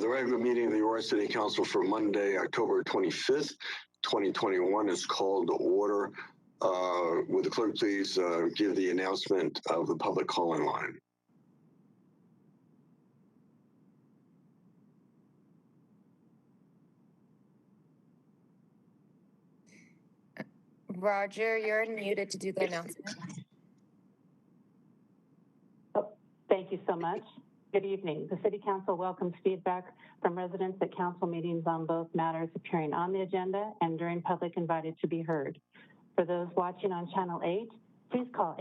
The regular meeting of the Aurora City Council for Monday, October 25th, 2021 is called to order. Would the clerk please give the announcement of the public call-in line? Roger, you're muted to do the announcement. Oh, thank you so much. Good evening. The City Council welcomes feedback from residents at council meetings on both matters appearing on the agenda and during public invited to be heard. For those watching on Channel 8, please call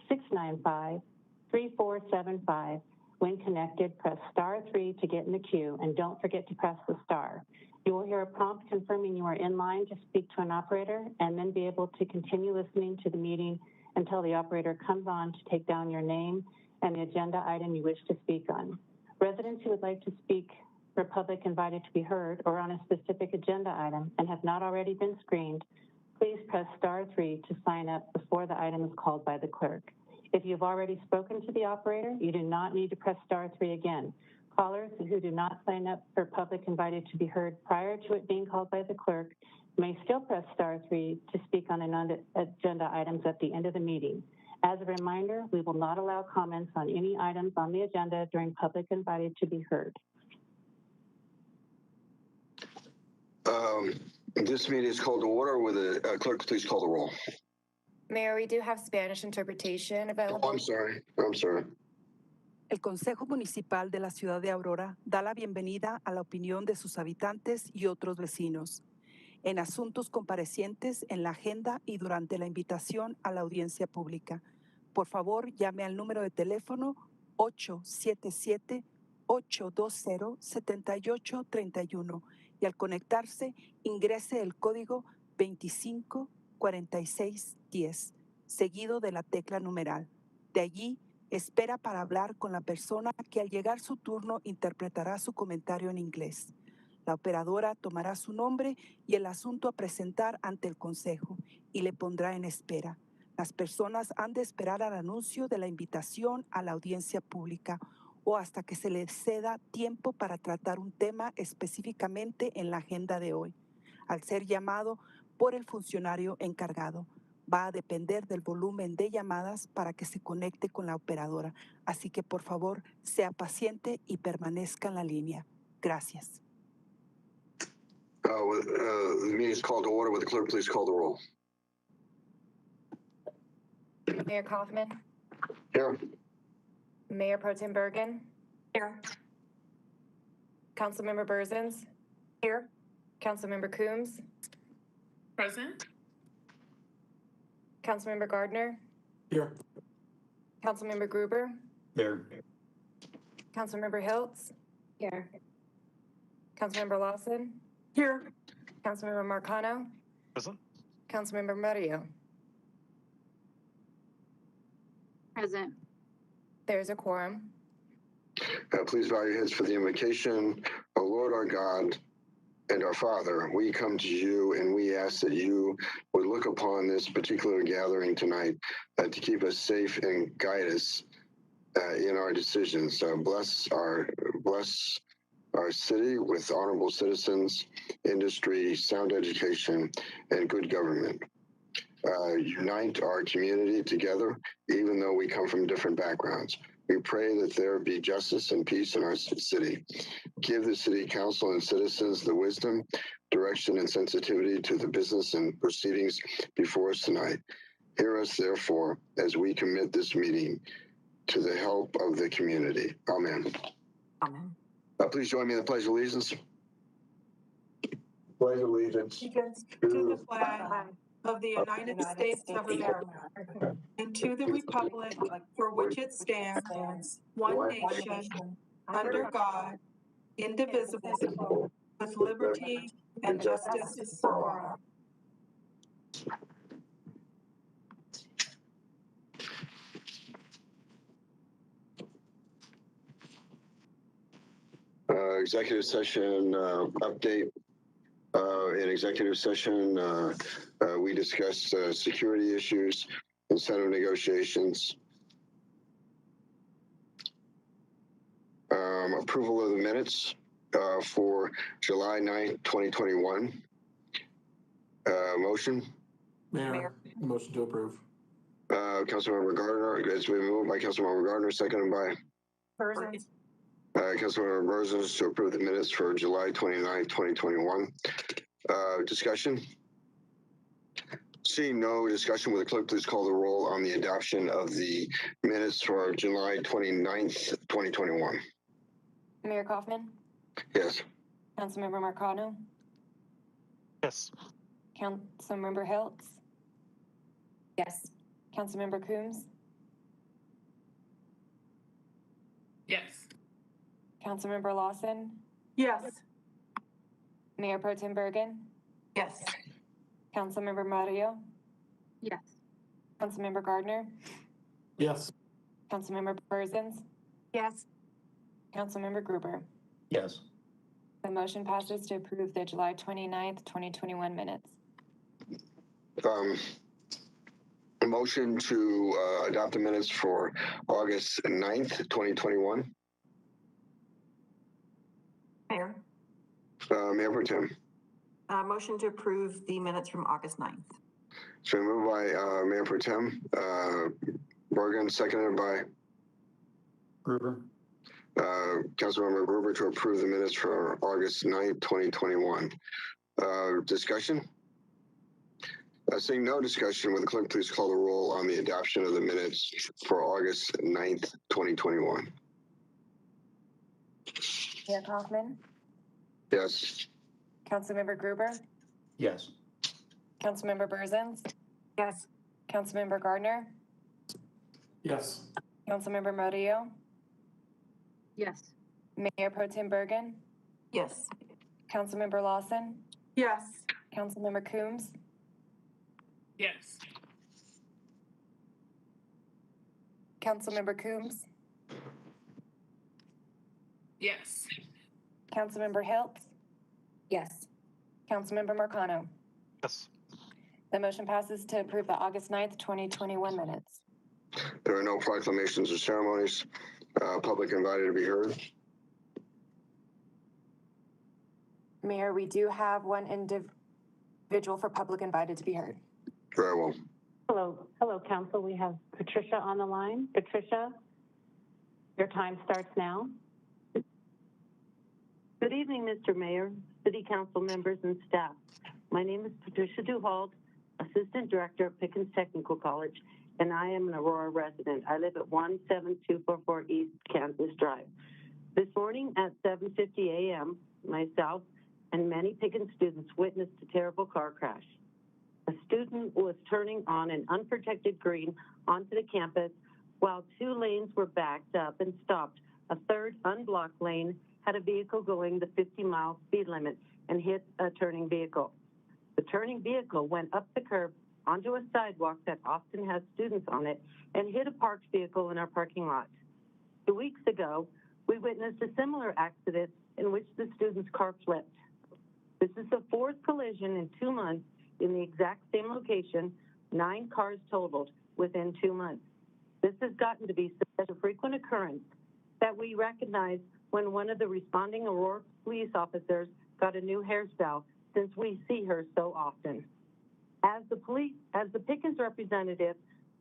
855-695-3475. When connected, press *3 to get in the queue, and don't forget to press the star. You will hear a prompt confirming you are in line to speak to an operator, and then be able to continue listening to the meeting until the operator comes on to take down your name and the agenda item you wish to speak on. Residents who would like to speak for public invited to be heard or on a specific agenda item and have not already been screened, please press *3 to sign up before the item is called by the clerk. If you've already spoken to the operator, you do not need to press *3 again. Callers who do not sign up for public invited to be heard prior to it being called by the clerk may still press *3 to speak on agenda items at the end of the meeting. As a reminder, we will not allow comments on any items on the agenda during public invited to be heard. This meeting is called to order. With the clerk please call the roll. Mayor, we do have Spanish interpretation available. Oh, I'm sorry. El Consejo Municipal de la Ciudad de Aurora da la bienvenida a la opinión de sus habitantes y otros vecinos en asuntos comparecientes en la agenda y durante la invitación a la audiencia pública. Por favor, llame al número de teléfono 877-820-7831 y al conectarse ingrese el código 254610, seguido de la tecla numeral. De allí, espera para hablar con la persona que al llegar su turno interpretará su comentario en inglés. La operadora tomará su nombre y el asunto a presentar ante el Consejo y le pondrá en espera. Las personas han de esperar al anuncio de la invitación a la audiencia pública o hasta que se les ceda tiempo para tratar un tema específicamente en la agenda de hoy, al ser llamado por el funcionario encargado. Va a depender del volumen de llamadas para que se conecte con la operadora. Así que, por favor, sea paciente y permanezca en la línea. Gracias. The meeting is called to order. Would the clerk please call the roll? Mayor Kaufman. Here. Mayor Pro Tem Bergen. Here. Councilmember Berzins. Here. Councilmember Coombs. Present. Councilmember Gardner. Here. Councilmember Gruber. Here. Councilmember Hiltz. Here. Councilmember Lawson. Here. Councilmember Marcano. Present. Councilmember Murillo. Present. There's a quorum. Please bow your heads for the invocation. O Lord our God and our Father, we come to you and we ask that you would look upon this particular gathering tonight to keep us safe and guide us in our decisions. Bless our city with honorable citizens, industry, sound education, and good government. Unite our community together, even though we come from different backgrounds. We pray that there be justice and peace in our city. Give the city council and citizens the wisdom, direction, and sensitivity to the business and proceedings before us tonight. Hear us, therefore, as we commit this meeting to the help of the community. Amen. Amen. Please join me in the Pledge of Allegiance. Pledge allegiance to the flag of the United States of America and to the republic for which it stands, one nation, under God, indivisible, with liberty and justice for all. Executive session update. In executive session, we discussed security issues, incentive negotiations. approval of the minutes for July 9th, 2021. Motion? Mayor, motion to approve. Councilmember Gardner, it's been moved by Councilmember Gardner, seconded by Persons. Councilmember Burzins to approve the minutes for July 29th, 2021. Discussion? Seeing no discussion, will the clerk please call the roll on the adoption of the minutes for July 29th, 2021? Mayor Kaufman, Yes. Councilmember Marcano, Yes. Councilmember Hiltz. Yes. Councilmember Coombs, Yes. Councilmember Lawson, Yes. Mayor Pro Tem Bergen, Yes. Councilmember Mario, Yes. Councilmember Gardner, Yes. Councilmember Burzins, Yes. Councilmember Gruber. Yes. The motion passes to approve the July 29th, 2021 minutes. A motion to adopt the minutes for August 9th, 2021. Mayor, Mayor Pro Tem. motion to approve the minutes from August 9th. It's been moved by Mayor Pro Tem Bergen, seconded by Gruber. Councilmember Gruber to approve the minutes for August 9th, 2021. Discussion? Seeing no discussion, will the clerk please call the roll on the adoption of the minutes for August 9th, 2021? Mayor Kaufman, Yes. Councilmember Gruber, Yes. Councilmember Burzins, Yes. Councilmember Gardner, Yes. Councilmember Murillo, Yes. Mayor Pro Tem Bergen, Yes. Councilmember Lawson, Yes. Councilmember Coombs, Yes. Councilmember Coombs, Yes. Councilmember Hiltz. Yes. Councilmember Marcano. Yes. The motion passes to approve the August 9th, 2021 minutes. There are no proclamations or ceremonies. Public invited to be heard. Mayor, we do have one individual for public invited to be heard. Very well. Hello, council. We have Patricia on the line. Patricia, your time starts now. Good evening, Mr. Mayor, City Council members, and staff. My name is Patricia Duhalde, Assistant Director at Pickens Technical College, and I am an Aurora resident. I live at 17244 East Kansas Drive. This morning at 7:50 a.m., myself and many Pickens students witnessed a terrible car crash. A student was turning on an unprotected green onto the campus while two lanes were backed up and stopped. A third unblocked lane had a vehicle going the 50-mile speed limit and hit a turning vehicle. The turning vehicle went up the curb onto a sidewalk that often has students on it and hit a parked vehicle in our parking lot. 2 weeks ago, we witnessed a similar accident in which the student's car flipped. This is the fourth collision in 2 months in the exact same location, 9 cars totaled within 2 months. This has gotten to be such a frequent occurrence that we recognize when one of the responding Aurora police officers got a new hairstyle, since we see her so often. As the Pickens representative,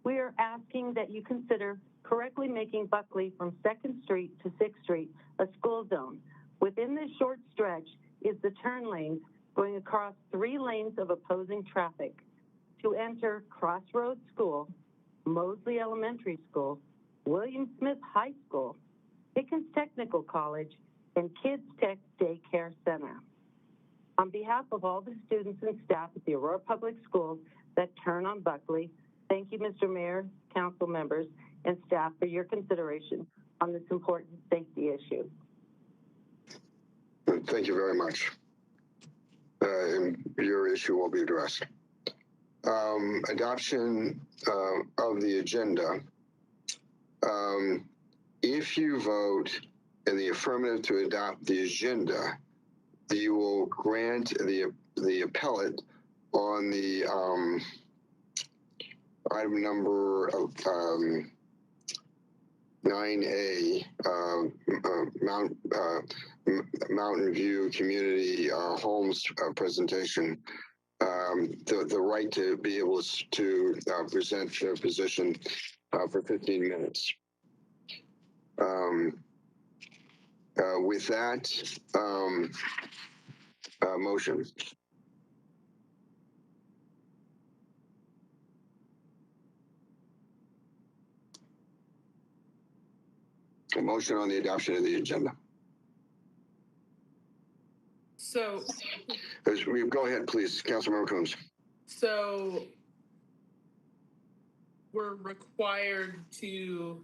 we are asking that you consider correctly making Buckley from 2nd Street to 6th Street a school zone. Within this short stretch is the turn lanes going across 3 lanes of opposing traffic to enter Crossroads School, Mosley Elementary School, William Smith High School, Pickens Technical College, and Kids Tech Daycare Center. On behalf of all the students and staff at the Aurora Public Schools that turn on Buckley, thank you, Mr. Mayor, council members, and staff for your consideration on this important safety issue. Thank you very much. And your issue will be addressed. Adoption of the agenda. If you vote in the affirmative to adopt the agenda, you will grant the appellate on the item number 9A, Mountain View Community Homes presentation, the right to be able to present their position for 15 minutes. With that, motion. A motion on the adoption of the agenda. So, Go ahead, please, Councilmember Coombs. so we're required to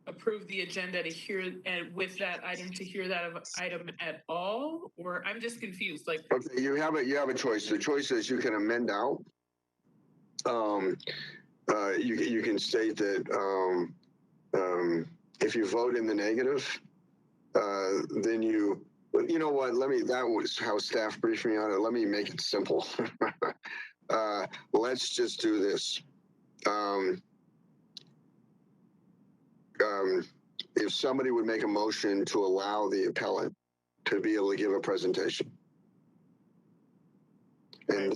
approve the agenda to hear, and with that item, to hear that item at all? Or I'm just confused, like. Okay, you have a choice. The choice is you can amend out. You can state that if you vote in the negative, then you know what, that was how staff briefed me on it. Let me make it simple. Let's just do this. If somebody would make a motion to allow the appellant to be able to give a presentation. And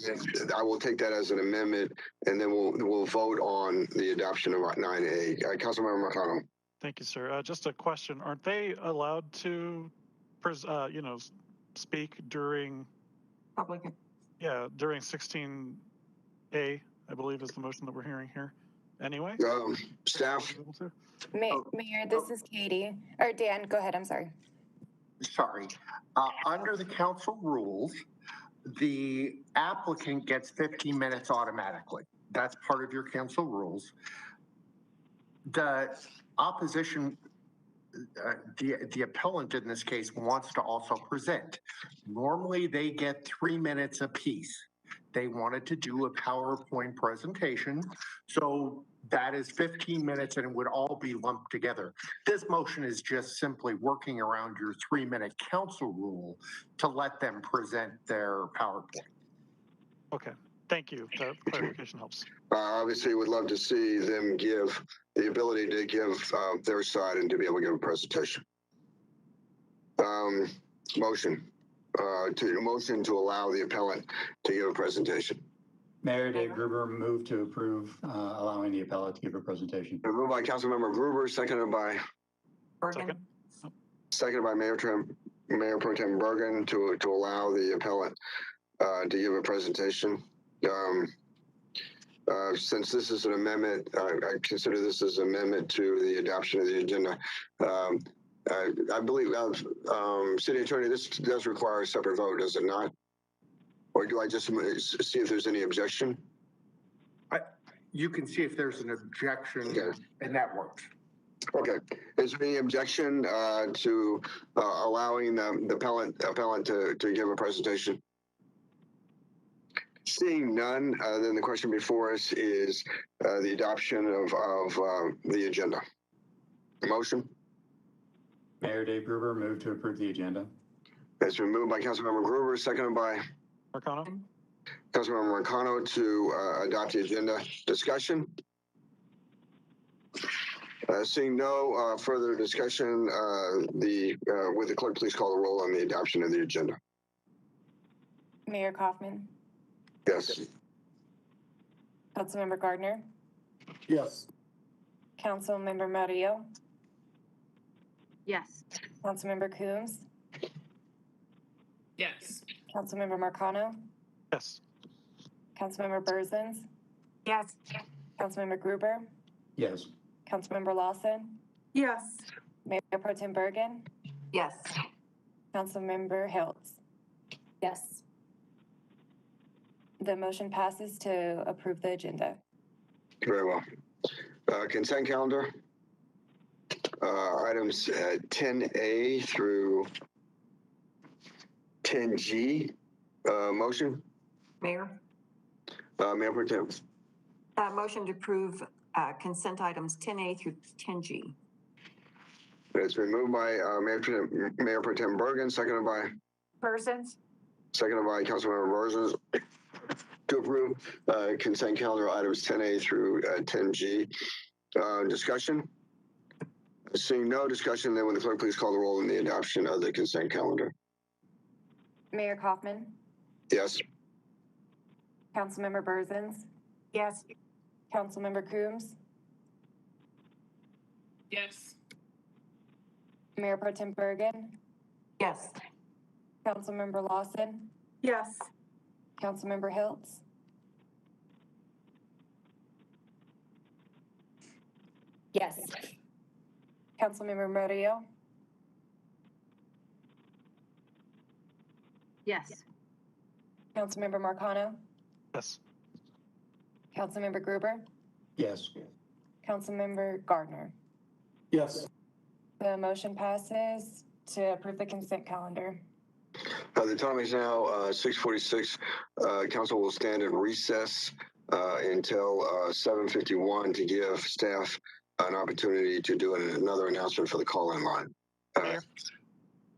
I will take that as an amendment, and then we'll vote on the adoption of 9A. Councilmember Marcano. Thank you, sir. Just a question: aren't they allowed to, speak during? Public. Yeah, during 16A, I believe is the motion that we're hearing here. Anyway. Staff. Mayor, this is Katie. Or Dan, go ahead. I'm sorry. Sorry. Under the council rules, the applicant gets 15 minutes automatically. That's part of your council rules. The opposition, the appellant in this case, wants to also present. Normally they get 3 minutes apiece. They wanted to do a PowerPoint presentation, so that is 15 minutes and it would all be lumped together. This motion is just simply working around your 3-minute council rule to let them present their PowerPoint. Okay, thank you. That clarification helps. Obviously, would love to see them give the ability to give their side and to be able to give a presentation. Motion to allow the appellant to give a presentation. Mayor Dave Gruber, move to approve allowing the appellant to give a presentation. Moved by Councilmember Gruber, seconded by Mayor Pro Tem Bergen to allow the appellant to give a presentation. Since this is an amendment, I consider this as an amendment to the adoption of the agenda. I believe, City Attorney, this does require a separate vote, does it not? Or do I just see if there's any objection? You can see if there's an objection, okay, and that works. Okay. Is there any objection to allowing the appellant to give a presentation? Seeing none, then the question before us is the adoption of the agenda. Motion? Mayor Dave Gruber, move to approve the agenda. It's been moved by Councilmember Gruber, seconded by Marcano. Councilmember Marcano to adopt the agenda. Discussion? Seeing no further discussion, would the clerk please call the roll on the adoption of the agenda? Mayor Kaufman. Yes. Councilmember Gardner. Yes. Councilmember Murillo. Yes. Councilmember Coombs. Yes. Councilmember Marcano. Yes. Councilmember Berzins. Yes. Councilmember Gruber. Yes. Councilmember Lawson. Yes. Mayor Pro Tem Bergen. Yes. Councilmember Hiltz. Yes. The motion passes to approve the agenda. Very well. Consent calendar. Items 10A through 10G. Motion. Mayor, Mayor Pro Tem. motion to approve consent items 10A through 10G. It's been moved by Mayor Pro Tem Bergen, seconded by Persons. Seconded by Councilmember Berzins to approve consent calendar items 10A through 10G. Discussion? Seeing no discussion, then will the clerk please call the roll in the adoption of the consent calendar? Mayor Kaufman, Yes. Councilmember Berzins, Yes. Councilmember Coombs, Yes. Mayor Pro Tem Bergen, Yes. Councilmember Lawson, Yes. Councilmember Hiltz, Yes. Councilmember Murillo, Yes. Councilmember Marcano, Yes. Councilmember Gruber, Yes. Councilmember Gardner. Yes. The motion passes to approve the consent calendar. The time is now 6:46. Council will stand in recess until 7:51 to give staff an opportunity to do another announcement for the call-in line. Mayor,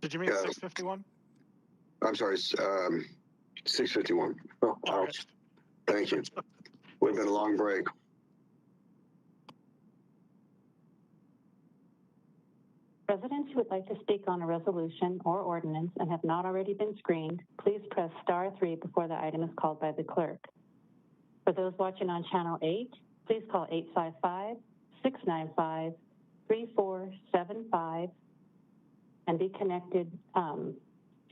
did you mean 6:51? I'm sorry, 6:51. Oh, ouch. Thank you. Would have been a long break. Residents who would like to speak on a resolution or ordinance and have not already been screened, please press *3 before the item is called by the clerk. For those watching on Channel 8, please call 855-695-3475 and be connected to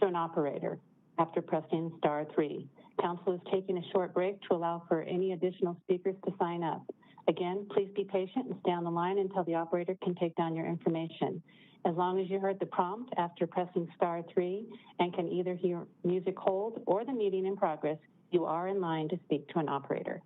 an operator after pressing *3. Council is taking a short break to allow for any additional speakers to sign up. Again, please be patient and stay on the line until the operator can take down your information. As long as you heard the prompt after pressing *3 and can either hear music hold or the meeting in progress, you are in line to speak to an operator.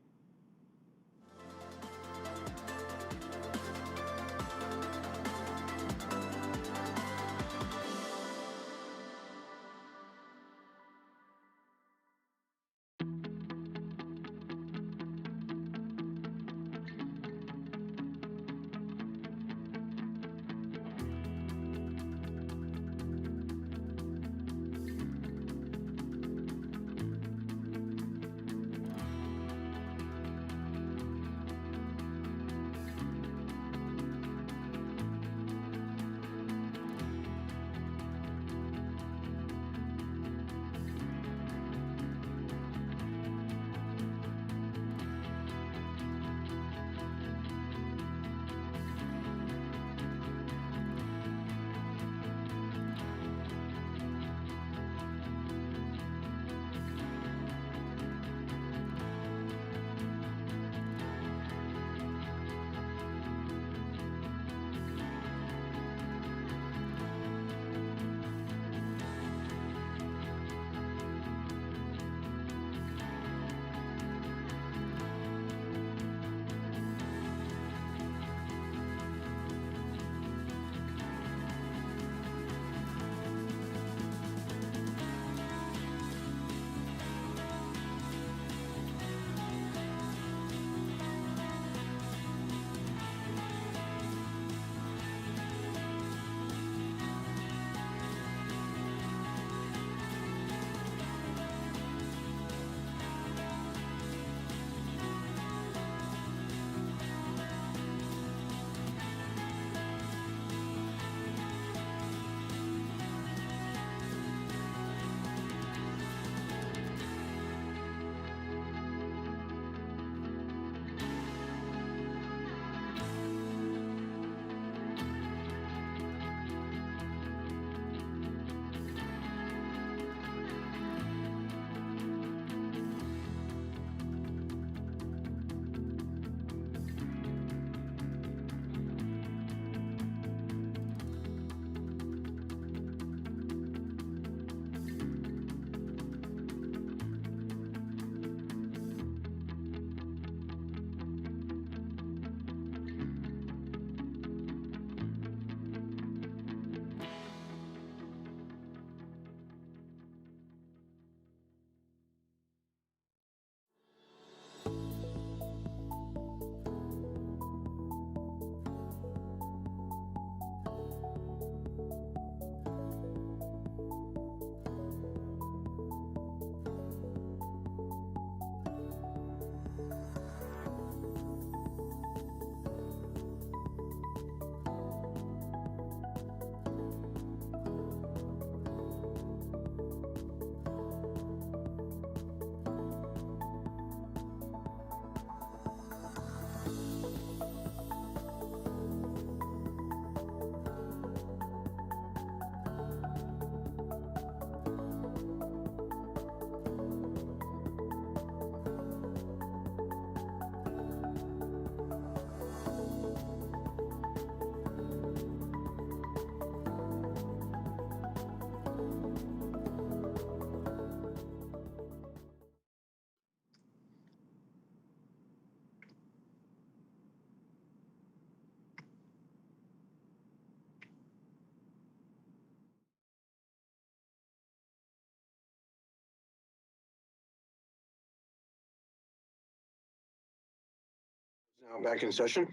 Now back in session.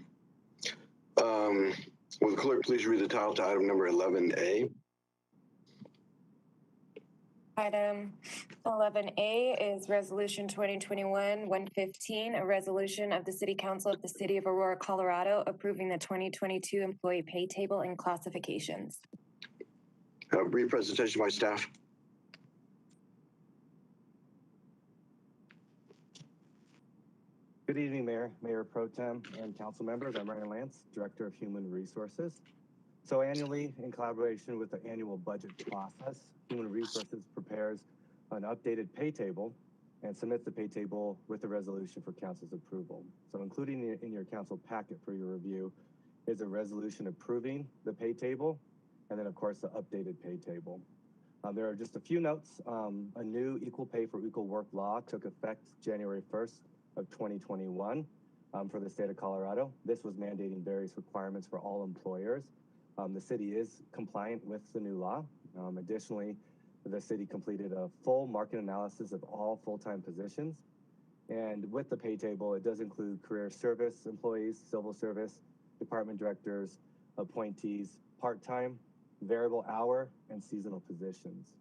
Will the clerk please read the title to item number 11A? Item 11A is Resolution 2021-115, a resolution of the City Council of the City of Aurora, Colorado, approving the 2022 employee pay table and classifications. A brief presentation by staff. Good evening, Mayor Pro Tem, and council members. I'm Ryan Lance, Director of Human Resources. So annually, in collaboration with the annual budget process, Human Resources prepares an updated pay table and submits the pay table with the resolution for council's approval. So including in your council packet for your review is a resolution approving the pay table, and then of course the updated pay table. There are just a few notes. A new equal pay for equal work law took effect January 1st of 2021 for the state of Colorado. This was mandating various requirements for all employers. The city is compliant with the new law. Additionally, the city completed a full market analysis of all full-time positions. And with the pay table, it does include career service employees, civil service, department directors, appointees, part-time, variable hour, and seasonal positions.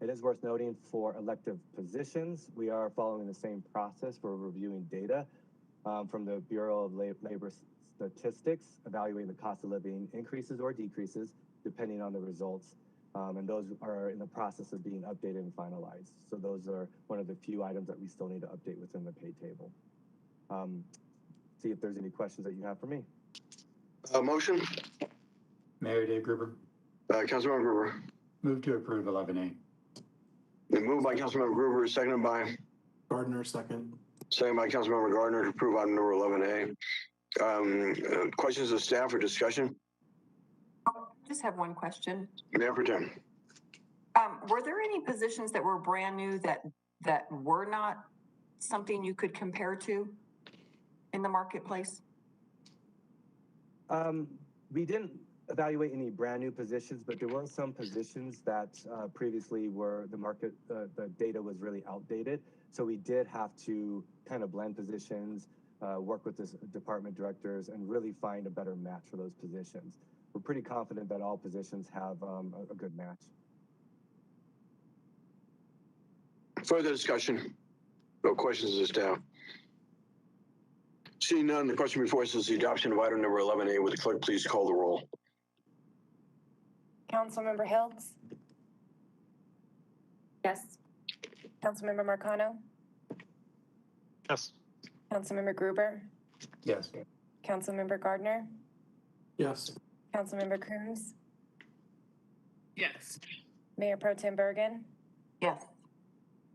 It is worth noting for elective positions, we are following the same process for reviewing data from the Bureau of Labor Statistics, evaluating the cost of living increases or decreases depending on the results. And those are in the process of being updated and finalized. So those are one of the few items that we still need to update within the pay table. See if there's any questions that you have for me. Motion? Mayor Dave Gruber. Councilmember Gruber. Move to approve 11A. Moved by Councilmember Gruber, seconded by? Gardner, second. Second by Councilmember Gardner to approve item number 11A. Questions of staff or discussion? Just have one question. Mayor Pro Tem. Were there any positions that were brand new that were not something you could compare to in the marketplace? We didn't evaluate any brand new positions, but there were some positions that previously were the data was really outdated. So we did have to kind of blend positions, work with the department directors, and really find a better match for those positions. We're pretty confident that all positions have a good match. Further discussion? No questions of staff? Seeing none, the question before us is the adoption of item number 11A. Would the clerk please call the roll? Councilmember Hiltz? Yes. Councilmember Marcano? Yes. Councilmember Gruber? Yes. Councilmember Gardner? Yes. Councilmember Crooms? Yes. Mayor Pro Tem Bergen? Yes.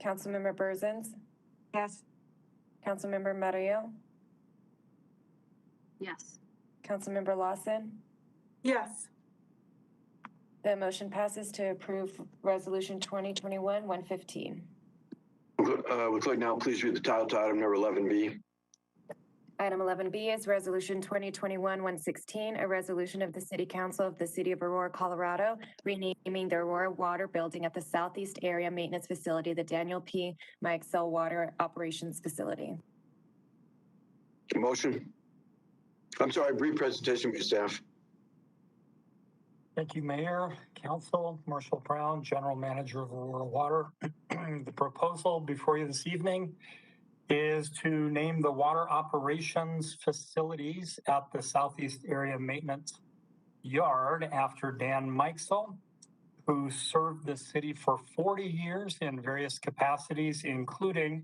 Councilmember Berzins? Yes. Councilmember Mario? Yes. Councilmember Lawson? Yes. The motion passes to approve Resolution 2021-115. Would clerk now please read the title to item number 11B? Item 11B is Resolution 2021-116, a resolution of the City Council of the City of Aurora, Colorado, renaming the Aurora Water Building at the Southeast Area Maintenance Facility, the Daniel P. Meixel Water Operations Facility. Motion? I'm sorry, brief presentation by staff. Thank you, Mayor, Council. Marshall Brown, General Manager of Aurora Water. The proposal before you this evening is to name the water operations facilities at the Southeast Area Maintenance Yard after Dan Meixel, who served the city for 40 years in various capacities, including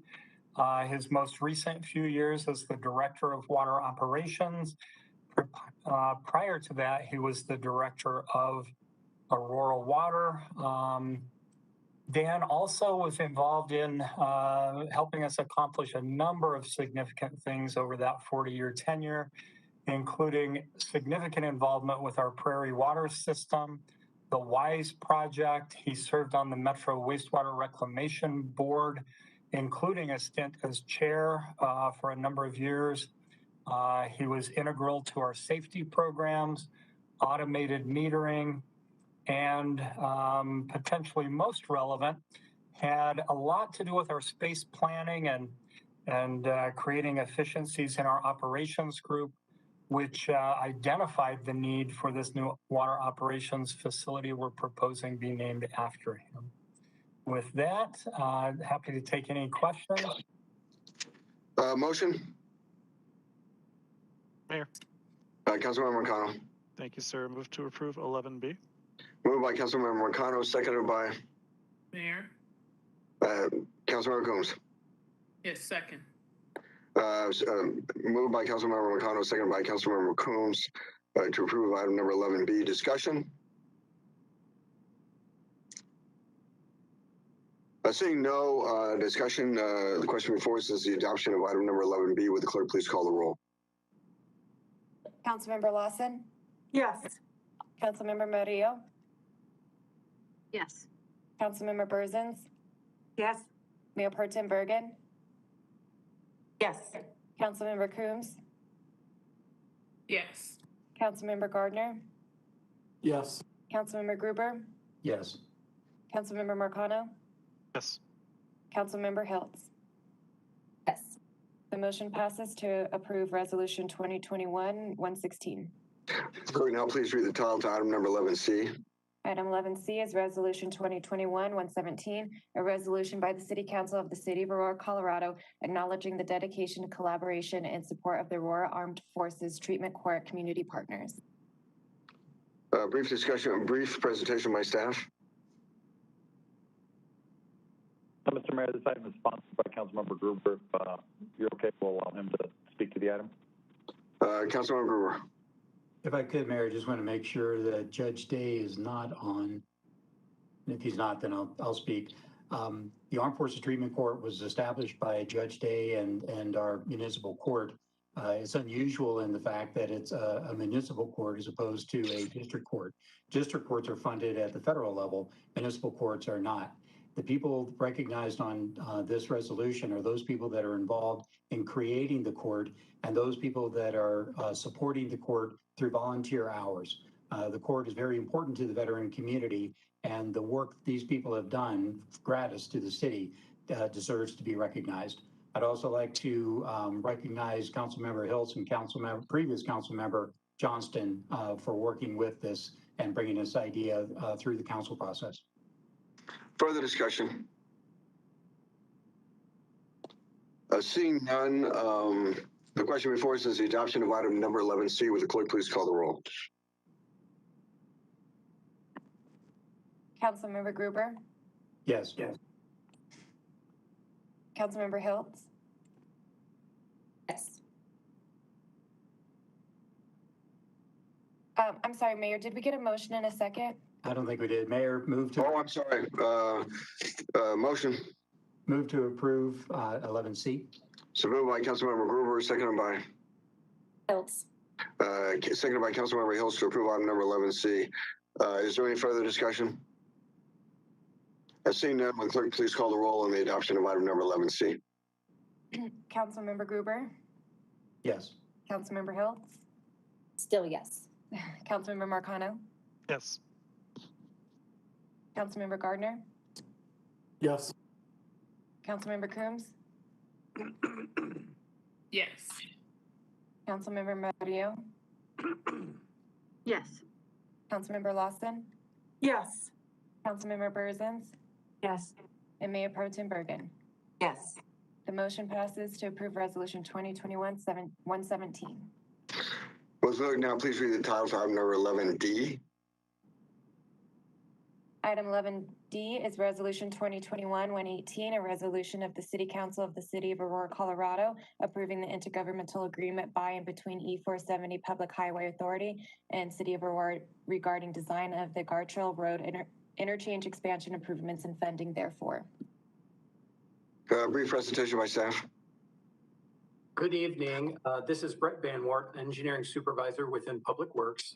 his most recent few years as the Director of Water Operations. Prior to that, he was the Director of Aurora Water. Dan also was involved in helping us accomplish a number of significant things over that 40-year tenure, including significant involvement with our Prairie Water System, the WISE project. He served on the Metro Wastewater Reclamation Board, including a stint as chair for a number of years. He was integral to our safety programs, automated metering, and potentially most relevant, had a lot to do with our space planning and and creating efficiencies in our operations group, which identified the need for this new water operations facility we're proposing be named after him. With that, happy to take any questions. Motion? Mayor. Councilmember Marcano. Thank you, sir. Move to approve 11B. Moved by Councilmember Marcano, seconded by Mayor? Councilmember Coombs. Yes, second. Moved by Councilmember Marcano, seconded by Councilmember Coombs to approve item number 11B. Discussion? Seeing no discussion, the question before us is the adoption of item number 11B. Would the clerk please call the roll? Councilmember Lawson, Yes. Councilmember Murillo, Yes. Councilmember Berzins, Yes. Mayor Pro Tem Bergen, Yes. Councilmember Coombs, Yes. Councilmember Gardner, Yes. Councilmember Gruber, Yes. Councilmember Marcano, Yes. Councilmember Hiltz. Yes. The motion passes to approve Resolution 2021-116. Clerk, now please read the title to item number 11C. Item 11C is Resolution 2021-117, a resolution by the City Council of the City of Aurora, Colorado, acknowledging the dedication, collaboration, and support of the Aurora Armed Forces Treatment Court community partners. Brief discussion, brief presentation by staff. Mr. Mayor, this item is sponsored by Councilmember Gruber. If you're okay, we'll allow him to speak to the item. Councilmember Gruber. If I could, Mayor, I just want to make sure that Judge Day is not on. And if he's not, then I'll speak. The Armed Forces Treatment Court was established by Judge Day and our municipal court. It's unusual in the fact that it's a municipal court as opposed to a district court. District courts are funded at the federal level. Municipal courts are not. The people recognized on this resolution are those people that are involved in creating the court and those people that are supporting the court through volunteer hours. The court is very important to the veteran community, and the work these people have done gratis to the city deserves to be recognized. I'd also like to recognize Councilmember Hiltz and previous Councilmember Johnston for working with this and bringing this idea through the council process. Further discussion? Seeing none, the question before us is the adoption of item number 11C. Would the clerk please call the roll? Councilmember Gruber, Yes. Yes. Councilmember Hiltz, Yes. I'm sorry, Mayor, did we get a motion in a second? I don't think we did. Mayor, move to. Oh, I'm sorry. Motion. Move to approve 11C. So moved by Councilmember Gruber, seconded by Hiltz. seconded by Councilmember Hiltz to approve item number 11C. Is there any further discussion? Seeing none, will the clerk please call the roll on the adoption of item number 11C? Councilmember Gruber, Yes. Councilmember Hiltz, Still yes. Councilmember Marcano, Yes. Councilmember Gardner, Yes. Councilmember Coombs, Yes. Councilmember Murillo, Yes. Councilmember Lawson, Yes. Councilmember Berzins, Yes. and Mayor Pro Tem Bergen. Yes. The motion passes to approve Resolution 2021-117. Will the clerk now please read the title to item number 11D? Item 11D is Resolution 2021-118, a resolution of the City Council of the City of Aurora, Colorado, approving the intergovernmental agreement by and between E470 Public Highway Authority and City of Aurora regarding design of the Guard Trail Road interchange expansion improvements and funding therefore. Brief presentation by staff. Good evening. This is Brett Van Wart, Engineering Supervisor within Public Works.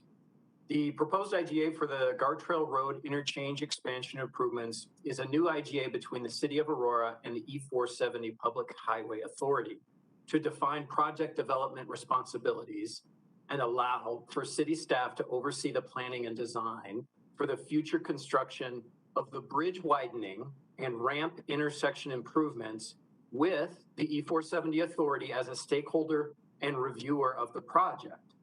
The proposed IGA for the Guard Trail Road interchange expansion improvements is a new IGA between the City of Aurora and the E470 Public Highway Authority to define project development responsibilities and allow for city staff to oversee the planning and design for the future construction of the bridge widening and ramp intersection improvements with the E470 Authority as a stakeholder and reviewer of the project.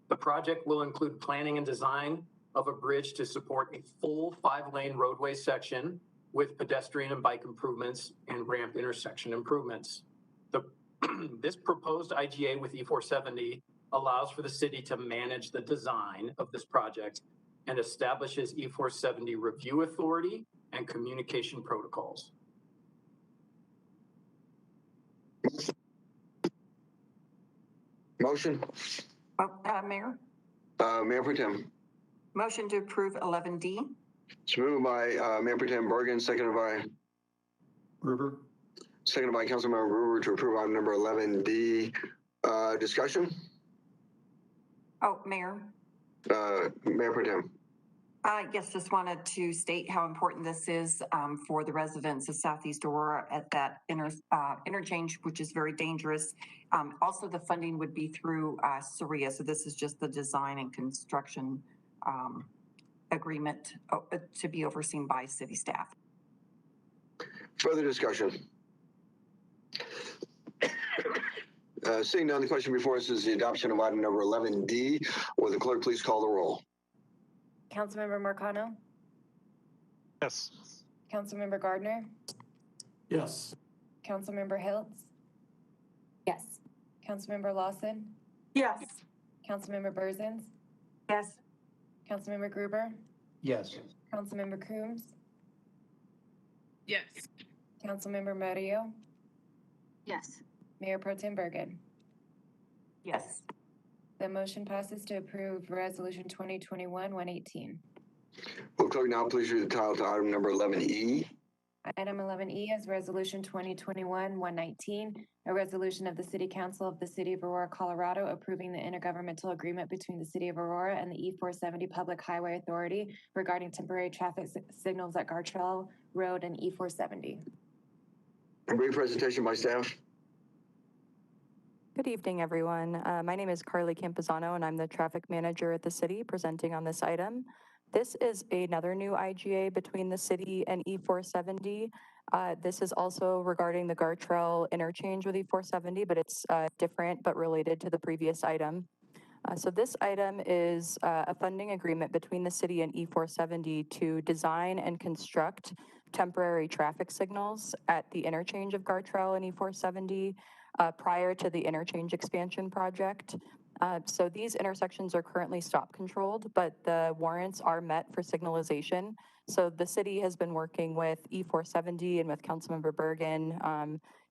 The project will include planning and design of a bridge to support a full 5-lane roadway section with pedestrian and bike improvements and ramp intersection improvements. This proposed IGA with E470 allows for the city to manage the design of this project and establishes E470 review authority and communication protocols. Motion? Mayor, Mayor Pro Tem. motion to approve 11D. It's moved by Mayor Pro Tem Bergen, seconded by Gruber? Seconded by Councilmember Gruber to approve item number 11D. Discussion? Oh, Mayor. Mayor Pro Tem. Yes, just wanted to state how important this is for the residents of Southeast Aurora at that interchange, which is very dangerous. Also, the funding would be through SORIA, so this is just the design and construction agreement to be overseen by city staff. Further discussion? Seeing none, the question before us is the adoption of item number 11D. Will the clerk please call the roll? Councilmember Marcano? Yes. Councilmember Gardner? Yes. Councilmember Hiltz? Yes. Councilmember Lawson? Yes. Councilmember Burzins? Yes. Councilmember Gruber? Yes. Councilmember Coombs? Yes. Councilmember Murillo? Yes. Mayor Pro Tem Bergen? Yes. The motion passes to approve Resolution 2021-118. Will clerk now please read the title to item number 11E? Item 11E is Resolution 2021-119, a resolution of the City Council of the City of Aurora, Colorado, approving the intergovernmental agreement between the City of Aurora and the E470 Public Highway Authority regarding temporary traffic signals at Gartrell Road and E470. A brief presentation by staff. Good evening, everyone. My name is Carly Campuzano, and I'm the traffic manager at the city presenting on this item. This is another new IGA between the city and E470. This is also regarding the Gartrell interchange with E470, but it's different but related to the previous item. So this item is a funding agreement between the city and E470 to design and construct temporary traffic signals at the interchange of Gartrell and E470 prior to the interchange expansion project. So these intersections are currently stop controlled, but the warrants are met for signalization. So the city has been working with E470 and with Councilmember Bergen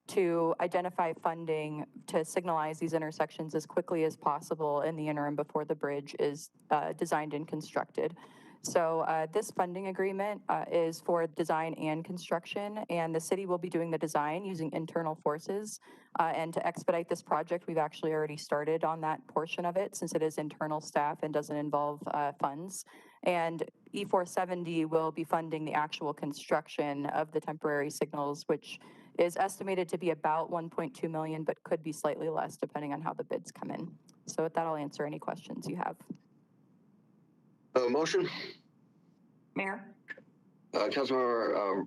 to identify funding to signalize these intersections as quickly as possible in the interim before the bridge is designed and constructed. So this funding agreement is for design and construction, and the city will be doing the design using internal forces. And to expedite this project, we've actually already started on that portion of it since it is internal staff and doesn't involve funds. And E470 will be funding the actual construction of the temporary signals, which is estimated to be about 1.2 million, but could be slightly less depending on how the bids come in. So with that, I'll answer any questions you have. Motion? Mayor? Councilmember,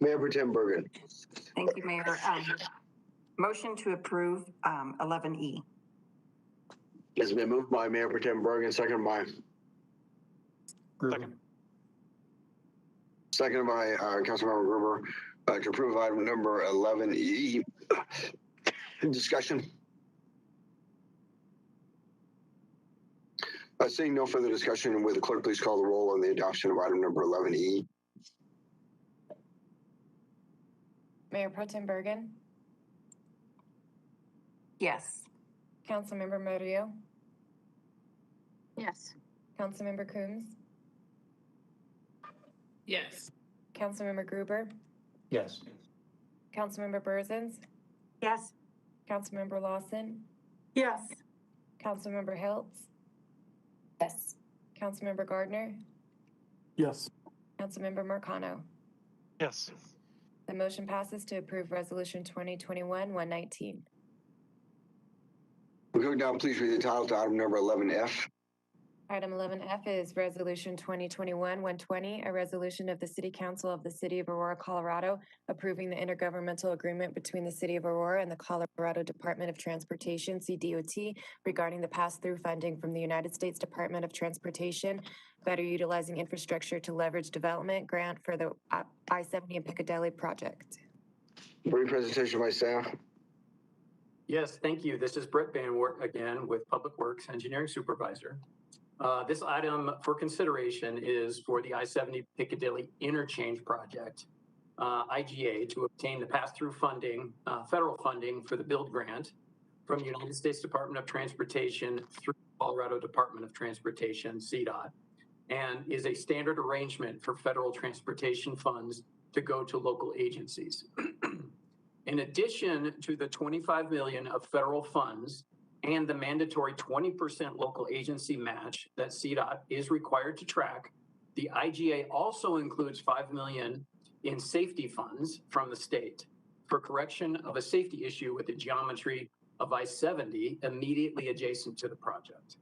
Mayor Pro Tem Bergen. Thank you, Mayor. Motion to approve 11E. It's been moved by Mayor Pro Tem Bergen, seconded by Councilmember Gruber to approve item number 11E. Discussion? Seeing no further discussion, will the clerk please call the roll on the adoption of item number 11E? Mayor Pro Tem Bergen? Yes. Councilmember Murillo? Yes. Councilmember Coombs? Yes. Councilmember Gruber? Yes. Councilmember Burzins? Yes. Councilmember Lawson? Yes. Councilmember Hiltz? Yes. Councilmember Gardner? Yes. Councilmember Marcano? Yes. The motion passes to approve Resolution 2021-119. Will clerk now please read the title to item number 11F? Item 11F is Resolution 2021-120, a resolution of the City Council of the City of Aurora, Colorado, approving the intergovernmental agreement between the City of Aurora and the Colorado Department of Transportation, CDOT, regarding the pass-through funding from the United States Department of Transportation, better utilizing infrastructure to leverage development grant for the I-70 and Piccadilly project. Brief presentation by staff. Yes, thank you. This is Brett Van Wert again with Public Works Engineering Supervisor. This item for consideration is for the I-70 Piccadilly Interchange Project, IGA, to obtain the pass-through funding, federal funding for the build grant from the United States Department of Transportation through Colorado Department of Transportation, CDOT, and is a standard arrangement for federal transportation funds to go to local agencies. In addition to the $25 million of federal funds and the mandatory 20% local agency match that CDOT is required to track, the IGA also includes $5 million in safety funds from the state for correction of a safety issue with the geometry of I-70 immediately adjacent to the project.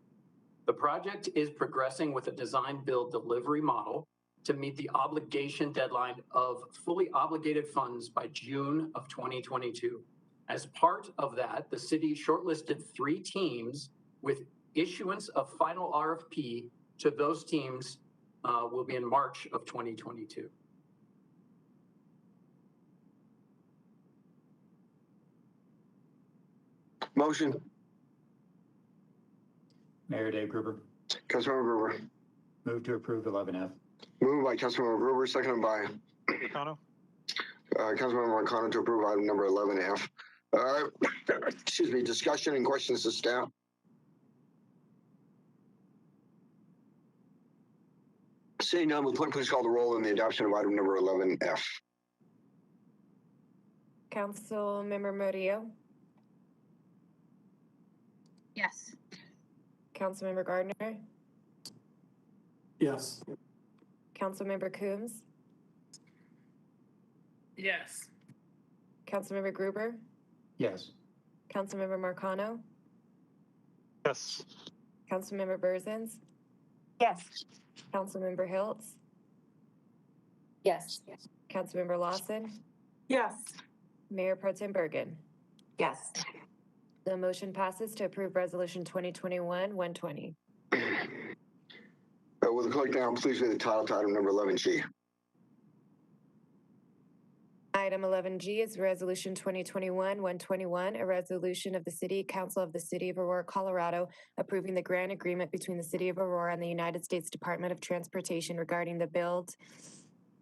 The project is progressing with a design build delivery model to meet the obligation deadline of fully obligated funds by June of 2022. As part of that, the city shortlisted 3 teams with issuance of final RFP to those teams will be in March of 2022. Motion. Mayor Dave Gruber. Councilmember Gruber. Move to approve 11F. Moved by Councilmember Gruber, seconded by Marcano. Councilmember Marcano to approve item number 11F. Excuse me, discussion and questions to staff. Seeing none, will the clerk please call the roll on the adoption of item number 11F? Councilmember Murillo. Yes. Councilmember Gardner. Yes. Councilmember Coombs. Yes. Councilmember Gruber. Yes. Councilmember Marcano. Yes. Councilmember Berzins. Yes. Councilmember Hiltz. Yes. Councilmember Lawson. Yes. Mayor Pro Tem Bergen. Yes. The motion passes to approve Resolution 2021-120. Will the clerk now please read the title to item number 11G? Item 11G is Resolution 2021-121, a resolution of the City Council of the City of Aurora, Colorado, approving the grant agreement between the City of Aurora and the United States Department of Transportation regarding the build,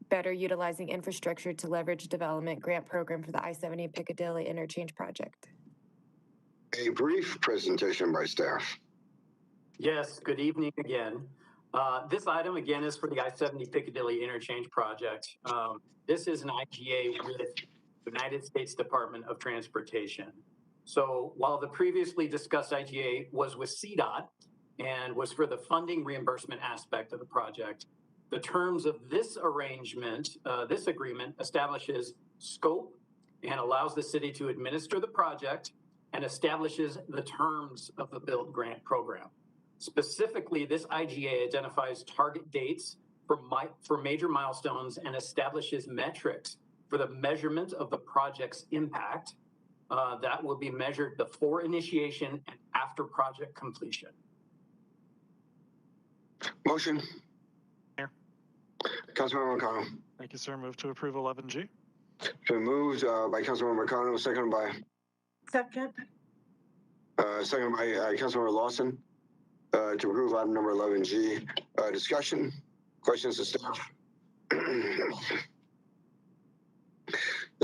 better utilizing infrastructure to leverage development grant program for the I-70 Piccadilly Interchange Project. A brief presentation by staff. Yes, good evening again. This item again is for the I-70 Piccadilly Interchange Project. This is an IGA with the United States Department of Transportation. So while the previously discussed IGA was with CDOT and was for the funding reimbursement aspect of the project, the terms of this arrangement, this agreement establishes scope and allows the city to administer the project and establishes the terms of the build grant program. Specifically, this IGA identifies target dates for major milestones and establishes metrics for the measurement of the project's impact that will be measured before initiation and after project completion. Motion. Mayor. Councilmember Marcano. Thank you, sir. Move to approve 11G. Been moved by Councilmember Marcano, seconded by Second. seconded by Councilmember Lawson to approve item number 11G. Discussion, questions to staff.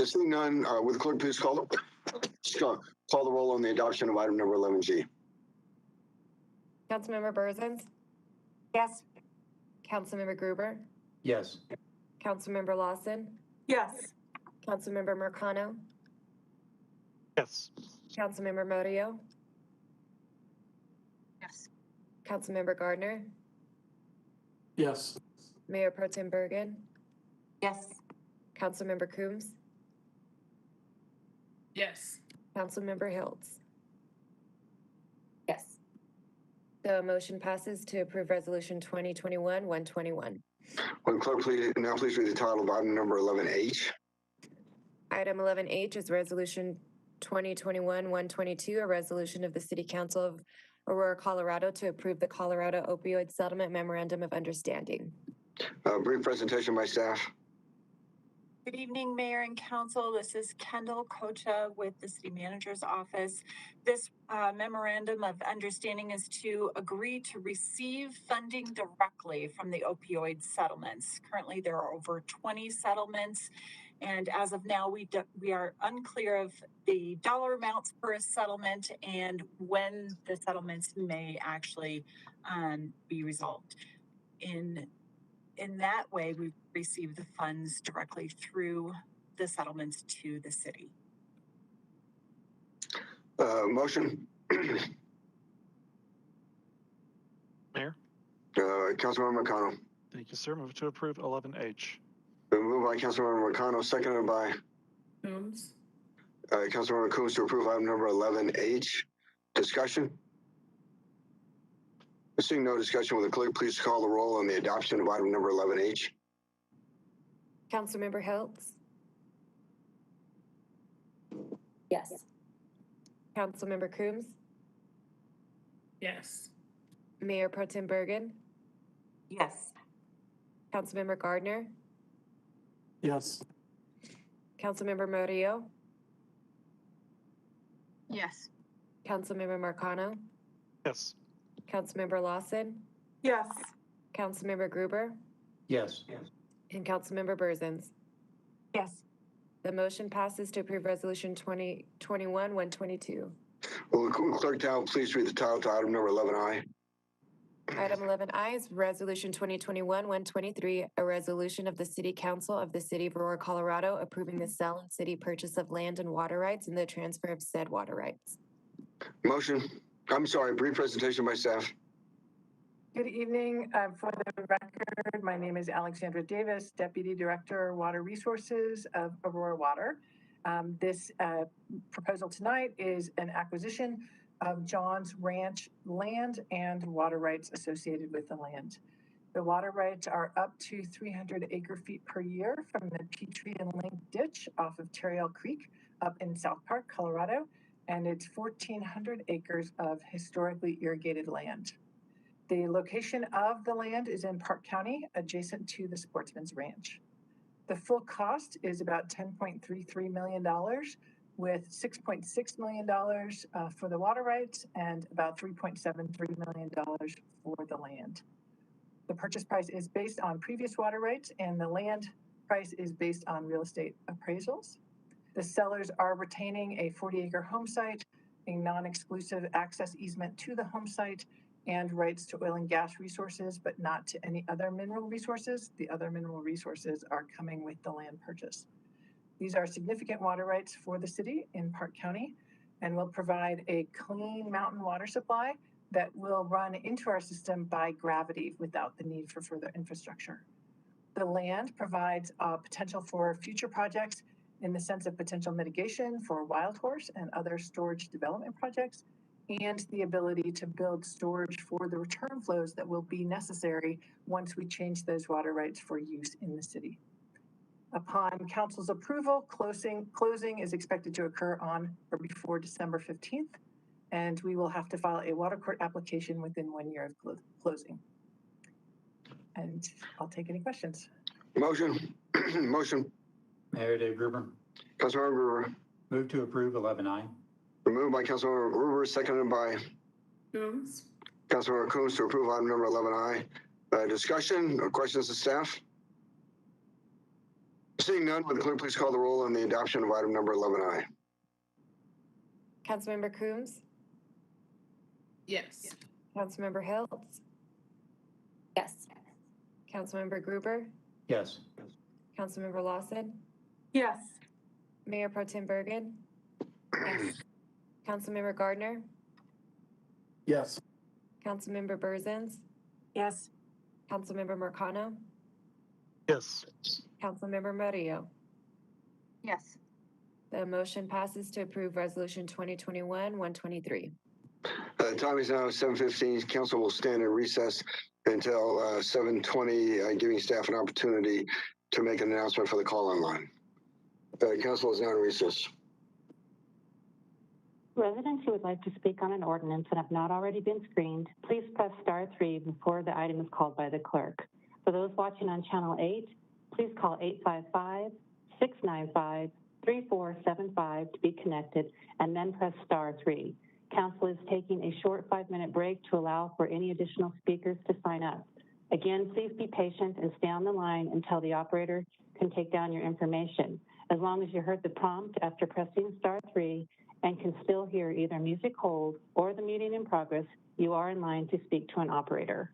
Seeing none, will the clerk please call the roll on the adoption of item number 11G? Councilmember Berzins. Yes. Councilmember Gruber. Yes. Councilmember Lawson. Yes. Councilmember Marcano. Yes. Councilmember Murillo. Yes. Councilmember Gardner. Yes. Mayor Pro Tem Bergen. Yes. Councilmember Coombs. Yes. Councilmember Hiltz. Yes. The motion passes to approve Resolution 2021-121. Will the clerk please read the title of item number 11H? Item 11H is Resolution 2021-122, a resolution of the City Council of Aurora, Colorado to approve the Colorado Opioid Settlement Memorandum of Understanding. Brief presentation by staff. Good evening, Mayor and Council. This is Kendall Kocha with the City Manager's Office. This memorandum of understanding is to agree to receive funding directly from the opioid settlements. Currently, there are over 20 settlements, and as of now, we are unclear of the dollar amounts per settlement and when the settlements may actually be resolved. In that way, we receive the funds directly through the settlements to the city. Motion. Mayor? Councilmember McConnell. Thank you, sir. Move to approve 11H. Moved by Councilmember McConnell, seconded by Coombs? Councilmember Coombs to approve item number 11H. Discussion? Seeing no discussion, will the clerk please call the roll on the adoption of item number 11H? Councilmember Hiltz? Yes. Councilmember Coombs? Yes. Mayor Pro Tem Bergen? Yes. Councilmember Gardner? Yes. Councilmember Murillo? Yes. Councilmember Marcano? Yes. Councilmember Lawson? Yes. Councilmember Gruber? Yes. And Councilmember Berzins? Yes. The motion passes to approve Resolution 2021-122. Will the clerk now please read the title to item number 11I? Item 11I is Resolution 2021-123, a resolution of the City Council of the City of Aurora, Colorado, approving the sale and city purchase of land and water rights and the transfer of said water rights. Brief presentation by staff. Good evening. For the record, my name is Alexandra Davis, Deputy Director, Water Resources of Aurora Water. This proposal tonight is an acquisition of John's Ranch land and water rights associated with the land. The water rights are up to 300 acre-feet per year from the Petrie and Link Ditch off of Terriel Creek up in South Park, Colorado, and it's 1,400 acres of historically irrigated land. The location of the land is in Park County, adjacent to the Sportsman's Ranch. The full cost is about $10.33 million, with $6.6 million for the water rights and about $3.73 million for the land. The purchase price is based on previous water rights, and the land price is based on real estate appraisals. The sellers are retaining a 40-acre home site, a non-exclusive access easement to the home site, and rights to oil and gas resources, but not to any other mineral resources. The other mineral resources are coming with the land purchase. These are significant water rights for the city in Park County and will provide a clean mountain water supply that will run into our system by gravity without the need for further infrastructure. The land provides potential for future projects in the sense of potential mitigation for wild horse and other storage development projects, and the ability to build storage for the return flows that will be necessary once we change those water rights for use in the city. Upon council's approval, closing is expected to occur on or before December 15th, and we will have to file a water court application within 1 year of closing. And I'll take any questions. Motion. Mayor Dave Gruber. Councilmember Gruber. Move to approve 11I. Moved by Councilmember Gruber, seconded by Coombs? Councilmember Coombs to approve item number 11I. Discussion or questions to staff? Seeing none, will the clerk please call the roll on the adoption of item number 11I? Councilmember Coombs? Yes. Councilmember Hiltz? Yes. Councilmember Gruber? Yes. Councilmember Lawson? Yes. Mayor Pro Tem Bergen? Yes. Councilmember Gardner? Yes. Councilmember Berzins? Yes. Councilmember Marcano? Yes. Councilmember Murillo? Yes. The motion passes to approve Resolution 2021-123. The time is now 7:15. Council will stand in recess until 7:20, giving staff an opportunity to make an announcement for the call-on line. Council is now in recess. Residents who would like to speak on an ordinance and have not already been screened, please press star 3 before the item is called by the clerk. For those watching on Channel 8, please call 855-695-3475 to be connected and then press star 3. Council is taking a short 5-minute break to allow for any additional speakers to sign up. Again, please be patient and stay on the line until the operator can take down your information. As long as you heard the prompt after pressing star 3 and can still hear either music hold or the meeting in progress, you are in line to speak to an operator.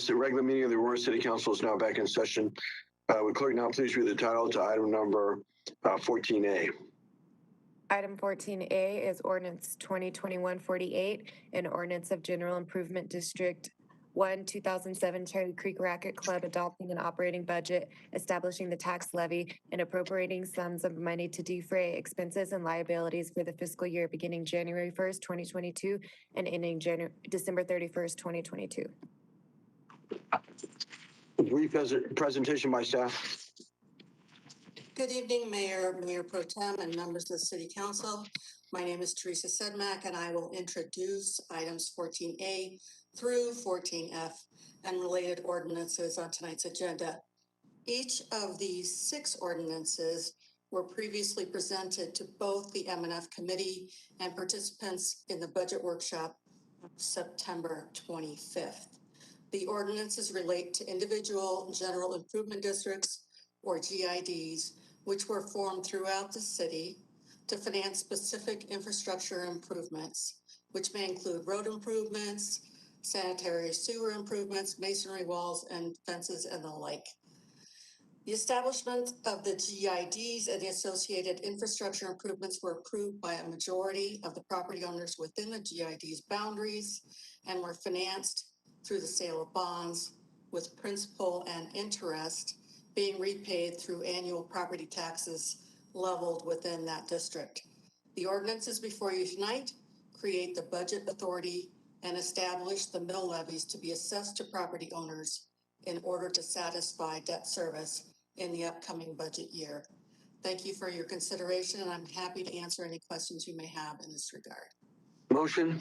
The regular meeting of the Aurora City Council is now back in session. Would clerk now please read the title to item number 14A. Item 14A is ordinance 2021-48, an ordinance of General Improvement District 2007 Cherry Creek Racket Club adopting an operating budget, establishing the tax levy, and appropriating sums of money to defray expenses and liabilities for the fiscal year beginning January 1st, 2022 and ending December 31st, 2022. Brief presentation by staff. Good evening, Mayor, Mayor Pro Tem, and members of the City Council. My name is Teresa Sedmak, and I will introduce items 14A through 14F and related ordinances on tonight's agenda. Each of these 6 ordinances were previously presented to both the M&F Committee and participants in the budget workshop September 25th. The ordinances relate to individual general improvement districts, or GIDs, which were formed throughout the city to finance specific infrastructure improvements, which may include road improvements, sanitary sewer improvements, masonry walls and fences, and the like. The establishment of the GIDs and the associated infrastructure improvements were approved by a majority of the property owners within the GID's boundaries and were financed through the sale of bonds, with principal and interest being repaid through annual property taxes leveled within that district. The ordinances before you tonight create the budget authority and establish the mill levies to be assessed to property owners in order to satisfy debt service in the upcoming budget year. Thank you for your consideration, and I'm happy to answer any questions you may have in this regard. Motion.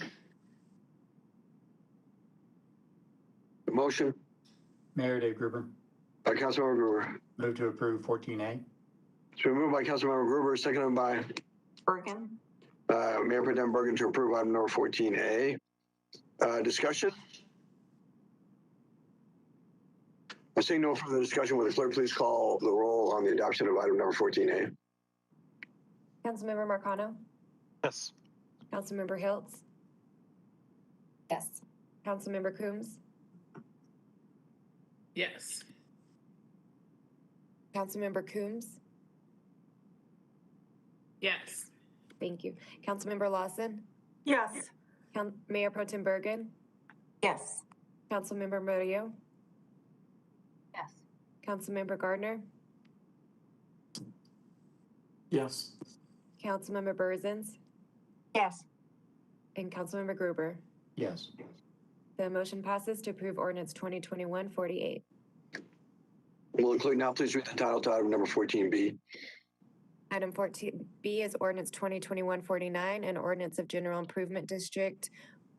Motion. Mayor Dave Gruber. Councilmember Gruber. Move to approve 14A. It's been moved by Councilmember Gruber, seconded by Bergen. Mayor Pro Tem Bergen to approve item number 14A. Discussion? I see no further discussion. Will the clerk please call the roll on the adoption of item number 14A? Councilmember Marcano? Yes. Councilmember Hiltz? Yes. Councilmember Coombs? Yes. Councilmember Coombs? Yes. Thank you. Councilmember Lawson? Yes. Mayor Pro Tem Bergen? Yes. Councilmember Murillo? Yes. Councilmember Gardner? Yes. Councilmember Berzins? Yes. And Councilmember Gruber? Yes. The motion passes to approve ordinance 2021-48. Will the clerk now please read the title to item number 14B? Item 14B is ordinance 2021-49, an ordinance of General Improvement District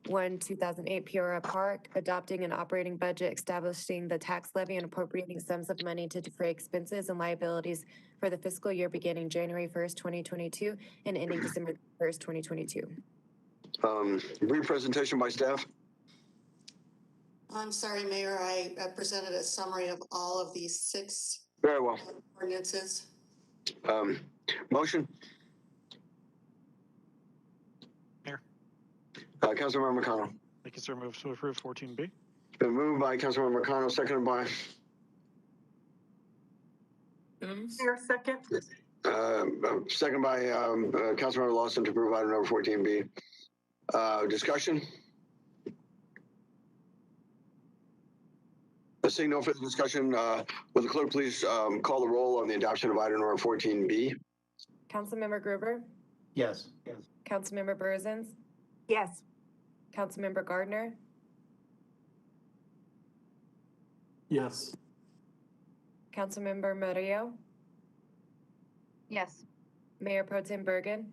1, 2008 Peoria Park, adopting an operating budget, establishing the tax levy and appropriating sums of money to defray expenses and liabilities for the fiscal year beginning January 1st, 2022 and ending December 1st, 2022. Brief presentation by staff. I'm sorry, Mayor, I presented a summary of all of these 6 Very well. ordinances. Motion. Mayor. Councilmember McConnell. Thank you, sir. Move to approve 14B. It's been moved by Councilmember McConnell, seconded by Coombs? Mayor, second. second by Councilmember Lawson to approve item number 14B. Discussion? Seeing no further discussion, will the clerk please call the roll on the adoption of item number 14B? Councilmember Gruber? Yes. Councilmember Berzins? Yes. Councilmember Gardner? Yes. Councilmember Murillo? Yes. Mayor Pro Tem Bergen?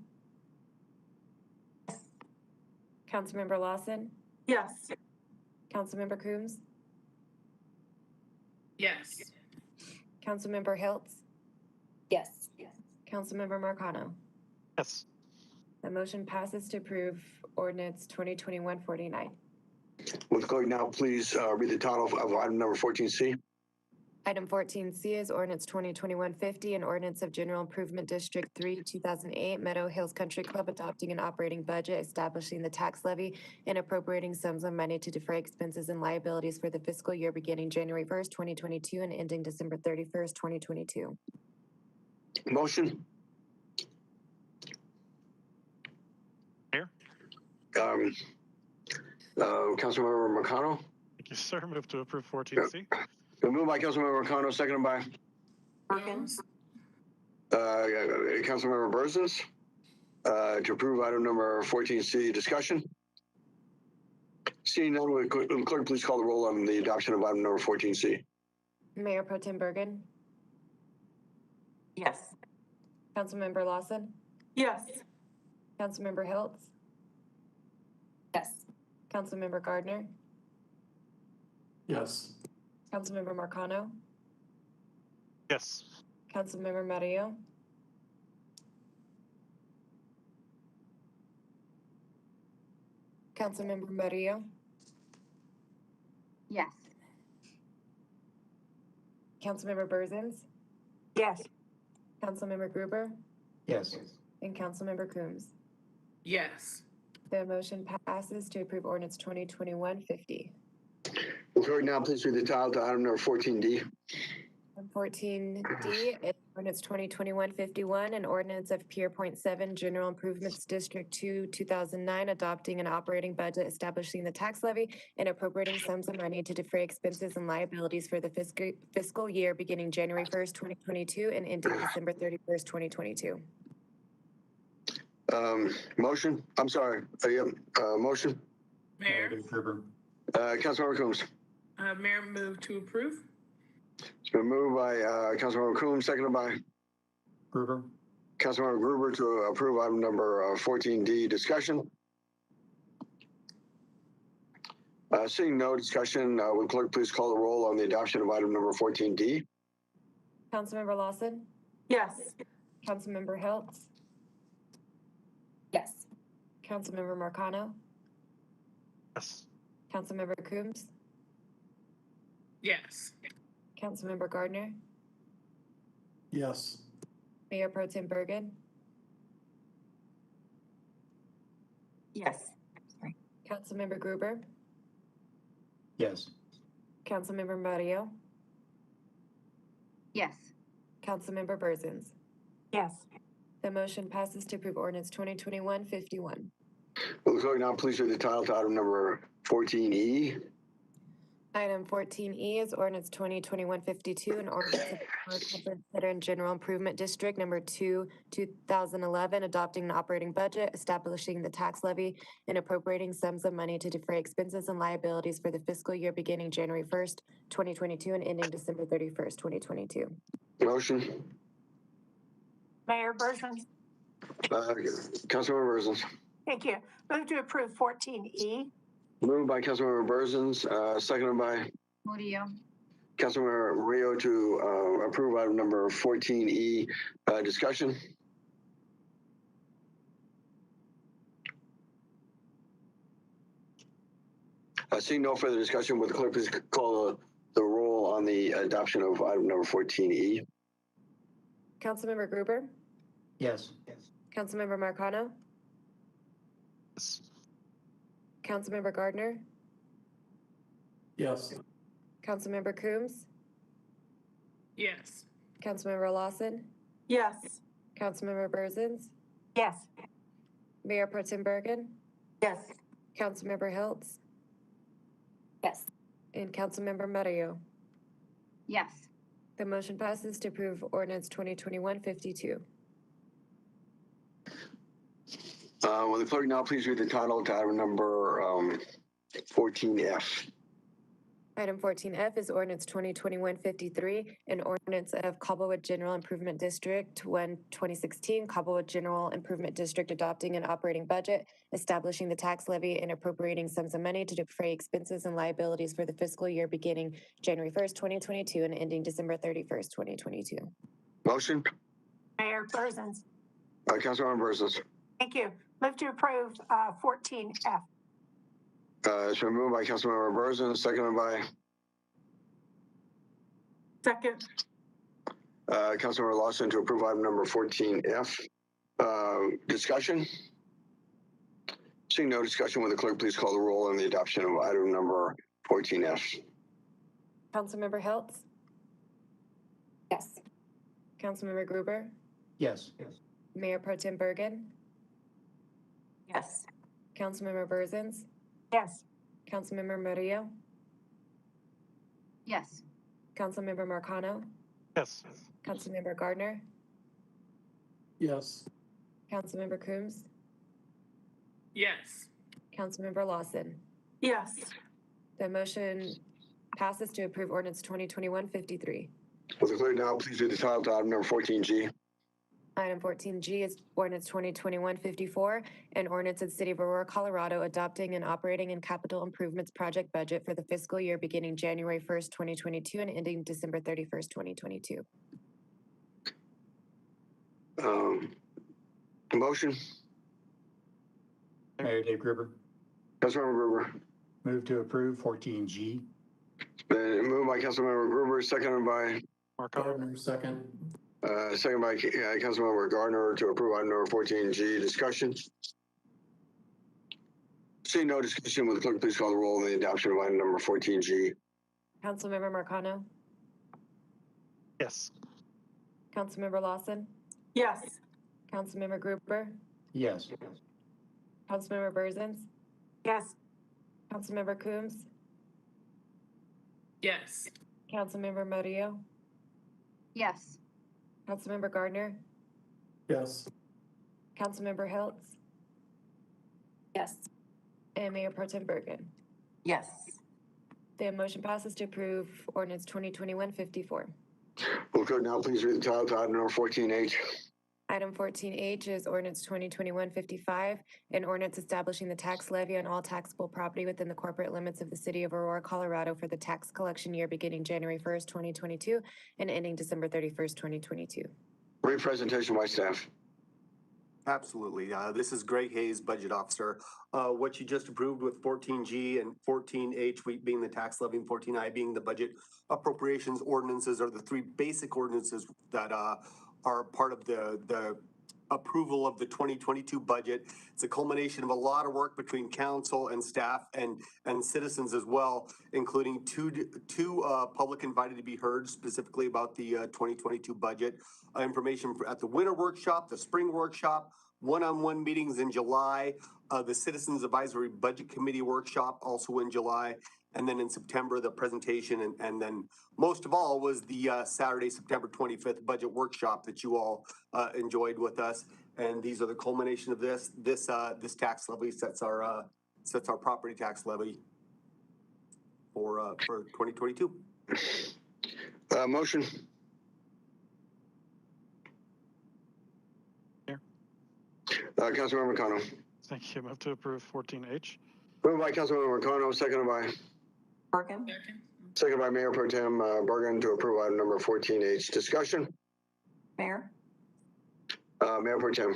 Councilmember Lawson? Yes. Councilmember Coombs? Yes. Councilmember Hiltz? Yes. Councilmember Marcano? Yes. The motion passes to approve ordinance 2021-49. Will the clerk now please read the title of item number 14C? Item 14C is ordinance 2021-50, an ordinance of General Improvement District 3, 2008 Meadow Hills Country Club adopting an operating budget, establishing the tax levy, and appropriating sums of money to defray expenses and liabilities for the fiscal year beginning January 1st, 2022 and ending December 31st, 2022. Motion. Mayor. Councilmember McConnell. Thank Thank you, sir. Move to approve 14C. Been moved by Councilmember O'Connor, seconded by Perkins? Councilmember Burzins, to approve item number 14C. Discussion? Seeing none, will the clerk please call the roll on the adoption of item number 14C? Mayor Pro Tem Bergen, Yes. Councilmember Lawson, Yes. Councilmember Hiltz, Yes. Councilmember Gardner, Yes. Councilmember Marcano, Yes. Councilmember Mario, Councilmember Mario, Yes. Councilmember Burzins, Yes. Councilmember Gruber, Yes. and Councilmember Coombs. Yes. The motion passes to approve ordinance 2021-50. Will clerk now please read the title to item number 14D? And 14D is ordinance 2021-51, an ordinance of Pier Point 7 General Improvements District 2, 2009, adopting an operating budget, establishing the tax levy, and appropriating sums of money to defray expenses and liabilities for the fiscal year beginning January 1st, 2022, and ending December 31st, 2022. Motion? I'm sorry. Motion? Mayor, Councilmember Coombs. Mayor, move to approve. It's been moved by Councilmember Coombs, seconded by Gruber. Councilmember Gruber to approve item number 14D. Discussion? Seeing no discussion, will clerk please call the roll on the adoption of item number 14D? Councilmember Lawson, Yes. Councilmember Hiltz, Yes. Councilmember Marcano, Yes. Councilmember Coombs, Yes. Councilmember Gardner, Yes. Mayor Pro Tem Bergen, Yes. Sorry. Councilmember Gruber, Yes. Councilmember Mario, Yes. Councilmember Burzins. Yes. The motion passes to approve ordinance 2021-51. Will the clerk now please read the title to item number 14E? Item 14E is ordinance 2021-52, an ordinance of the Conference Center and General Improvement District number 2, 2011, adopting an operating budget, establishing the tax levy, and appropriating sums of money to defray expenses and liabilities for the fiscal year beginning January 1st, 2022, and ending December 31st, 2022. Motion? Mayor Burzins. Councilmember Burzins. Thank you. Move to approve 14E. Moved by Councilmember Burzins, seconded by Murillo. Councilmember Rio to approve item number 14E. Discussion? Seeing no further discussion, will the clerk please call the roll on the adoption of item number 14E? Councilmember Gruber, Yes. Councilmember Marcano, Yes. Councilmember Gardner, Yes. Councilmember Coombs, Yes. Councilmember Lawson, Yes. Councilmember Burzins, Yes. Mayor Pro Tem Bergen, Yes. Councilmember Hiltz, Yes. and Councilmember Mario. Yes. The motion passes to approve ordinance 2021-52. Will the clerk now please read the title to item number 14F? Item 14F is ordinance 2021-53, an ordinance of Cobblewood General Improvement District 1, 2016, Cobblewood General Improvement District adopting an operating budget, establishing the tax levy, and appropriating sums of money to defray expenses and liabilities for the fiscal year beginning January 1st, 2022, and ending December 31st, 2022. Motion? Mayor Burzins. Councilmember Burzins. Thank you. Move to approve 14F. It's been moved by Councilmember Burzins, seconded by Second. Councilmember Lawson to approve item number 14F. Discussion? Seeing no discussion, will the clerk please call the roll on the adoption of item number 14F? Councilmember Hiltz, Yes. Councilmember Gruber, Yes. Mayor Pro Tem Bergen, Yes. Councilmember Burzins, Yes. Councilmember Murillo, Yes. Councilmember Marcano, Yes. Councilmember Gardner, Yes. Councilmember Coombs, Yes. Councilmember Lawson. Yes. The motion passes to approve ordinance 2021-53. Will the clerk now please read the title to item number 14G? Item 14G is ordinance 2021-54, an ordinance of the City of Aurora, Colorado, adopting an operating and capital improvements project budget for the fiscal year beginning January 1st, 2022 and ending December 31st, 2022. Motion? Mayor Dave Gruber. Councilmember Gruber. Move to approve 14G. Been moved by Councilmember Gruber, seconded by Gardner, second. second by Councilmember Gardner to approve item number 14G. Discussion? Seeing no discussion, will the clerk please call the roll on the adoption of item number 14G? Councilmember Marcano, Yes. Councilmember Lawson, Yes. Councilmember Gruber, Yes. Councilmember Berzins, Yes. Councilmember Coombs, Yes. Councilmember Murillo, Yes. Councilmember Gardner, Yes. Councilmember Hiltz, Yes. and Mayor Pro Tem Bergen. Yes. The motion passes to approve ordinance 2021-54. Will the clerk now please read the title to item number 14H? Item 14H is ordinance 2021-55, an ordinance establishing the tax levy on all taxable property within the corporate limits of the City of Aurora, Colorado for the tax collection year beginning January 1st, 2022 and ending December 31st, 2022. Brief presentation by staff. Absolutely. This is Greg Hayes, Budget Officer. What you just approved with 14G and 14H being the tax levy and 14I being the budget appropriations ordinances are the three basic ordinances that are part of the approval of the 2022 budget. It's a culmination of a lot of work between council and staff and citizens as well, including two public invited to be heard specifically about the 2022 budget. Information at the winter workshop, the spring workshop, one-on-one meetings in July, the Citizens Advisory Budget Committee workshop also in July, and then in September, the presentation, and then most of all was the Saturday, September 25th budget workshop that you all enjoyed with us. And these are the culmination of this. This tax levy sets our property tax levy for 2022. Motion. Councilmember Marcano. Thank you. Move to approve 14H. Moved by Councilmember Marcano, seconded by Bergen. Second by Mayor Pro Tem Bergen to approve item number 14H. Discussion? Mayor? Mayor Pro Tem.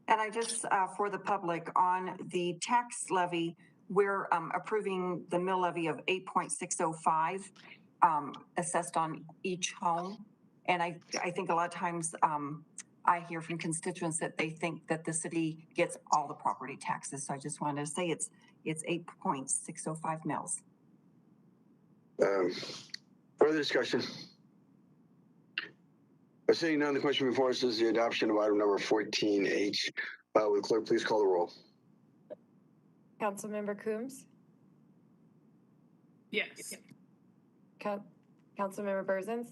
And I just, for the public, on the tax levy, we're approving the mill levy of 8.605 assessed on each home. And I think a lot of times I hear from constituents that they think that the city gets all the property taxes. So I just wanted to say it's 8.605 mills. Further discussion? Seeing none, the question before us is the adoption of item number 14H. Will the clerk please call the roll? Councilmember Coombs, Yes. Councilmember Berzins,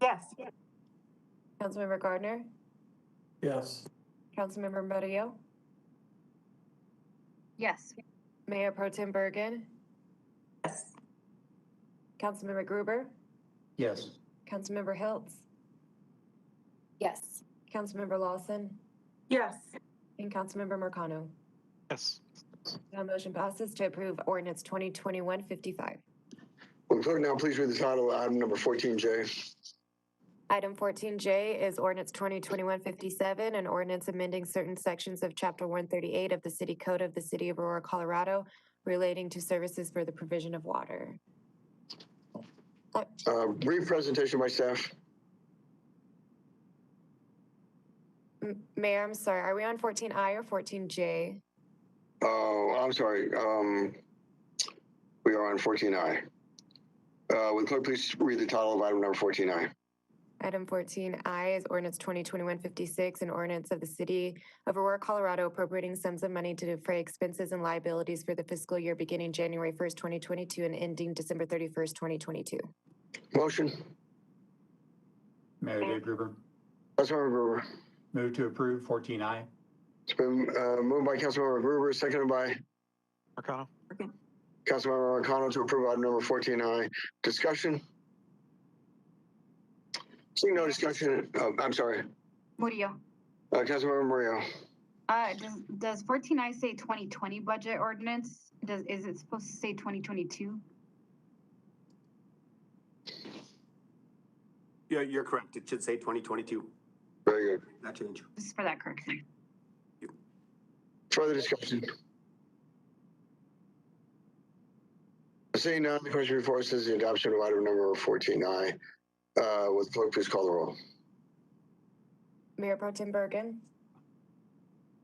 Yes. Councilmember Gardner, Yes. Councilmember Murillo, Yes. Mayor Pro Tem Bergen, Yes. Councilmember Gruber, Yes. Councilmember Hiltz, Yes. Councilmember Lawson, Yes. and Councilmember Marcano. Yes. The motion passes to approve ordinance 2021-55. Will the clerk now please read the title of item number 14J? Item 14J is ordinance 2021-57, an ordinance amending certain sections of chapter 138 of the City Code of the City of Aurora, Colorado, relating to services for the provision of water. Brief presentation by staff. Mayor, I'm sorry, are we on 14I or 14J? Oh, I'm sorry. We are on 14I. Will the clerk please read the title of item number 14I? Item 14I is ordinance 2021-56, an ordinance of the City of Aurora, Colorado, appropriating sums of money to defray expenses and liabilities for the fiscal year beginning January 1st, 2022 and ending December 31st, 2022. Motion. Mayor Dave Gruber. Councilmember Gruber. Move to approve 14I. It's been moved by Councilmember Gruber, seconded by Marcano. Councilmember Marcano to approve item number 14I. Discussion? Seeing no discussion, I'm sorry. Murillo. Councilmember Murillo. Does 14I say 2020 budget ordinance? Is it supposed to say 2022? Yeah, you're correct. It should say 2022. Very good. That change. Just for that correction. Further discussion? Seeing none, the question before us is the adoption of item number 14I. With clerk, please call the roll. Mayor Pro Tem Bergen,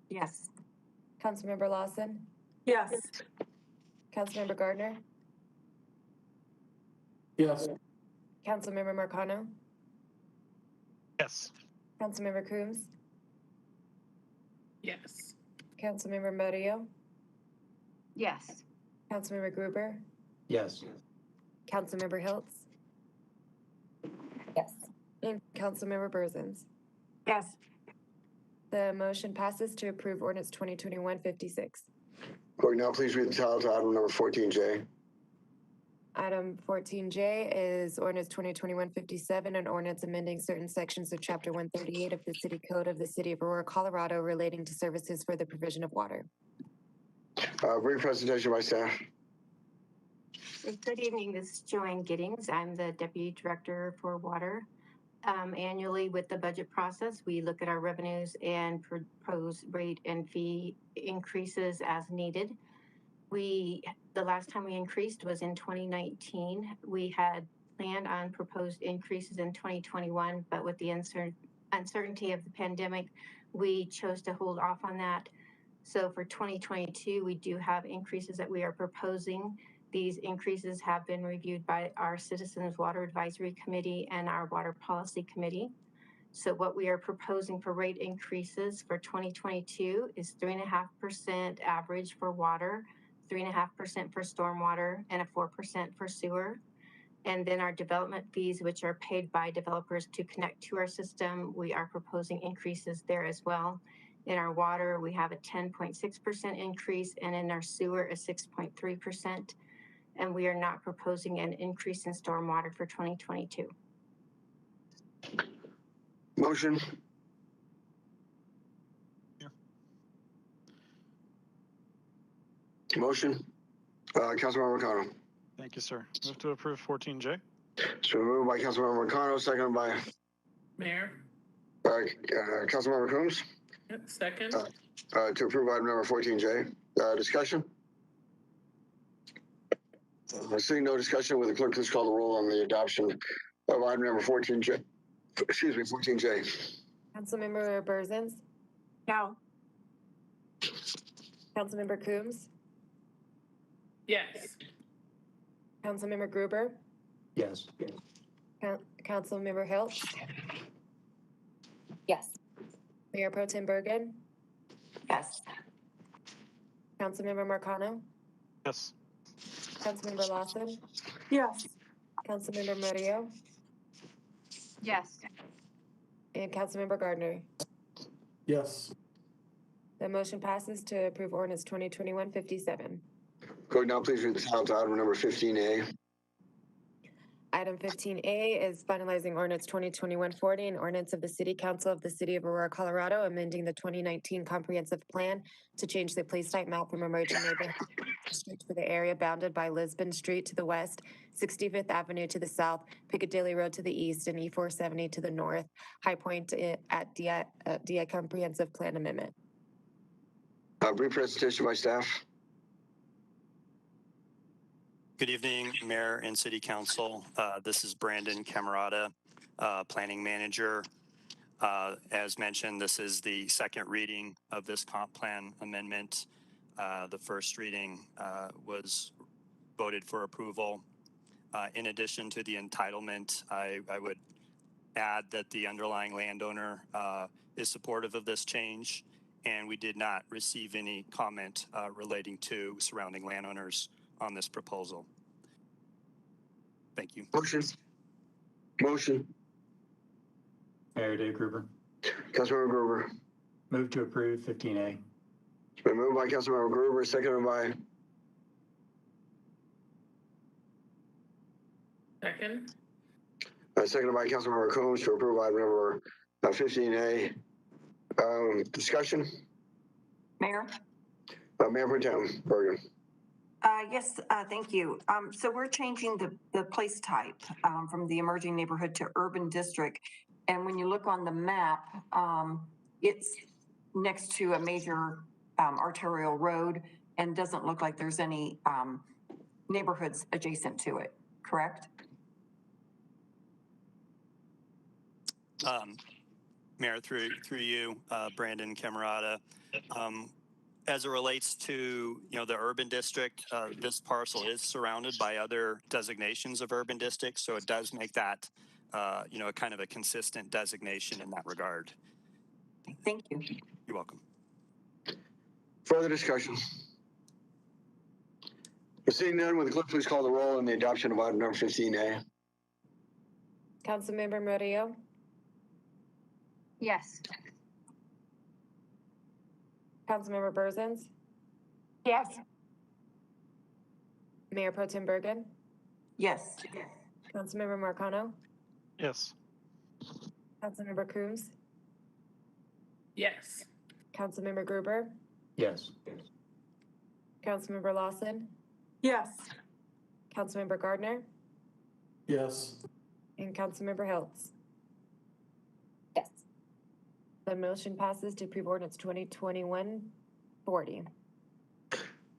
Yes. Councilmember Lawson, Yes. Councilmember Gardner, Yes. Councilmember Marcano, Yes. Councilmember Coombs, Yes. Councilmember Murillo, Yes. Councilmember Gruber, Yes. Councilmember Hiltz. Yes. And Councilmember Berzins. Yes. The motion passes to approve ordinance 2021-56. Clerk, now please read the title to item number 14J. Item 14J is ordinance 2021-57, an ordinance amending certain sections of chapter 138 of the city code of the city of Aurora, Colorado relating to services for the provision of water. Brief presentation by staff. Good evening, this is Joanne Giddings. I'm the Deputy Director for Water. Annually with the budget process, we look at our revenues and propose rate and fee increases as needed. The last time we increased was in 2019. We had planned on proposed increases in 2021, but with the uncertainty of the pandemic, we chose to hold off on that. So for 2022, we do have increases that we are proposing. These increases have been reviewed by our Citizens Water Advisory Committee and our Water Policy Committee. So what we are proposing for rate increases for 2022 is 3.5% average for water, 3.5% for stormwater, and a 4% for sewer. And then our development fees, which are paid by developers to connect to our system, we are proposing increases there as well. In our water, we have a 10.6% increase, and in our sewer, a 6.3%. And we are not proposing an increase in stormwater for 2022. Motion. Motion. Councilmember Marcano. Thank you, sir. Move to approve 14J. So moved by Councilmember Marcano, seconded by Mayor. Councilmember Coombs. Yep, second. To approve item number 14J. Discussion? Seeing no discussion, will the clerk please call the roll on the adoption of item number 14J? Excuse me, 14J. Councilmember Berzins. No. Councilmember Coombs. Yes. Councilmember Gruber. Yes. Councilmember Hiltz. Yes. Mayor Pro Tem Bergen. Yes. Councilmember Marcano. Yes. Councilmember Lawson. Yes. Councilmember Murillo. Yes. And Councilmember Gardner. Yes. The motion passes to approve ordinance 2021-57. Clerk, now please read the title to item number 15A. Item 15A is finalizing ordinance 2021-40, an ordinance of the City Council of the City of Aurora, Colorado, amending the 2019 comprehensive plan to change the place type map from emerging neighborhood district for the area bounded by Lisbon Street to the west, 65th Avenue to the south, Piccadilly Road to the east, and E470 to the north. High Point at DI comprehensive plan amendment. Brief presentation by staff. Good evening, Mayor and City Council. This is Brandon Camerata, Planning Manager. As mentioned, this is the second reading of this comp plan amendment. The first reading was voted for approval. In addition to the entitlement, I would add that the underlying landowner is supportive of this change, and we did not receive any comment relating to surrounding landowners on this proposal. Thank you. Motion. Mayor Dave Gruber. Councilmember Gruber. Move to approve 15A. It's been moved by Councilmember Gruber, seconded by seconded by Councilmember Combs to approve item number 15A. Discussion? Mayor? Mayor Pro Tem Bergen. Yes, thank you. So we're changing the place type from the emerging neighborhood to urban district. And when you look on the map, it's next to a major arterial road and doesn't look like there's any neighborhoods adjacent to it, correct? Mayor, through you, Brandon Camerata. As it relates to the urban district, this parcel is surrounded by other designations of urban districts, so it does make that a kind of a consistent designation in that regard. Thank you. You're welcome. Further discussion? Seeing none, will the clerk please call the roll on the adoption of item number 15A? Councilmember Murillo. Yes. Councilmember Berzins. Yes. Mayor Pro Tem Bergen. Yes. Councilmember Marcano. Yes. Councilmember Coombs. Yes. Councilmember Gruber. Yes. Councilmember Lawson. Yes. Councilmember Gardner. Yes. And Councilmember Hiltz. Yes. The motion passes to approve ordinance 2021-40.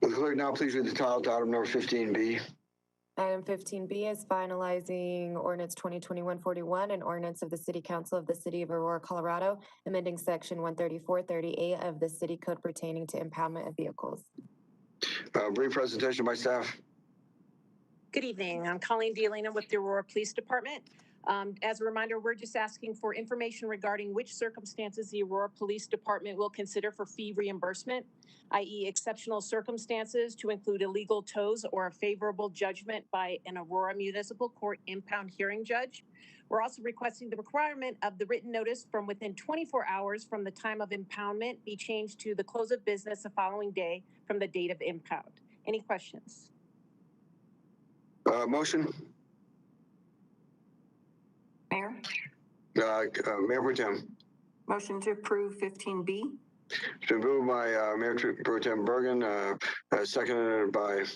Will the clerk now please read the title to item number 15B? Item 15B is finalizing ordinance 2021-41, an ordinance of the City Council of the City of Aurora, Colorado, amending section 134-38 of the city code pertaining to impoundment of vehicles. Brief presentation by staff. Good evening. I'm Colleen D'Alena with the Aurora Police Department. As a reminder, we're just asking for information regarding which circumstances the Aurora Police Department will consider for fee reimbursement, i.e. exceptional circumstances to include illegal tows or a favorable judgment by an Aurora Municipal Court impound hearing judge. We're also requesting the requirement of the written notice from within 24 hours from the time of impoundment be changed to the close of business the following day from the date of impound. Any questions? Motion. Mayor? Mayor Pro Tem. Motion to approve 15B. It's been moved by Mayor Pro Tem Bergen, seconded by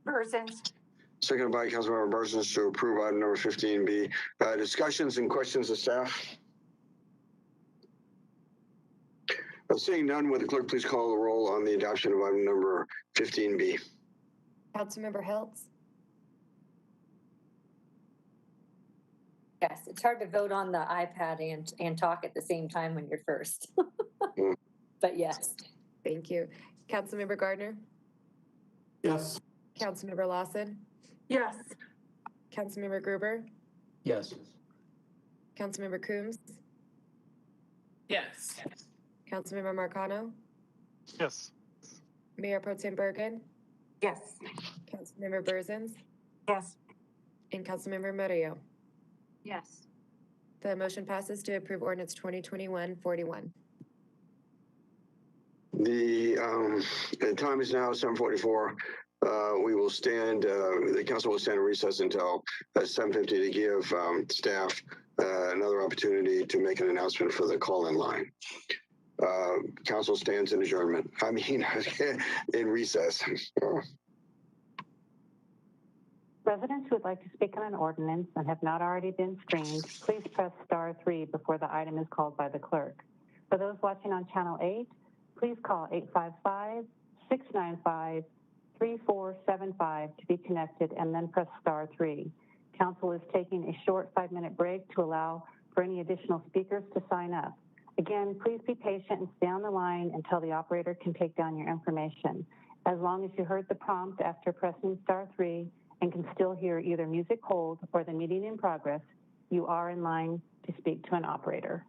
Councilmember Berzins to approve item number 15B. Discussions and questions of staff? Seeing none, will the clerk please call the roll on the adoption of item number 15B? Councilmember Hiltz. Yes, it's hard to vote on the iPad and talk at the same time when you're first. But yes. Thank you. Councilmember Gardner. Yes. Councilmember Lawson. Yes. Councilmember Gruber. Yes. Councilmember Coombs. Yes. Councilmember Marcano. Yes. Mayor Pro Tem Bergen. Yes. Councilmember Berzins. Yes. And Councilmember Murillo. Yes. The motion passes to approve ordinance 2021-41. The time is now 7:44. We will stand, the council will stand in recess until 7:50 to give staff another opportunity to make an announcement for the call-in line. Council stands in adjournment. I mean, in recess. Residents who would like to speak on an ordinance and have not already been screened, please press *3 before the item is called by the clerk. For those watching on Channel 8, please call 855-695-3475 to be connected and then press *3. Council is taking a short 5-minute break to allow for any additional speakers to sign up. Again, please be patient and stay on the line until the operator can take down your information. As long as you heard the prompt after pressing *3 and can still hear either music hold or the meeting in progress, you are in line to to speak to an operator.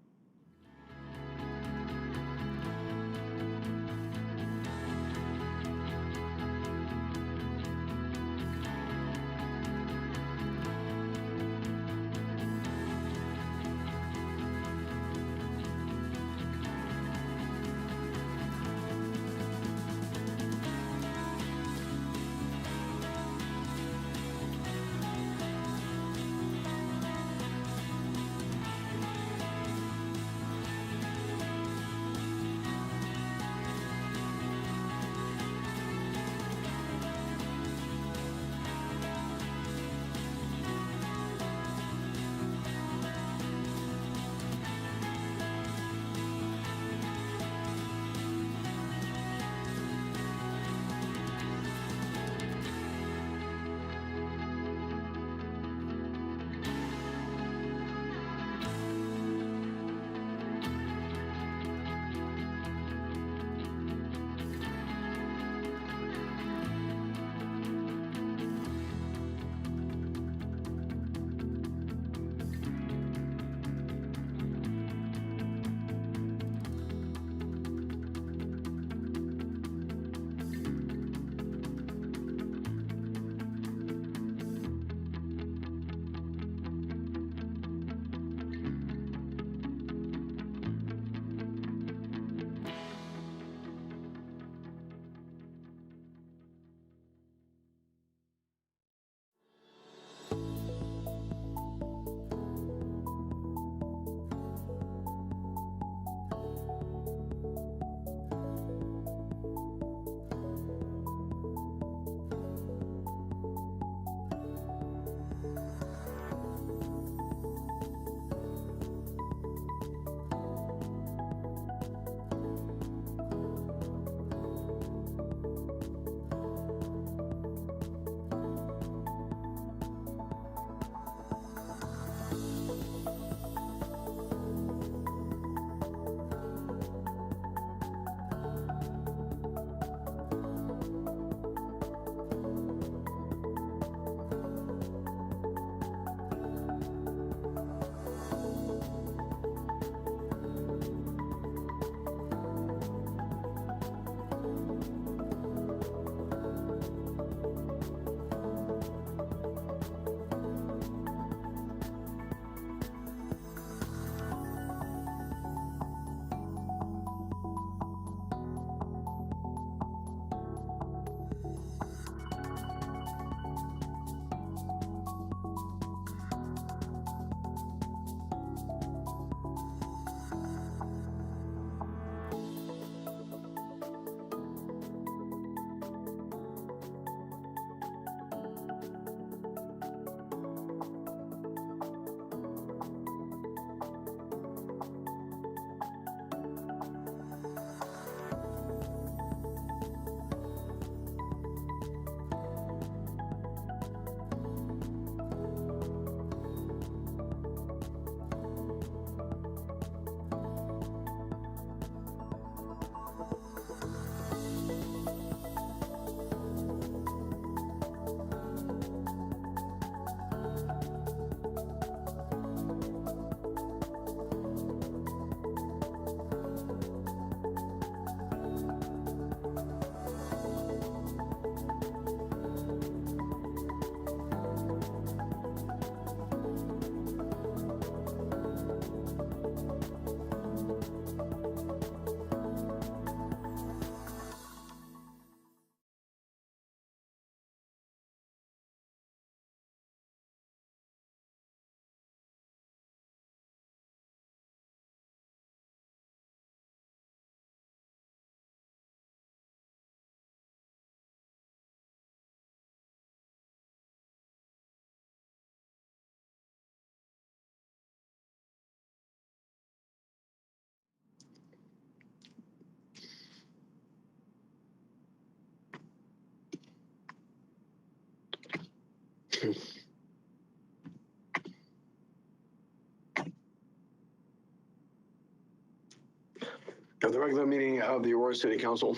The regular meeting of the Aurora City Council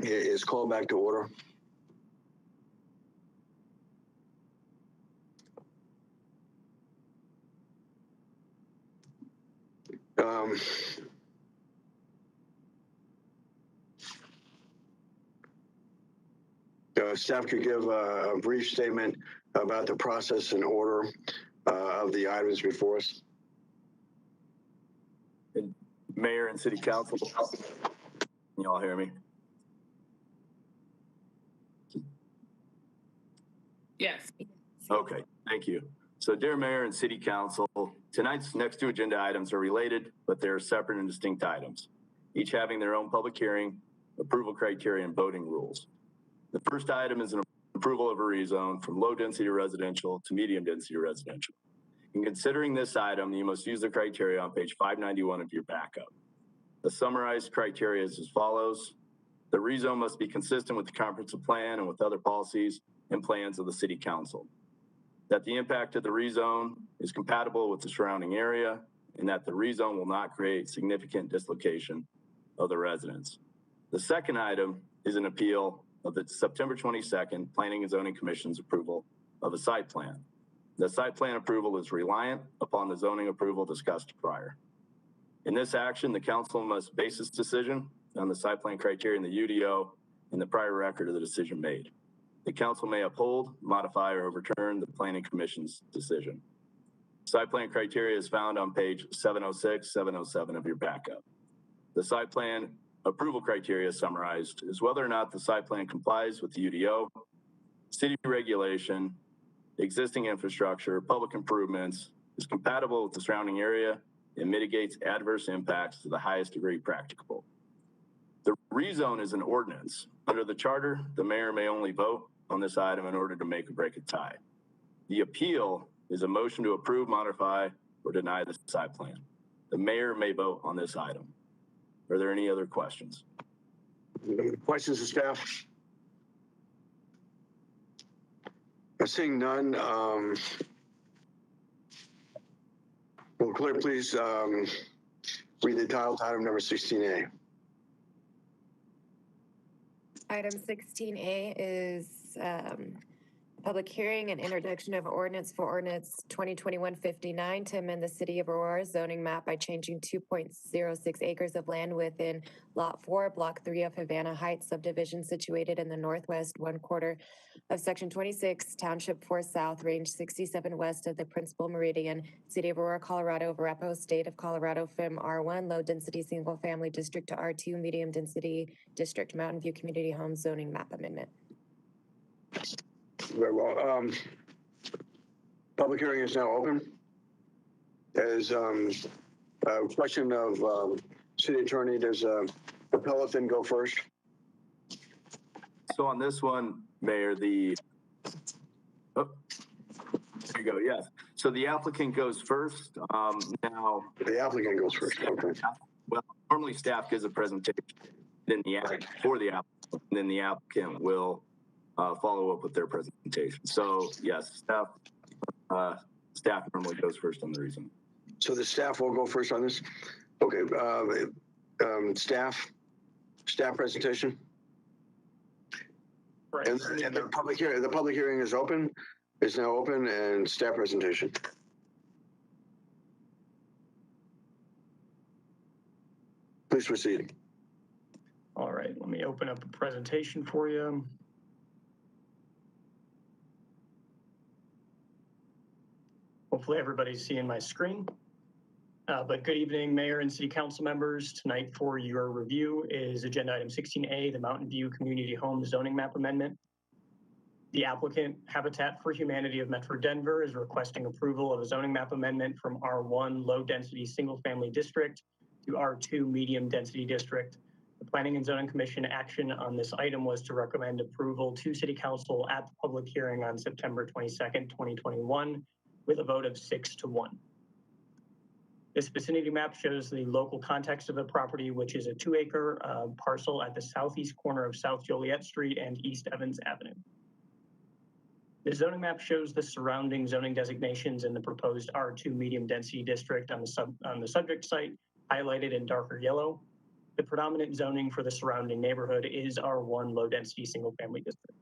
is called back to order. Staff could give a brief statement about the process and order of the items before us. Mayor and City Council, can you all hear me? Yes. Okay, thank you. So dear Mayor and City Council, tonight's next two agenda items are related, but they're separate and distinct items, each having their own public hearing, approval criteria, and voting rules. The first item is an approval of a rezone from low density residential to medium density residential. In considering this item, you must use the criteria on page 591 of your backup. The summarized criteria is as follows. The rezone must be consistent with the comprehensive plan and with other policies and plans of the City Council. That the impact of the rezone is compatible with the surrounding area, and that the rezone will not create significant dislocation of the residents. The second item is an appeal of the September 22nd Planning and Zoning Commission's approval of a site plan. The site plan approval is reliant upon the zoning approval discussed prior. In this action, the council must base its decision on the site plan criteria in the UDO and the prior record of the decision made. The council may uphold, modify, or overturn the Planning Commission's decision. Site plan criteria is found on page 706, 707 of your backup. The site plan approval criteria summarized is whether or not the site plan complies with the UDO, city regulation, existing infrastructure, public improvements, is compatible with the surrounding area, and mitigates adverse impacts to the highest degree practicable. The rezone is an ordinance. Under the charter, the mayor may only vote on this item in order to make or break a tie. The appeal is a motion to approve, modify, or deny the site plan. The mayor may vote on this item. Are there any other questions? Questions of staff? Seeing none, will clerk please read the title to item number 16A. Item 16A is public hearing and introduction of ordinance for ordinance 2021-59 to amend the City of Aurora zoning map by changing 2.06 acres of land within Lot 4, Block 3 of Havana Heights subdivision situated in the northwest 1/4 of Section 26, Township 4 South, Range 67 west of the Principal Meridian, City of Aurora, Colorado, Varepo, State of Colorado, from R1, Low Density Single Family District to R2, Medium Density District, Mountain View Community Homes Zoning Map Amendment. Very well. Public hearing is now open. As a question of city attorney, does appellate then go first? So on this one, Mayor, there you go, yes. So the applicant goes first. Now the applicant goes first. Okay. Well, normally staff gives a presentation, then the for the applicant, and then the applicant will follow up with their presentation. So yes, staff normally goes first on the reason. So the staff will go first on this. Okay. Staff presentation. Right. And the public hearing is open. Is now open, and staff presentation. Please proceed. All right, let me open up a presentation for you. Hopefully everybody's seeing my screen. But good evening, Mayor and City Council members. Tonight for your review is Agenda Item 16A, the Mountain View Community Home Zoning Map Amendment. The applicant, Habitat for Humanity of Metro Denver, is requesting approval of a zoning map amendment from R1 Low Density Single Family District to R2 Medium Density District. The Planning and Zoning Commission action on this item was to recommend approval to City Council at the public hearing on September 22nd, 2021, with a vote of 6-1. This vicinity map shows the local context of the property, which is a 2-acre parcel at the southeast corner of South Joliet Street and East Evans Avenue. The zoning map shows the surrounding zoning designations in the proposed R2 medium density district on the subject site, highlighted in darker yellow. The predominant zoning for the surrounding neighborhood is R1 low density single family district.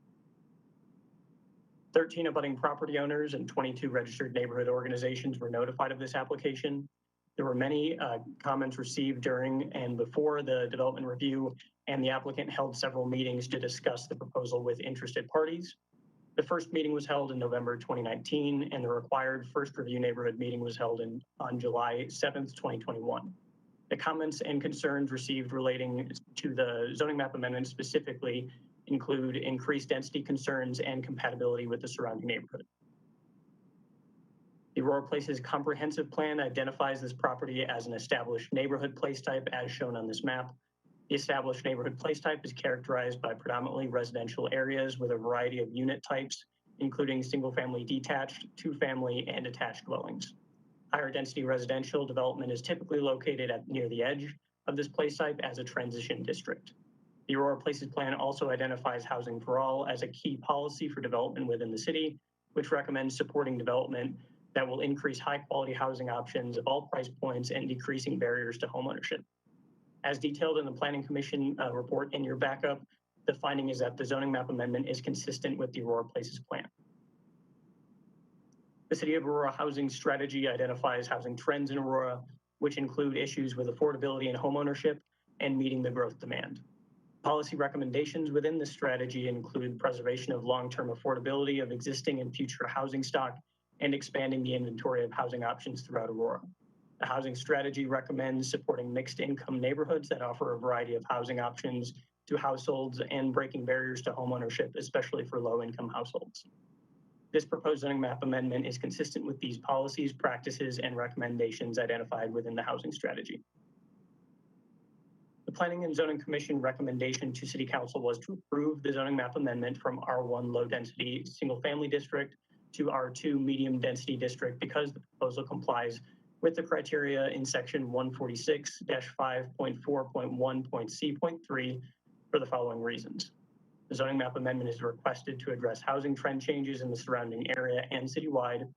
13 abutting property owners and 22 registered neighborhood organizations were notified of this application. There were many comments received during and before the development review, and the applicant held several meetings to discuss the proposal with interested parties. The first meeting was held in November 2019, and the required first review neighborhood meeting was held on July 7th, 2021. The comments and concerns received relating to the zoning map amendment specifically include increased density concerns and compatibility with the surrounding neighborhood. The Aurora Places comprehensive plan identifies this property as an established neighborhood place type as shown on this map. The established neighborhood place type is characterized by predominantly residential areas with a variety of unit types, including single-family detached, two-family, and attached dwellings. Higher density residential development is typically located near the edge of this place type as a transition district. The Aurora Places plan also identifies housing for all as a key policy for development within the city, which recommends supporting development that will increase high-quality housing options of all price points and decreasing barriers to homeownership. As detailed in the Planning Commission report in your backup, the finding is that the zoning map amendment is consistent with the Aurora Places plan. The City of Aurora housing strategy identifies housing trends in Aurora, which include issues with affordability and homeownership and meeting the growth demand. Policy recommendations within this strategy include preservation of long-term affordability of existing and future housing stock and expanding the inventory of housing options throughout Aurora. The housing strategy recommends supporting mixed income neighborhoods that offer a variety of housing options to households and breaking barriers to homeownership, especially for low-income households. This proposed zoning map amendment is consistent with these policies, practices, and recommendations identified within the housing strategy. The Planning and Zoning Commission recommendation to City Council was to approve the zoning map amendment from R1 low density single family district to R2 medium density district because the proposal complies with the criteria in section 146-5.4.1.c.3 for the following reasons. The zoning map amendment is requested to address housing trend changes in the surrounding area and citywide.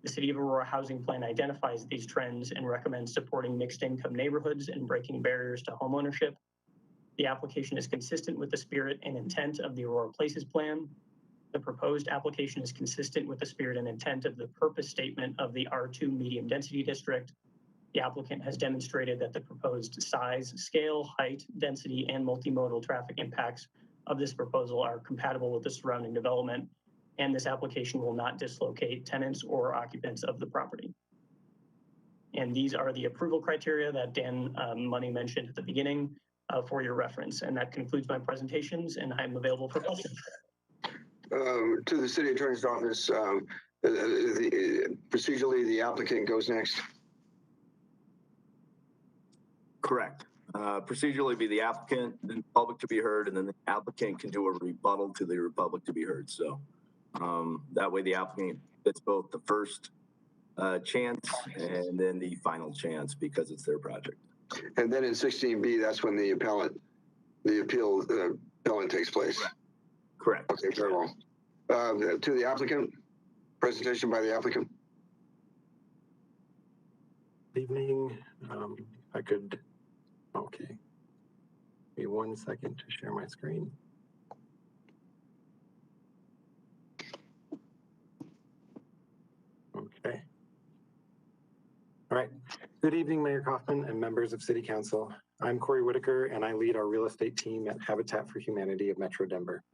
The City of Aurora housing plan identifies these trends and recommends supporting mixed income neighborhoods and breaking barriers to homeownership. The application is consistent with the spirit and intent of the Aurora Places plan. The proposed application is consistent with the spirit and intent of the purpose statement of the R2 medium density district. The applicant has demonstrated that the proposed size, scale, height, density, and multimodal traffic impacts of this proposal are compatible with the surrounding development, and this application will not dislocate tenants or occupants of the property. And these are the approval criteria that Dan Money mentioned at the beginning for your reference. And that concludes my presentations, and I'm available for questions. To the City Attorney's Office, procedurally, the applicant goes next. Correct. Procedurally be the applicant, then the public to be heard, and then the applicant can do a rebuttal to the public to be heard. So that way the applicant gets both the first chance and then the final chance because it's their project. And then in 16B, that's when the appellant takes place. Correct. Okay, very well. To the applicant, presentation by the applicant. Good evening. I could, okay. Give me 1 second to share my screen. Okay. All right. Good evening, Mayor Kaufman and members of City Council. I'm Corey Whitaker, and I lead our real estate team at Habitat for Humanity of Metro Denver.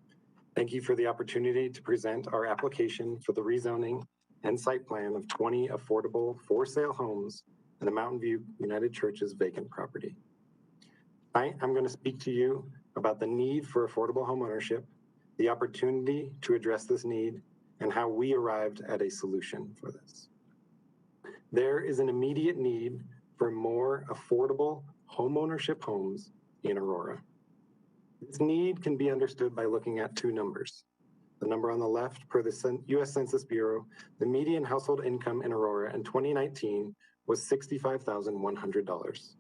Thank you for the opportunity to present our application for the rezoning and site plan of 20 affordable for-sale homes in the Mountain View United Church's vacant property. Tonight, I'm going to speak to you about the need for affordable homeownership, the opportunity to address this need, and how we arrived at a solution for this. There is an immediate need for more affordable homeownership homes in Aurora. This need can be understood by looking at two numbers. The number on the left, per the U.S. Census Bureau, the median household income in Aurora in 2019 was $65,100.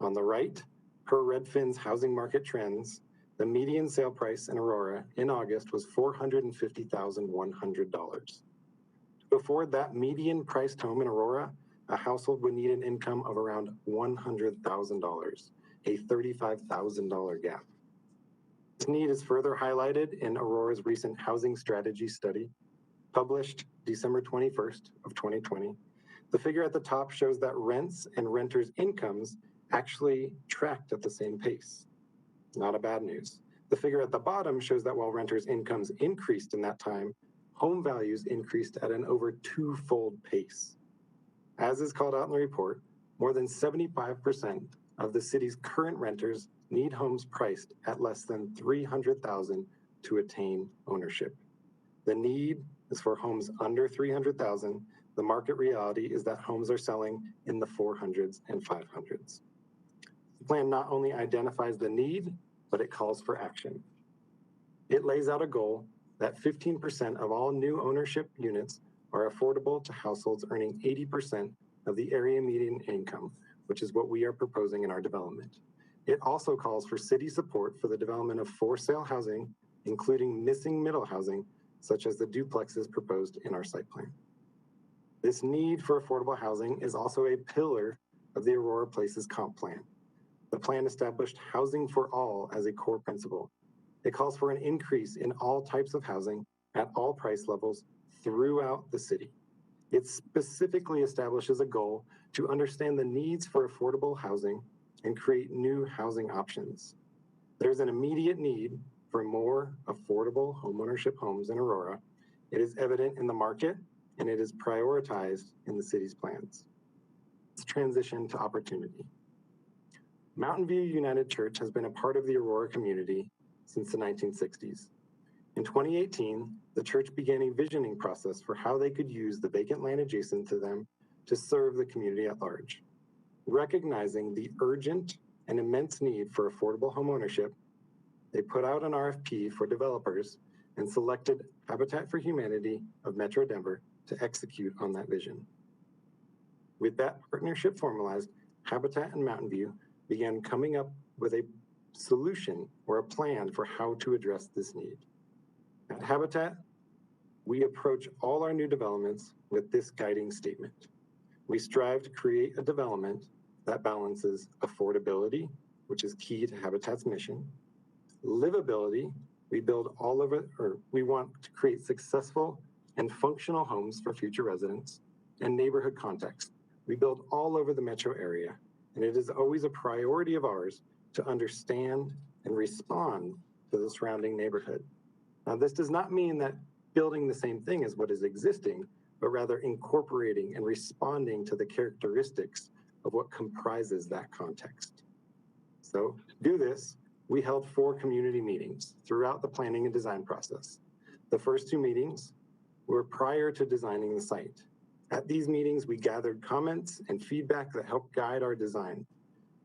On the right, per Redfin's housing market trends, the median sale price in Aurora in August was $450,100. To afford that median priced home in Aurora, a household would need an income of around $100,000, a $35,000 gap. This need is further highlighted in Aurora's recent housing strategy study, published December 21st of 2020, The figure at the top shows that rents and renters' incomes actually tracked at the same pace. Not a bad news. The figure at the bottom shows that while renters' incomes increased in that time, home values increased at an over twofold pace. As is called out in the report, more than 75% of the city's current renters need homes priced at less than $300,000 to attain ownership. The need is for homes under $300,000. The market reality is that homes are selling in the 400s and 500s. The plan not only identifies the need, but it calls for action. It lays out a goal that 15% of all new ownership units are affordable to households earning 80% of the area median income, which is what we are proposing in our development. It also calls for city support for the development of for-sale housing, including missing middle housing, such as the duplexes proposed in our site plan. This need for affordable housing is also a pillar of the Aurora Places Comp Plan. The plan established housing for all as a core principle. It calls for an increase in all types of housing at all price levels throughout the city. It specifically establishes a goal to understand the needs for affordable housing and create new housing options. There's an immediate need for more affordable homeownership homes in Aurora. It is evident in the market, and it is prioritized in the city's plans. Let's transition to opportunity. Mountain View United Church has been a part of the Aurora community since the 1960s. In 2018, the church began a visioning process for how they could use the vacant land adjacent to them to serve the community at large. Recognizing the urgent and immense need for affordable homeownership, they put out an RFP for developers and selected Habitat for Humanity of Metro Denver to execute on that vision. With that partnership formalized, Habitat and Mountain View began coming up with a solution or a plan for how to address this need. At Habitat, we approach all our new developments with this guiding statement. We strive to create a development that balances affordability, which is key to Habitat's mission, livability. We want to create successful and functional homes for future residents, and neighborhood context. We build all over the metro area, and it is always a priority of ours to understand and respond to the surrounding neighborhood. Now, this does not mean that building the same thing as what is existing, but rather incorporating and responding to the characteristics of what comprises that context. So to do this, we held 4 community meetings throughout the planning and design process. The first 2 meetings were prior to designing the site. At these meetings, we gathered comments and feedback that helped guide our design.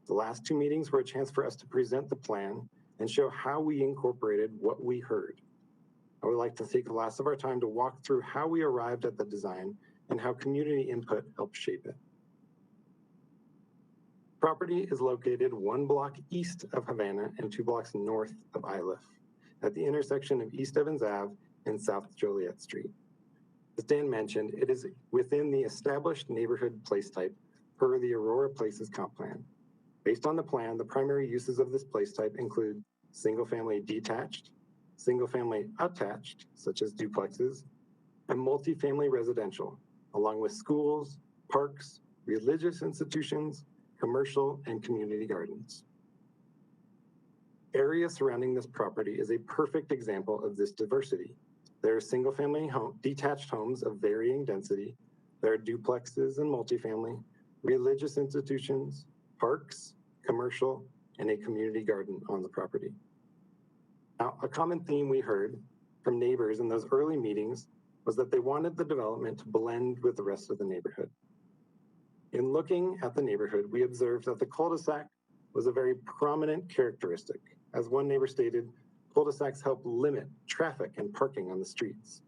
The last 2 meetings were a chance for us to present the plan and show how we incorporated what we heard. I would like to take the last of our time to walk through how we arrived at the design and how community input helped shape it. Property is located 1 block east of Havana and 2 blocks north of Iliff, at the intersection of East Evans Ave and South Joliet Street. As Dan mentioned, it is within the established neighborhood place type per the Aurora Places Comp Plan. Based on the plan, the primary uses of this place type include single-family detached, single-family attached, such as duplexes, and multifamily residential, along with schools, parks, religious institutions, commercial, and community gardens. Area surrounding this property is a perfect example of this diversity. There are single-family detached homes of varying density. There are duplexes and multifamily, religious institutions, parks, commercial, and a community garden on the property. Now, a common theme we heard from neighbors in those early meetings was that they wanted the development to blend with the rest of the neighborhood. In looking at the neighborhood, we observed that the cul-de-sac was a very prominent characteristic. As one neighbor stated, cul-de-sacs help limit traffic and parking on the streets.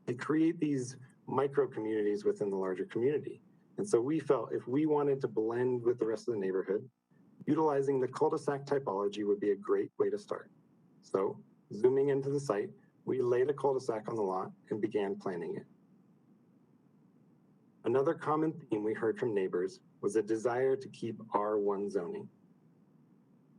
They create these micro communities within the larger community. And so we felt if we wanted to blend with the rest of the neighborhood, utilizing the cul-de-sac typology would be a great way to start. So zooming into the site, we laid a cul-de-sac on the lot and began planning it. Another common theme we heard from neighbors was a desire to keep R1 zoning.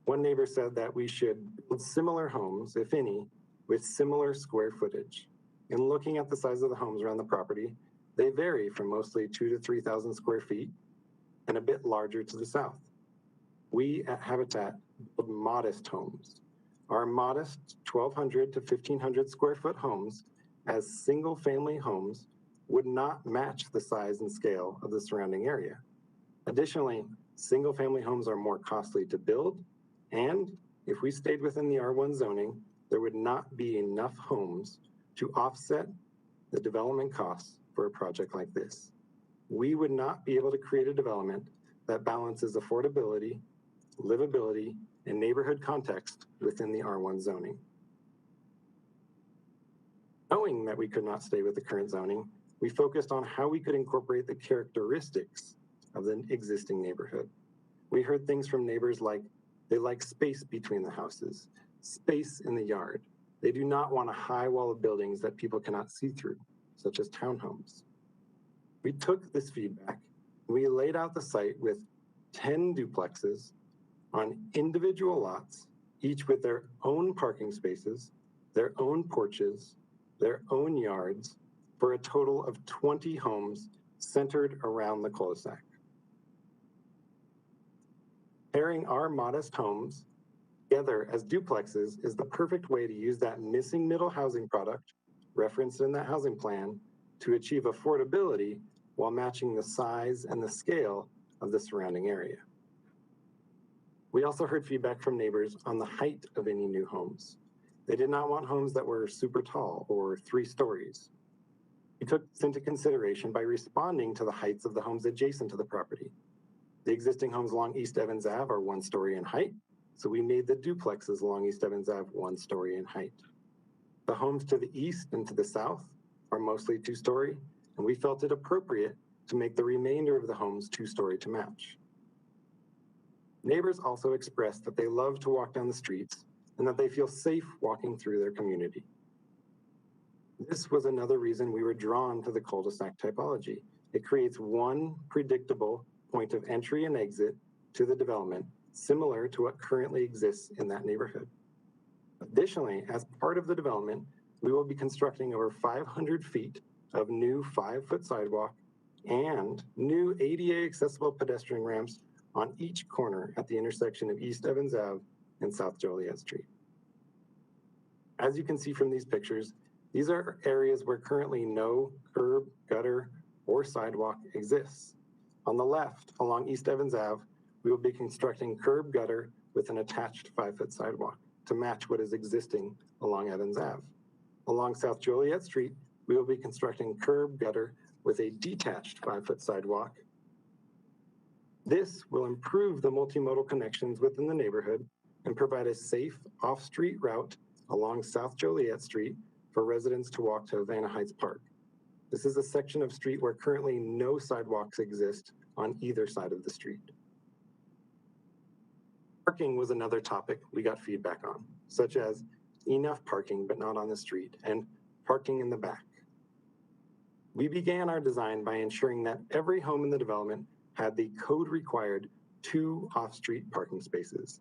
One neighbor said that we should build similar homes, if any, with similar square footage. In looking at the size of the homes around the property, they vary from mostly 2,000 to 3,000 square feet and a bit larger to the south. We at Habitat build modest homes. Our modest 1,200 to 1,500 square foot homes as single family homes would not match the size and scale of the surrounding area. Additionally, single family homes are more costly to build, and if we stayed within the R1 zoning, there would not be enough homes to offset the development costs for a project like this. We would not be able to create a development that balances affordability, livability, and neighborhood context within the R1 zoning. Knowing that we could not stay with the current zoning, we focused on how we could incorporate the characteristics of the existing neighborhood. We heard things from neighbors like they like space between the houses, space in the yard. They do not want a high wall of buildings that people cannot see through, such as townhomes. We took this feedback, and we laid out the site with 10 duplexes on individual lots, each with their own parking spaces, their own porches, their own yards, for a total of 20 homes centered around the cul-de-sac. Pairing our modest homes together as duplexes is the perfect way to use that missing middle housing product referenced in that housing plan to achieve affordability while matching the size and the scale of the surrounding area. We also heard feedback from neighbors on the height of any new homes. They did not want homes that were super tall or 3 stories. We took this into consideration by responding to the heights of the homes adjacent to the property. The existing homes along East Evans Ave are 1 story in height, so we made the duplexes along East Evans Ave 1 story in height. The homes to the east and to the south are mostly 2 story, and we felt it appropriate to make the remainder of the homes 2 story to match. Neighbors also expressed that they love to walk down the streets and that they feel safe walking through their community. This was another reason we were drawn to the cul-de-sac typology. It creates one predictable point of entry and exit to the development, similar to what currently exists in that neighborhood. Additionally, as part of the development, we will be constructing over 500 feet of new 5-foot sidewalk and new ADA accessible pedestrian ramps on each corner at the intersection of East Evans Ave and South Joliet Street. As you can see from these pictures, these are areas where currently no curb, gutter, or sidewalk exists. On the left, along East Evans Ave, we will be constructing curb gutter with an attached 5-foot sidewalk to match what is existing along Evans Ave. Along South Joliet Street, we will be constructing curb gutter with a detached 5-foot sidewalk. This will improve the multimodal connections within the neighborhood and provide a safe off-street route along South Joliet Street for residents to walk to Havana Heights Park. This is a section of street where currently no sidewalks exist on either side of the street. Parking was another topic we got feedback on, such as enough parking but not on the street and parking in the back. We began our design by ensuring that every home in the development had the code required 2 off-street parking spaces,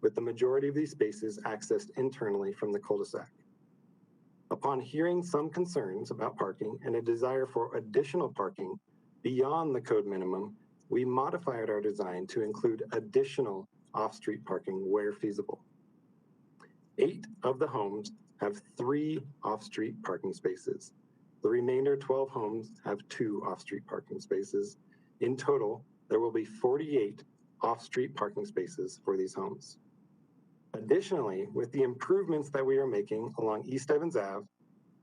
with the majority of these spaces accessed internally from the cul-de-sac. Upon hearing some concerns about parking and a desire for additional parking beyond the code minimum, we modified our design to include additional off-street parking where feasible. 8 of the homes have 3 off-street parking spaces. The remainder 12 homes have 2 off-street parking spaces. In total, there will be 48 off-street parking spaces for these homes. Additionally, with the improvements that we are making along East Evans Ave,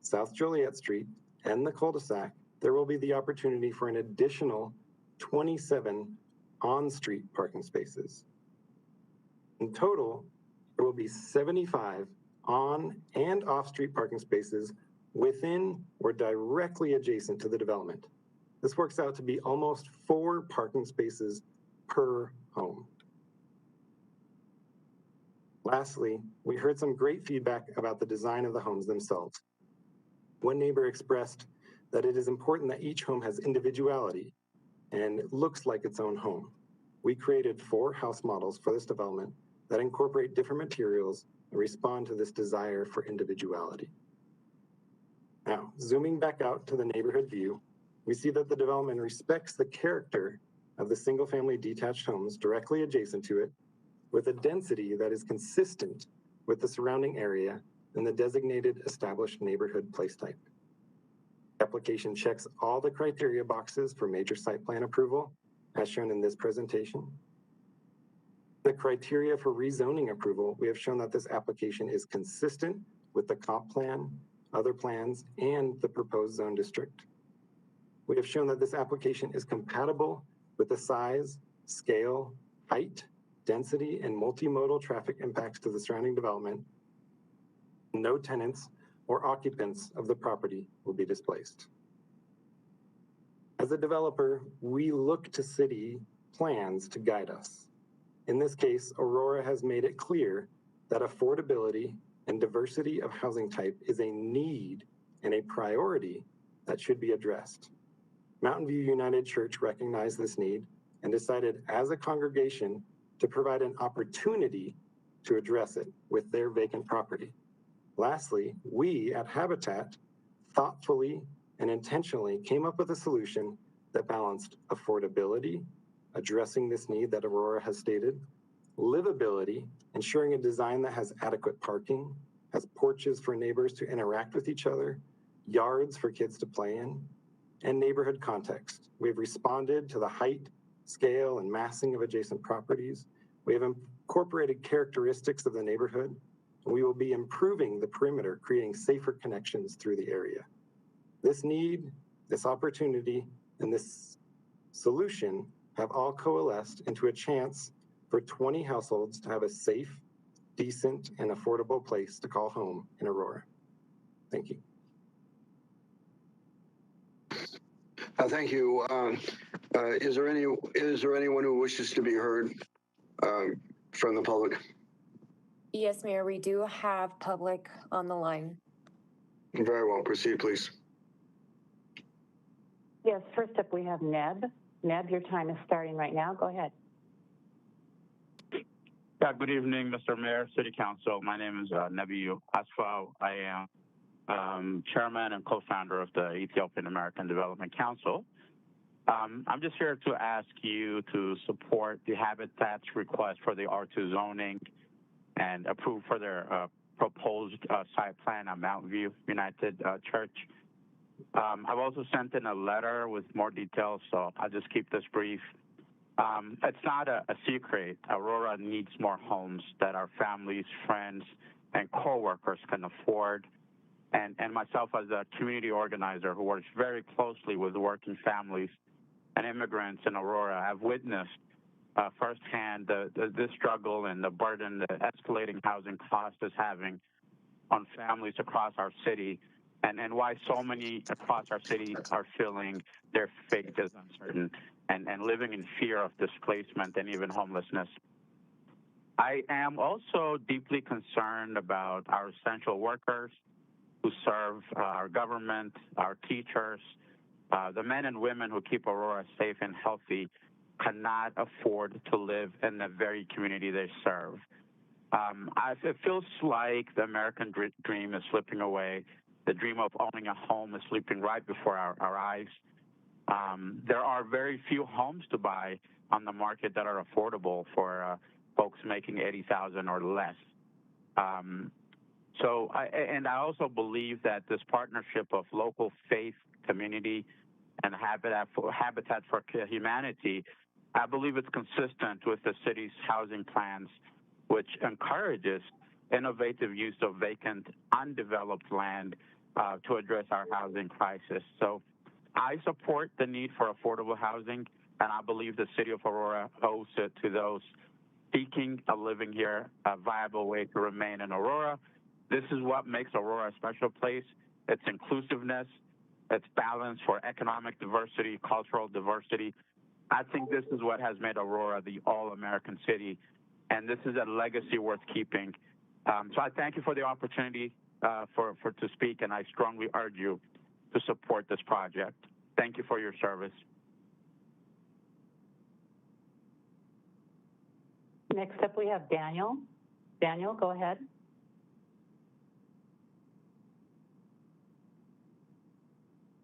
South Joliet Street, and the cul-de-sac, there will be the opportunity for an additional 27 on-street parking spaces. In total, there will be 75 on and off-street parking spaces within or directly adjacent to the development. This works out to be almost 4 parking spaces per home. Lastly, we heard some great feedback about the design of the homes themselves. One neighbor expressed that it is important that each home has individuality and it looks like its own home. We created 4 house models for this development that incorporate different materials and respond to this desire for individuality. Now, zooming back out to the neighborhood view, we see that the development respects the character of the single-family detached homes directly adjacent to it, with a density that is consistent with the surrounding area and the designated established neighborhood place type. Application checks all the criteria boxes for major site plan approval, as shown in this presentation. The criteria for rezoning approval, we have shown that this application is consistent with the comp plan, other plans, and the proposed zone district. We have shown that this application is compatible with the size, scale, height, density, and multimodal traffic impacts to the surrounding development. No tenants or occupants of the property will be displaced. As a developer, we look to city plans to guide us. In this case, Aurora has made it clear that affordability and diversity of housing type is a need and a priority that should be addressed. Mountain View United Church recognized this need and decided as a congregation to provide an opportunity to address it with their vacant property. Lastly, we at Habitat thoughtfully and intentionally came up with a solution that balanced affordability, addressing this need that Aurora has stated, livability, ensuring a design that has adequate parking, has porches for neighbors to interact with each other, yards for kids to play in, and neighborhood context. We've responded to the height, scale, and massing of adjacent properties. We have incorporated characteristics of the neighborhood, and we will be improving the perimeter, creating safer connections through the area. This need, this opportunity, and this solution have all coalesced into a chance for 20 households to have a safe, decent, and affordable place to call home in Aurora. Thank you. Thank you. Is there anyone who wishes to be heard from the public? Yes, Mayor, we do have public on the line. Very well. Proceed, please. Yes, first up we have Neb. Neb, your time is starting right now. Go ahead. Yeah, good evening, Mr. Mayor, City Council. My name is Nebi Asfaw. I am chairman and co-founder of the Ethiopian American Development Council. I'm just here to ask you to support the Habitat's request for the R2 zoning and approve for their proposed site plan on Mountain View United Church. I've also sent in a letter with more details, so I'll just keep this brief. It's not a secret. Aurora needs more homes that our families, friends, and coworkers can afford. And myself as a community organizer who works very closely with working families and immigrants in Aurora, I've witnessed firsthand the struggle and the burden that escalating housing cost is having on families across our city, and why so many across our city are feeling their fate is uncertain and living in fear of displacement and even homelessness. I am also deeply concerned about our essential workers who serve our government, our teachers, the men and women who keep Aurora safe and healthy cannot afford to live in the very community they serve. It feels like the American dream is slipping away. The dream of owning a home is sleeping right before our eyes. There are very few homes to buy on the market that are affordable for folks making $80,000 or less. I also believe that this partnership of local faith, community, and Habitat for Humanity, I believe it's consistent with the city's housing plans, which encourages innovative use of vacant, undeveloped land to address our housing crisis. So I support the need for affordable housing, and I believe the city of Aurora owes it to those seeking a living here, a viable way to remain in Aurora. This is what makes Aurora a special place. It's inclusiveness, it's balance for economic diversity, cultural diversity. I think this is what has made Aurora the all-American city, and this is a legacy worth keeping. So I thank you for the opportunity to speak, and I strongly urge you to support this project. Thank you for your service. Next up, we have Daniel. Daniel, go ahead.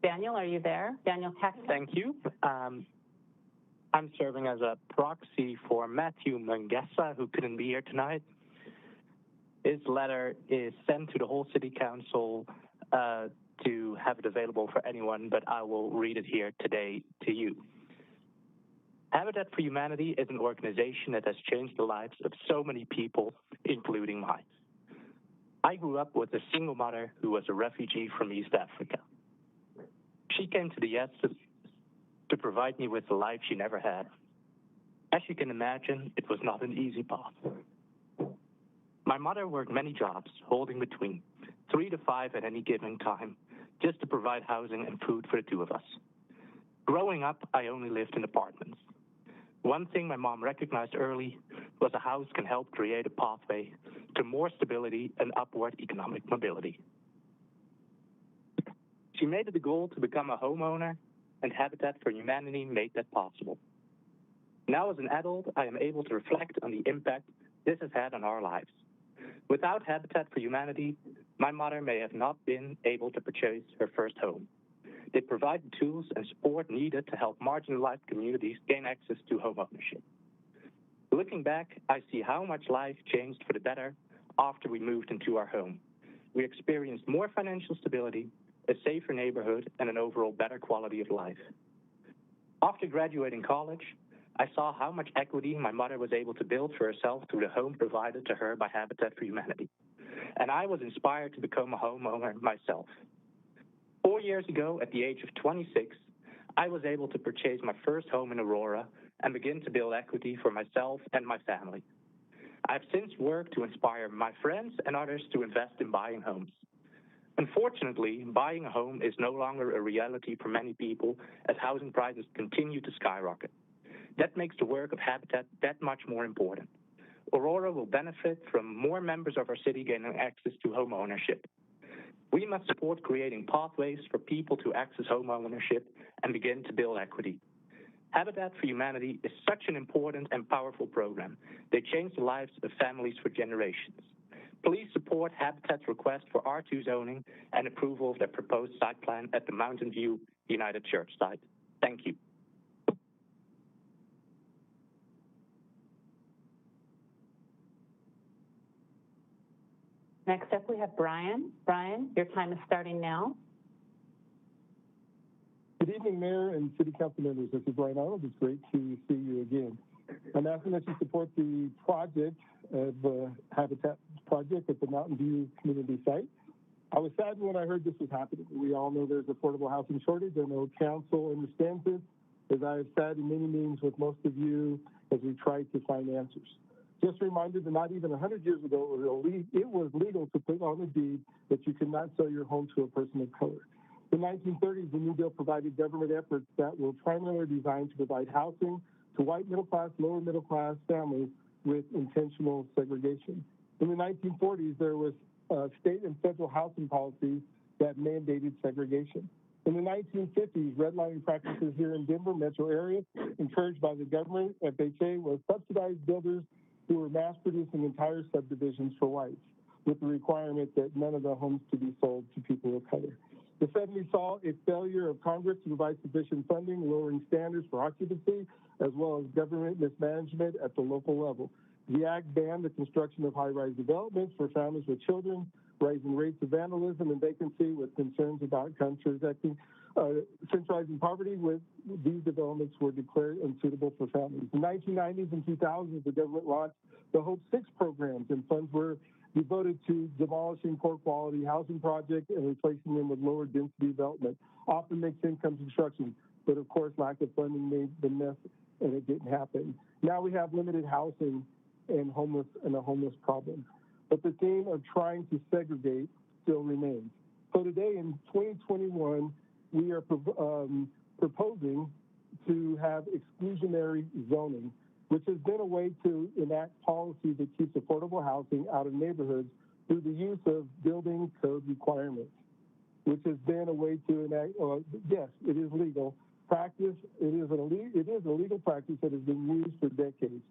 Daniel, are you there? Daniel Paxton? Thank you. I'm serving as a proxy for Matthew Mangessa, who couldn't be here tonight. His letter is sent to the whole city council to have it available for anyone, but I will read it here today to you. Habitat for Humanity is an organization that has changed the lives of so many people, including mine. I grew up with a single mother who was a refugee from East Africa. She came to the U.S. to provide me with the life she never had. As you can imagine, it was not an easy path. My mother worked many jobs, holding between 3 to 5 at any given time, just to provide housing and food for the two of us. Growing up, I only lived in apartments. One thing my mom recognized early was a house can help create a pathway to more stability and upward economic mobility. She made it a goal to become a homeowner, and Habitat for Humanity made that possible. Now as an adult, I am able to reflect on the impact this has had on our lives. Without Habitat for Humanity, my mother may have not been able to purchase her first home. They provide the tools and support needed to help marginalized communities gain access to homeownership. Looking back, I see how much life changed for the better after we moved into our home. We experienced more financial stability, a safer neighborhood, and an overall better quality of life. After graduating college, I saw how much equity my mother was able to build for herself through the home provided to her by Habitat for Humanity. And I was inspired to become a homeowner myself. 4 years ago, at the age of 26, I was able to purchase my first home in Aurora and begin to build equity for myself and my family. I've since worked to inspire my friends and others to invest in buying homes. Unfortunately, buying a home is no longer a reality for many people as housing prices continue to skyrocket. That makes the work of Habitat that much more important. Aurora will benefit from more members of our city gaining access to home ownership. We must support creating pathways for people to access home ownership and begin to build equity. Habitat for Humanity is such an important and powerful program. They change the lives of families for generations. Please support Habitat's request for R2 zoning and approval of their proposed site plan at the Mountain View United Church site. Thank you. Next up, we have Brian. Brian, your time is starting now. Good evening, Mayor and City Council members. This is Brian Arnold. It's great to see you again. I'm asking that you support the project of the Habitat project at the Mountain View community site. I was saddened when I heard this was happening. We all know there's affordable housing shortage. I know council understands this, as I have sat in many meetings with most of you as we tried to find answers. Just a reminder that not even 100 years ago, it was legal to put on a deed that you could not sell your home to a person of color. In the 1930s, the New Deal provided government efforts that were primarily designed to provide housing to white middle-class, lower middle-class families with intentional segregation. In the 1940s, there was state and federal housing policies that mandated segregation. In the 1950s, redlining practices here in Denver metro area, encouraged by the government, FHA, was subsidized builders who were mass producing entire subdivisions for whites, with the requirement that none of the homes to be sold to people of color. The 70s saw a failure of Congress to provide sufficient funding, lowering standards for occupancy, as well as government mismanagement at the local level. The act banned the construction of high-rise developments for families with children, rising rates of vandalism and vacancy with concerns about centralizing poverty. With these developments were declared unsuitable for families. In the 1990s and 2000s, the government launched the Hope 6 programs, and funds were devoted to demolishing poor quality housing projects and replacing them with lower density development, often mixed income construction. But of course, lack of funding made the mess, and it didn't happen. Now we have limited housing and a homeless problem. But the theme of trying to segregate still remains. So today in 2021, we are proposing to have exclusionary zoning, which has been a way to enact policy that keeps affordable housing out of neighborhoods through the use of building code requirements, which has been a way to enact, yes, it is legal practice. It is a legal practice that has been used for decades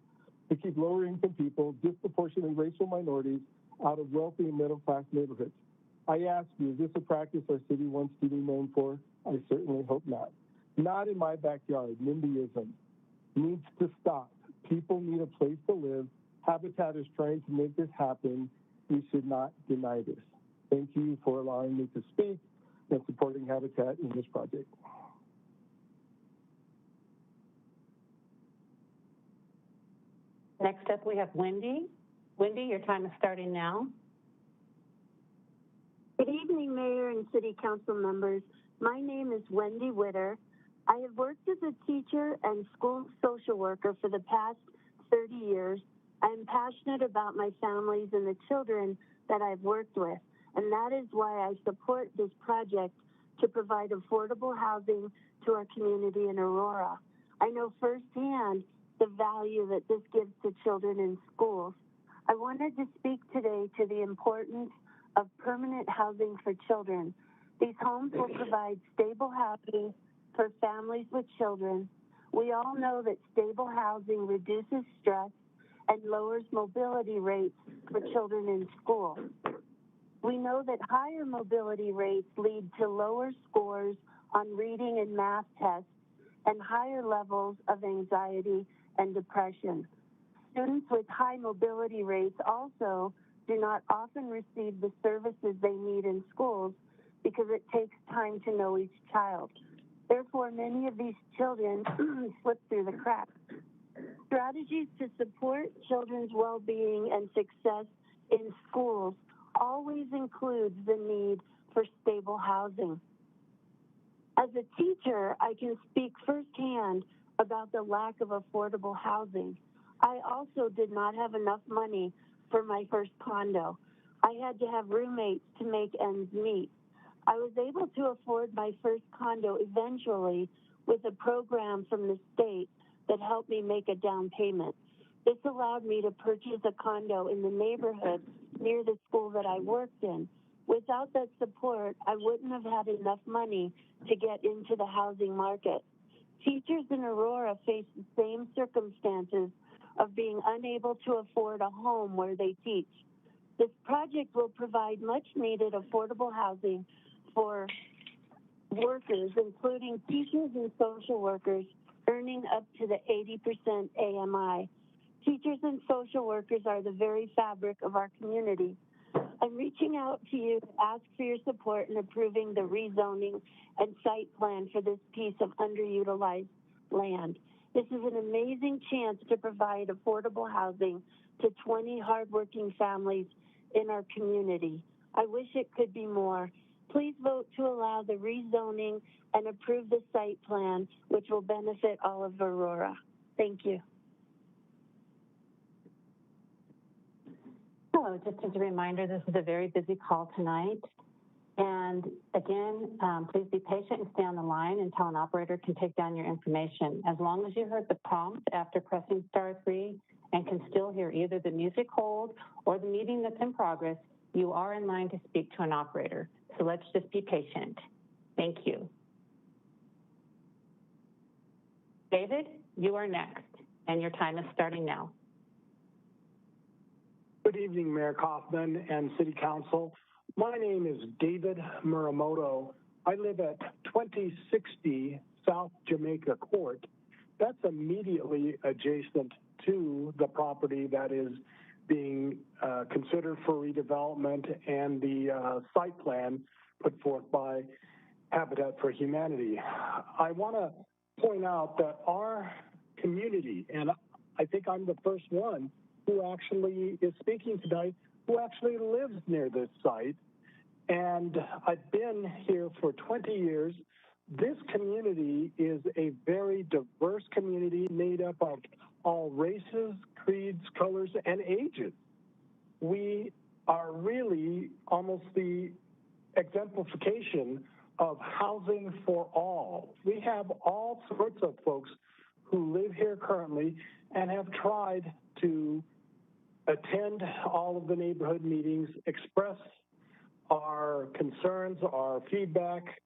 to keep lower income people, disproportionately racial minorities, out of wealthy and middle class neighborhoods. I ask you, is this a practice our city wants to be known for? I certainly hope not. Not in my backyard. NIMBYism needs to stop. People need a place to live. Habitat is trying to make this happen. We should not deny this. Thank you for allowing me to speak and supporting Habitat in this project. Next up, we have Wendy. Wendy, your time is starting now. Good evening, Mayor and City Council members. My name is Wendy Witter. I have worked as a teacher and school social worker for the past 30 years. I am passionate about my families and the children that I've worked with, and that is why I support this project to provide affordable housing to our community in Aurora. I know firsthand the value that this gives to children in schools. I wanted to speak today to the importance of permanent housing for children. These homes will provide stable housing for families with children. We all know that stable housing reduces stress and lowers mobility rates for children in school. We know that higher mobility rates lead to lower scores on reading and math tests and higher levels of anxiety and depression. Students with high mobility rates also do not often receive the services they need in schools because it takes time to know each child. Therefore, many of these children slip through the cracks. Strategies to support children's well-being and success in schools always includes the need for stable housing. As a teacher, I can speak firsthand about the lack of affordable housing. I also did not have enough money for my first condo. I had to have roommates to make ends meet. I was able to afford my first condo eventually with a program from the state that helped me make a down payment. This allowed me to purchase a condo in the neighborhood near the school that I worked in. Without that support, I wouldn't have had enough money to get into the housing market. Teachers in Aurora face the same circumstances of being unable to afford a home where they teach. This project will provide much needed affordable housing for workers, including teachers and social workers, earning up to the 80% AMI. Teachers and social workers are the very fabric of our community. I'm reaching out to you to ask for your support in approving the rezoning and site plan for this piece of underutilized land. This is an amazing chance to provide affordable housing to 20 hardworking families in our community. I wish it could be more. Please vote to allow the rezoning and approve the site plan, which will benefit all of Aurora. Thank you. Hello, just as a reminder, this is a very busy call tonight. And again, please be patient and stay on the line until an operator can take down your information. As long as you heard the prompt after pressing *3 and can still hear either the music hold or the meeting that's in progress, you are in line to speak to an operator. So let's just be patient. Thank you. David, you are next, and your time is starting now. Good evening, Mayor Kaufman and City Council. My name is David Muramoto. I live at 2060 South Jamaica Court. That's immediately adjacent to the property that is being considered for redevelopment and the site plan put forth by Habitat for Humanity. I want to point out that our community, and I think I'm the first one who actually is speaking tonight, who actually lives near this site. And I've been here for 20 years. This community is a very diverse community made up of all races, creeds, colors, and ages. We are really almost the exemplification of housing for all. We have all sorts of folks who live here currently and have tried to attend all of the neighborhood meetings, express our concerns, our feedback,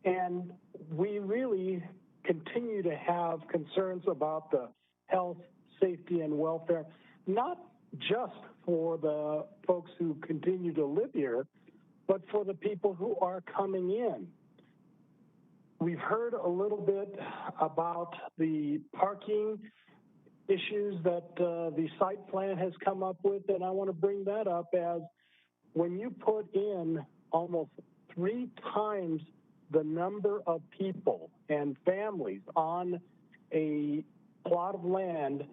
and we really continue to have concerns about the health, safety, and welfare, not just for the folks who continue to live here, but for the people who are coming in. We've heard a little bit about the parking issues that the site plan has come up with, and I want to bring that up as when you put in almost 3 times the number of people and families on a plot of land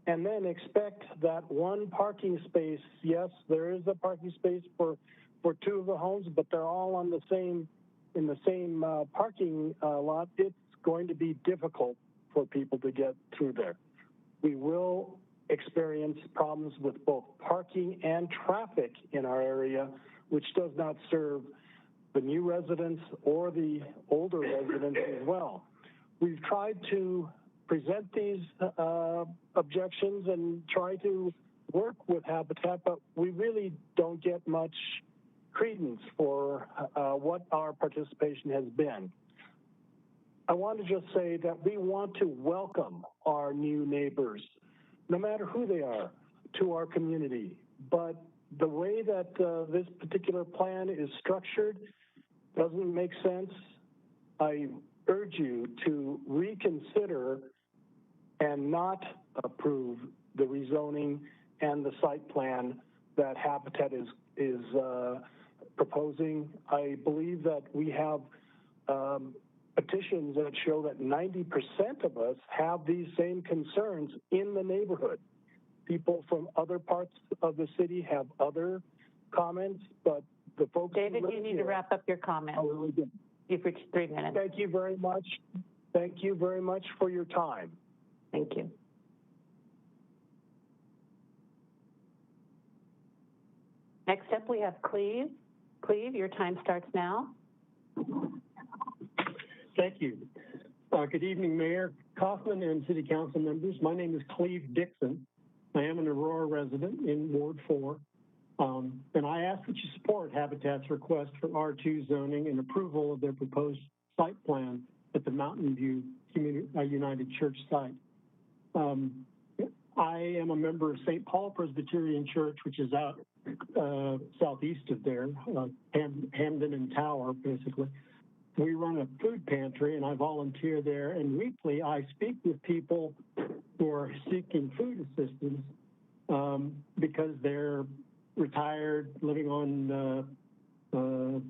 and then expect that one parking space, yes, there is a parking space for 2 of the homes, but they're all on the same, in the same parking lot, it's going to be difficult for people to get through there. We will experience problems with both parking and traffic in our area, which does not serve the new residents or the older residents as well. We've tried to present these objections and try to work with Habitat, but we really don't get much credence for what our participation has been. I want to just say that we want to welcome our new neighbors, no matter who they are, to our community. But the way that this particular plan is structured doesn't make sense. I urge you to reconsider and not approve the rezoning and the site plan that Habitat is proposing. I believe that we have petitions that show that 90% of us have these same concerns in the neighborhood. People from other parts of the city have other comments, but the folks— David, you need to wrap up your comment. Oh, really good. You've reached 3 minutes. Thank you very much. Thank you very much for your time. Thank you. Next up, we have Cleve. Cleve, your time starts now. Thank you. Good evening, Mayor Kaufman and City Council members. My name is Cleve Dixon. I am an Aurora resident in Ward 4. And I ask that you support Habitat's request for R2 zoning and approval of their proposed site plan at the Mountain View United Church site. I am a member of St. Paul Presbyterian Church, which is out southeast of there, Hamden and Tower, basically. We run a food pantry, and I volunteer there, and weekly I speak with people who are seeking food assistance because they're retired, living on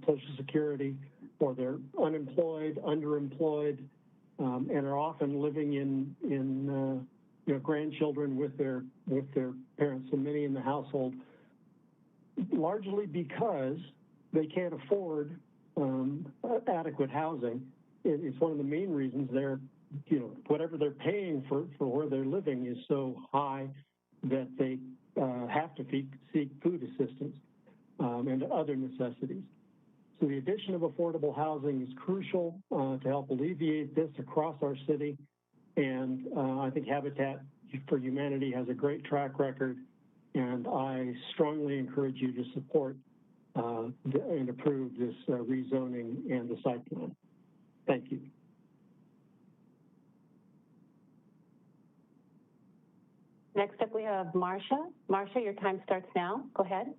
Social Security, or they're unemployed, underemployed, and are often living in grandchildren with their parents, and many in the household, largely because they can't afford adequate housing. It's one of the main reasons they're, whatever they're paying for where they're living is so high that they have to seek food assistance and other necessities. So the addition of affordable housing is crucial to help alleviate this across our city. And I think Habitat for Humanity has a great track record, and I strongly encourage you to support and approve this rezoning and the site plan. Thank you. Next up, we have Marcia. Marcia, your time starts now. Go ahead.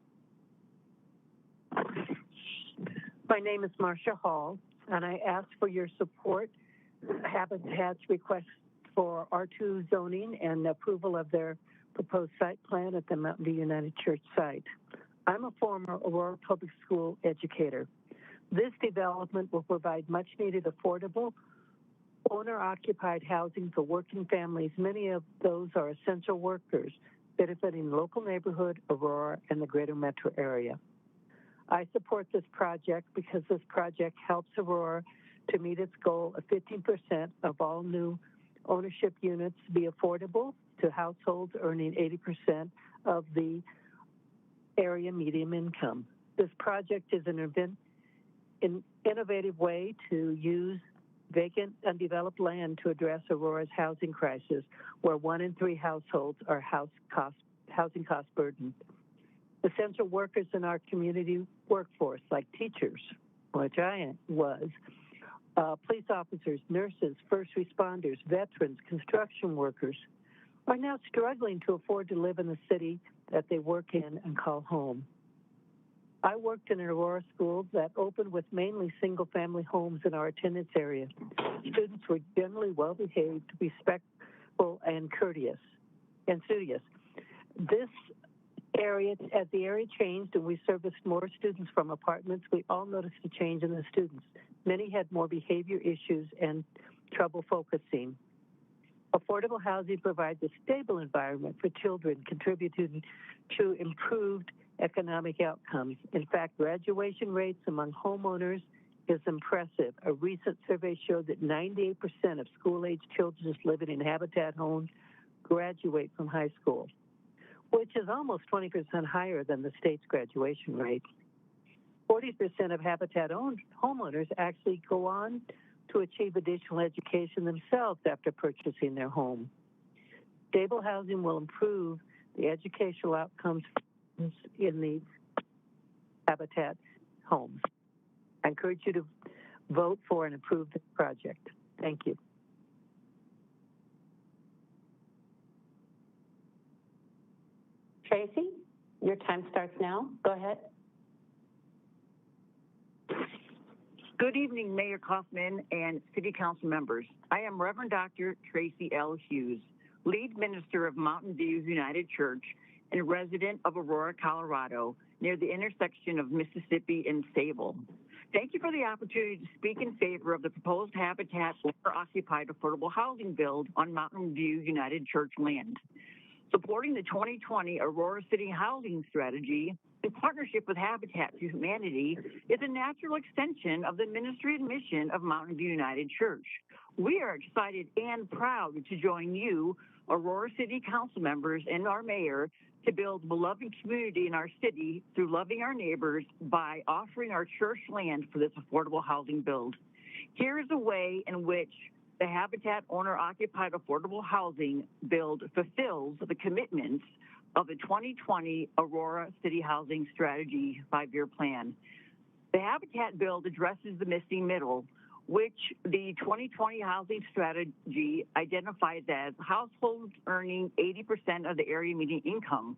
My name is Marcia Hall, and I ask for your support Habitat's request for R2 zoning and approval of their proposed site plan at the Mountain View United Church site. I'm a former Aurora Public School educator. This development will provide much-needed affordable, owner-occupied housing for working families. Many of those are essential workers, benefiting the local neighborhood, Aurora, and the greater metro area. I support this project because this project helps Aurora to meet its goal of 15% of all new ownership units be affordable to households earning 80% of the area median income. This project is an innovative way to use vacant, undeveloped land to address Aurora's housing crisis, where 1 in 3 households are housing cost burdened. Essential workers in our community workforce, like teachers, which I was, police officers, nurses, first responders, veterans, construction workers, are now struggling to afford to live in the city that they work in and call home. I worked in Aurora schools that opened with mainly single-family homes in our attendance area. Students were generally well-behaved, respectful, and courteous and studious. This area, as the area changed and we serviced more students from apartments, we all noticed a change in the students. Many had more behavior issues and trouble focusing. Affordable housing provides a stable environment for children, contributing to improved economic outcomes. In fact, graduation rates among homeowners is impressive. A recent survey showed that 98% of school-age children living in Habitat homes graduate from high school, which is almost 20% higher than the state's graduation rate. 40% of Habitat-owned homeowners actually go on to achieve additional education themselves after purchasing their home. Stable housing will improve the educational outcomes in the Habitat homes. I encourage you to vote for and approve this project. Thank you. Tracy, your time starts now. Go ahead. Good evening, Mayor Kaufman and City Council members. I am Reverend Dr. Tracy L. Hughes, lead minister of Mountain View United Church and resident of Aurora, Colorado, near the intersection of Mississippi and Sable. Thank you for the opportunity to speak in favor of the proposed Habitat for Occupied Affordable Housing build on Mountain View United Church land. Supporting the 2020 Aurora City Housing Strategy in partnership with Habitat for Humanity is a natural extension of the ministry and mission of Mountain View United Church. We are excited and proud to join you, Aurora City Council members and our mayor, to build beloved community in our city through loving our neighbors by offering our church land for this affordable housing build. Here is a way in which the Habitat owner-occupied affordable housing build fulfills the commitments of the 2020 Aurora City Housing Strategy 5-year plan. The Habitat build addresses the missing middle, which the 2020 housing strategy identifies as households earning 80% of the area median income.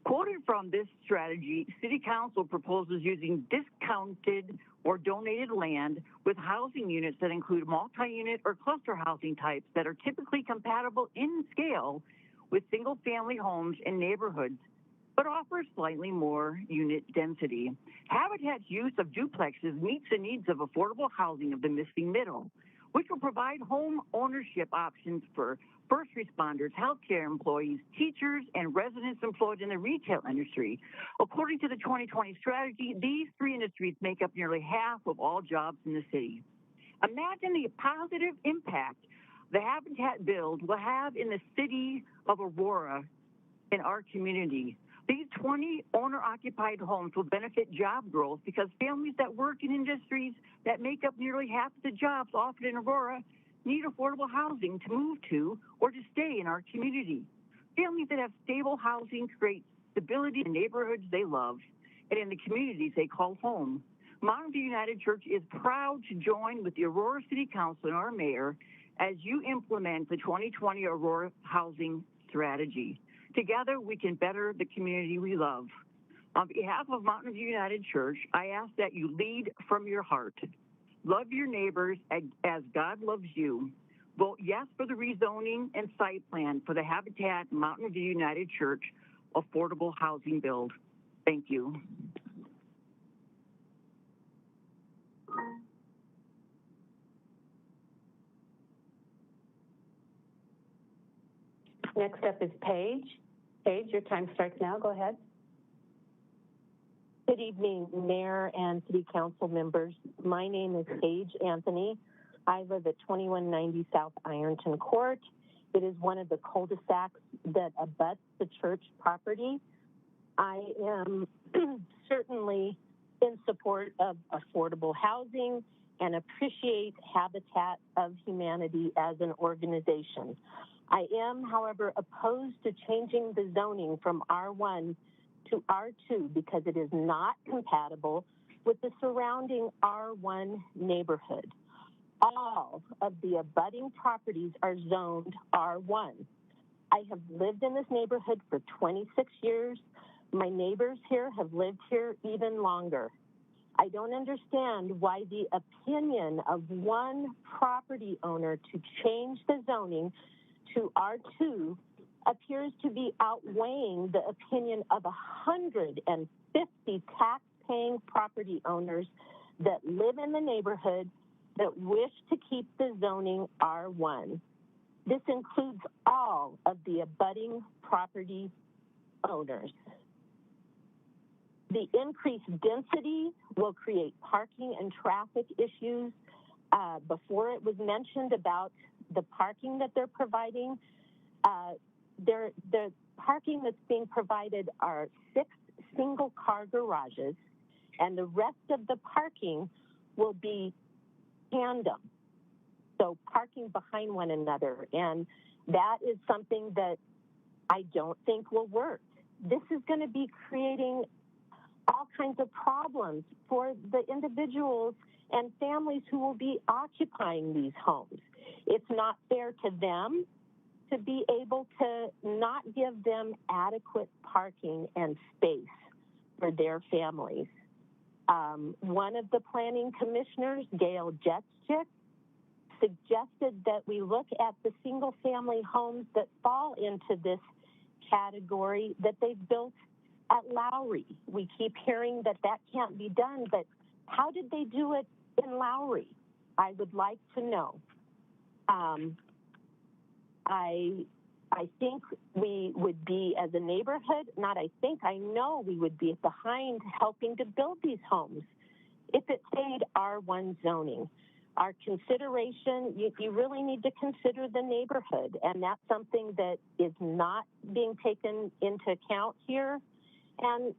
Quoted from this strategy, City Council proposes using discounted or donated land with housing units that include multi-unit or cluster housing types that are typically compatible in scale with single-family homes in neighborhoods, but offer slightly more unit density. Habitat's use of duplexes meets the needs of affordable housing of the missing middle, which will provide home ownership options for first responders, healthcare employees, teachers, and residents employed in the retail industry. According to the 2020 strategy, these three industries make up nearly half of all jobs in the city. Imagine the positive impact the Habitat build will have in the city of Aurora in our community. These 20 owner-occupied homes will benefit job growth because families that work in industries that make up nearly half of the jobs offered in Aurora need affordable housing to move to or to stay in our community. Families that have stable housing create stability in neighborhoods they love and in the communities they call home. Mountain View United Church is proud to join with the Aurora City Council and our mayor as you implement the 2020 Aurora Housing Strategy. Together, we can better the community we love. On behalf of Mountain View United Church, I ask that you lead from your heart. Love your neighbors as God loves you. Vote yes for the rezoning and site plan for the Habitat Mountain View United Church affordable housing build. Thank you. Next up is Paige. Paige, your time starts now. Go ahead. Good evening, Mayor and City Council members. My name is Paige Anthony. I live at 2190 South Ironton Court. It is one of the cul-de-sacs that abuts the church property. I am certainly in support of affordable housing and appreciate Habitat of Humanity as an organization. I am, however, opposed to changing the zoning from R1 to R2 because it is not compatible with the surrounding R1 neighborhood. All of the abutting properties are zoned R1. I have lived in this neighborhood for 26 years. My neighbors here have lived here even longer. I don't understand why the opinion of one property owner to change the zoning to R2 appears to be outweighing the opinion of 150 tax-paying property owners that live in the neighborhood that wish to keep the zoning R1. This includes all of the abutting property owners. The increased density will create parking and traffic issues. Before it was mentioned about the parking that they're providing, the parking that's being provided are 6 single-car garages, and the rest of the parking will be tandem, so parking behind one another, and that is something that I don't think will work. This is going to be creating all kinds of problems for the individuals and families who will be occupying these homes. It's not fair to them to be able to not give them adequate parking and space for their families. One of the planning commissioners, Gail Jetschik, suggested that we look at the single-family homes that fall into this category that they've built at Lowry. We keep hearing that that can't be done, but how did they do it in Lowry? I would like to know. I think we would be, as a neighborhood, not I think, I know we would be behind helping to build these homes if it stayed R1 zoning. Our consideration, you really need to consider the neighborhood, and that's something that is not being taken into account here, and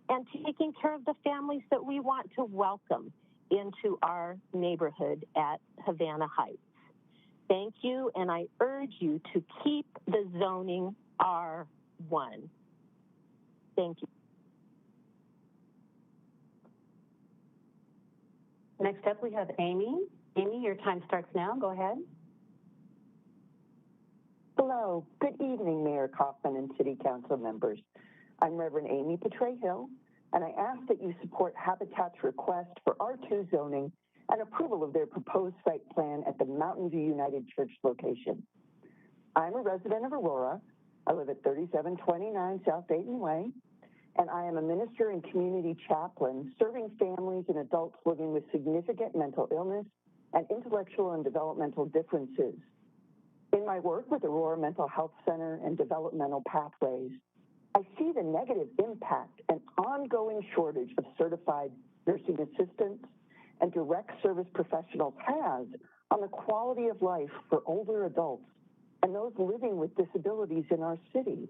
taking care of the families that we want to welcome into our neighborhood at Havana Heights. Thank you, and I urge you to keep the zoning R1. Thank you. Next up, we have Amy. Amy, your time starts now. Go ahead. Hello. Good evening, Mayor Kaufman and City Council members. I'm Reverend Amy Petray-Hill, and I ask that you support Habitat's request for R2 zoning and approval of their proposed site plan at the Mountain View United Church location. I'm a resident of Aurora. I live at 3729 South Dayton Way, and I am a minister and community chaplain serving families and adults living with significant mental illness and intellectual and developmental differences. In my work with Aurora Mental Health Center and Developmental Pathways, I see the negative impact an ongoing shortage of certified nursing assistants and direct service professionals has on the quality of life for older adults and those living with disabilities in our city.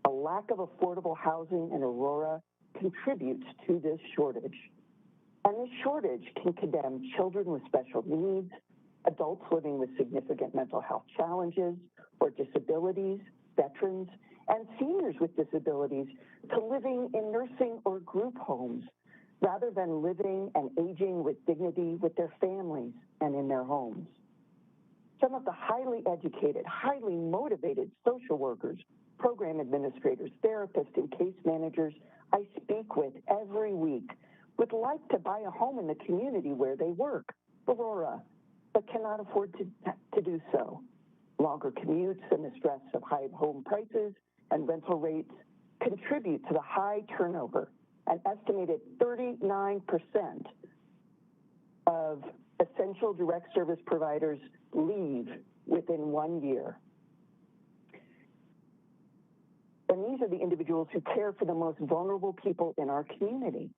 A lack of affordable housing in Aurora contributes to this shortage. And this shortage can condemn children with special needs, adults living with significant mental health challenges or disabilities, veterans, and seniors with disabilities to living in nursing or group homes rather than living and aging with dignity with their families and in their homes. Some of the highly educated, highly motivated social workers, program administrators, therapists, and case managers I speak with every week would like to buy a home in the community where they work, Aurora, but cannot afford to do so. Longer commutes and the stress of high home prices and rental rates contribute to the high turnover. An estimated 39% of essential direct service providers leave within 1 year. And these are the individuals who care for the most vulnerable people in our community.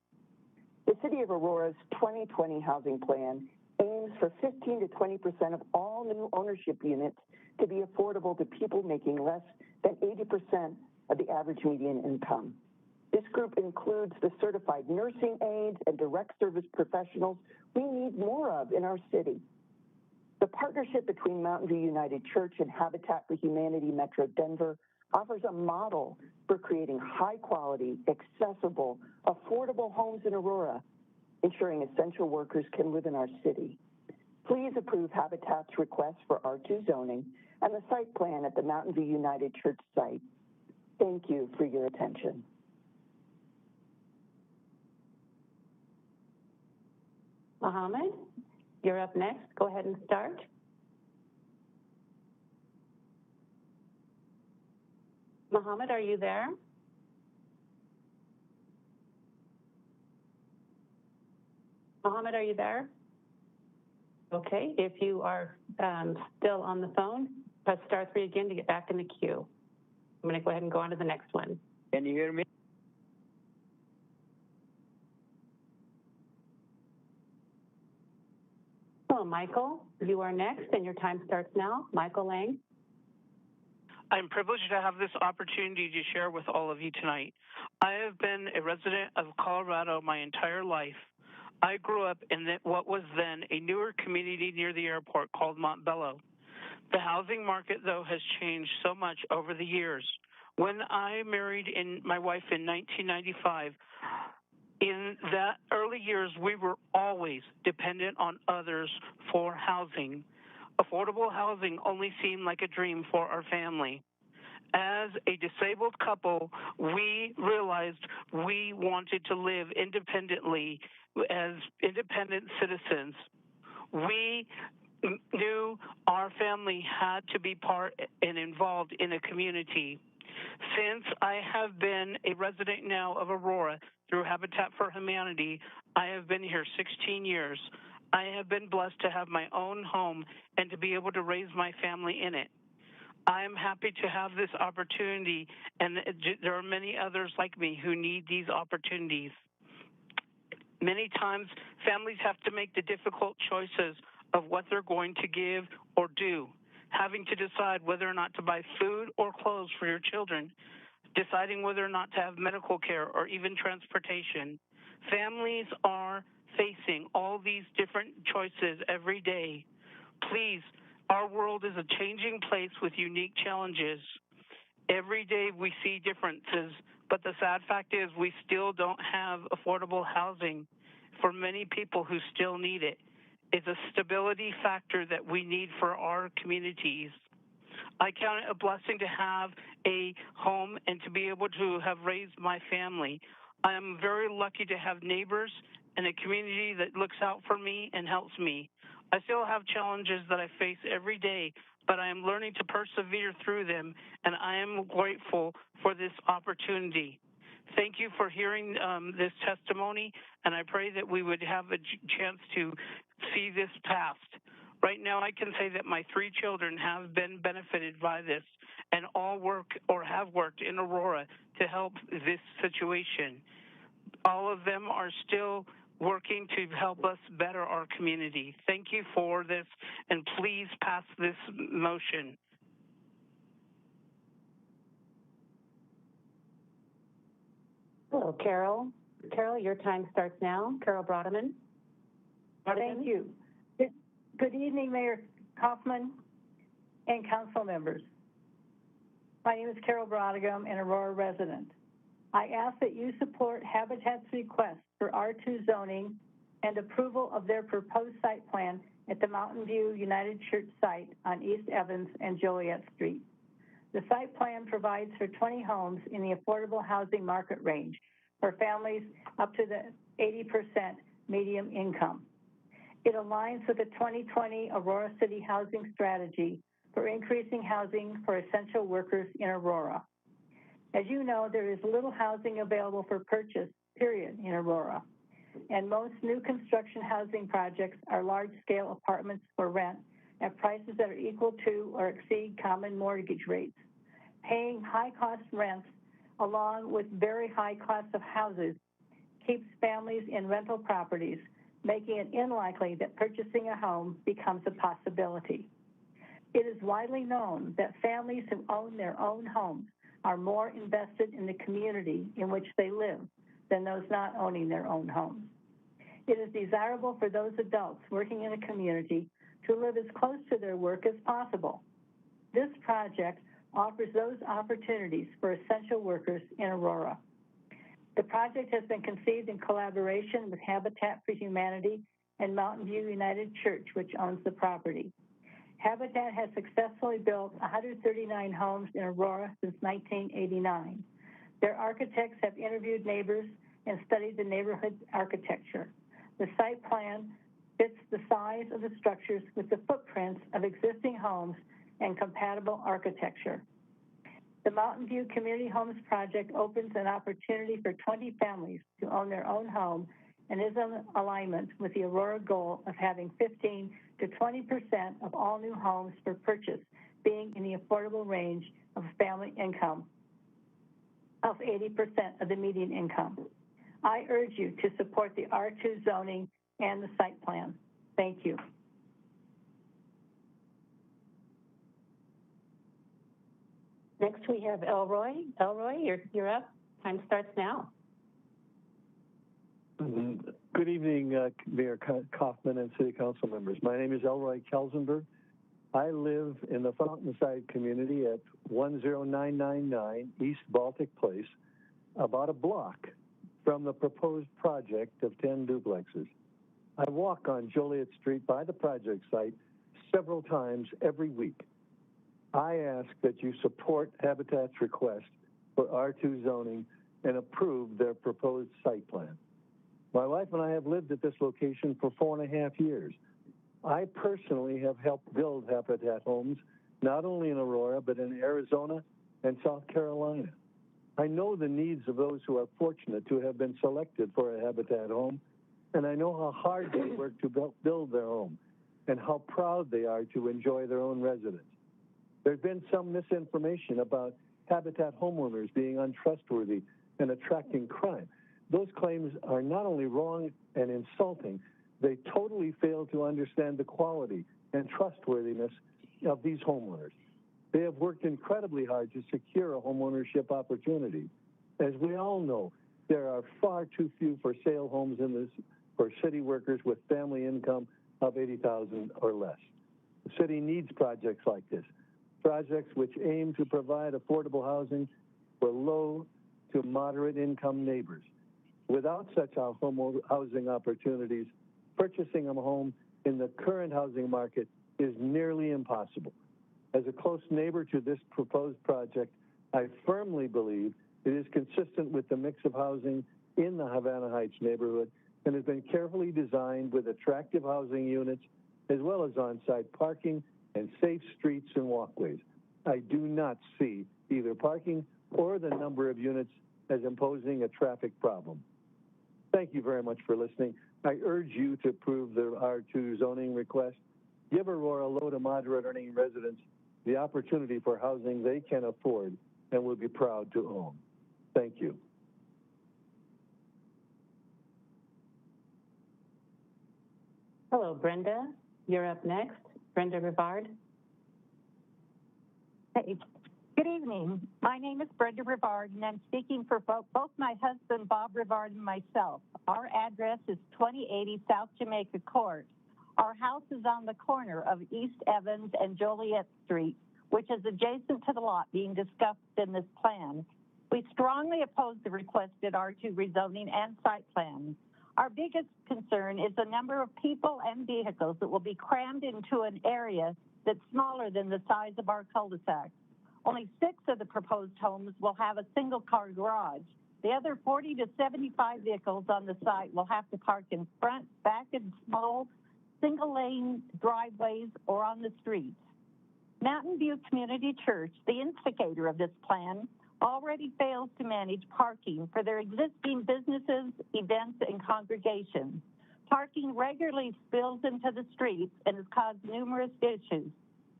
The City of Aurora's 2020 housing plan aims for 15 to 20% of all new ownership units to be affordable to people making less than 80% of the average median income. This group includes the certified nursing aides and direct service professionals we need more of in our city. The partnership between Mountain View United Church and Habitat for Humanity Metro Denver offers a model for creating high-quality, accessible, affordable homes in Aurora, ensuring essential workers can live in our city. Please approve Habitat's request for R2 zoning and the site plan at the Mountain View United Church site. Thank you for your attention. Mohammed, you're up next. Go ahead and start. Mohammed, are you there? Mohammed, are you there? Okay, if you are still on the phone, press *3 again to get back in the queue. I'm going to go ahead and go on to the next one. Can you hear me? So, Michael, you are next, and your time starts now. Michael Lang. I'm privileged to have this opportunity to share with all of you tonight. I have been a resident of Colorado my entire life. I grew up in what was then a newer community near the airport called Montbello. The housing market, though, has changed so much over the years. When I married my wife in 1995, in that early years, we were always dependent on others for housing. Affordable housing only seemed like a dream for our family. As a disabled couple, we realized we wanted to live independently as independent citizens. We knew our family had to be part and involved in a community. Since I have been a resident now of Aurora through Habitat for Humanity, I have been here 16 years. I have been blessed to have my own home and to be able to raise my family in it. I am happy to have this opportunity, and there are many others like me who need these opportunities. Many times, families have to make the difficult choices of what they're going to give or do, having to decide whether or not to buy food or clothes for your children, deciding whether or not to have medical care or even transportation. Families are facing all these different choices every day. Please, our world is a changing place with unique challenges. Every day we see differences, but the sad fact is we still don't have affordable housing for many people who still need it. It's a stability factor that we need for our communities. I count it a blessing to have a home and to be able to have raised my family. I am very lucky to have neighbors and a community that looks out for me and helps me. I still have challenges that I face every day, but I am learning to persevere through them, and I am grateful for this opportunity. Thank you for hearing this testimony, and I pray that we would have a chance to see this passed. Right now, I can say that my 3 children have been benefited by this and all work or have worked in Aurora to help this situation. All of them are still working to help us better our community. Thank you for this, and please pass this motion. Hello, Carol. Carol, your time starts now. Carol Brodeman. Thank you. Good evening, Mayor Kaufman and council members. My name is Carol Brodegum, an Aurora resident. I ask that you support Habitat's request for R2 zoning and approval of their proposed site plan at the Mountain View United Church site on East Evans and Joliet Street. The site plan provides for 20 homes in the affordable housing market range for families up to the 80% medium income. It aligns with the 2020 Aurora City Housing Strategy for increasing housing for essential workers in Aurora. As you know, there is little housing available for purchase, period, in Aurora. And most new construction housing projects are large-scale apartments for rent at prices that are equal to or exceed common mortgage rates. Paying high-cost rents along with very high costs of houses keeps families in rental properties, making it unlikely that purchasing a home becomes a possibility. It is widely known that families who own their own homes are more invested in the community in which they live than those not owning their own homes. It is desirable for those adults working in a community to live as close to their work as possible. This project offers those opportunities for essential workers in Aurora. The project has been conceived in collaboration with Habitat for Humanity and Mountain View United Church, which owns the property. Habitat has successfully built 139 homes in Aurora since 1989. Their architects have interviewed neighbors and studied the neighborhood architecture. The site plan fits the size of the structures with the footprints of existing homes and compatible architecture. The Mountain View Community Homes Project opens an opportunity for 20 families to own their own home and is in alignment with the Aurora goal of having 15 to 20% of all new homes for purchase being in the affordable range of family income of 80% of the median income. I urge you to support the R2 zoning and the site plan. Thank you. Next, we have Elroy. Elroy, you're up. Time starts now. Good evening, Mayor Kaufman and City Council members. My name is Elroy Kelsenberg. I live in the Fountainside community at 10999 East Baltic Place, about a block from the proposed project of 10 duplexes. I walk on Joliet Street by the project site several times every week. I ask that you support Habitat's request for R2 zoning and approve their proposed site plan. My wife and I have lived at this location for 4.5 years. I personally have helped build Habitat homes, not only in Aurora, but in Arizona and South Carolina. I know the needs of those who are fortunate to have been selected for a Habitat home, and I know how hard they work to build their home and how proud they are to enjoy their own residence. There's been some misinformation about Habitat homeowners being untrustworthy and attracting crime. Those claims are not only wrong and insulting, they totally fail to understand the quality and trustworthiness of these homeowners. They have worked incredibly hard to secure a homeownership opportunity. As we all know, there are far too few for sale homes in this for city workers with family income of $80,000 or less. The city needs projects like this, projects which aim to provide affordable housing for low to moderate income neighbors. Without such housing opportunities, purchasing a home in the current housing market is nearly impossible. As a close neighbor to this proposed project, I firmly believe it is consistent with the mix of housing in the Havana Heights neighborhood and has been carefully designed with attractive housing units as well as on-site parking and safe streets and walkways. I do not see either parking or the number of units as imposing a traffic problem. Thank you very much for listening. I urge you to approve the R2 zoning request. Give Aurora low to moderate earning residents the opportunity for housing they can afford and will be proud to own. Thank you. Hello, Brenda. You're up next. Brenda Rivard. Hey, good evening. My name is Brenda Rivard, and I'm speaking for both my husband, Bob Rivard, and myself. Our address is 2080 South Jamaica Court. Our house is on the corner of East Evans and Joliet Street, which is adjacent to the lot being discussed in this plan. We strongly oppose the requested R2 rezoning and site plan. Our biggest concern is the number of people and vehicles that will be crammed into an area that's smaller than the size of our cul-de-sac. Only 6 of the proposed homes will have a single-car garage. The other 40 to 75 vehicles on the site will have to park in front, back, and small single-lane driveways or on the streets. Mountain View Community Church, the instigator of this plan, already fails to manage parking for their existing businesses, events, and congregations. Parking regularly spills into the streets and has caused numerous issues.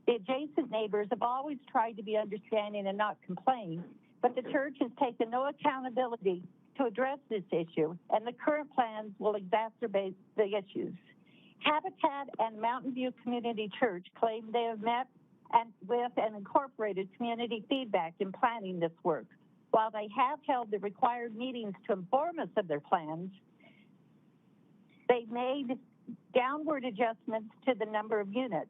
The adjacent neighbors have always tried to be understanding and not complain, but the church has taken no accountability to address this issue, and the current plans will exacerbate the issues. Habitat and Mountain View Community Church claim they have met with and incorporated community feedback in planning this work. While they have held the required meetings to inform us of their plans, they made downward adjustments to the number of units.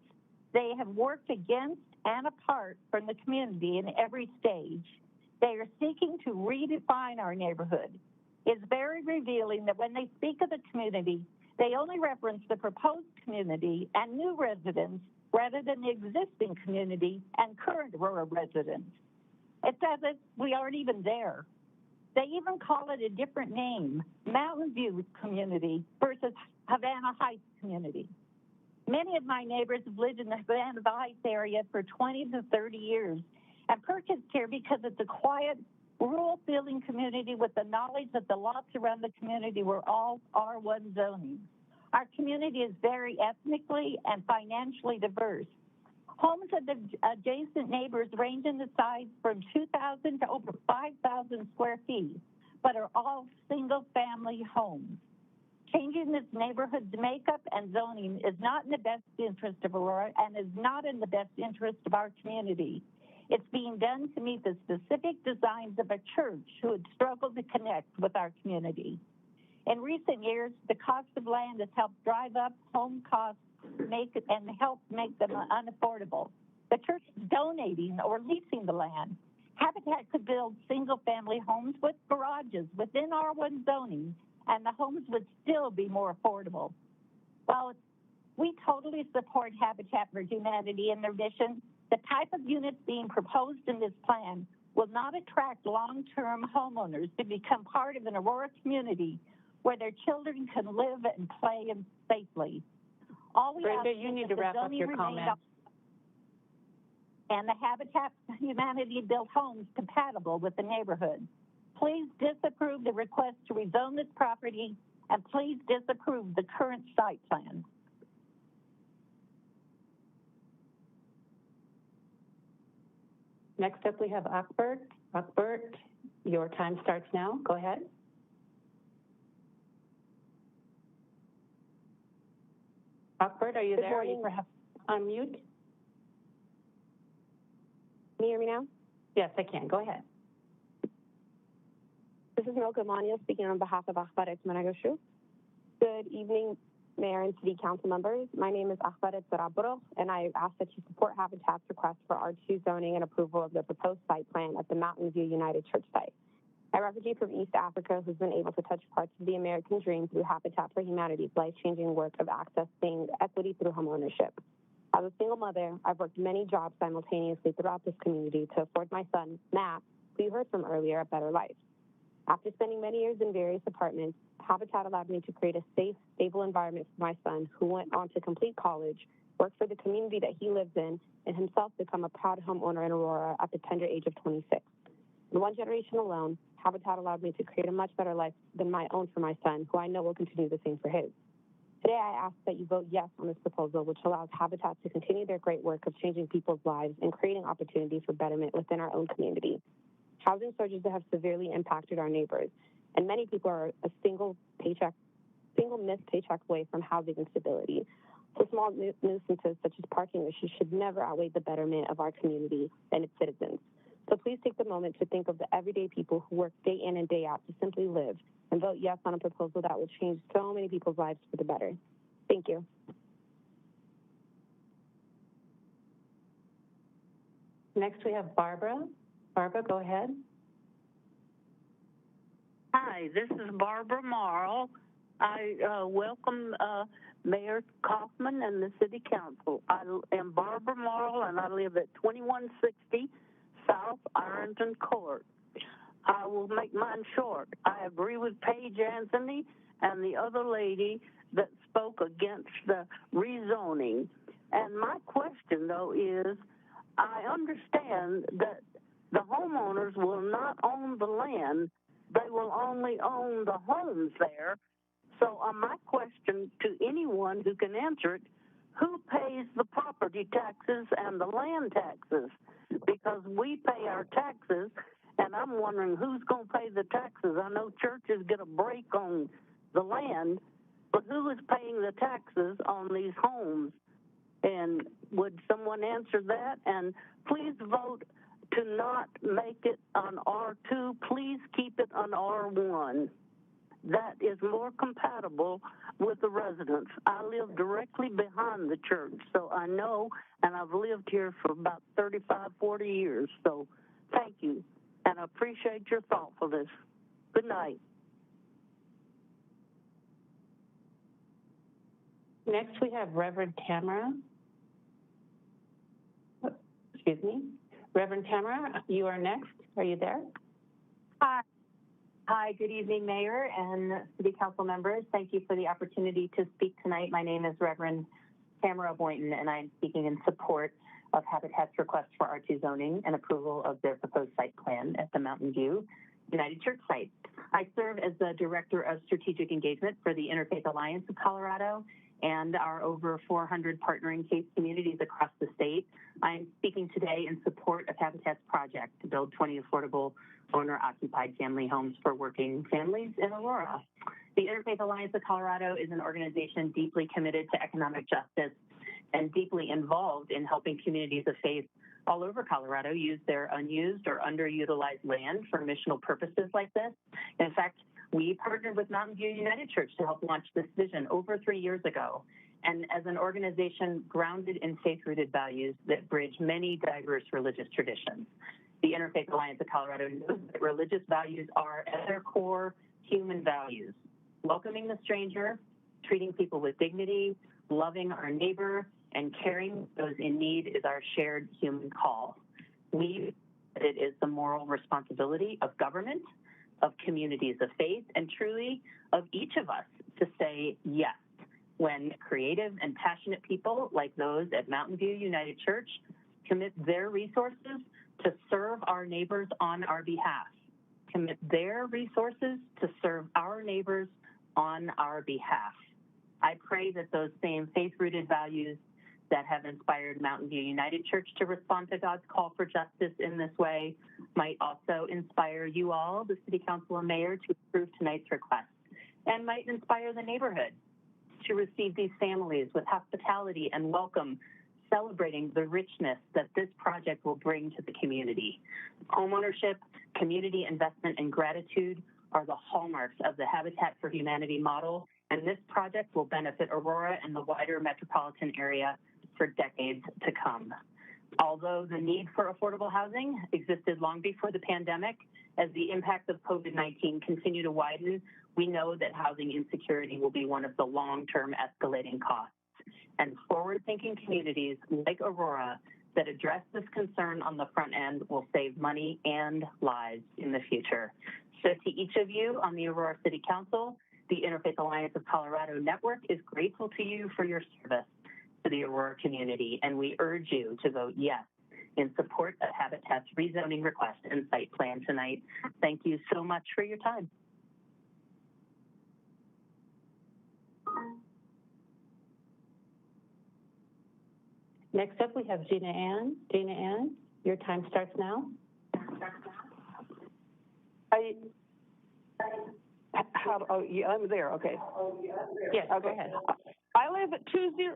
They have worked against and apart from the community in every stage. They are seeking to redefine our neighborhood. It's very revealing that when they speak of the community, they only reference the proposed community and new residents rather than the existing community and current Aurora residents. It's as if we aren't even there. They even call it a different name, Mountain View Community versus Havana Heights Community. Many of my neighbors have lived in the Havana Heights area for 20 to 30 years and purchased here because it's a quiet, rural-feeling community with the knowledge that the lots around the community were all R1 zoning. Our community is very ethnically and financially diverse. Homes of the adjacent neighbors range in the size from 2,000 to over 5,000 square feet, but are all single-family homes. Changing this neighborhood's makeup and zoning is not in the best interest of Aurora and is not in the best interest of our community. It's being done to meet the specific designs of a church who would struggle to connect with our community. In recent years, the cost of land has helped drive up home costs and help make them unaffordable. The church is donating or leasing the land. Habitat could build single-family homes with garages within R1 zoning, and the homes would still be more affordable. While we totally support Habitat for Humanity and their mission, the type of units being proposed in this plan will not attract long-term homeowners to become part of an Aurora community where their children can live and play safely. All we Brenda, ask you is need that to the wrap up zoning your remain comments. and the Habitat for Humanity built homes compatible with the neighborhood. Please disapprove the request to rezone this property, and please disapprove the current site plan. Next up, we have Akbert. Akbert, your time starts now. Go ahead. Akbert, are you Good there? morning. Are you perhaps on mute? Can you hear me now? Yes, I can. Go ahead. This is Milka Mania speaking on behalf of Akhbaret Managashu. Good evening, Mayor and City Council members. My name is Akhbaret Zaraburo, and I ask that you support Habitat's request for R2 zoning and approval of the proposed site plan at the Mountain View United Church site. A refugee from East Africa who's been able to touch parts of the American dream through Habitat for Humanity's life-changing work of accessing equity through homeownership. As a single mother, I've worked many jobs simultaneously throughout this community to afford my son, Matt, who you heard from earlier, a better life. After spending many years in various apartments, Habitat allowed me to create a safe, stable environment for my son, who went on to complete college, work for the community that he lives in, and himself become a proud homeowner in Aurora at the tender age of 26. In one generation alone, Habitat allowed me to create a much better life than my own for my son, who I know will continue the same for his. Today, I ask that you vote yes on this proposal, which allows Habitat to continue their great work of changing people's lives and creating opportunity for betterment within our own community. Housing surges have severely impacted our neighbors, and many people are a single missed paycheck away from housing instability. So small nuisances such as parking issues should never outweigh the betterment of our community and its citizens. So please take the moment to think of the everyday people who work day in and day out to simply live, and vote yes on a proposal that will change so many people's lives for the better. Thank you. Next, we have Barbara. Barbara, go ahead. Hi, this is Barbara Marl. I welcome Mayor Kaufman and the City Council. I am Barbara Marl, and I live at 2160 South Ironton Court. I will make mine short. I agree with Paige Anthony and the other lady that spoke against the rezoning. And my question, though, is I understand that the homeowners will not own the land. They will only own the homes there. So my question to anyone who can answer it, who pays the property taxes and the land taxes? Because we pay our taxes, and I'm wondering who's going to pay the taxes. I know churches get a break on the land, but who is paying the taxes on these homes? And would someone answer that? And please vote to not make it on R2. Please keep it on R1. That is more compatible with the residents. I live directly behind the church, so I know, and I've lived here for about 35, 40 years. So thank you, and I appreciate your thoughtfulness. Good night. Next, we have Reverend Tamara. Excuse me. Reverend Tamara, you are next. Are you there? Hi. Hi, good evening, Mayor and City Council members. Thank you for the opportunity to speak tonight. My name is Reverend Tamara Boynton, and I'm speaking in support of Habitat's request for R2 zoning and approval of their proposed site plan at the Mountain View United Church site. I serve as the Director of Strategic Engagement for the Interfaith Alliance of Colorado and our over 400 partnering faith communities across the state. I'm speaking today in support of Habitat's project to build 20 affordable owner-occupied family homes for working families in Aurora. The Interfaith Alliance of Colorado is an organization deeply committed to economic justice and deeply involved in helping communities of faith all over Colorado use their unused or underutilized land for missional purposes like this. In fact, we partnered with Mountain View United Church to help launch this vision over 3 years ago. And as an organization grounded in faith-rooted values that bridge many diverse religious traditions, the Interfaith Alliance of Colorado knows that religious values are at their core human values: welcoming the stranger, treating people with dignity, loving our neighbor, and caring those in need is our shared human call. It is the moral responsibility of government, of communities of faith, and truly of each of us to say yes when creative and passionate people like those at Mountain View United Church commit their resources to serve our neighbors on our behalf, commit their resources to serve our neighbors on our behalf. I pray that those same faith-rooted values that have inspired Mountain View United Church to respond to God's call for justice in this way might also inspire you all, the City Council and Mayor, to approve tonight's request, and might inspire the neighborhood to receive these families with hospitality and welcome, celebrating the richness that this project will bring to the community. Homeownership, community investment, and gratitude are the hallmarks of the Habitat for Humanity model, and this project will benefit Aurora and the wider metropolitan area for decades to come. Although the need for affordable housing existed long before the pandemic, as the impacts of COVID-19 continue to widen, we know that housing insecurity will be one of the long-term escalating costs. And forward-thinking communities like Aurora that address this concern on the front end will save money and lives in the future. So to each of you on the Aurora City Council, the Interfaith Alliance of Colorado Network is grateful to you for your service to the Aurora community, and we urge you to vote yes in support of Habitat's rezoning request and site plan tonight. Thank you so much for your time. Next up, we have Gina Ann. Gina Ann, your time starts now. I'm there, okay. Yes, okay. Go ahead. I live at 20.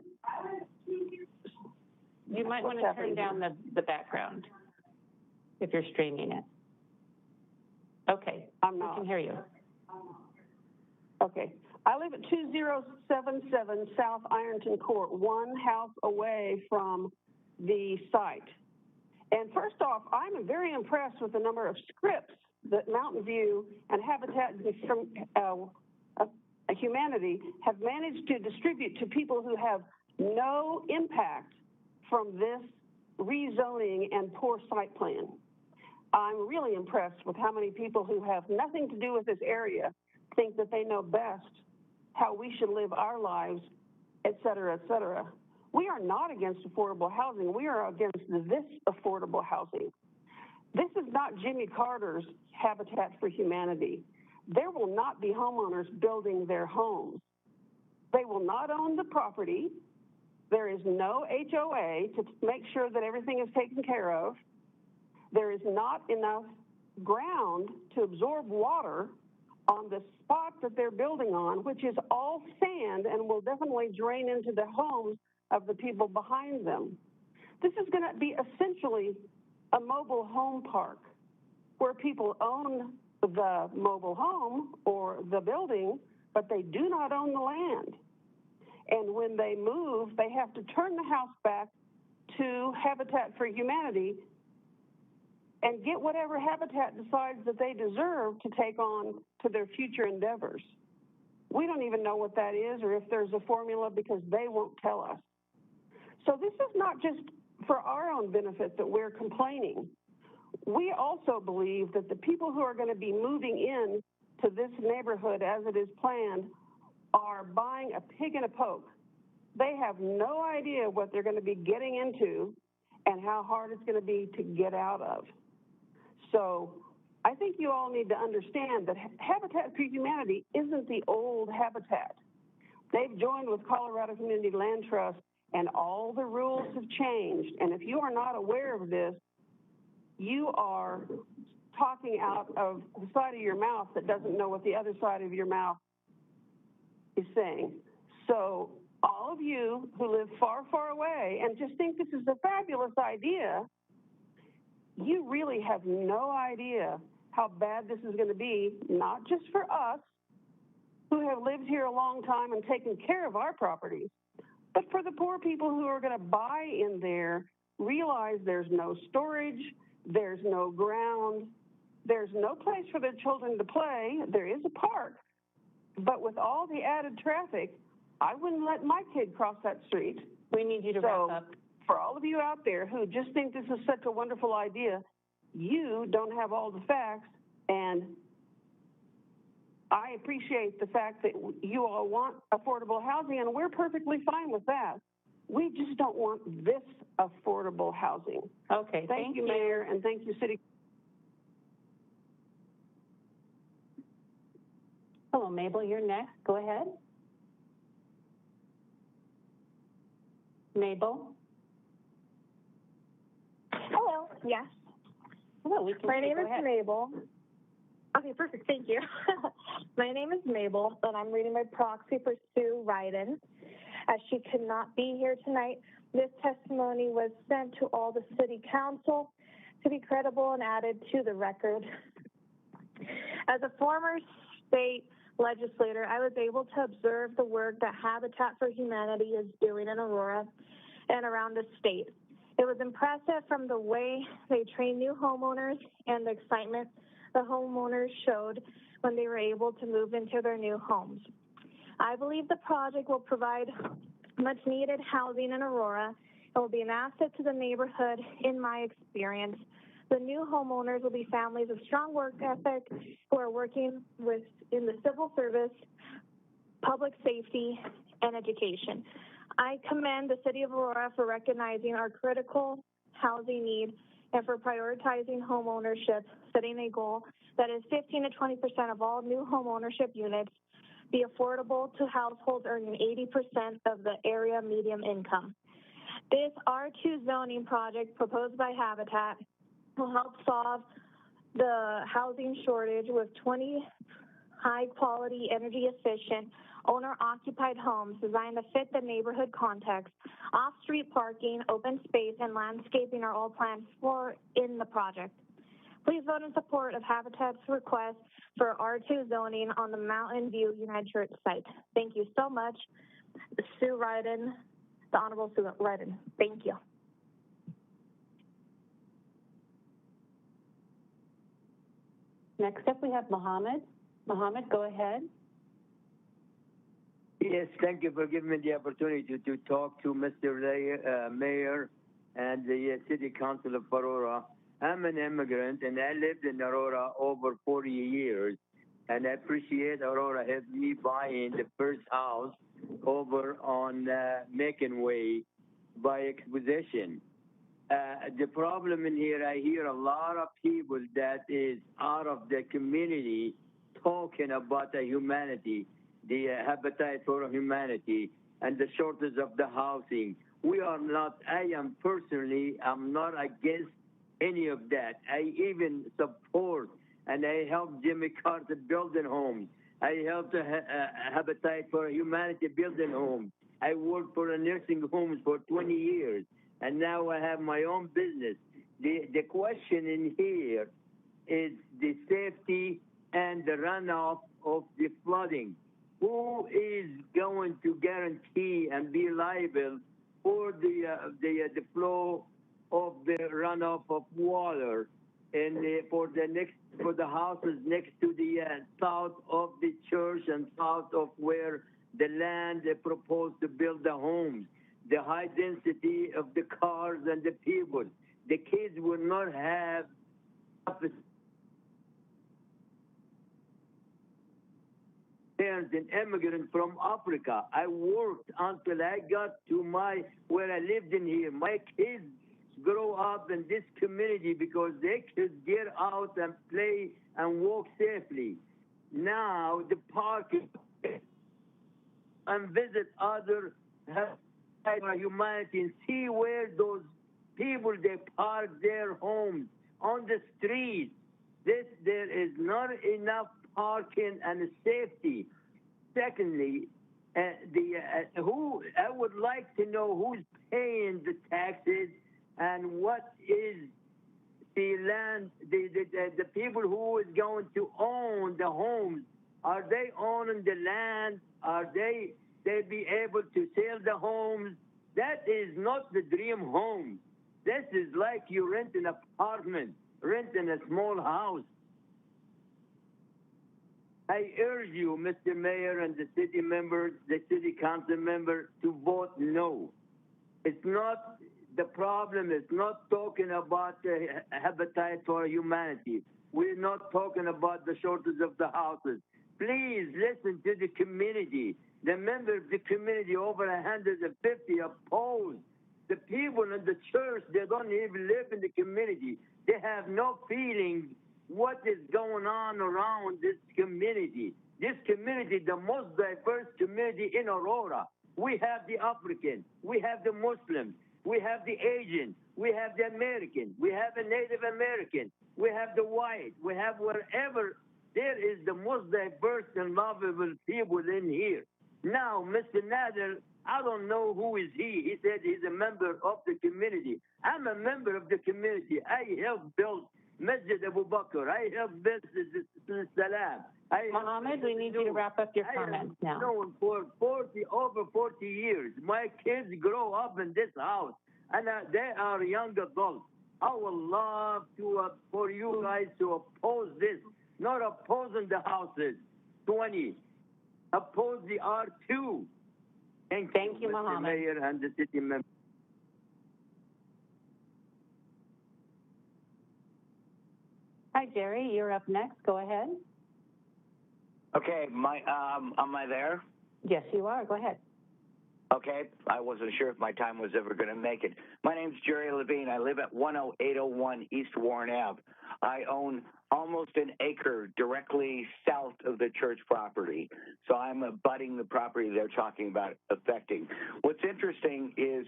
You might want to turn down the background if you're streaming it. Okay, I'm not. I can hear you. Okay. I live at 2077 South Ironton Court, one house away from the site. And first off, I'm very impressed with the number of scripts that Mountain View and Habitat for Humanity have managed to distribute to people who have no impact from this rezoning and poor site plan. I'm really impressed with how many people who have nothing to do with this area think that they know best how we should live our lives, et cetera, et cetera. We are not against affordable housing. We are against this affordable housing. This is not Jimmy Carter's Habitat for Humanity. There will not be homeowners building their homes. They will not own the property. There is no HOA to make sure that everything is taken care of. There is not enough ground to absorb water on the spot that they're building on, which is all sand and will definitely drain into the homes of the people behind them. This is going to be essentially a mobile home park where people own the mobile home or the building, but they do not own the land. And when they move, they have to turn the house back to Habitat for Humanity and get whatever Habitat decides that they deserve to take on to their future endeavors. We don't even know what that is or if there's a formula because they won't tell us. So this is not just for our own benefit that we're complaining. We also believe that the people who are going to be moving in to this neighborhood as it is planned are buying a pig in a poke. They have no idea what they're going to be getting into and how hard it's going to be to get out of. So I think you all need to understand that Habitat for Humanity isn't the old Habitat. They've joined with Colorado Community Land Trust, and all the rules have changed. And if you are not aware of this, you are talking out of the side of your mouth that doesn't know what the other side of your mouth is saying. So all of you who live far, far away and just think this is a fabulous idea, you really have no idea how bad this is going to be, not just for us who have lived here a long time and taken care of our properties, but for the poor people who are going to buy in there, realize there's no storage, there's no ground, there's no place for their children to play. There is a park, but with all the added traffic, I wouldn't let my kid cross that street. We need you to wrap up. For all of you out there who just think this is such a wonderful idea, you don't have all the facts, and I appreciate the fact that you all want affordable housing, and we're perfectly fine with that. We just don't want this affordable housing. Okay, thank you, Mayor, and thank you, City. Hello, Mabel, you're next. Go ahead. Mabel? Hello, yes. Hello, we can My name go is ahead. Mabel. Okay, perfect, thank you. My name is Mabel, and I'm reading my proxy for Sue Ryden. As she could not be here tonight, this testimony was sent to all the city council to be credible and added to the record. As a former state legislator, I was able to observe the work that Habitat for Humanity is doing in Aurora and around the state. It was impressive from the way they train new homeowners and the excitement the homeowners showed when they were able to move into their new homes. I believe the project will provide much needed housing in Aurora. It will be an asset to the neighborhood in my experience. The new homeowners will be families of strong work ethic who are working in the civil service, public safety, and education. I commend the City of Aurora for recognizing our critical housing need and for prioritizing home ownership, setting a goal that is 15 to 20% of all new home ownership units be affordable to households earning 80% of the area median income. This R2 zoning project proposed by Habitat will help solve the housing shortage with 20 high-quality, energy-efficient, owner-occupied homes designed to fit the neighborhood context. Off-street parking, open space, and landscaping are all planned for in the project. Please vote in support of Habitat's request for R2 zoning on the Mountain View United Church site. Thank you so much, Sue Ryden, the Honorable Sue Ryden. Thank you. Next up, we have Mohammed. Mohammed, go ahead. Yes, thank you for giving me the opportunity to talk to Mr. Mayor and the City Council of Aurora. I'm an immigrant, and I lived in Aurora over 40 years, and I appreciate Aurora helped me buying the first house over on Macon Way by acquisition. The problem in here, I hear a lot of people that is out of the community talking about the humanity, the Habitat for Humanity, and the shortage of the housing. We are not, I'm not against any of that. I even support and I helped Jimmy Carter building homes. I helped Habitat for Humanity building homes. I worked for a nursing homes for 20 years, and now I have my own business. The question in here is the safety and the runoff of the flooding. Who is going to guarantee and be liable for the flow of the runoff of water and for the houses next to the south of the church and south of where the land they proposed to build the homes, the high density of the cars and the people. The kids will not have parents, an immigrant from Africa. I worked until I got to where I lived in here. My kids grow up in this community because they could get out and play and walk safely. Now the park and visit other humanity and see where those people they park their homes on the street. There is not enough parking and safety. Secondly, I would like to know who's paying the taxes and what is the land, the people who is going to own the homes. Are they owning the land? Are they be able to sell the homes? That is not the dream home. This is like you rent an apartment, renting a small house. I urge you, Mr. Mayor and the city members, the city council members, to vote no. It's not, the problem is not talking about the Habitat for Humanity. We're not talking about the shortage of the houses. Please listen to the community. The members of the community, over 150, opposed. The people in the church, they don't even live in the community. They have no feeling what is going on around this community. This community, the most diverse community in Aurora. We have the African, we have the Muslims, we have the Asian, we have the American, we have the Native American, we have the white, we have wherever. There is the most diverse and lovable people in here. Now, Mr. Nader, I don't know who is he. He said he's a member of the community. I'm a member of the community. I helped build Masjid Abu Bakr. I helped build the Salam. Mohammed, we need you to wrap up your comments now. Known for over 40 years. My kids grow up in this house, and they are young adults. I would love to for you guys to oppose this, not opposing the houses. 20. Oppose the R2. Thank you, Mr. Mohammed. Mayor and the city member. Hi, Jerry. You're up next. Go ahead. Okay, am I there? Yes, you are. Go ahead. Okay, I wasn't sure if my time was ever going to make it. My name's Jerry Levine. I live at 10801 East Warren Ave. I own almost an acre directly south of the church property. So I'm abutting the property they're talking about affecting. What's interesting is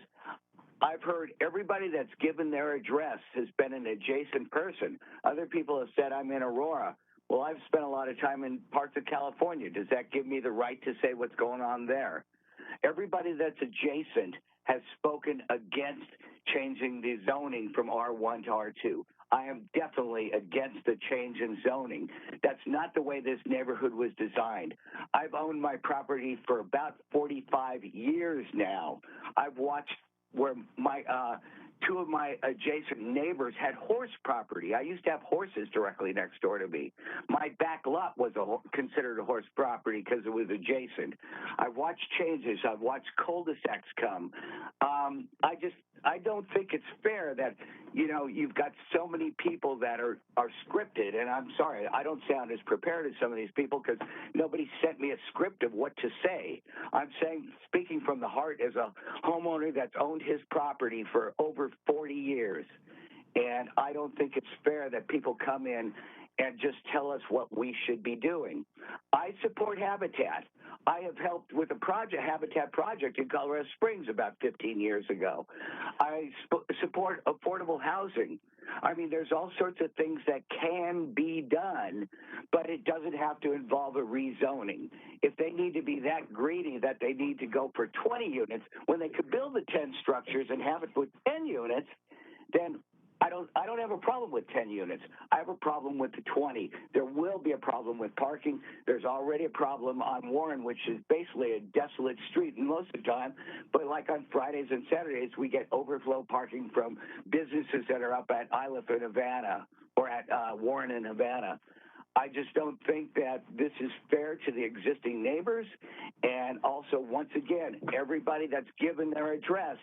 I've heard everybody that's given their address has been an adjacent person. Other people have said I'm in Aurora. Well, I've spent a lot of time in parts of California. Does that give me the right to say what's going on there? Everybody that's adjacent has spoken against changing the zoning from R1 to R2. I am definitely against the change in zoning. That's not the way this neighborhood was designed. I've owned my property for about 45 years now. I've watched where my two of my adjacent neighbors had horse property. I used to have horses directly next door to me. My back lot was considered a horse property because it was adjacent. I've watched changes. I've watched cul-de-sacs come. I don't think it's fair that, you know, you've got so many people that are scripted, and I'm sorry, I don't sound as prepared as some of these people because nobody sent me a script of what to say. I'm saying, speaking from the heart as a homeowner that's owned his property for over 40 years, and I don't think it's fair that people come in and just tell us what we should be doing. I support Habitat. I have helped with a Habitat project in Colorado Springs about 15 years ago. I support affordable housing. I mean, there's all sorts of things that can be done, but it doesn't have to involve a rezoning. If they need to be that greedy that they need to go for 20 units when they could build the 10 structures and have it with 10 units, then I don't have a problem with 10 units. I have a problem with the 20. There will be a problem with parking. There's already a problem on Warren, which is basically a desolate street most of the time. But like on Fridays and Saturdays, we get overflow parking from businesses that are up at Iliff in Havana or at Warren in Havana. I just don't think that this is fair to the existing neighbors. And also, once again, everybody that's given their address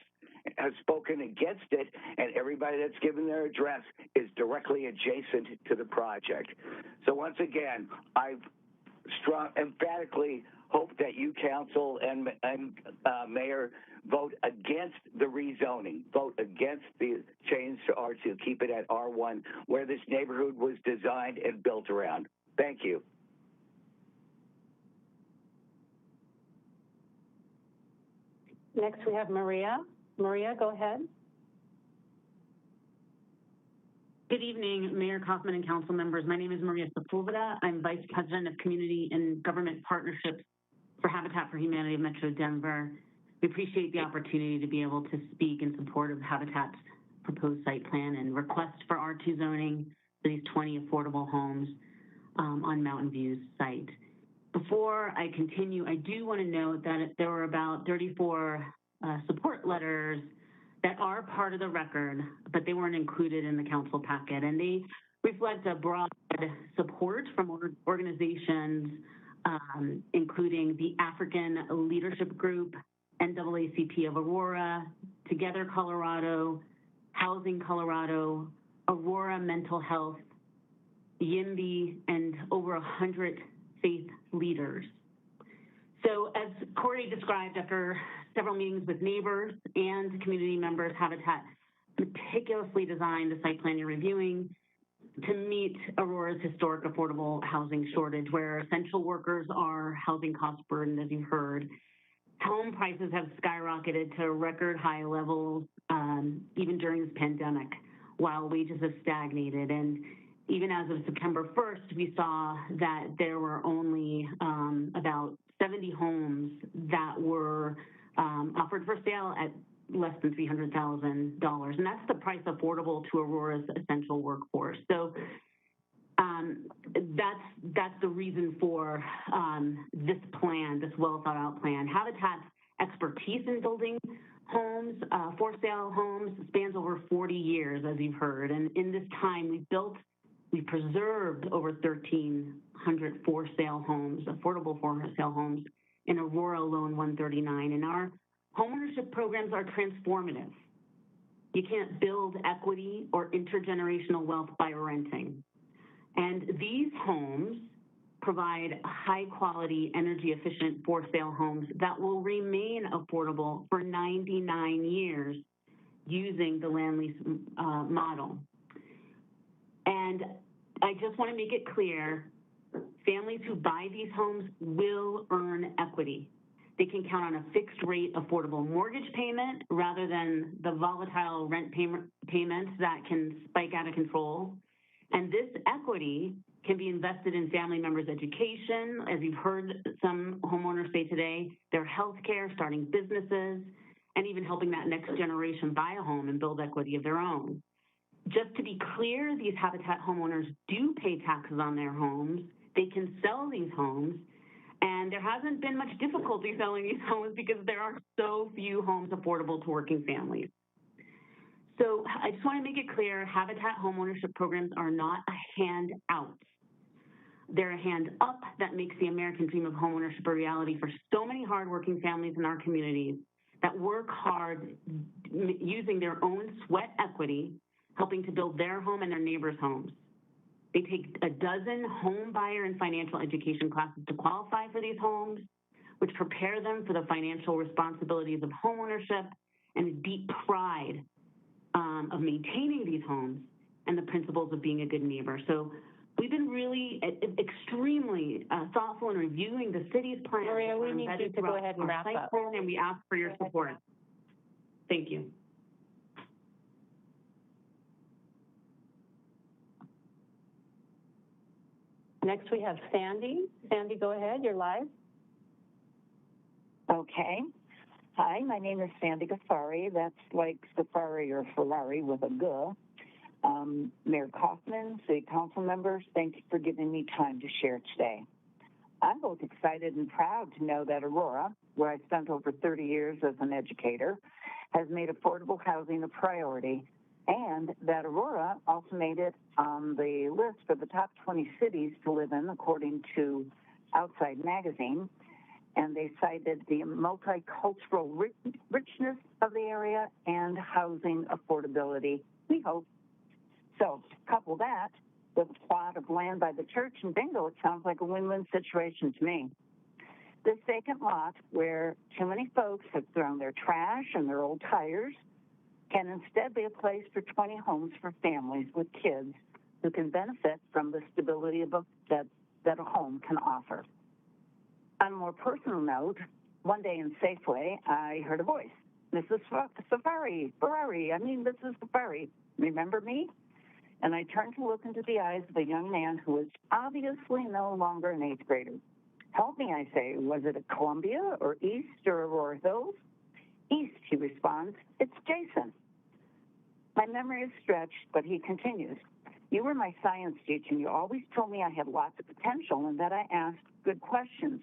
has spoken against it, and everybody that's given their address is directly adjacent to the project. So once again, I've emphatically hope that you, council and mayor, vote against the rezoning, vote against the change to R2, keep it at R1, where this neighborhood was designed and built around. Thank you. Next, we have Maria. Maria, go ahead. Good evening, Mayor Kaufman and council members. My name is Maria Sepulveda. I'm Vice President of Community and Government Partnerships for Habitat for Humanity of Metro Denver. We appreciate the opportunity to be able to speak in support of Habitat's proposed site plan and request for R2 zoning for these 20 affordable homes on Mountain View's site. Before I continue, I do want to note that there were about 34 support letters that are part of the record, but they weren't included in the council packet, and they reflect a broad support from organizations, including the African Leadership Group, NAACP of Aurora, Together Colorado, Housing Colorado, Aurora Mental Health, YIMBY, and over 100 faith leaders. So as Corey described, after several meetings with neighbors and community members, Habitat meticulously designed the site plan you're reviewing to meet Aurora's historic affordable housing shortage, where essential workers are housing cost burdened, as you've heard. Home prices have skyrocketed to record high levels, even during this pandemic, while wages have stagnated. And even as of September 1st, we saw that there were only about 70 homes that were offered for sale at less than $300,000. And that's the price affordable to Aurora's essential workforce. So that's the reason for this plan, this well thought out plan. Habitat's expertise in building homes, for sale homes, spans over 40 years, as you've heard. And in this time, we preserved over 1,300 for sale homes, affordable for sale homes in Aurora alone, 139. And our homeownership programs are transformative. You can't build equity or intergenerational wealth by renting. And these homes provide high quality, energy efficient for sale homes that will remain affordable for 99 years using the land lease model. And I just want to make it clear, families who buy these homes will earn equity. They can count on a fixed rate affordable mortgage payment rather than the volatile rent payments that can spike out of control. And this equity can be invested in family members' education, as you've heard some homeowners say today, their health care, starting businesses, and even helping that next generation buy a home and build equity of their own. Just to be clear, these Habitat homeowners do pay taxes on their homes. They can sell these homes, and there hasn't been much difficulty selling these homes because there are so few homes affordable to working families. So I just want to make it clear, Habitat homeownership programs are not a handout. They're a hand up that makes the American dream of homeownership a reality for so many hardworking families in our communities that work hard using their own sweat equity, helping to build their home and their neighbors' homes. They take a dozen home buyer and financial education classes to qualify for these homes, which prepare them for the financial responsibilities of homeownership and a deep pride of maintaining these homes and the principles of being a good neighbor. So we've been really extremely thoughtful in reviewing the city's plan. Maria, we need you to go ahead and wrap up. And we ask for your support. Thank you. Next, we have Sandy. Sandy, go ahead. You're live. Okay. Hi, my name is Sandy Gaffari. That's like Safari or Ferrari with a G. Mayor Kaufman, City Council members, thank you for giving me time to share today. I'm both excited and proud to know that Aurora, where I spent over 30 years as an educator, has made affordable housing a priority, and that Aurora also made it on the list for the top 20 cities to live in, according to Outside Magazine. And they cited the multicultural richness of the area and housing affordability, we hope. So couple that with a plot of land by the church, and bingo, it sounds like a win-win situation to me. This vacant lot, where too many folks have thrown their trash and their old tires, can instead be a place for 20 homes for families with kids who can benefit from the stability that a home can offer. On a more personal note, one day in Safeway, I heard a voice. Mrs. Safari, Mrs. Safari, remember me? And I turned to look into the eyes of a young man who was obviously no longer an 8th grader. Help me, I say, was it a Columbia or East or Aurora Hills? East, he responds, it's Jason. My memory is stretched, but he continues. You were my science teacher, and you always told me I had lots of potential and that I asked good questions.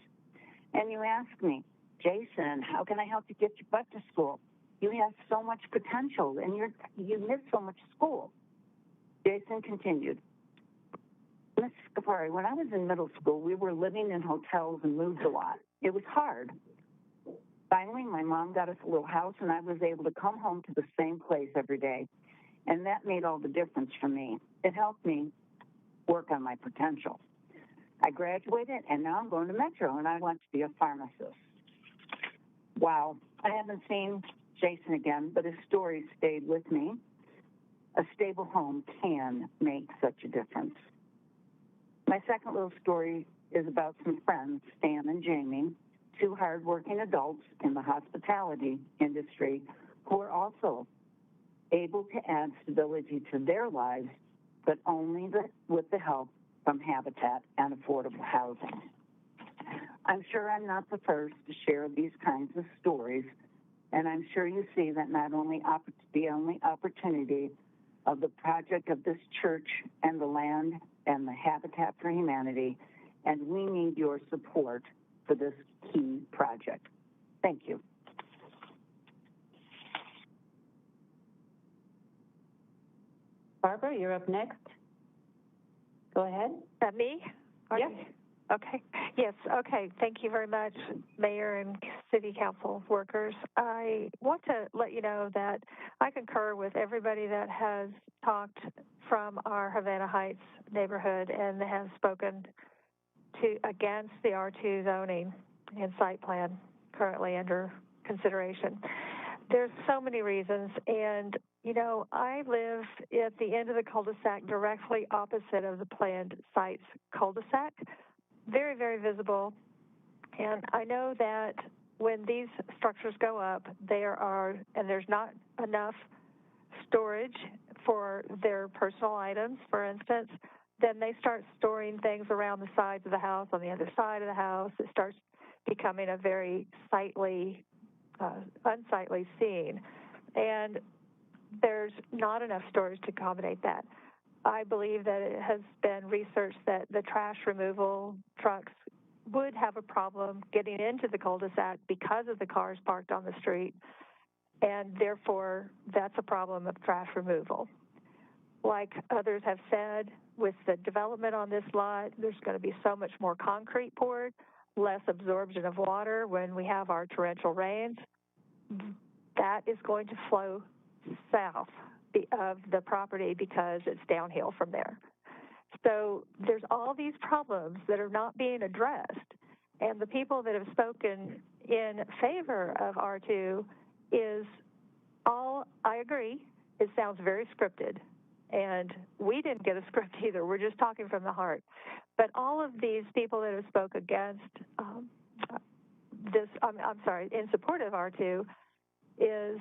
And you asked me, Jason, how can I help you get your butt to school? You have so much potential, and you miss so much school. Jason continued, Ms. Scafari, when I was in middle school, we were living in hotels and moved a lot. It was hard. Finally, my mom got us a little house, and I was able to come home to the same place every day. And that made all the difference for me. It helped me work on my potential. I graduated, and now I'm going to Metro, and I want to be a pharmacist. Wow, I haven't seen Jason again, but his story stayed with me. A stable home can make such a difference. My second little story is about some friends, Stan and Jamie, two hardworking adults in the hospitality industry who are also able to add stability to their lives, but only with the help from Habitat and affordable housing. I'm sure I'm not the first to share these kinds of stories, and I'm sure you see that not only the only opportunity of the project of this church and the land and the Habitat for Humanity, and we need your support for this key project. Thank you. Barbara, you're up next. Go ahead. Me? Yes. Okay. Yes. Okay. Thank you very much, Mayor and City Council workers. I want to let you know that I concur with everybody that has talked from our Havana Heights neighborhood and has spoken against the R2 zoning and site plan currently under consideration. There's so many reasons, and you know, I live at the end of the cul-de-sac directly opposite of the planned site's cul-de-sac. Very, very visible. And I know that when these structures go up, there's not enough storage for their personal items, for instance, then they start storing things around the sides of the house, on the other side of the house. It starts becoming a very unsightly scene. And there's not enough storage to accommodate that. I believe that it has been researched that the trash removal trucks would have a problem getting into the cul-de-sac because of the cars parked on the street, and therefore that's a problem of trash removal. Like others have said, with the development on this lot, there's going to be so much more concrete poured, less absorption of water when we have our torrential rains. That is going to flow south of the property because it's downhill from there. So there's all these problems that are not being addressed, and the people that have spoken in favor of R2 is all, I agree, it sounds very scripted, and we didn't get a script either. We're just talking from the heart. But all of these people that have spoke against in support of R2 is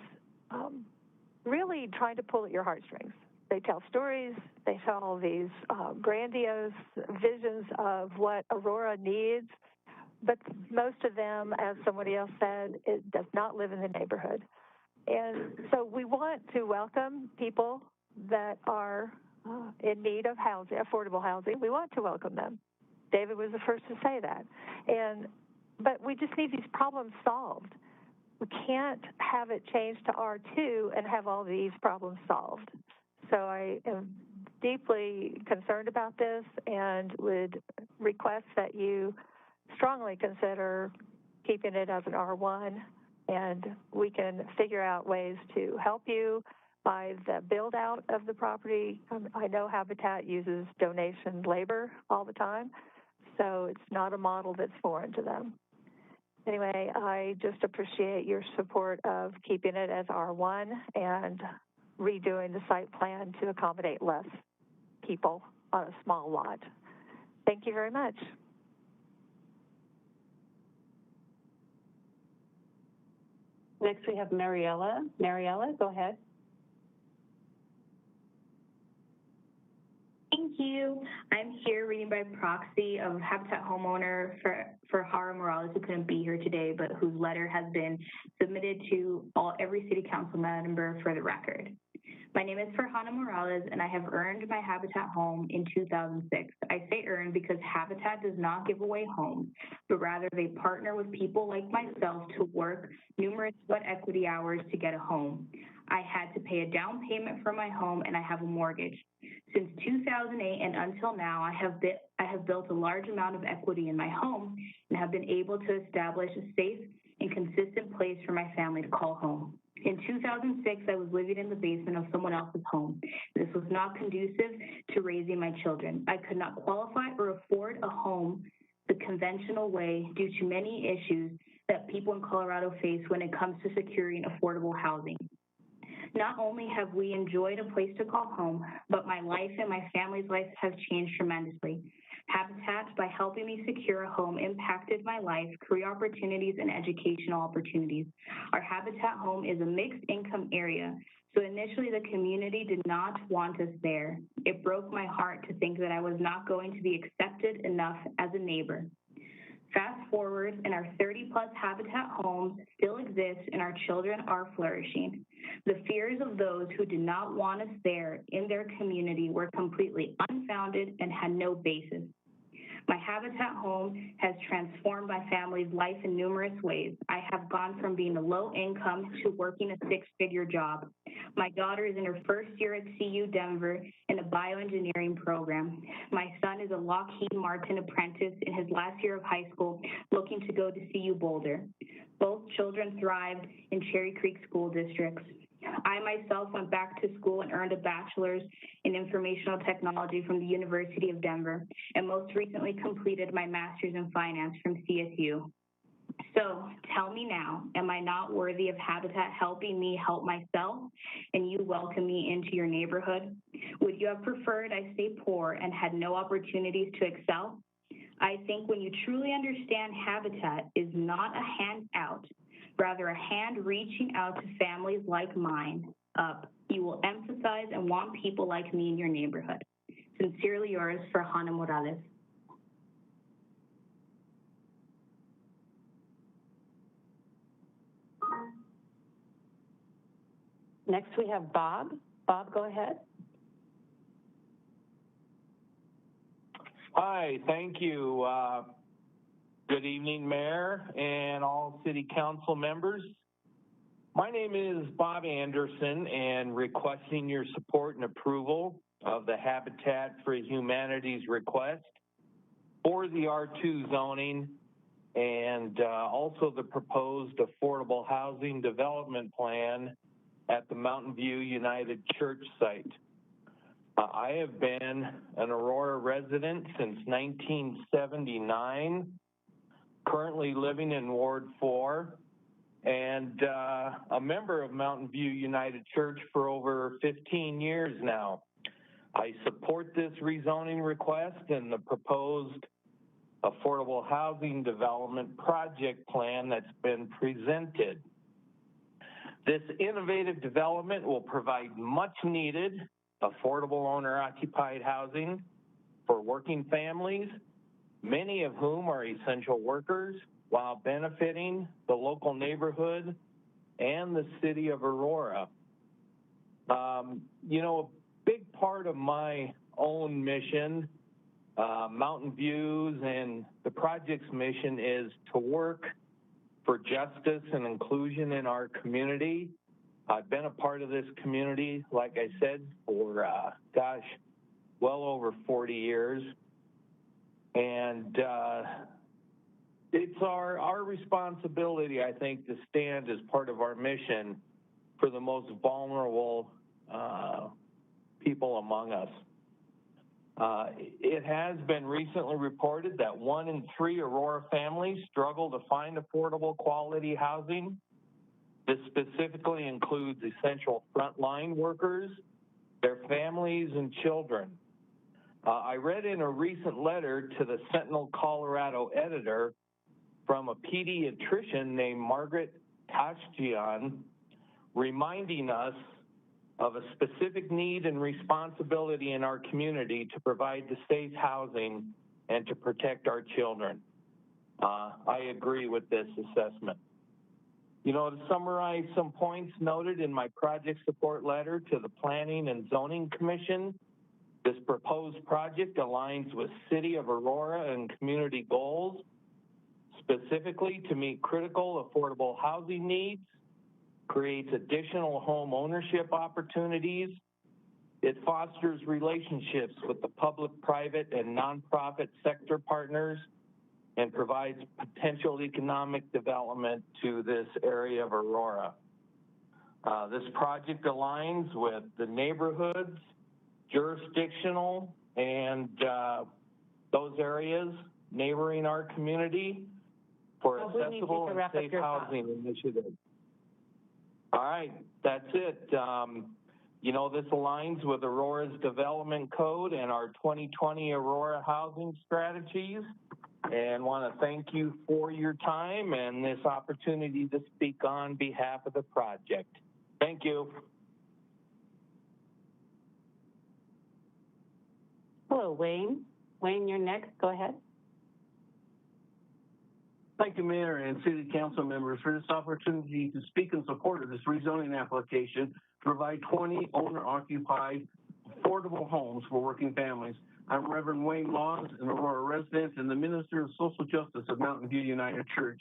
really trying to pull at your heartstrings. They tell stories, they tell all these grandiose visions of what Aurora needs, but most of them, as somebody else said, it does not live in the neighborhood. And so we want to welcome people that are in need of housing, affordable housing. We want to welcome them. David was the first to say that. But we just need these problems solved. We can't have it changed to R2 and have all these problems solved. So I am deeply concerned about this and would request that you strongly consider keeping it as an R1, and we can figure out ways to help you by the build out of the property. I know Habitat uses donation labor all the time, so it's not a model that's foreign to them. Anyway, I just appreciate your support of keeping it as R1 and redoing the site plan to accommodate less people on a small lot. Thank you very much. Next, we have Mariella. Mariella, go ahead. Thank you. I'm here reading by proxy of Habitat homeowner for Hara Morales, who couldn't be here today, but whose letter has been submitted to every city council member for the record. My name is Farhana Morales, and I have earned my Habitat home in 2006. I say earned because Habitat does not give away homes, but rather they partner with people like myself to work numerous sweat equity hours to get a home. I had to pay a down payment for my home, and I have a mortgage. Since 2008 and until now, I have built a large amount of equity in my home and have been able to establish a safe and consistent place for my family to call home. In 2006, I was living in the basement of someone else's home. This was not conducive to raising my children. I could not qualify or afford a home the conventional way due to many issues that people in Colorado face when it comes to securing affordable housing. Not only have we enjoyed a place to call home, but my life and my family's life have changed tremendously. Habitat, by helping me secure a home, impacted my life, career opportunities, and educational opportunities. Our Habitat home is a mixed income area, so initially the community did not want us there. It broke my heart to think that I was not going to be accepted enough as a neighbor. Fast forward, and our 30-plus Habitat homes still exist, and our children are flourishing. The fears of those who did not want us there in their community were completely unfounded and had no basis. My Habitat home has transformed my family's life in numerous ways. I have gone from being a low income to working a six-figure job. My daughter is in her first year at CU Denver in a bioengineering program. My son is a Lockheed Martin apprentice in his last year of high school, looking to go to CU Boulder. Both children thrived in Cherry Creek school districts. I myself went back to school and earned a bachelor's in informational technology from the University of Denver, and most recently completed my master's in finance from CSU. So tell me now, am I not worthy of Habitat helping me help myself and you welcome me into your neighborhood? Would you have preferred I stay poor and had no opportunities to excel? I think when you truly understand Habitat is not a handout, rather a hand reaching out to families like mine up, you will emphasize and want people like me in your neighborhood. Sincerely yours, Farhana Morales. Next, we have Bob. Bob, go ahead. Hi, thank you. Good evening, Mayor and all City Council members. My name is Bob Anderson, and requesting your support and approval of the Habitat for Humanity's request for the R2 zoning and also the proposed affordable housing development plan at the Mountain View United Church site. I have been an Aurora resident since 1979, currently living in Ward 4, and a member of Mountain View United Church for over 15 years now. I support this rezoning request and the proposed affordable housing development project plan that's been presented. This innovative development will provide much needed affordable owner-occupied housing for working families, many of whom are essential workers, while benefiting the local neighborhood and the city of Aurora. You know, a big part of my own mission, Mountain View's and the project's mission, is to work for justice and inclusion in our community. I've been a part of this community, like I said, for, well over 40 years. And it's our responsibility, I think, to stand as part of our mission for the most vulnerable people among us. It has been recently reported that 1 in 3 Aurora families struggle to find affordable quality housing. This specifically includes essential frontline workers, their families, and children. I read in a recent letter to the Sentinel, Colorado editor from a pediatrician named Margaret Tashjian, reminding us of a specific need and responsibility in our community to provide the safe housing and to protect our children. I agree with this assessment. You know, to summarize some points noted in my project support letter to the Planning and Zoning Commission, this proposed project aligns with City of Aurora and community goals, specifically to meet critical affordable housing needs, creates additional home ownership opportunities. It fosters relationships with the public, private, and nonprofit sector partners, and provides potential economic development to this area of Aurora. This project aligns with the neighborhoods, jurisdictional, and those areas neighboring our community for accessible and safe housing initiatives. All right, that's it. You know, this aligns with Aurora's development code and our 2020 Aurora housing strategies, and want to thank you for your time and this opportunity to speak on behalf of the project. Thank you. Hello, Wayne. Wayne, you're next. Go ahead. Thank you, Mayor and City Council members, for this opportunity to speak in support of this rezoning application to provide 20 owner-occupied affordable homes for working families. I'm Reverend Wayne Laws, an Aurora resident and the Minister of Social Justice of Mountain View United Church.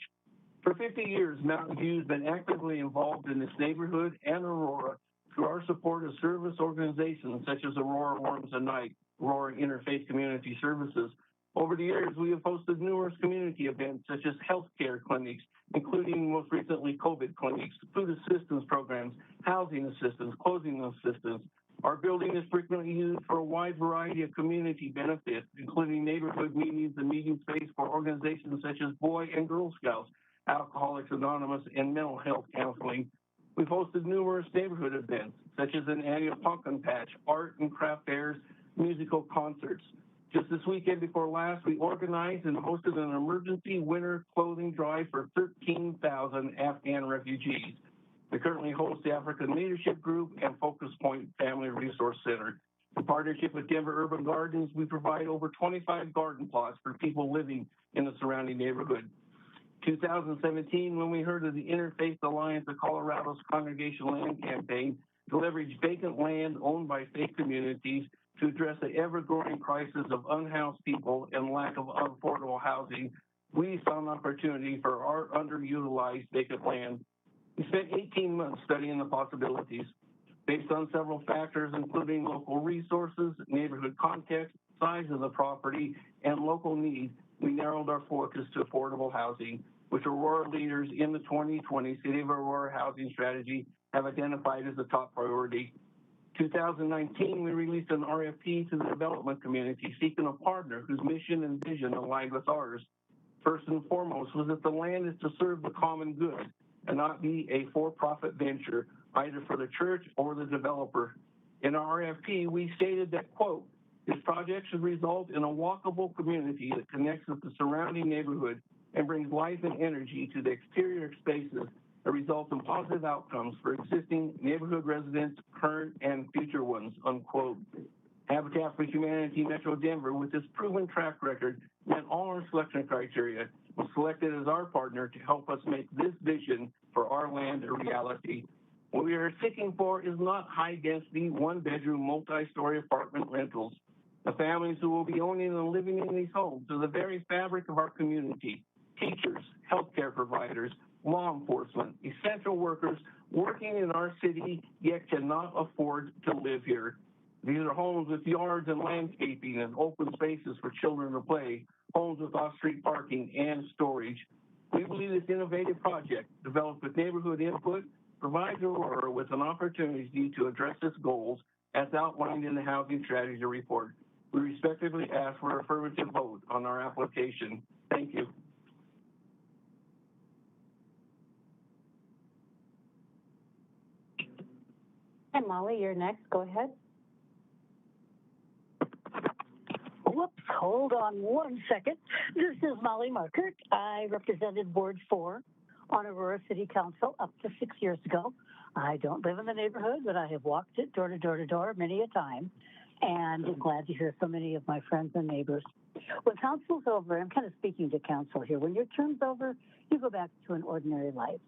For 50 years, Mountain View has been actively involved in this neighborhood and Aurora through our support of service organizations such as Aurora Warms the Night, Aurora Interfaith Community Services. Over the years, we have hosted numerous community events such as healthcare clinics, including most recently COVID clinics, food assistance programs, housing assistance, clothing assistance. Our building is frequently used for a wide variety of community benefits, including neighborhood meetings and meeting space for organizations such as Boy and Girl Scouts, Alcoholics Anonymous, and mental health counseling. We've hosted numerous neighborhood events, such as an annual pumpkin patch, art and craft fairs, musical concerts. Just this weekend before last, we organized and hosted an emergency winter clothing drive for 13,000 Afghan refugees. We currently host the African Leadership Group and Focus Point Family Resource Center. In partnership with Denver Urban Gardens, we provide over 25 garden plots for people living in the surrounding neighborhood. 2017, when we heard of the Interfaith Alliance of Colorado's Congregation Land Campaign to leverage vacant land owned by faith communities to address the ever-growing crisis of unhoused people and lack of affordable housing, we saw an opportunity for our underutilized vacant land. We spent 18 months studying the possibilities. Based on several factors, including local resources, neighborhood context, size of the property, and local need, we narrowed our focus to affordable housing, which Aurora leaders in the 2020 City of Aurora Housing Strategy have identified as a top priority. 2019, we released an RFP to the development community seeking a partner whose mission and vision aligned with ours. First and foremost was that the land is to serve the common good and not be a for-profit venture, either for the church or the developer. In our RFP, we stated that, quote, this project should result in a walkable community that connects with the surrounding neighborhood and brings life and energy to the exterior spaces that result in positive outcomes for existing neighborhood residents, current and future ones, unquote. Habitat for Humanity Metro Denver, with its proven track record, met all our selection criteria, was selected as our partner to help us make this vision for our land a reality. What we are seeking for is not high-density, one-bedroom, multi-story apartment rentals. The families who will be owning and living in these homes are the very fabric of our community. Teachers, healthcare providers, law enforcement, essential workers working in our city yet cannot afford to live here. These are homes with yards and landscaping and open spaces for children to play, homes with off-street parking and storage. We believe this innovative project, developed with neighborhood input, provides Aurora with an opportunity to address its goals as outlined in the Housing Strategy Report. We respectfully ask for an affirmative vote on our application. Thank you. And Molly, you're next. Go ahead. Whoops, hold on one second. This is Molly Markert. I represented Ward 4 on Aurora City Council up to 6 years ago. I don't live in the neighborhood, but I have walked it door to door to door many a time, and I'm glad to hear so many of my friends and neighbors. When council's over, I'm kind of speaking to council here. When your term's over, you go back to an ordinary life.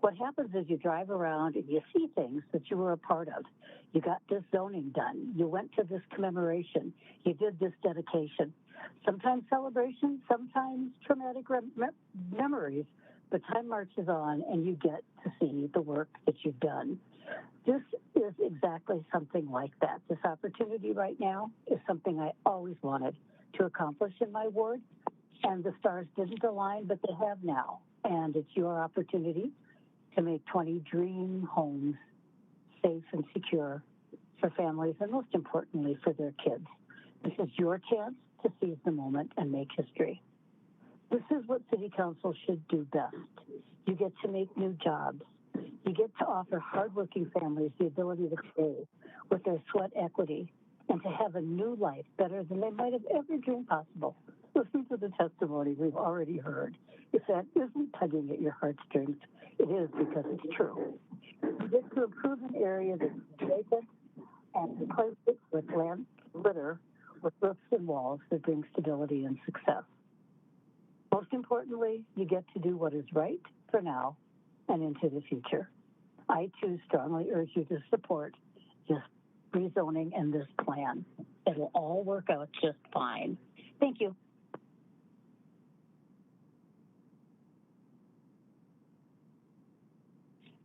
What happens is you drive around and you see things that you were a part of. You got this zoning done. You went to this commemoration. You did this dedication. Sometimes celebration, sometimes traumatic memories, but time marches on and you get to see the work that you've done. This is exactly something like that. This opportunity right now is something I always wanted to accomplish in my ward, and the stars didn't align, but they have now. And it's your opportunity to make 20 dream homes safe and secure for families, and most importantly, for their kids. This is your chance to seize the moment and make history. This is what City Council should do best. You get to make new jobs. You get to offer hardworking families the ability to pay with their sweat equity and to have a new life better than they might have ever dreamed possible. Listen to the testimony we've already heard. If that isn't tugging at your heartstrings, it is because it's true. You get to improve an area that's vacant and replace it with land, litter, with roofs and walls that bring stability and success. Most importantly, you get to do what is right for now and into the future. I, too, strongly urge you to support this rezoning and this plan. It'll all work out just fine. Thank you.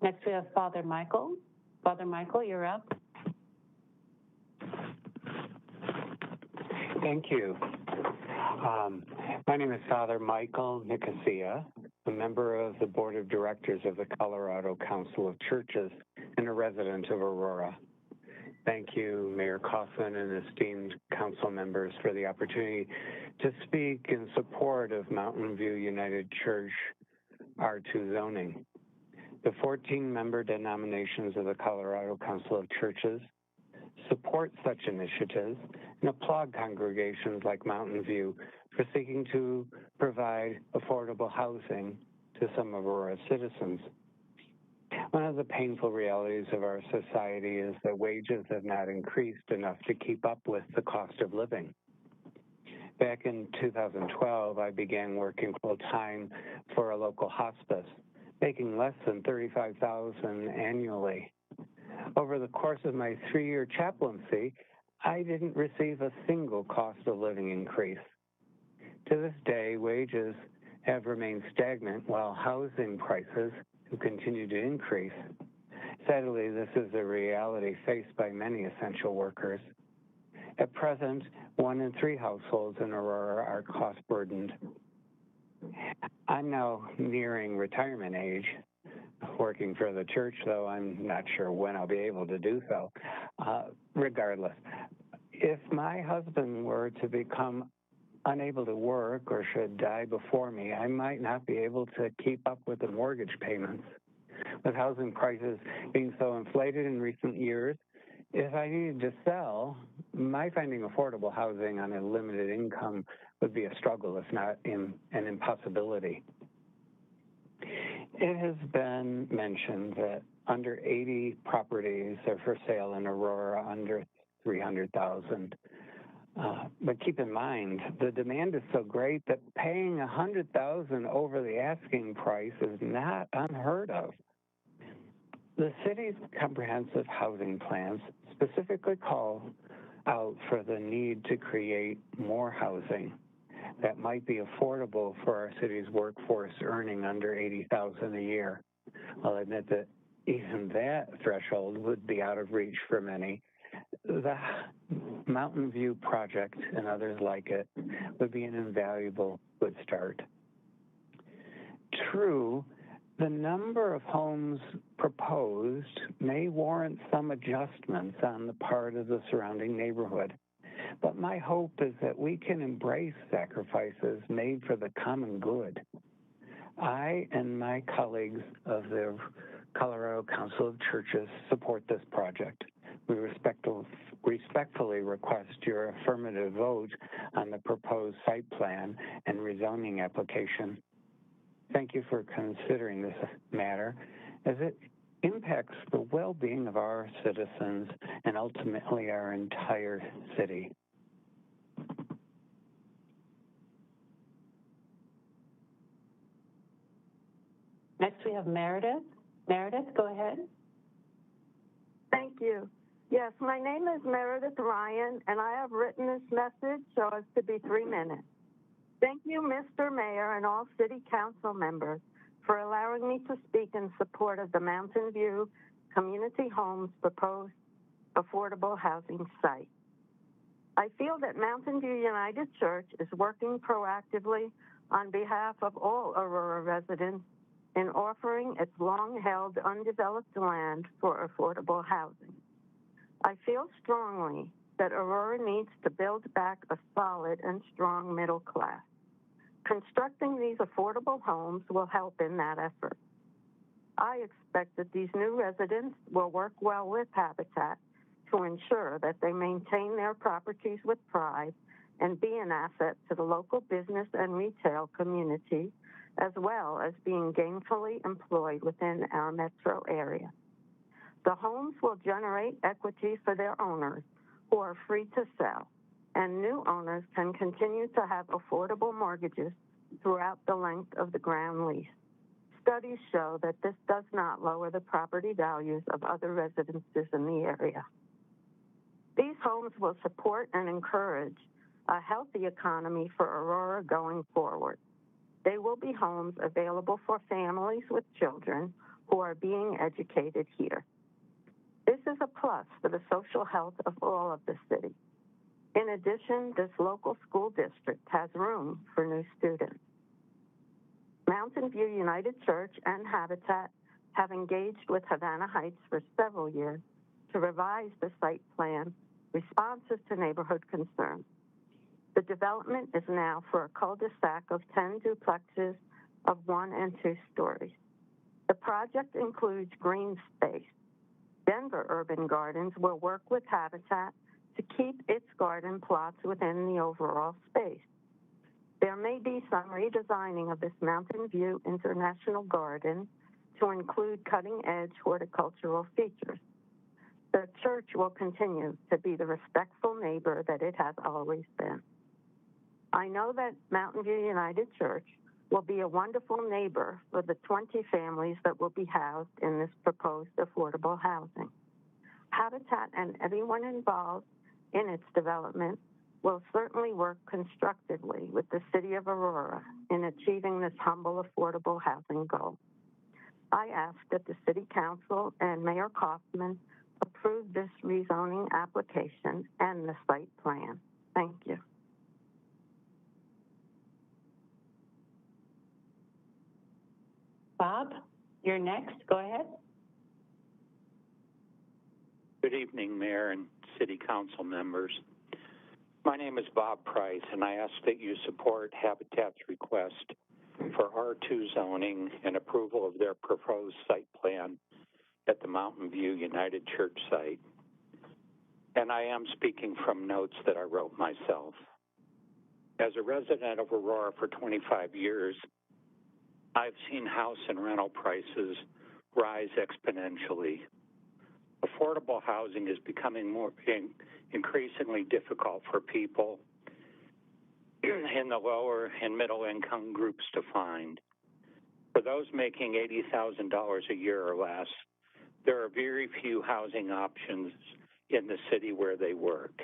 Next, we have Father Michael. Father Michael, you're up. Thank you. My name is Father Michael Nicosia, a member of the Board of Directors of the Colorado Council of Churches and a resident of Aurora. Thank you, Mayor Kaufman and esteemed council members, for the opportunity to speak in support of Mountain View United Church R2 zoning. The 14-member denominations of the Colorado Council of Churches support such initiatives and applaud congregations like Mountain View for seeking to provide affordable housing to some of Aurora's citizens. One of the painful realities of our society is that wages have not increased enough to keep up with the cost of living. Back in 2012, I began working full-time for a local hospice, making less than $35,000 annually. Over the course of my 3-year chaplaincy, I didn't receive a single cost of living increase. To this day, wages have remained stagnant while housing prices have continued to increase. Sadly, this is a reality faced by many essential workers. At present, 1 in 3 households in Aurora are cost burdened. I'm now nearing retirement age, working for the church, though I'm not sure when I'll be able to do so. Regardless, if my husband were to become unable to work or should die before me, I might not be able to keep up with the mortgage payments. With housing prices being so inflated in recent years, if I needed to sell, my finding affordable housing on a limited income would be a struggle, if not an impossibility. It has been mentioned that under 80 properties are for sale in Aurora under $300,000. But keep in mind, the demand is so great that paying $100,000 over the asking price is not unheard of. The city's comprehensive housing plans specifically call out for the need to create more housing that might be affordable for our city's workforce earning under $80,000 a year. I'll admit that even that threshold would be out of reach for many. The Mountain View project and others like it would be an invaluable good start. True, The number of homes proposed may warrant some adjustments on the part of the surrounding neighborhood, but my hope is that we can embrace sacrifices made for the common good. I and my colleagues of the Colorado Council of Churches support this project. We respectfully request your affirmative vote on the proposed site plan and rezoning application. Thank you for considering this matter as it impacts the well-being of our citizens and ultimately our entire city. Next, we have Meredith. Meredith, go ahead. Thank you. Yes, my name is Meredith Ryan, and I have written this message so as to be 3 minutes. Thank you, Mr. Mayor and all City Council members, for allowing me to speak in support of the Mountain View Community Homes proposed affordable housing site. I feel that Mountain View United Church is working proactively on behalf of all Aurora residents in offering its long-held undeveloped land for affordable housing. I feel strongly that Aurora needs to build back a solid and strong middle class. Constructing these affordable homes will help in that effort. I expect that these new residents will work well with Habitat to ensure that they maintain their properties with pride and be an asset to the local business and retail community, as well as being gainfully employed within our metro area. The homes will generate equity for their owners, who are free to sell, and new owners can continue to have affordable mortgages throughout the length of the ground lease. Studies show that this does not lower the property values of other residences in the area. These homes will support and encourage a healthy economy for Aurora going forward. They will be homes available for families with children who are being educated here. This is a plus for the social health of all of the city. In addition, this local school district has room for new students. Mountain View United Church and Habitat have engaged with Havana Heights for several years to revise the site plan responsive to neighborhood concerns. The development is now for a cul-de-sac of 10 duplexes of 1 and 2 stories. The project includes green space. Denver Urban Gardens will work with Habitat to keep its garden plots within the overall space. There may be some redesigning of this Mountain View International Garden to include cutting-edge horticultural features. The church will continue to be the respectful neighbor that it has always been. I know that Mountain View United Church will be a wonderful neighbor for the 20 families that will be housed in this proposed affordable housing. Habitat and everyone involved in its development will certainly work constructively with the City of Aurora in achieving this humble affordable housing goal. I ask that the City Council and Mayor Kaufman approve this rezoning application and the site plan. Thank you. Bob, you're next. Go ahead. Good evening, Mayor and City Council members. My name is Bob Price, and I ask that you support Habitat's request for R2 zoning and approval of their proposed site plan at the Mountain View United Church site. And I am speaking from notes that I wrote myself. As a resident of Aurora for 25 years, I've seen house and rental prices rise exponentially. Affordable housing is becoming increasingly difficult for people in the lower and middle income groups to find. For those making $80,000 a year or less, there are very few housing options in the city where they work.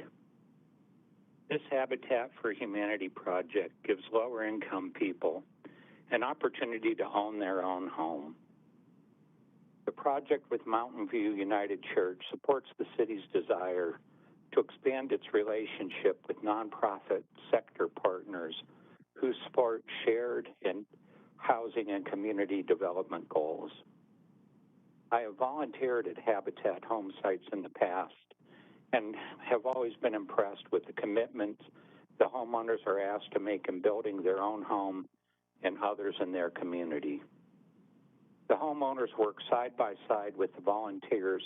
This Habitat for Humanity project gives lower income people an opportunity to own their own home. The project with Mountain View United Church supports the city's desire to expand its relationship with nonprofit sector partners who support shared and housing housing and community development goals. I have volunteered at Habitat home sites in the past and have always been impressed with the commitment the homeowners are asked to make in building their own home and others in their community. The homeowners work side by side with the volunteers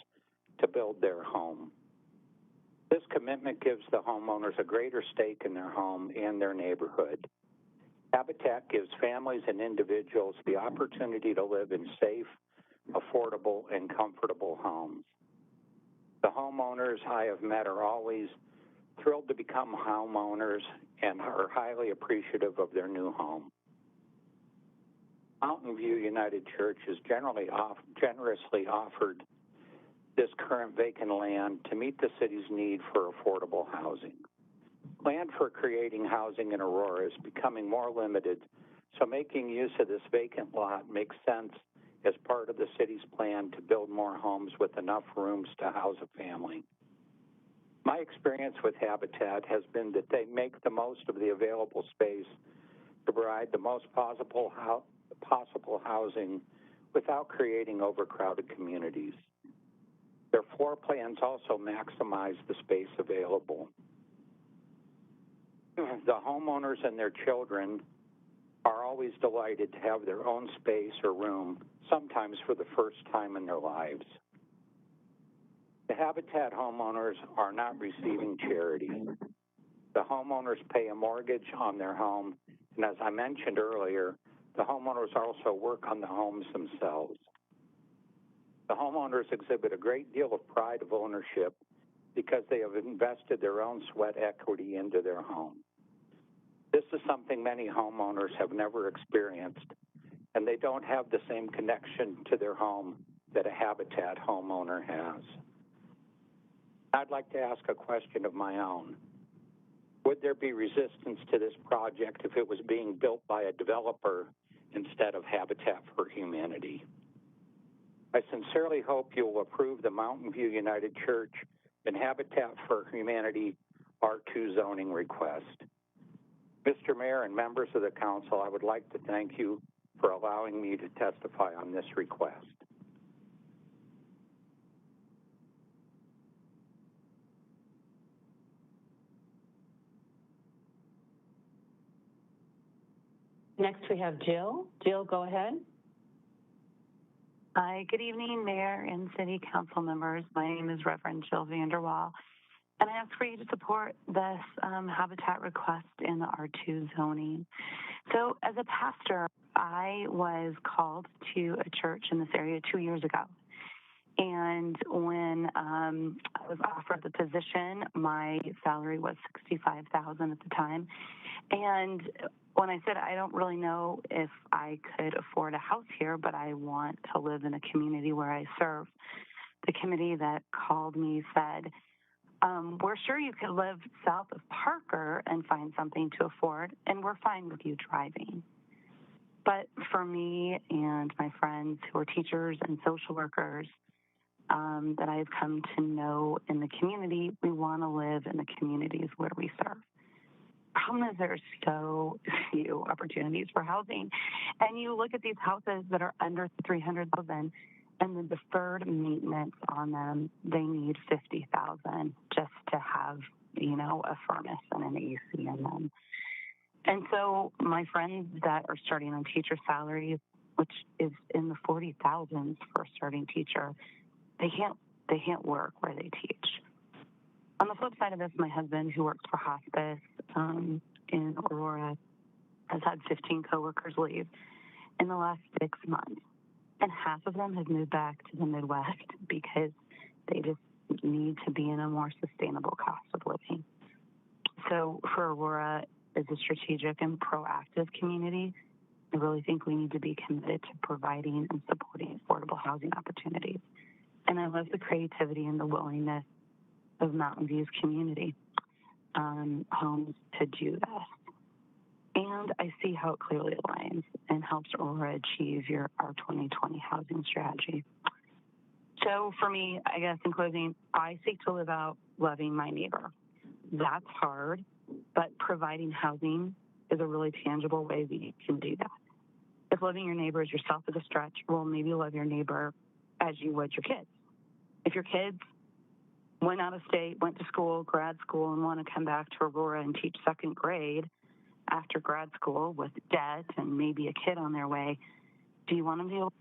to build their home. This commitment gives the homeowners a greater stake in their home and their neighborhood. Habitat gives families and individuals the opportunity to live in safe, affordable, and comfortable homes. The homeowners I have met are always thrilled to become homeowners and are highly appreciative of their new home. Mountain View United Church has generously offered this current vacant land to meet the city's need for affordable housing. Land for creating housing in Aurora is becoming more limited, so making use of this vacant lot makes sense as part of the city's plan to build more homes with enough rooms to house a family. My experience with Habitat has been that they make the most of the available space to provide the most possible housing without creating overcrowded communities. Their floor plans also maximize the space available. The homeowners and their children are always delighted to have their own space or room, sometimes for the first time in their lives. The Habitat homeowners are not receiving charity. The homeowners pay a mortgage on their home, and as I mentioned earlier, the homeowners also work on the homes themselves. The homeowners exhibit a great deal of pride of ownership because they have invested their own sweat equity into their home. This is something many homeowners have never experienced, and they don't have the same connection to their home that a Habitat homeowner has. I'd like to ask a question of my own. Would there be resistance to this project if it was being built by a developer instead of Habitat for Humanity? I sincerely hope you will approve the Mountain View United Church and Habitat for Humanity R2 zoning request. Mr. Mayor and members of the council, I would like to thank you for allowing me to testify on this request. Next, we have Jill. Jill, go ahead. Hi, good evening, Mayor and City Council members. My name is Reverend Jill Vanderwall, and I ask for you to support this Habitat request in the R2 zoning. So as a pastor, I was called to a church in this area 2 years ago. And when I was offered the position, my salary was $65,000 at the time. And when I said, I don't really know if I could afford a house here, but I want to live in a community where I serve, the committee that called me said, we're sure you could live south of Parker and find something to afford, and we're fine with you driving. But for me and my friends who are teachers and social workers that I've come to know in the community, we want to live in the communities where we serve. Problem is there's so few opportunities for housing. And you look at these houses that are under $300,000 and the deferred maintenance on them, they need $50,000 just to have, you know, a furnace and an AC in them. And so my friends that are starting on teacher salaries, which is in the 40,000s for a starting teacher, they can't work where they teach. On the flip side of this, my husband, who works for hospice in Aurora, has had 15 coworkers leave in the last 6 months. And half of them have moved back to the Midwest because they just need to be in a more sustainable cost of living. So for Aurora, as a strategic and proactive community, I really think we need to be committed to providing and supporting affordable housing opportunities. And I love the creativity and the willingness of Mountain View's community homes to do this. And I see how it clearly aligns and helps Aurora achieve our 2020 housing strategy. So for me, I guess in closing, I seek to live out loving my neighbor. That's hard, but providing housing is a really tangible way we can do that. If loving your neighbor as yourself is a stretch, well, maybe love your neighbor as you would your kids. If your kids went out of state, went to school, grad school, and want to come back to Aurora and teach second grade after grad school with debt and maybe a kid on their way, do you want them to be able?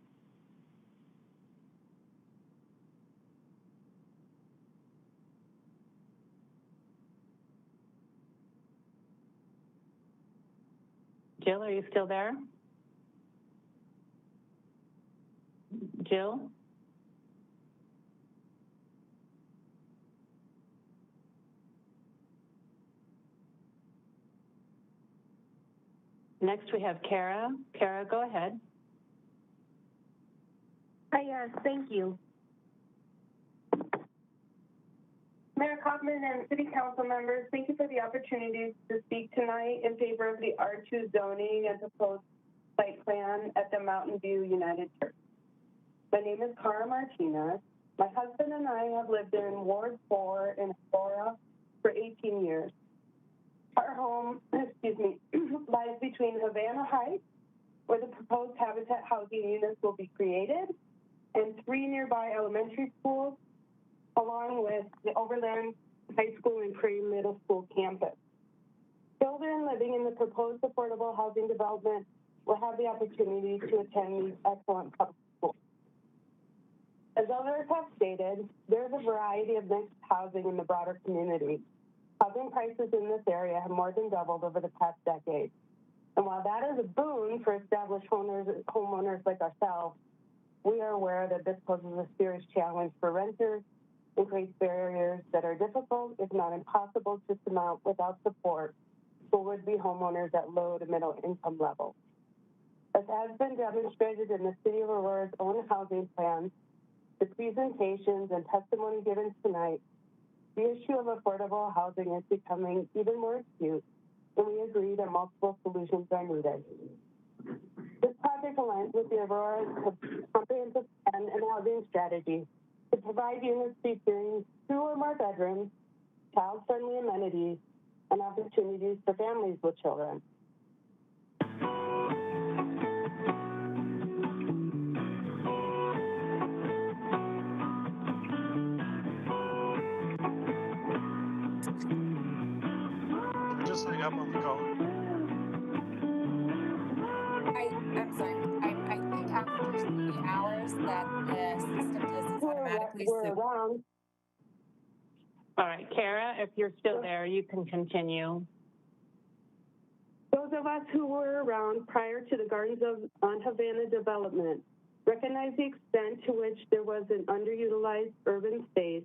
Jill, are you still there? Jill? Next, we have Kara. Kara, go ahead. Hi, yes, thank you. Mayor Kaufman and City Council members, thank you for the opportunity to speak tonight in favor of the R2 zoning and proposed site plan at the Mountain View United Church. My name is Cara Martinez. My husband and I have lived in Ward 4 in Aurora for 18 years. Our home, lies between Havana Heights, where the proposed Habitat housing units will be created, and 3 nearby elementary schools, along with the Overland High School and Prairie Middle School campus. Children living in the proposed affordable housing development will have the opportunity to attend these excellent public schools. As others have stated, there's a variety of mixed housing in the broader community. Housing prices in this area have more than doubled over the past decade. And while that is a boon for established homeowners like ourselves, we are aware that this poses a serious challenge for renters and creates barriers that are difficult, if not impossible, to surmount without support for would-be homeowners at low to middle income levels. As has been demonstrated in the City of Aurora's own housing plan, the presentations and testimony given tonight, the issue of affordable housing is becoming even more acute, and we agree that multiple solutions are needed. This project aligns with the Aurora's comprehensive plan and housing strategy to provide units featuring 2 or more bedrooms, child-friendly amenities, and opportunities for families with children. Just hang up on the caller. I'm sorry. I think after 3 hours that the system doesn't automatically. We're around. All right, Kara, if you're still there, you can continue. Those of us who were around prior to the Gardens on Havana development recognize the extent to which there was an underutilized urban space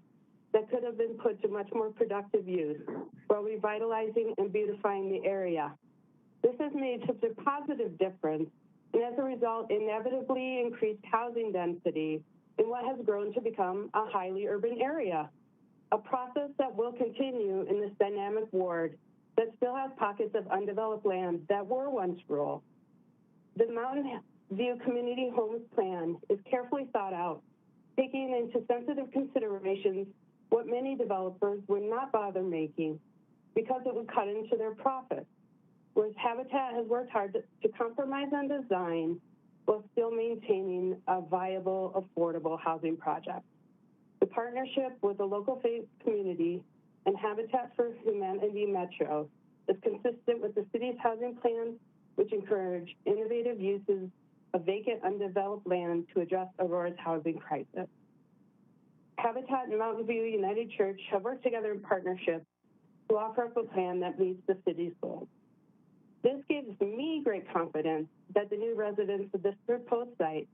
that could have been put to much more productive use while revitalizing and beautifying the area. This has made such a positive difference, and as a result, inevitably increased housing density in what has grown to become a highly urban area, a process that will continue in this dynamic ward that still has pockets of undeveloped land that were once rural. The Mountain View Community Homes Plan is carefully thought out, taking into sensitive considerations what many developers would not bother making because it would cut into their profits. Whereas Habitat has worked hard to compromise on design while still maintaining a viable, affordable housing project. The partnership with the local faith community and Habitat for Humanity Metro is consistent with the city's housing plans, which encourage innovative uses of vacant, undeveloped land to address Aurora's housing crisis. Habitat and Mountain View United Church have worked together in partnership to offer up a plan that meets the city's goals. This gives me great confidence that the new residents of this proposed site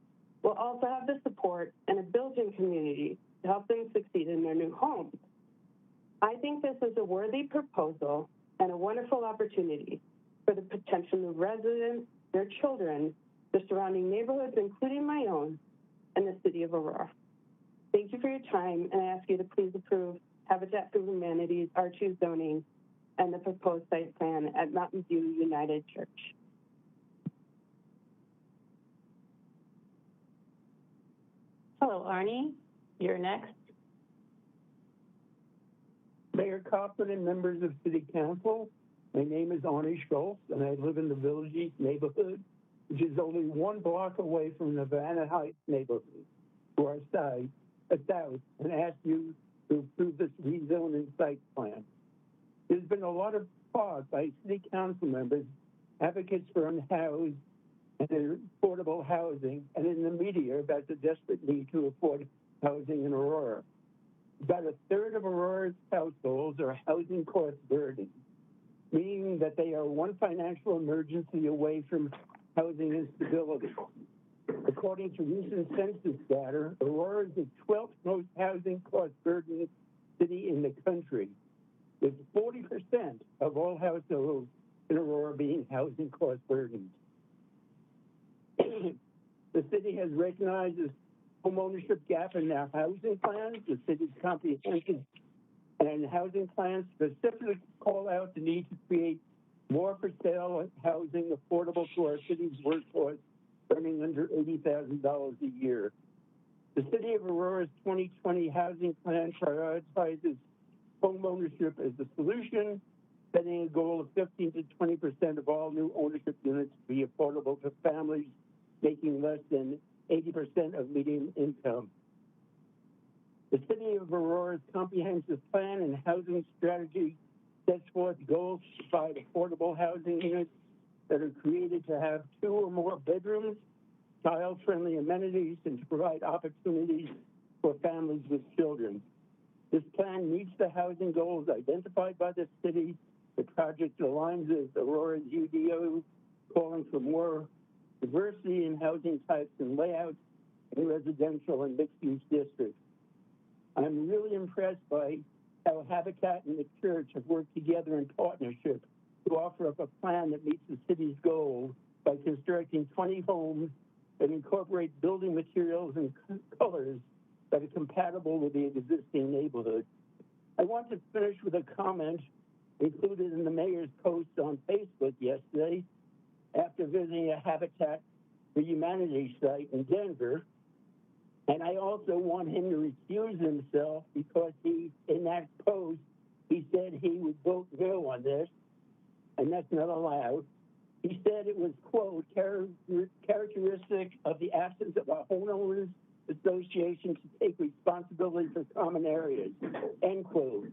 will also have the support and a built-in community to help them succeed in their new homes. I think this is a worthy proposal and a wonderful opportunity for the potential new residents, their children, the surrounding neighborhoods, including my own, and the city of Aurora. Thank you for your time, and I ask you to please approve Habitat for Humanity's R2 zoning and the proposed site plan at Mountain View United Church. Hello, Arnie. You're next. Mayor Kaufman and members of City Council, my name is Arnie Schultz, and I live in the Village East neighborhood which is only 1 block away from the Havana Heights neighborhood, to our side, south, and ask you to approve this rezoning site plan. There's been a lot of talk by city council members, advocates for unhoused and affordable housing, and in the media about the desperate need to afford housing in Aurora. About a third of Aurora's households are housing cost burdened, meaning that they are one financial emergency away from housing instability. According to recent census data, Aurora is the 12th most housing cost burdened city in the country, with 40% of all households in Aurora being housing cost burdened. The city has recognized this homeownership gap in their housing plans. The city's comprehensive and housing plans specifically call out the need to create more for sale housing affordable to our city's workforce earning under $80,000 a year. The City of Aurora's 2020 housing plan prioritizes homeownership as the solution, setting a goal of 15 to 20% of all new ownership units to be affordable to families making less than 80% of median income. The City of Aurora's comprehensive plan and housing strategy sets forth goals to provide affordable housing units that are created to have 2 or more bedrooms, child-friendly amenities, and to provide opportunities for families with children. This plan meets the housing goals identified by the city. The project aligns with Aurora's UDO, calling for more diversity in housing types and layouts in residential and mixed-use districts. I'm really impressed by how Habitat and the church have worked together in partnership to offer up a plan that meets the city's goal by constructing 20 homes that incorporate building materials and colors that are compatible with the existing neighborhood. I want to finish with a comment included in the mayor's post on Facebook yesterday after visiting a Habitat for Humanity site in Denver. And I also want him to recuse himself because he, in that post, he said he would vote no on this, and that's not allowed. He said it was, quote, characteristic of the absence of a homeowners association to take responsibility for common areas, end quote.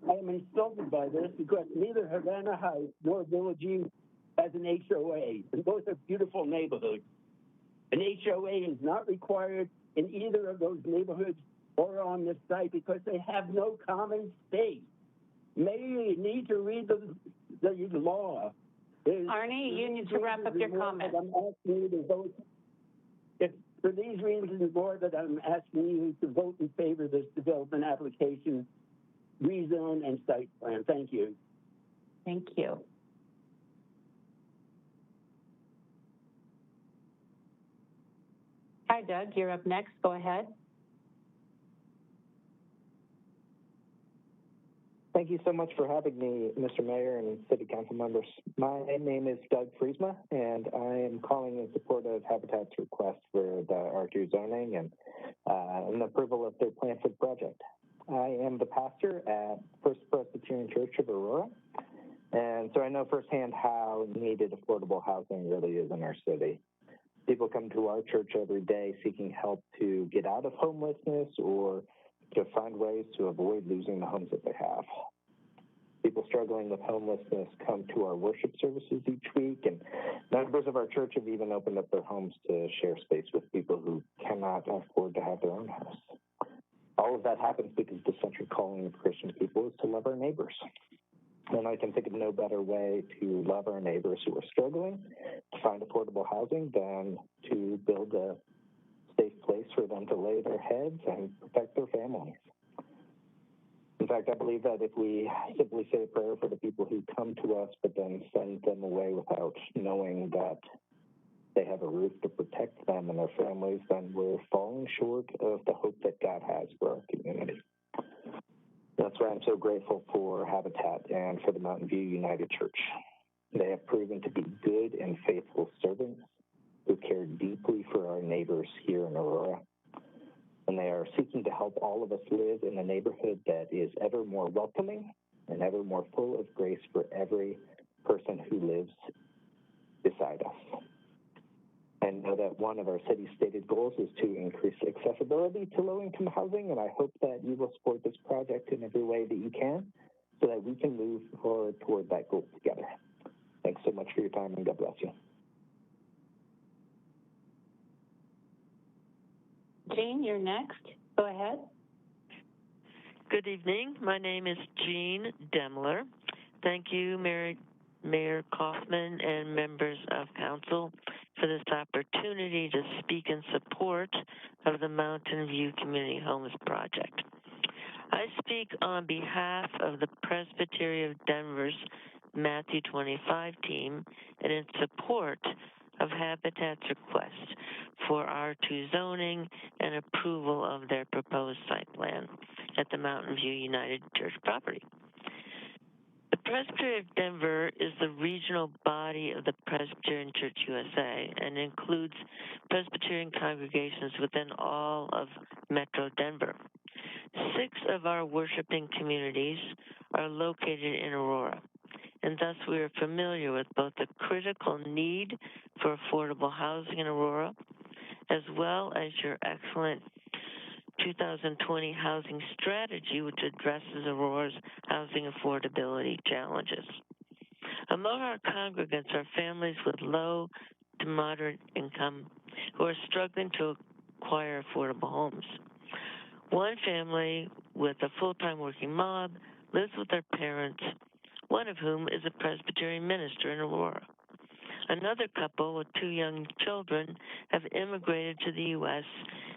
I am insulted by this because neither Havana Heights nor Village East has an HOA, and both are beautiful neighborhoods. An HOA is not required in either of those neighborhoods or on this site because they have no common space. Maybe you need to read the law. Arnie, you need to wrap up your comment. I'm asking you to vote. If for these reasons more that I'm asking you to vote in favor of this development application, rezone and site plan. Thank you. Thank you. Hi, Doug, you're up next. Go ahead. Thank you so much for having me, Mr. Mayor and City Council members. My name is Doug Friesma, and I am calling in support of Habitat's request for the R2 zoning and an approval of their plan for the project. I am the pastor at First Presbyterian Church of Aurora, and so I know firsthand how needed affordable housing really is in our city. People come to our church every day seeking help to get out of homelessness or to find ways to avoid losing the homes that they have. People struggling with homelessness come to our worship services each week, and members of our church have even opened up their homes to share space with people who cannot afford to have their own house. All of that happens because the central calling of Christian people is to love our neighbors. And I can think of no better way to love our neighbors who are struggling to find affordable housing than to build a safe place for them to lay their heads and protect their families. In fact, I believe that if we simply say a prayer for the people who come to us, but then send them away without knowing that they have a roof to protect them and their families, then we're falling short of the hope that God has for our community. That's why I'm so grateful for Habitat and for the Mountain View United Church. They have proven to be good and faithful servants who care deeply for our neighbors here in Aurora. And they are seeking to help all of us live in a neighborhood that is ever more welcoming and ever more full of grace for every person who lives beside us. and know that one of our city's stated goals is to increase accessibility to low-income housing, and I hope that you will support this project in every way that you can so that we can move forward toward that goal together. Thanks so much for your time, and God bless you. Jane, you're next. Go ahead. Good evening. My name is Jean Demler. Thank you, Mayor Kaufman and members of council for this opportunity to speak in support of the Mountain View Community Homes Project. I speak on behalf of the Presbytery of Denver's Matthew 25 team and in support of Habitat's request for R2 zoning and approval of their proposed site plan at the Mountain View United Church property. The Presbytery of Denver is the regional body of the Presbyterian Church USA and includes Presbyterian congregations within all of Metro Denver. 6 of our worshiping communities are located in Aurora, and thus we are familiar with both the critical need for affordable housing in Aurora, as well as your excellent 2020 housing strategy, which addresses Aurora's housing affordability challenges. Among our congregants are families with low to moderate income who are struggling to acquire affordable homes. One family with a full-time working mom lives with their parents, one of whom is a Presbyterian minister in Aurora. Another couple with 2 young children have immigrated to the U.S.,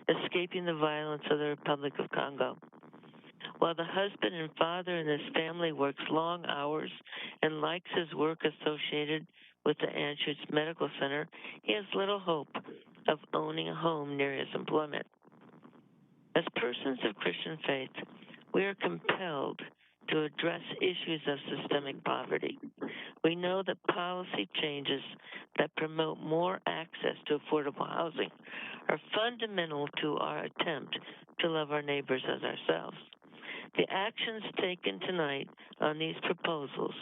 escaping the violence of the Republic of Congo. While the husband and father in this family works long hours and likes his work associated with the Anschutz Medical Center, he has little hope of owning a home near his employment. As persons of Christian faith, we are compelled to address issues of systemic poverty. We know that policy changes that promote more access to affordable housing are fundamental to our attempt to love our neighbors as ourselves. The actions taken tonight on these proposals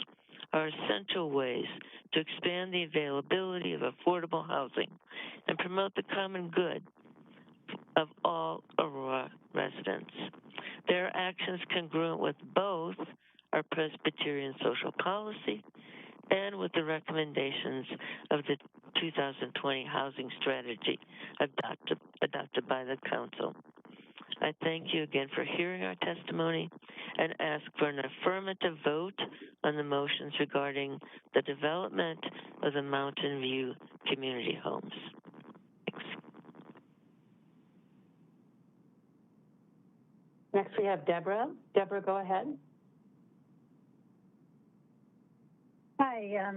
are essential ways to expand the availability of affordable housing and promote the common good of all Aurora residents. There are actions congruent with both our Presbyterian social policy and with the recommendations of the 2020 housing strategy adopted by the council. I thank you again for hearing our testimony and ask for an affirmative vote on the motions regarding the development of the Mountain View community homes. Thanks. Next we have Deborah. Deborah, go ahead. Hi,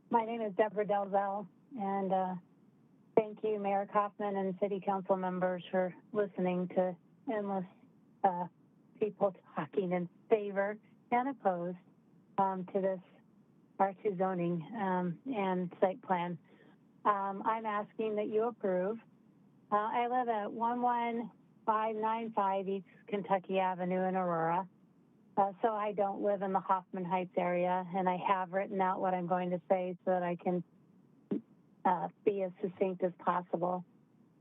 my name is Deborah Delvell, and thank you, Mayor Kaufman and City Council members, for listening to endless people talking in favor and opposed to this R2 zoning and site plan. I'm asking that you approve. I live at 11595 East Kentucky Avenue in Aurora. So I don't live in the Hoffman Heights area, and I have written out what I'm going to say so that I can be as succinct as possible.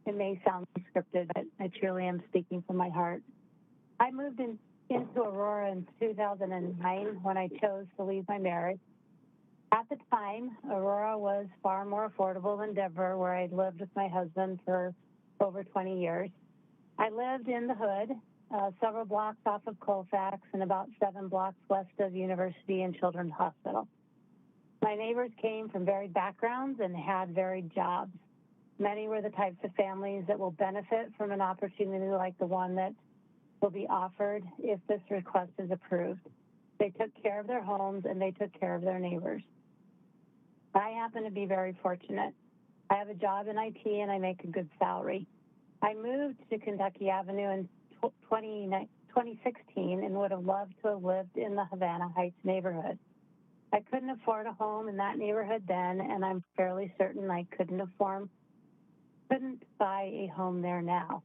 It may sound scripted, but I truly am speaking from my heart. I moved into Aurora in 2009 when I chose to leave my marriage. At the time, Aurora was far more affordable than Denver, where I'd lived with my husband for over 20 years. I lived in the hood, several blocks off of Colfax and about 7 blocks west of University and Children's Hospital. My neighbors came from varied backgrounds and had varied jobs. Many were the types of families that will benefit from an opportunity like the one that will be offered if this request is approved. They took care of their homes and they took care of their neighbors. I happen to be very fortunate. I have a job in IT and I make a good salary. I moved to Kentucky Avenue in 2016 and would have loved to have lived in the Havana Heights neighborhood. I couldn't afford a home in that neighborhood then, and I'm fairly certain I couldn't buy a home there now.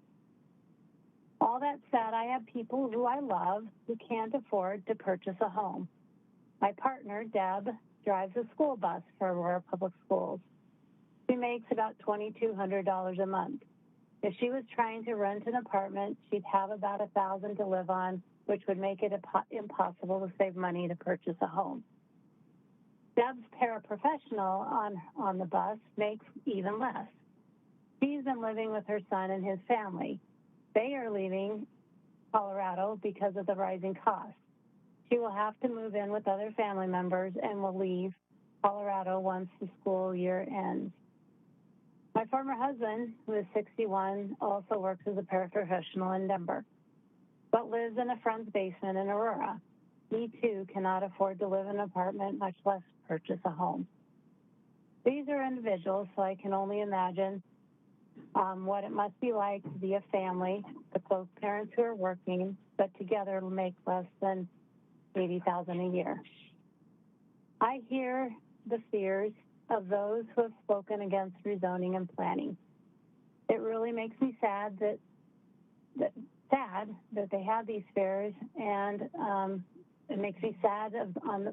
All that said, I have people who I love who can't afford to purchase a home. My partner, Deb, drives a school bus for Aurora Public Schools. She makes about $2,200 a month. If she was trying to rent an apartment, she'd have about $1,000 to live on, which would make it impossible to save money to purchase a home. Deb's paraprofessional on the bus makes even less. She's been living with her son and his family. They are leaving Colorado because of the rising costs. She will have to move in with other family members and will leave Colorado once the school year ends. My former husband, who is 61, also works as a paraprofessional in Denver, but lives in a friend's basement in Aurora. He too cannot afford to live in an apartment, much less purchase a home. These are individuals, so I can only imagine what it must be like to be a family, the close parents who are working, but together make less than $80,000 a year. I hear the fears of those who have spoken against rezoning and planning. It really makes me sad that they have these fears, and it makes me sad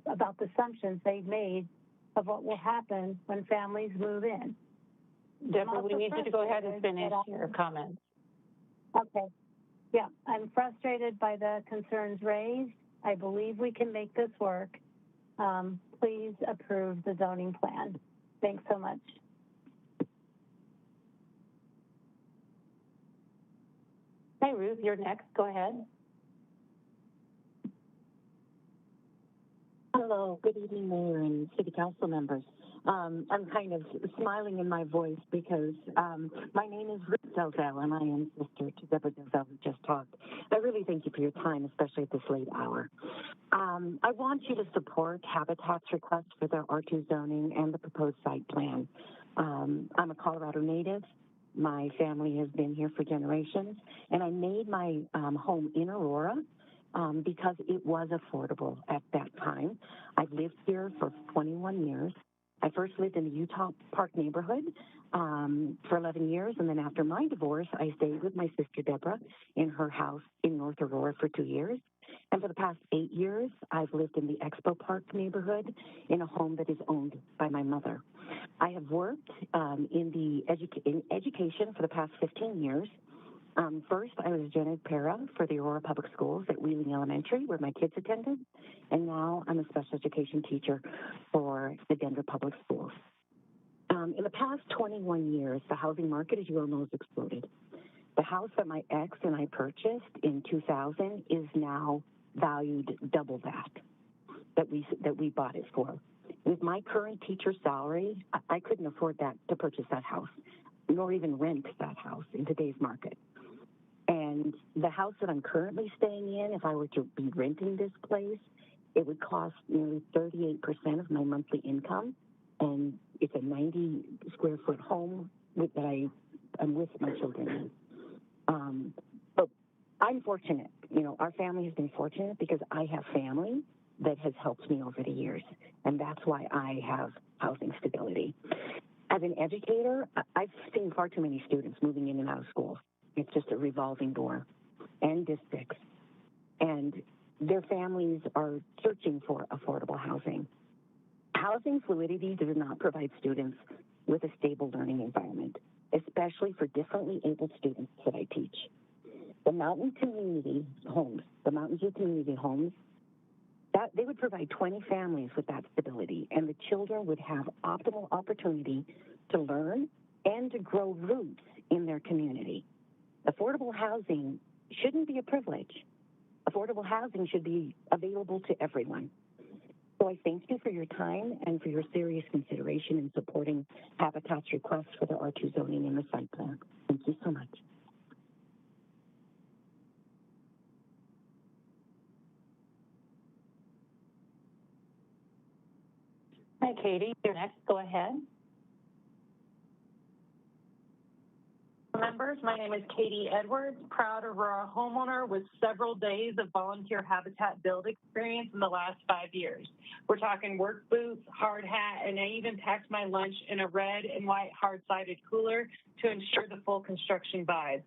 about the assumptions they've made of what will happen when families move in. Deborah, we need you to go ahead and finish your comments. Okay. Yeah, I'm frustrated by the concerns raised. I believe we can make this work. Please approve the zoning plan. Thanks so much. Hey, Ruth, you're next. Go ahead. Hello, good evening, Mayor and City Council members. I'm kind of smiling in my voice because my name is Ruth Delzell, and I am sister to Deborah Delzell, who just talked. I really thank you for your time, especially at this late hour. I want you to support Habitat's request for their R2 zoning and the proposed site plan. I'm a Colorado native. My family has been here for generations, and I made my home in Aurora because it was affordable at that time. I've lived here for 21 years. I first lived in the Utah Park neighborhood for 11 years, and then after my divorce, I stayed with my sister Deborah in her house in North Aurora for 2 years. And for the past 8 years, I've lived in the Expo Park neighborhood in a home that is owned by my mother. I have worked in education for the past 15 years. First, I was a gen ed para for the Aurora Public Schools at Wheeling Elementary, where my kids attended, and now I'm a special education teacher for the Denver Public Schools. In the past 21 years, the housing market, as you all know, has exploded. The house that my ex and I purchased in 2000 is now valued double that we bought it for. With my current teacher salary, I couldn't afford to purchase that house, nor even rent that house in today's market. And the house that I'm currently staying in, if I were to be renting this place, it would cost nearly 38% of my monthly income. And it's a 90 square foot home that I'm with my children in. But I'm fortunate. Our family has been fortunate because I have family that has helped me over the years. And that's why I have housing stability. As an educator, I've seen far too many students moving in and out of school. It's just a revolving door, and districts. And their families are searching for affordable housing. Housing fluidity does not provide students with a stable learning environment, especially for differently abled students that I teach. The Mountain Community Homes, that they would provide 20 families with that stability, and the children would have optimal opportunity to learn and to grow roots in their community. Affordable housing shouldn't be a privilege. Affordable housing should be available to everyone. So I thank you for your time and for your serious consideration in supporting Habitat's request for the R2 zoning and the site plan. Thank you so much. Hi, Katie. You're next. Go ahead. Members, my name is Katie Edwards, proud Aurora homeowner with several days of volunteer habitat build experience in the last 5 years. We're talking work boots, hard hat, and I even packed my lunch in a red and white hard-sided cooler to ensure the full construction vibe.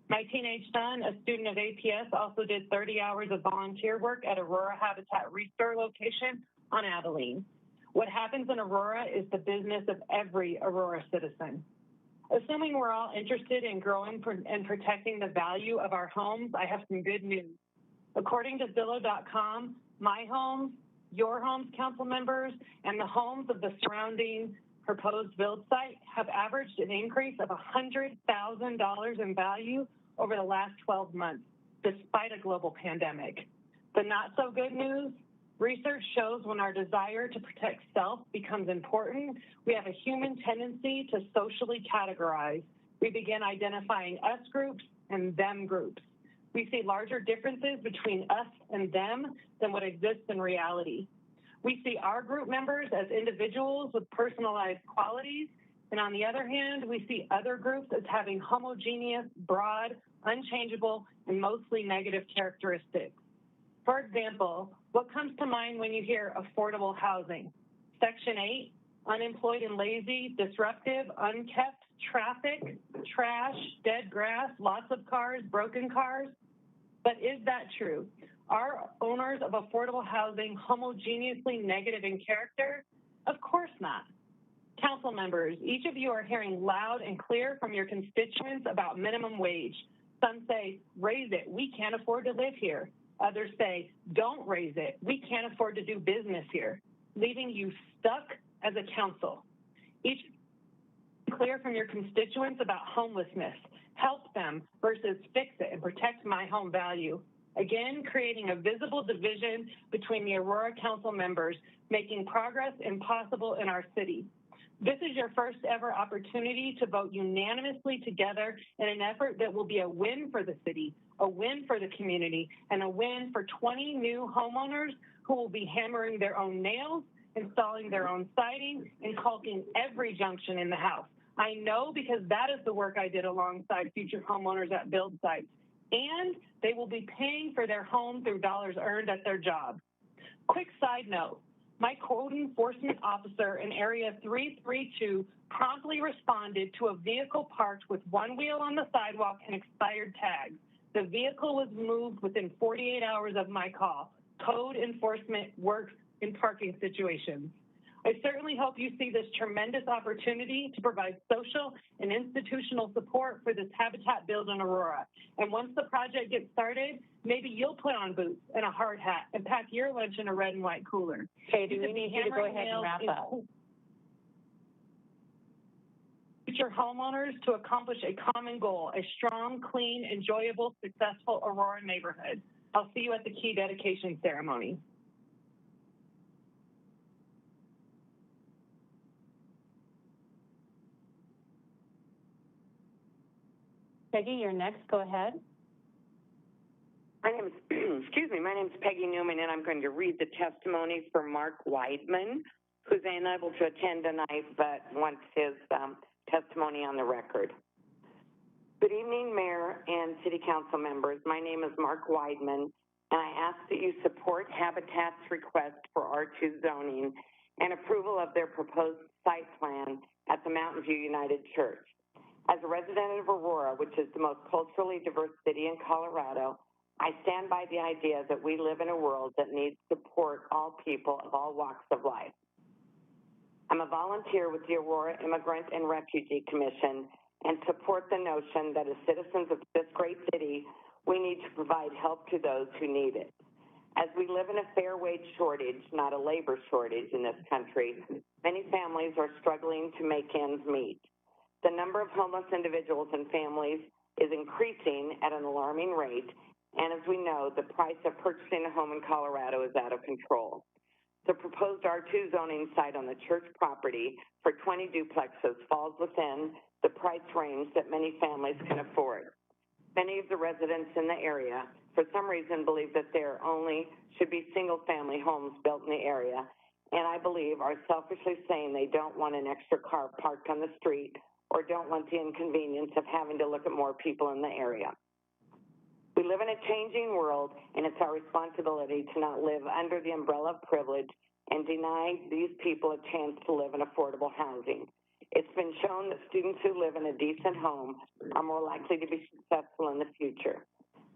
My teenage son, a student of APS, also did 30 hours of volunteer work at Aurora Habitat Restore location on Abilene. What happens in Aurora is the business of every Aurora citizen. Assuming we're all interested in growing and protecting the value of our homes, I have some good news. According to Zillow.com, my homes, your homes, council members, and the homes of the surrounding proposed build site have averaged an increase of $100,000 in value over the last 12 months, despite a global pandemic. The not so good news, research shows when our desire to protect self becomes important, we have a human tendency to socially categorize. We begin identifying us groups and them groups. We see larger differences between us and them than what exists in reality. We see our group members as individuals with personalized qualities, and on the other hand, we see other groups as having homogeneous, broad, unchangeable, and mostly negative characteristics. For example, what comes to mind when you hear affordable housing? Section 8, unemployed and lazy, disruptive, unkept, traffic, trash, dead grass, lots of cars, broken cars. But is that true? Are owners of affordable housing homogeneously negative in character? Of course not. Council members, each of you are hearing loud and clear from your constituents about minimum wage. Some say, raise it, we can't afford to live here. Others say, don't raise it, we can't afford to do business here, leaving you stuck as a council. Each clear from your constituents about homelessness, help them versus fix it and protect my home value. Again, creating a visible division between the Aurora Council members, making progress impossible in our city. This is your first ever opportunity to vote unanimously together in an effort that will be a win for the city, a win for the community, and a win for 20 new homeowners who will be hammering their own nails, installing their own siding, and caulking every junction in the house. I know because that is the work I did alongside future homeowners at build sites. And they will be paying for their home through dollars earned at their job. Quick side note, my code enforcement officer in Area 332 promptly responded to a vehicle parked with one wheel on the sidewalk and expired tags. The vehicle was moved within 48 hours of my call. Code enforcement works in parking situations. I certainly hope you see this tremendous opportunity to provide social and institutional support for this habitat build in Aurora. And once the project gets started, maybe you'll put on boots and a hard hat and pack your lunch in a red and white cooler. Okay, do we need you to go ahead and wrap up? Future homeowners to accomplish a common goal, a strong, clean, enjoyable, successful Aurora neighborhood. I'll see you at the key dedication ceremony. Peggy, you're next. Go ahead. My name is, my name is Peggy Newman, and I'm going to read the testimony for Mark Weidman, who's unable to attend tonight, but wants his testimony on the record. Good evening, Mayor and City Council members. My name is Mark Weidman, and I ask that you support Habitat's request for R2 zoning and approval of their proposed site plan at the Mountain View United Church. As a resident of Aurora, which is the most culturally diverse city in Colorado, I stand by the idea that we live in a world that needs to support all people of all walks of life. I'm a volunteer with the Aurora Immigrant and Refugee Commission and support the notion that as citizens of this great city, we need to provide help to those who need it. As we live in a fair wage shortage, not a labor shortage in this country, many families are struggling to make ends meet. The number of homeless individuals and families is increasing at an alarming rate, and as we know, the price of purchasing a home in Colorado is out of control. The proposed R2 zoning site on the church property for 20 duplexes falls within the price range that many families can afford. Many of the residents in the area, for some reason, believe that there only should be single-family homes built in the area, and I believe are selfishly saying they don't want an extra car parked on the street or don't want the inconvenience of having to look at more people in the area. We live in a changing world, and it's our responsibility to not live under the umbrella of privilege and deny these people a chance to live in affordable housing. It's been shown that students who live in a decent home are more likely to be successful in the future.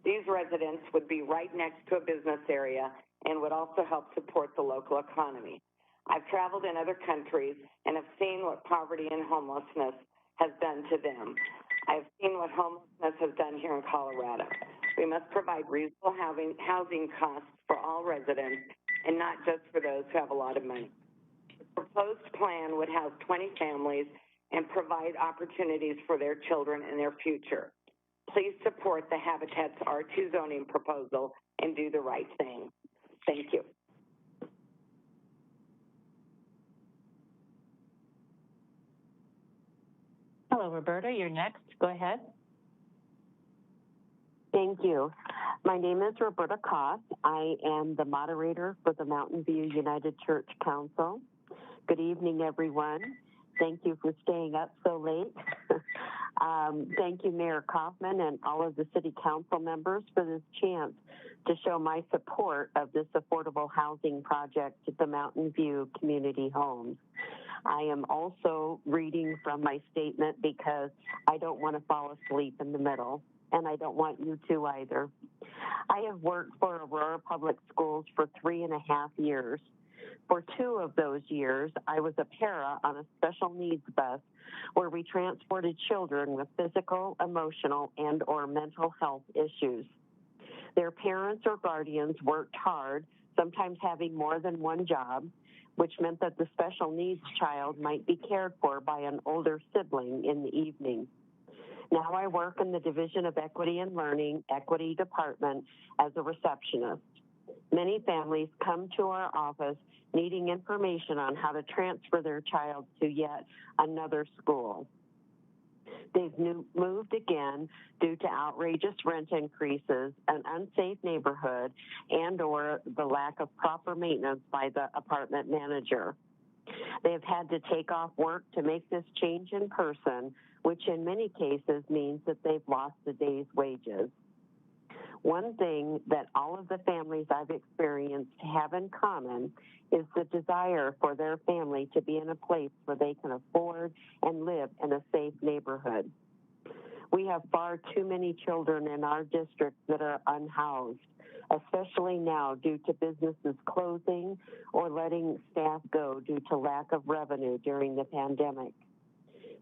These residents would be right next to a business area and would also help support the local economy. I've traveled in other countries and have seen what poverty and homelessness has done to them. I've seen what homelessness has done here in Colorado. We must provide reasonable housing costs for all residents and not just for those who have a lot of money. The proposed plan would house 20 families and provide opportunities for their children and their future. Please support the Habitat's R2 zoning proposal and do the right thing. Thank you. Hello, Roberta, you're next. Go ahead. Thank you. My name is Roberta Koss. I am the moderator for the Mountain View United Church Council. Good evening, everyone. Thank you for staying up so late. Thank you, Mayor Kaufman and all of the city council members for this chance to show my support of this affordable housing project at the Mountain View Community Homes. I am also reading from my statement because I don't want to fall asleep in the middle, and I don't want you to either. I have worked for Aurora Public Schools for 3.5 years. For 2 of those years, I was a para on a special needs bus where we transported children with physical, emotional, and/or mental health issues. Their parents or guardians worked hard, sometimes having more than one job, which meant that the special needs child might be cared for by an older sibling in the evening. Now I work in the Division of Equity and Learning, Equity Department, as a receptionist. Many families come to our office needing information on how to transfer their child to yet another school. They've moved again due to outrageous rent increases, an unsafe neighborhood, and/or the lack of proper maintenance by the apartment manager. They've had to take off work to make this change in person, which in many cases means that they've lost a day's wages. One thing that all of the families I've experienced have in common is the desire for their family to be in a place where they can afford and live in a safe neighborhood. We have far too many children in our district that are unhoused, especially now due to businesses closing or letting staff go due to lack of revenue during the pandemic.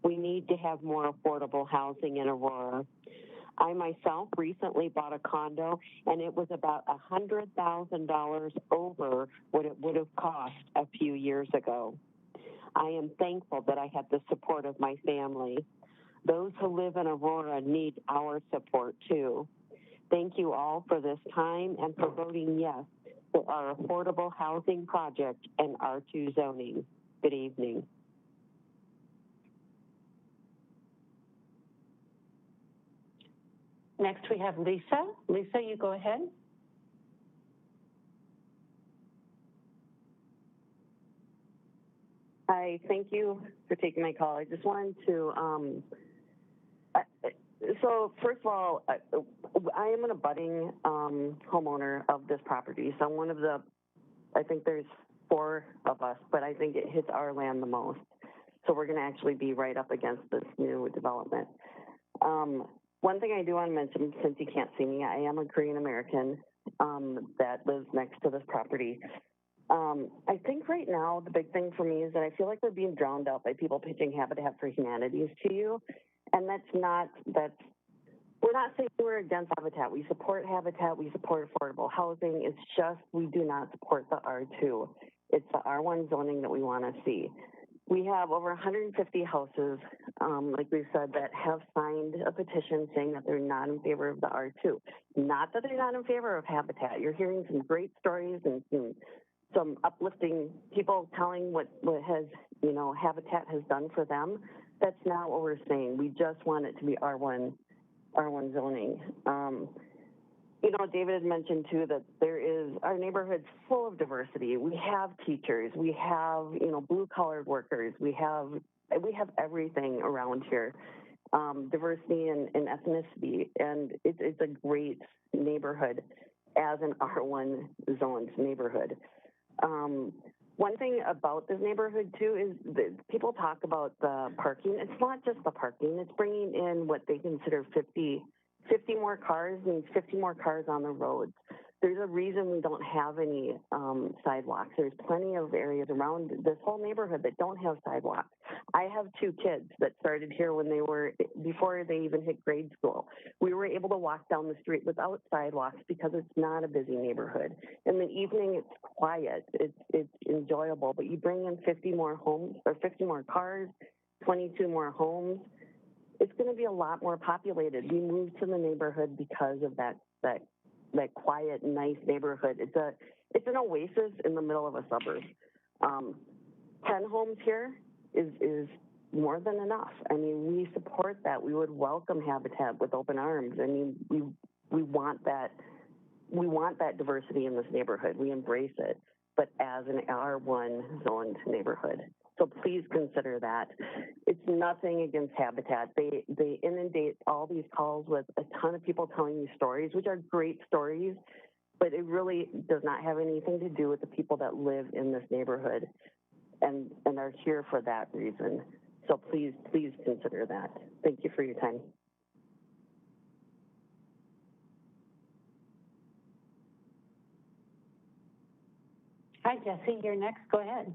We need to have more affordable housing in Aurora. I myself recently bought a condo, and it was about $100,000 over what it would have cost a few years ago. I am thankful that I had the support of my family. Those who live in Aurora need our support too. Thank you all for this time and for voting yes for our affordable housing project and R2 zoning. Good evening. Next, we have Lisa. Lisa, you go ahead. Hi, thank you for taking my call. I just wanted to, so first of all, I am an abutting homeowner of this property. So I'm one of the, I think there's 4 of us, but I think it hits our land the most. So we're gonna actually be right up against this new development. One thing I do want to mention, since you can't see me, I am a Korean American that lives next to this property. I think right now the big thing for me is that I feel like we're being drowned out by people pitching Habitat for Humanities to you, and we're not saying we're against Habitat. We support Habitat, we support affordable housing. It's just we do not support the R2. It's the R1 zoning that we want to see. We have over 150 houses, like we said, that have signed a petition saying that they're not in favor of the R2. Not that they're not in favor of Habitat. You're hearing some great stories and some uplifting people telling what has, Habitat has done for them. That's not what we're saying. We just want it to be R1 zoning. David had mentioned too that our neighborhood's full of diversity. We have teachers, we have, blue-collar workers, we have everything around here, diversity and ethnicity, and it's a great neighborhood as an R1 zoned neighborhood. One thing about this neighborhood too is that people talk about the parking. It's not just the parking, it's bringing in what they consider 50 more cars and 50 more cars on the roads. There's a reason we don't have any sidewalks. There's plenty of areas around this whole neighborhood that don't have sidewalks. I have 2 kids that started here when before they even hit grade school. We were able to walk down the street without sidewalks because it's not a busy neighborhood. In the evening, it's quiet, it's enjoyable, but you bring in 50 more homes or 50 more cars, 22 more homes, it's going to be a lot more populated. We moved to the neighborhood because of that quiet, nice neighborhood. It's an oasis in the middle of a suburb. 10 homes here is more than enough. I mean, we support that. We would welcome Habitat with open arms. I mean, we want that. We want that diversity in this neighborhood. We embrace it, but as an R1 zoned neighborhood. So please consider that. It's nothing against Habitat. They inundate all these calls with a ton of people telling you stories, which are great stories, but it really does not have anything to do with the people that live in this neighborhood and are here for that reason. So please consider that. Thank you for your time. Hi, Jesse, you're next. Go ahead.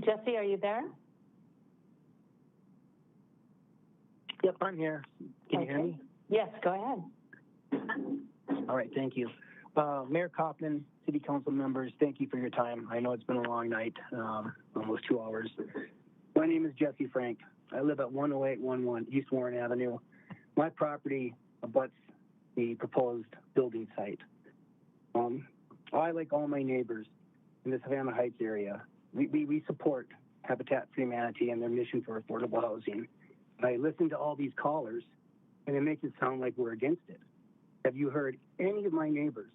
Jesse, are you there? Yep, I'm here. Can you hear me? Yes, go ahead. All right, thank you. Mayor Kaufman, City Council members, thank you for your time. I know it's been a long night, almost 2 hours. My name is Jesse Frank. I live at 10811 East Warren Avenue. My property abuts the proposed building site. I, like all my neighbors in the Savannah Heights area, we support Habitat for Humanity and their mission for affordable housing. I listen to all these callers, and it makes it sound like we're against it. Have you heard any of my neighbors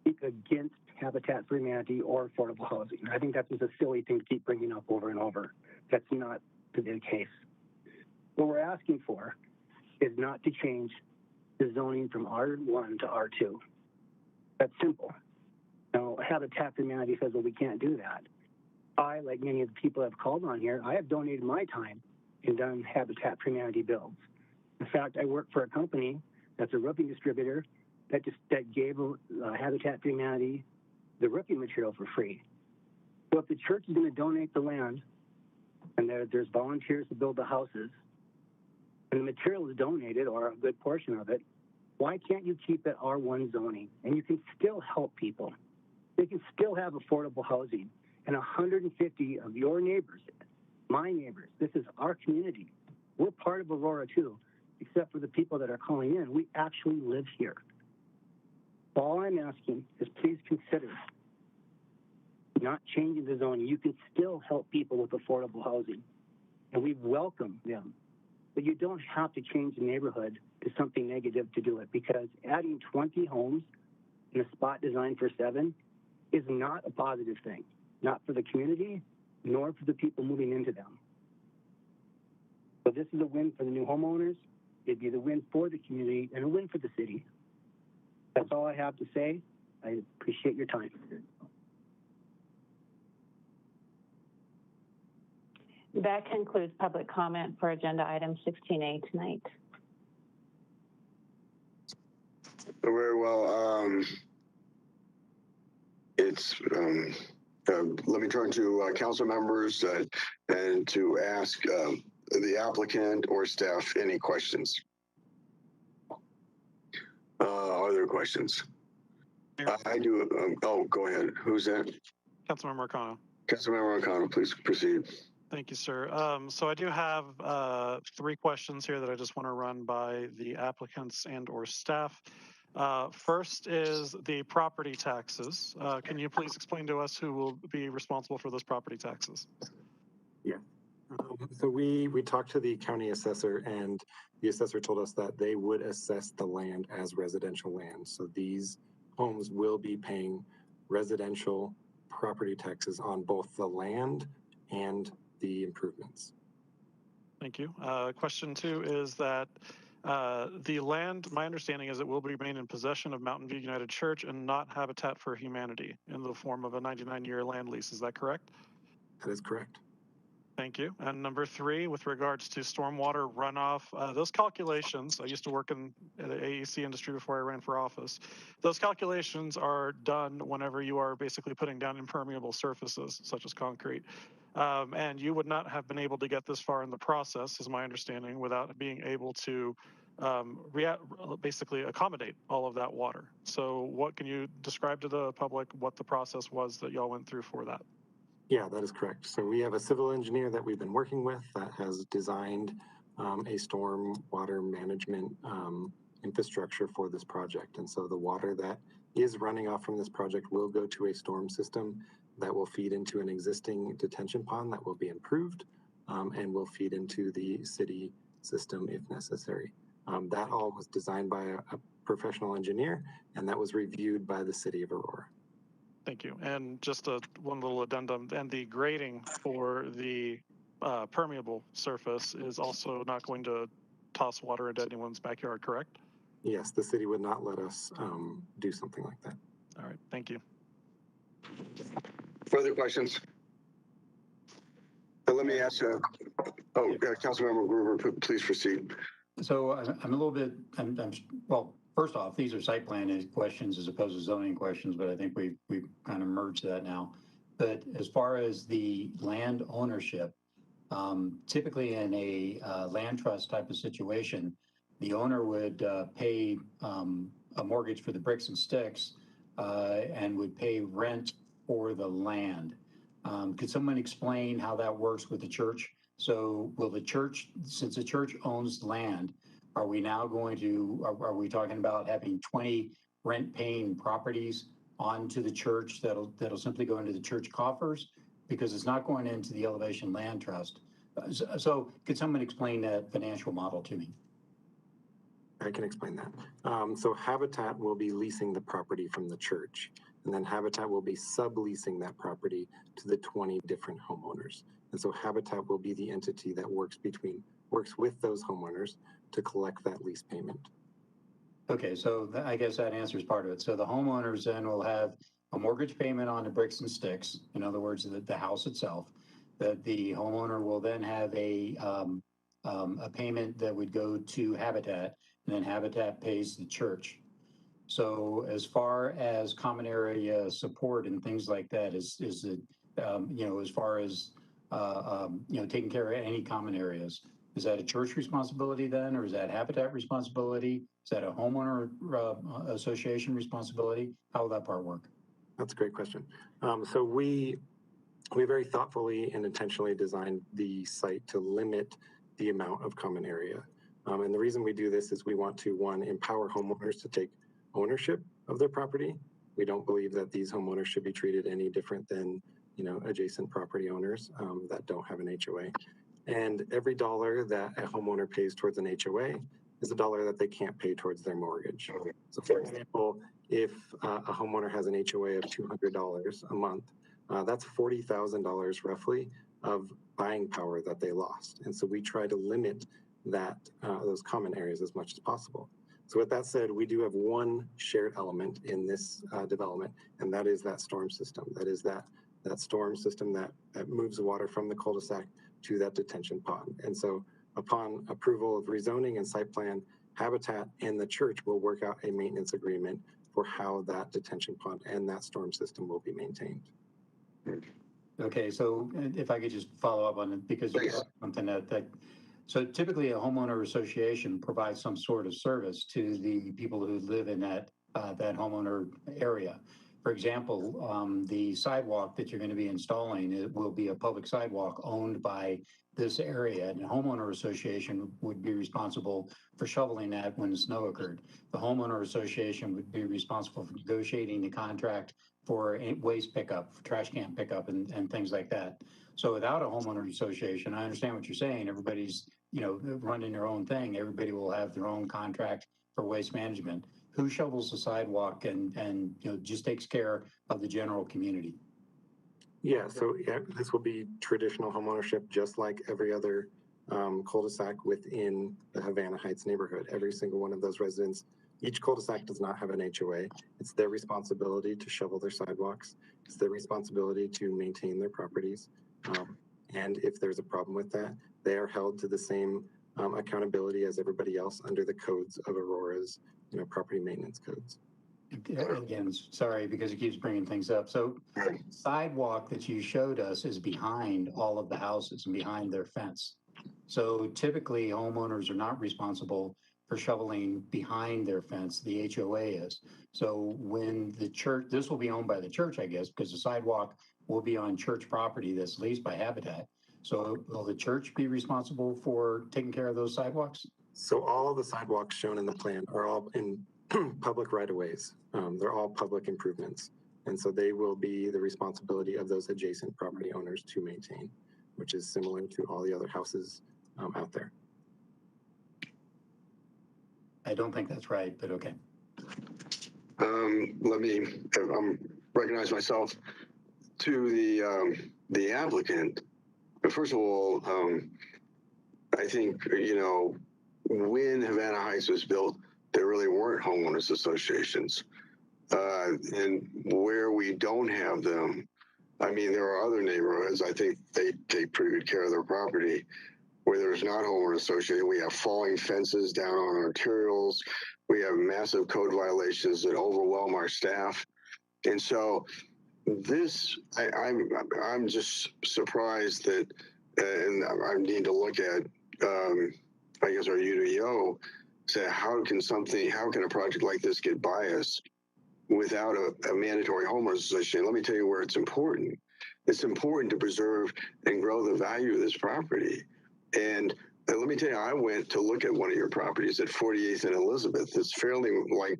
speak against Habitat for Humanity or affordable housing? I think that's just a silly thing to keep bringing up over and over. That's not the case. What we're asking for is not to change the zoning from R1 to R2. That's simple. Now, Habitat for Humanity says, well, we can't do that. I, like many of the people that have called on here, I have donated my time and done Habitat for Humanity builds. In fact, I work for a company that's a roofing distributor that gave Habitat for Humanity the roofing material for free. So if the church is going to donate the land and there's volunteers to build the houses and the material is donated, or a good portion of it, why can't you keep it R1 zoning? And you can still help people. They can still have affordable housing. And 150 of your neighbors, my neighbors, this is our community. We're part of Aurora too, except for the people that are calling in. We actually live here. All I'm asking is please consider not changing the zoning. You can still help people with affordable housing, and we welcome them. But you don't have to change the neighborhood to something negative to do it, because adding 20 homes in a spot designed for 7 is not a positive thing. Not for the community, nor for the people moving into them. So this is a win for the new homeowners. It'd be the win for the community and a win for the city. That's all I have to say. I appreciate your time. That concludes public comment for agenda item 16A tonight. Very well. Let me turn to council members and to ask the applicant or staff any questions. Are there questions? I do. Oh, go ahead. Who's that? Councilmember Arcano. Councilmember Arcano, please proceed. Thank you, sir. So I do have 3 questions here that I just want to run by the applicants and or staff. First is the property taxes. Can you please explain to us who will be responsible for those property taxes? Yeah. So we talked to the county assessor, and the assessor told us that they would assess the land as residential land. So these homes will be paying residential property taxes on both the land and the improvements. Thank you. Question 2 is that the land, my understanding is it will remain in possession of Mountain View United Church and not Habitat for Humanity in the form of a 99-year land lease. Is that correct? That is correct. Thank you. And number 3, with regards to stormwater runoff, those calculations, I used to work in the AEC industry before I ran for office. Those calculations are done whenever you are basically putting down impermeable surfaces, such as concrete. And you would not have been able to get this far in the process, is my understanding, without being able to basically accommodate all of that water. So what can you describe to the public what the process was that y'all went through for that? Yeah, that is correct. So we have a civil engineer that we've been working with that has designed a storm water management infrastructure for this project. And so the water that is running off from this project will go to a storm system that will feed into an existing detention pond that will be improved and will feed into the city system if necessary. That all was designed by a professional engineer, and that was reviewed by the city of Aurora. Thank you. And just one little addendum, and the grading for the permeable surface is also not going to toss water into anyone's backyard, correct? Yes, the city would not let us do something like that. All right, thank you. Further questions? Let me ask, Councilmember Gruber, please proceed. So I'm a little bit, well, first off, these are site plan questions as opposed to zoning questions, but I think we've kind of merged that now. But as far as the land ownership, typically in a land trust type of situation, the owner would pay a mortgage for the bricks and sticks and would pay rent for the land. Could someone explain how that works with the church? So will the church, since the church owns land, are we now going to, are we talking about having 20 rent-paying properties onto the church that'll simply go into the church coffers? Because it's not going into the Elevation Land Trust. So could someone explain that financial model to me? I can explain that. So Habitat will be leasing the property from the church, and then Habitat will be subleasing that property to the 20 different homeowners. And so Habitat will be the entity that works with those homeowners to collect that lease payment. Okay, so I guess that answers part of it. So the homeowners then will have a mortgage payment on the bricks and sticks, in other words, the house itself, that the homeowner will then have a payment that would go to Habitat, and then Habitat pays the church. So as far as common area support and things like that, is it, as far as, taking care of any common areas, is that a church responsibility then, or is that Habitat responsibility? Is that a homeowner association responsibility? How will that part work? That's a great question. So we very thoughtfully and intentionally designed the site to limit the amount of common area. And the reason we do this is we want to, one, empower homeowners to take ownership of their property. We don't believe that these homeowners should be treated any different than, adjacent property owners that don't have an HOA. And every dollar that a homeowner pays towards an HOA is a dollar that they can't pay towards their mortgage. So for example, if a homeowner has an HOA of $200 a month, that's $40,000 roughly of buying power that they lost. And so we try to limit that those common areas as much as possible. So with that said, we do have one shared element in this development, and that is that storm system. That is that storm system that moves the water from the cul-de-sac to that detention pond. And so upon approval of rezoning and site plan, Habitat and the church will work out a maintenance agreement for how that detention pond and that storm system will be maintained. Okay, so if I could just follow up on it, because you got something that so typically a homeowner association provides some sort of service to the people who live in that homeowner area. For example, the sidewalk that you're going to be installing, it will be a public sidewalk owned by this area, and the homeowner association would be responsible for shoveling that when the snow occurred. The homeowner association would be responsible for negotiating the contract for waste pickup, for trash can pickup, and things like that. So without a homeowner association, I understand what you're saying. Everybody's, running their own thing. Everybody will have their own contract for waste management. Who shovels the sidewalk and just takes care of the general community? Yeah, so this will be traditional homeownership, just like every other cul-de-sac within the Havana Heights neighborhood. Every single one of those residents, each cul-de-sac does not have an HOA. It's their responsibility to shovel their sidewalks. It's their responsibility to maintain their properties. And if there's a problem with that, they are held to the same accountability as everybody else under the codes of Aurora's, property maintenance codes. Again, sorry, because it keeps bringing things up. So sidewalk that you showed us is behind all of the houses and behind their fence. So typically homeowners are not responsible for shoveling behind their fence. The HOA is. So when the church, this will be owned by the church, I guess, because the sidewalk will be on church property that's leased by Habitat. So will the church be responsible for taking care of those sidewalks? So all the sidewalks shown in the plan are all in public right-of-ways. They're all public improvements. And so they will be the responsibility of those adjacent property owners to maintain, which is similar to all the other houses out there. I don't think that's right, but okay. Let me recognize myself to the applicant. But first of all, I think, when Havana Heights was built, there really weren't homeowners associations. And where we don't have them, I mean, there are other neighborhoods, I think they take pretty good care of their property, where there's not homeowner associated. We have falling fences down on arterials. We have massive code violations that overwhelm our staff. And so this, I'm just surprised that, and I need to look at, I guess our UDO, say how can a project like this get by us without a mandatory homeowners association? Let me tell you where it's important. It's important to preserve and grow the value of this property. And let me tell you, I went to look at one of your properties at 48th and Elizabeth. It's fairly like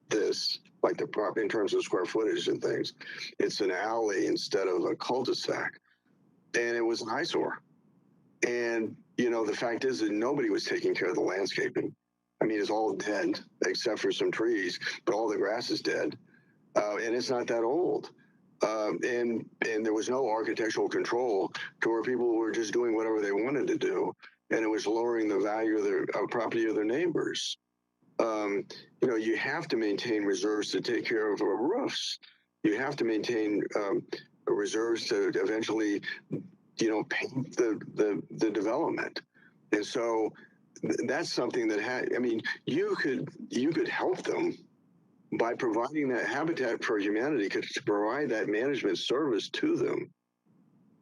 this, like the property in terms of square footage and things. It's an alley instead of a cul-de-sac. And it was an eyesore. And, the fact is that nobody was taking care of the landscaping. I mean, it's all dead except for some trees, but all the grass is dead. And it's not that old. And there was no architectural control to where people were just doing whatever they wanted to do. And it was lowering the value of their property of their neighbors. You have to maintain reserves to take care of roofs. You have to maintain reserves to eventually, paint the development. And so that's something that you could help them by providing that Habitat for Humanity could provide that management service to them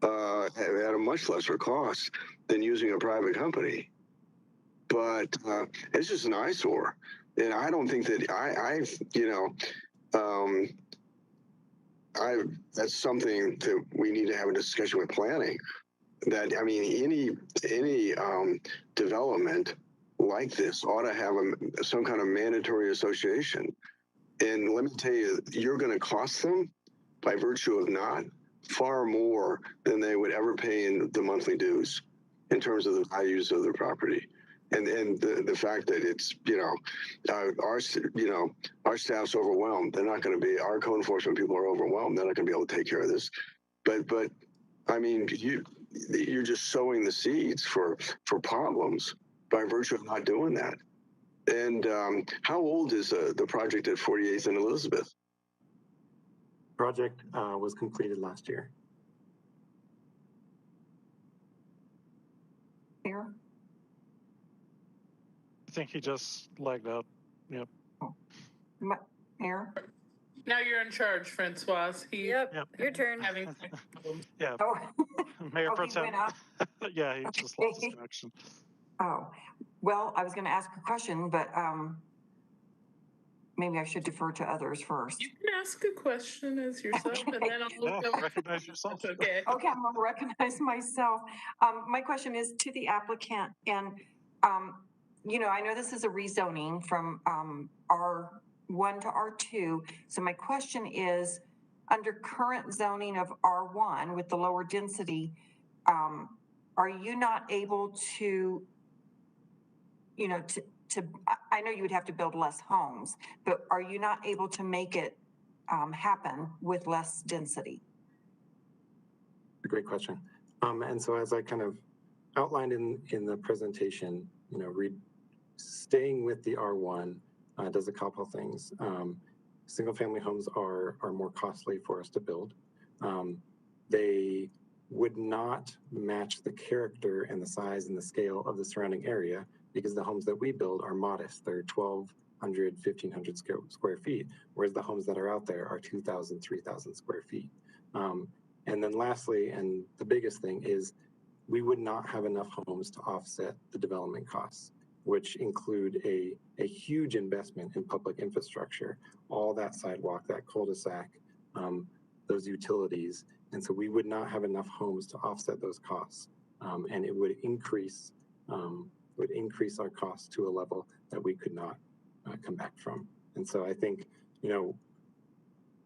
at a much lesser cost than using a private company. But it's just an eyesore. And I don't think that that's something that we need to have a discussion with planning. That, any development like this ought to have some kind of mandatory association. And let me tell you, you're going to cost them, by virtue of not, far more than they would ever pay in the monthly dues in terms of the values of their property. And the fact that it's, our staff's overwhelmed. They're not going to be, our code enforcement people are overwhelmed. They're not going to be able to take care of this. But you're just sowing the seeds for problems by virtue of not doing that. And how old is the project at 48th and Elizabeth? Project was completed last year. Mayor? I think he just lagged out. Yep. Mayor? Now you're in charge, Francois. Yep. Your turn. Yeah. Oh. Mayor Oh, Pro he Tem. went up? Yeah, he just lost his connection. Oh, well, I was going to ask a question, but maybe I should defer to others first. You can ask a question as yourself, and then I'll recognize yourself. Okay. Okay, I'm going to recognize myself. My question is to the applicant, and I know this is a rezoning from R1 to R2. So my question is, under current zoning of R1 with the lower density, are you not able to, I know you would have to build less homes, but are you not able to make it happen with less density? A great question. And so as I kind of outlined in the presentation, staying with the R1 does a couple of things. Single family homes are more costly for us to build. They would not match the character and the size and the scale of the surrounding area, because the homes that we build are modest. They're 1,200, 1,500 square feet, whereas the homes that are out there are 2,000, 3,000 square feet. And then lastly, and the biggest thing is, we would not have enough homes to offset the development costs, which include a huge investment in public infrastructure, all that sidewalk, that cul-de-sac, those utilities. And so we would not have enough homes to offset those costs. And it would increase our costs to a level that we could not come back from. And so I think,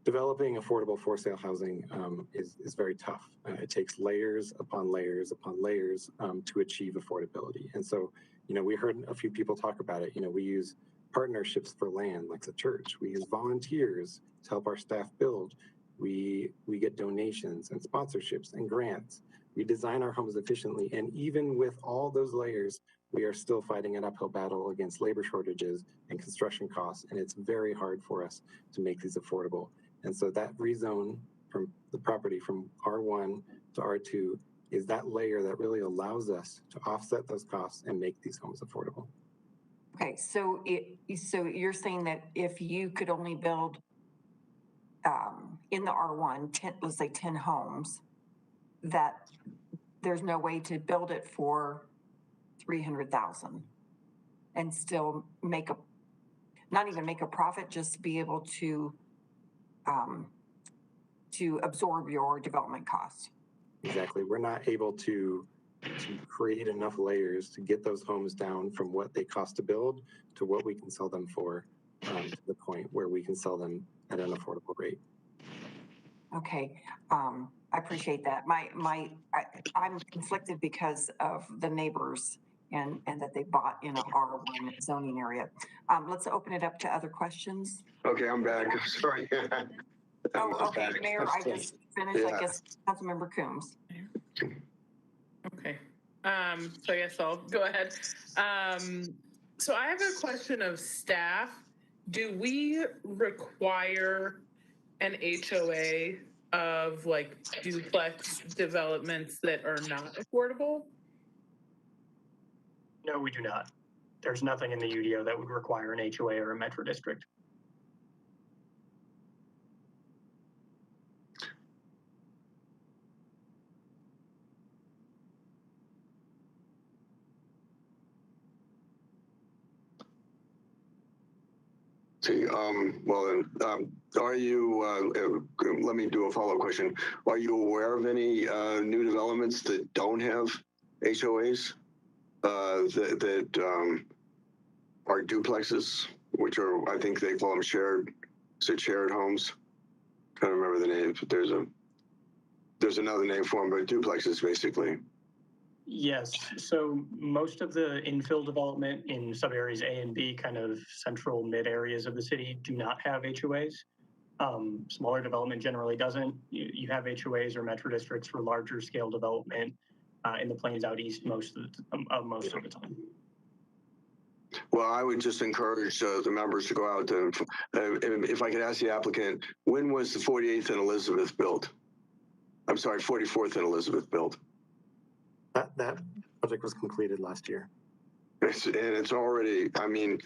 developing affordable for sale housing is very tough. It takes layers upon layers upon layers to achieve affordability. And so, we heard a few people talk about it. We use partnerships for land, like the church. We use volunteers to help our staff build. We get donations and sponsorships and grants. We design our homes efficiently. And even with all those layers, we are still fighting an uphill battle against labor shortages and construction costs. And it's very hard for us to make these affordable. And so that rezone from the property from R1 to R2 is that layer that really allows us to offset those costs and make these homes affordable. Okay, so you're saying that if you could only build in the R1, let's say 10 homes, that there's no way to build it for 300,000 and still not even make a profit, just be able to absorb your development costs. Exactly. We're not able to create enough layers to get those homes down from what they cost to build to what we can sell them for, to the point where we can sell them at an affordable rate. Okay, I appreciate that. I'm conflicted because of the neighbors and that they bought in a R1 zoning area. Let's open it up to other questions. Okay, I'm back. Sorry. Okay, Mayor, I just finished. Yeah. I guess Councilmember Coombs. Okay. So I guess I'll go ahead. So I have a question of staff. Do we require an HOA of like duplex developments that are not affordable? No, we do not. There's nothing in the UDO that would require an HOA or a metro district. See, are you, let me do a follow-up question. Are you aware of any new developments that don't have HOAs that are duplexes, which are, I think they call them shared homes? I don't remember the names, but there's another name for them, but duplexes basically. Yes, so most of the infill development in sub areas A and B, kind of central mid areas of the city, do not have HOAs. Smaller development generally doesn't. You have HOAs or metro districts for larger scale development in the plains out east most of the time. Well, I would just encourage the members to go out to, if I could ask the applicant, when was the 48th and Elizabeth built? I'm sorry, 44th and Elizabeth built? That project was completed last year. And it's already, I mean,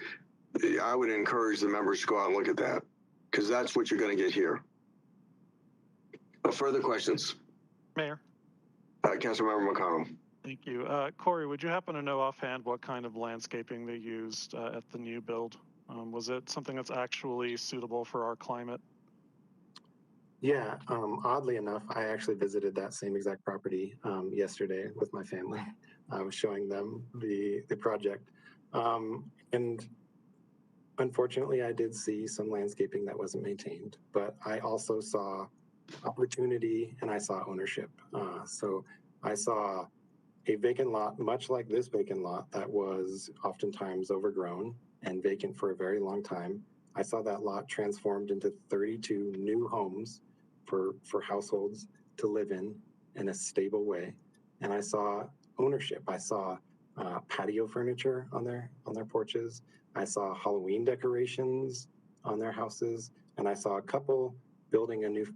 I would encourage the members to go out and look at that, because that's what you're going to get here. Further questions? Mayor. Councilmember McConnell. Thank you. Corey, would you happen to know offhand what kind of landscaping they used at the new build? Was it something that's actually suitable for our climate? Yeah, oddly enough, I actually visited that same exact property yesterday with my family. I was showing them the project. And unfortunately, I did see some landscaping that wasn't maintained, but I also saw opportunity and I saw ownership. So I saw a vacant lot, much like this vacant lot, that was oftentimes overgrown and vacant for a very long time. I saw that lot transformed into 32 new homes for households to live in a stable way. And I saw ownership. I saw patio furniture on their porches. I saw Halloween decorations on their houses. And I saw a couple building a new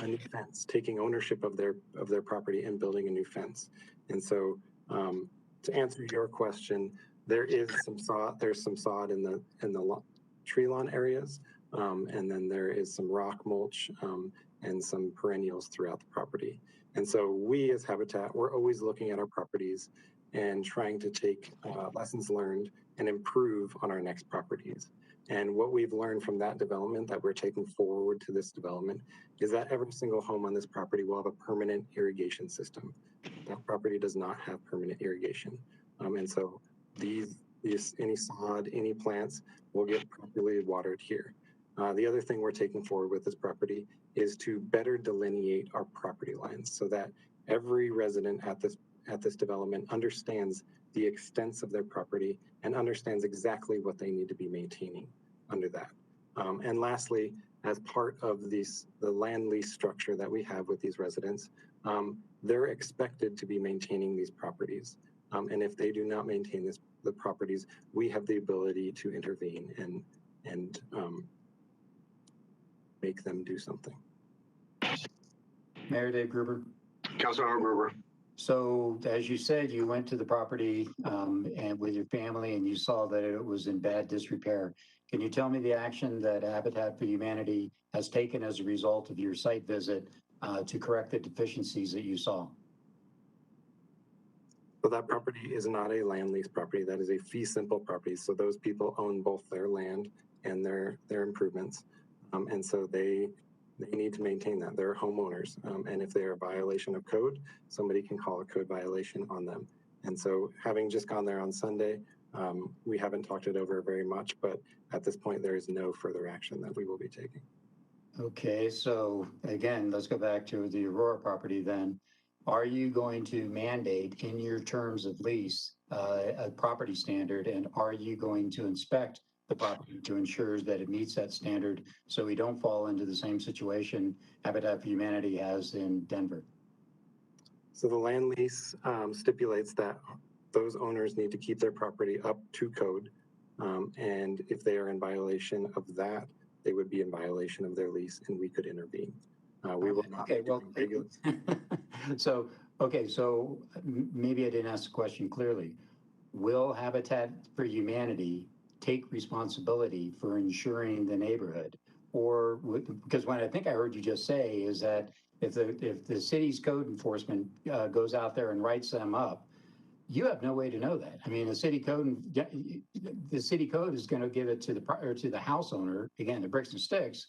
a new fence, taking ownership of their property and building a new fence. And so, to answer your question, there's some sod in the tree lawn areas, and then there is some rock mulch and some perennials throughout the property. And so we as Habitat, we're always looking at our properties and trying to take lessons learned and improve on our next properties. And what we've learned from that development that we're taking forward to this development is that every single home on this property will have a permanent irrigation system. That property does not have permanent irrigation. And so any sod, any plants will get properly watered here. The other thing we're taking forward with this property is to better delineate our property lines so that every resident at this development understands the extents of their property and understands exactly what they need to be maintaining under that. And lastly, as part of the land lease structure that we have with these residents, they're expected to be maintaining these properties. And if they do not maintain the properties, we have the ability to intervene and make them do something. Mayor Dave Gruber. Councilmember Gruber. So as you said, you went to the property and with your family and you saw that it was in bad disrepair. Can you tell me the action that Habitat for Humanity has taken as a result of your site visit to correct the deficiencies that you saw? So that property is not a land lease property. That is a fee simple property. So those people own both their land and their improvements. And so they need to maintain that. They're homeowners. And if they're a violation of code, somebody can call a code violation on them. And so having just gone there on Sunday, we haven't talked it over very much, but at this point, there is no further action that we will be taking. Okay, so again, let's go back to the Aurora property then. Are you going to mandate in your terms of lease a property standard, and are you going to inspect the property to ensure that it meets that standard so we don't fall into the same situation Habitat for Humanity has in Denver? So the land lease stipulates that those owners need to keep their property up to code. And if they are in violation of that, they would be in violation of their lease and we could intervene. We will not. Okay, well, so maybe I didn't ask the question clearly. Will Habitat for Humanity take responsibility for ensuring the neighborhood? Or because what I think I heard you just say is that if the city's code enforcement goes out there and writes them up, you have no way to know that. I mean, the city code is going to give it to the house owner, again, the bricks and sticks,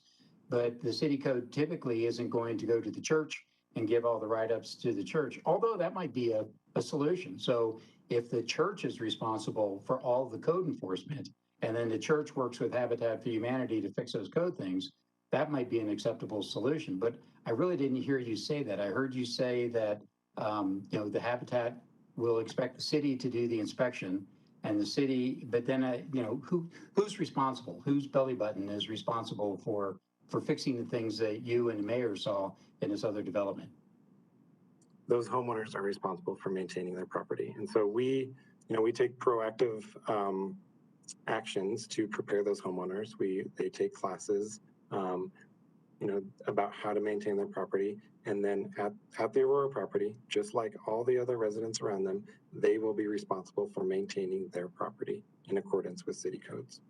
but the city code typically isn't going to go to the church and give all the write-ups to the church, although that might be a solution. So if the church is responsible for all the code enforcement, and then the church works with Habitat for Humanity to fix those code things, that might be an acceptable solution. But I really didn't hear you say that. I heard you say that the Habitat will expect the city to do the inspection, and the city, but then who's responsible? Whose belly button is responsible for fixing the things that you and the mayor saw in this other development? Those homeowners are responsible for maintaining their property. And so we take proactive actions to prepare those homeowners. They take classes, about how to maintain their property. And then at the Aurora property, just like all the other residents around them, they will be responsible for maintaining their property in accordance with city codes.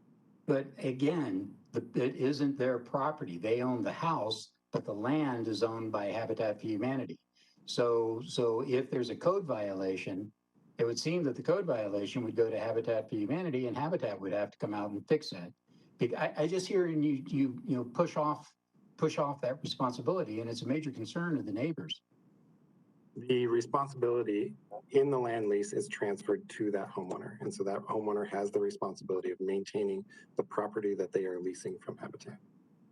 But again, it isn't their property. They own the house, but the land is owned by Habitat for Humanity. So if there's a code violation, it would seem that the code violation would go to Habitat for Humanity, and Habitat would have to come out and fix that. I just hear you push off that responsibility, and it's a major concern of the neighbors. The responsibility in the land lease is transferred to that homeowner. And so that homeowner has the responsibility of maintaining the property that they are leasing from Habitat.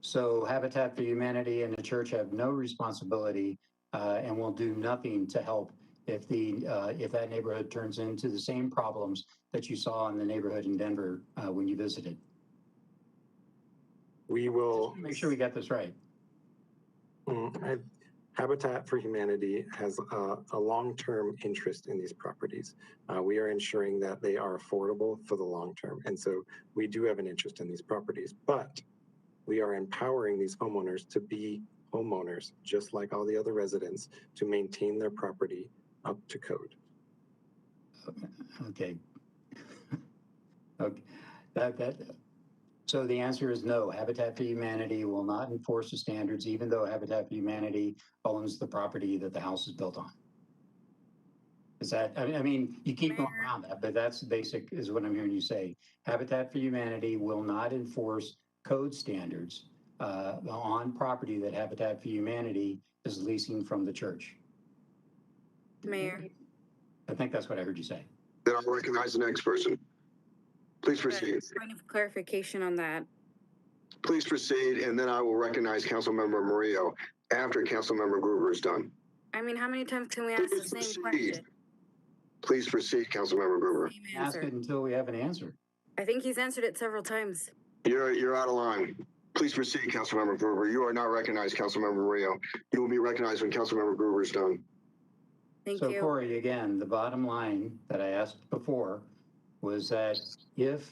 So Habitat for Humanity and the church have no responsibility and will do nothing to help if that neighborhood turns into the same problems that you saw in the neighborhood in Denver when you visited. We will make sure we got this right. Habitat for Humanity has a long-term interest in these properties. We are ensuring that they are affordable for the long term. And so we do have an interest in these properties, but we are empowering these homeowners to be homeowners, just like all the other residents, to maintain their property up to code. Okay. Okay. So the answer is no. Habitat for Humanity will not enforce the standards, even though Habitat for Humanity owns the property that the house is built on. Is that, I mean, you keep going around that, but that's basic, is what I'm hearing you say. Habitat for Humanity will not enforce code standards on property that Habitat for Humanity is leasing from the church. Mayor. I think that's what I heard you say. Then I'll recognize the next person. Please proceed. Point of clarification on that. Please proceed, and then I will recognize Councilmember Murillo after Councilmember Gruber is done. I mean, how many times can we ask the same question? Please proceed, Councilmember Gruber. Ask it until we have an answer. I think he's answered it several times. You're out of line. Please proceed, Councilmember Gruber. You are not recognized, Councilmember Murillo. You will be recognized when Councilmember Gruber is done. Thank you. So Corey, again, the bottom line that I asked before was that if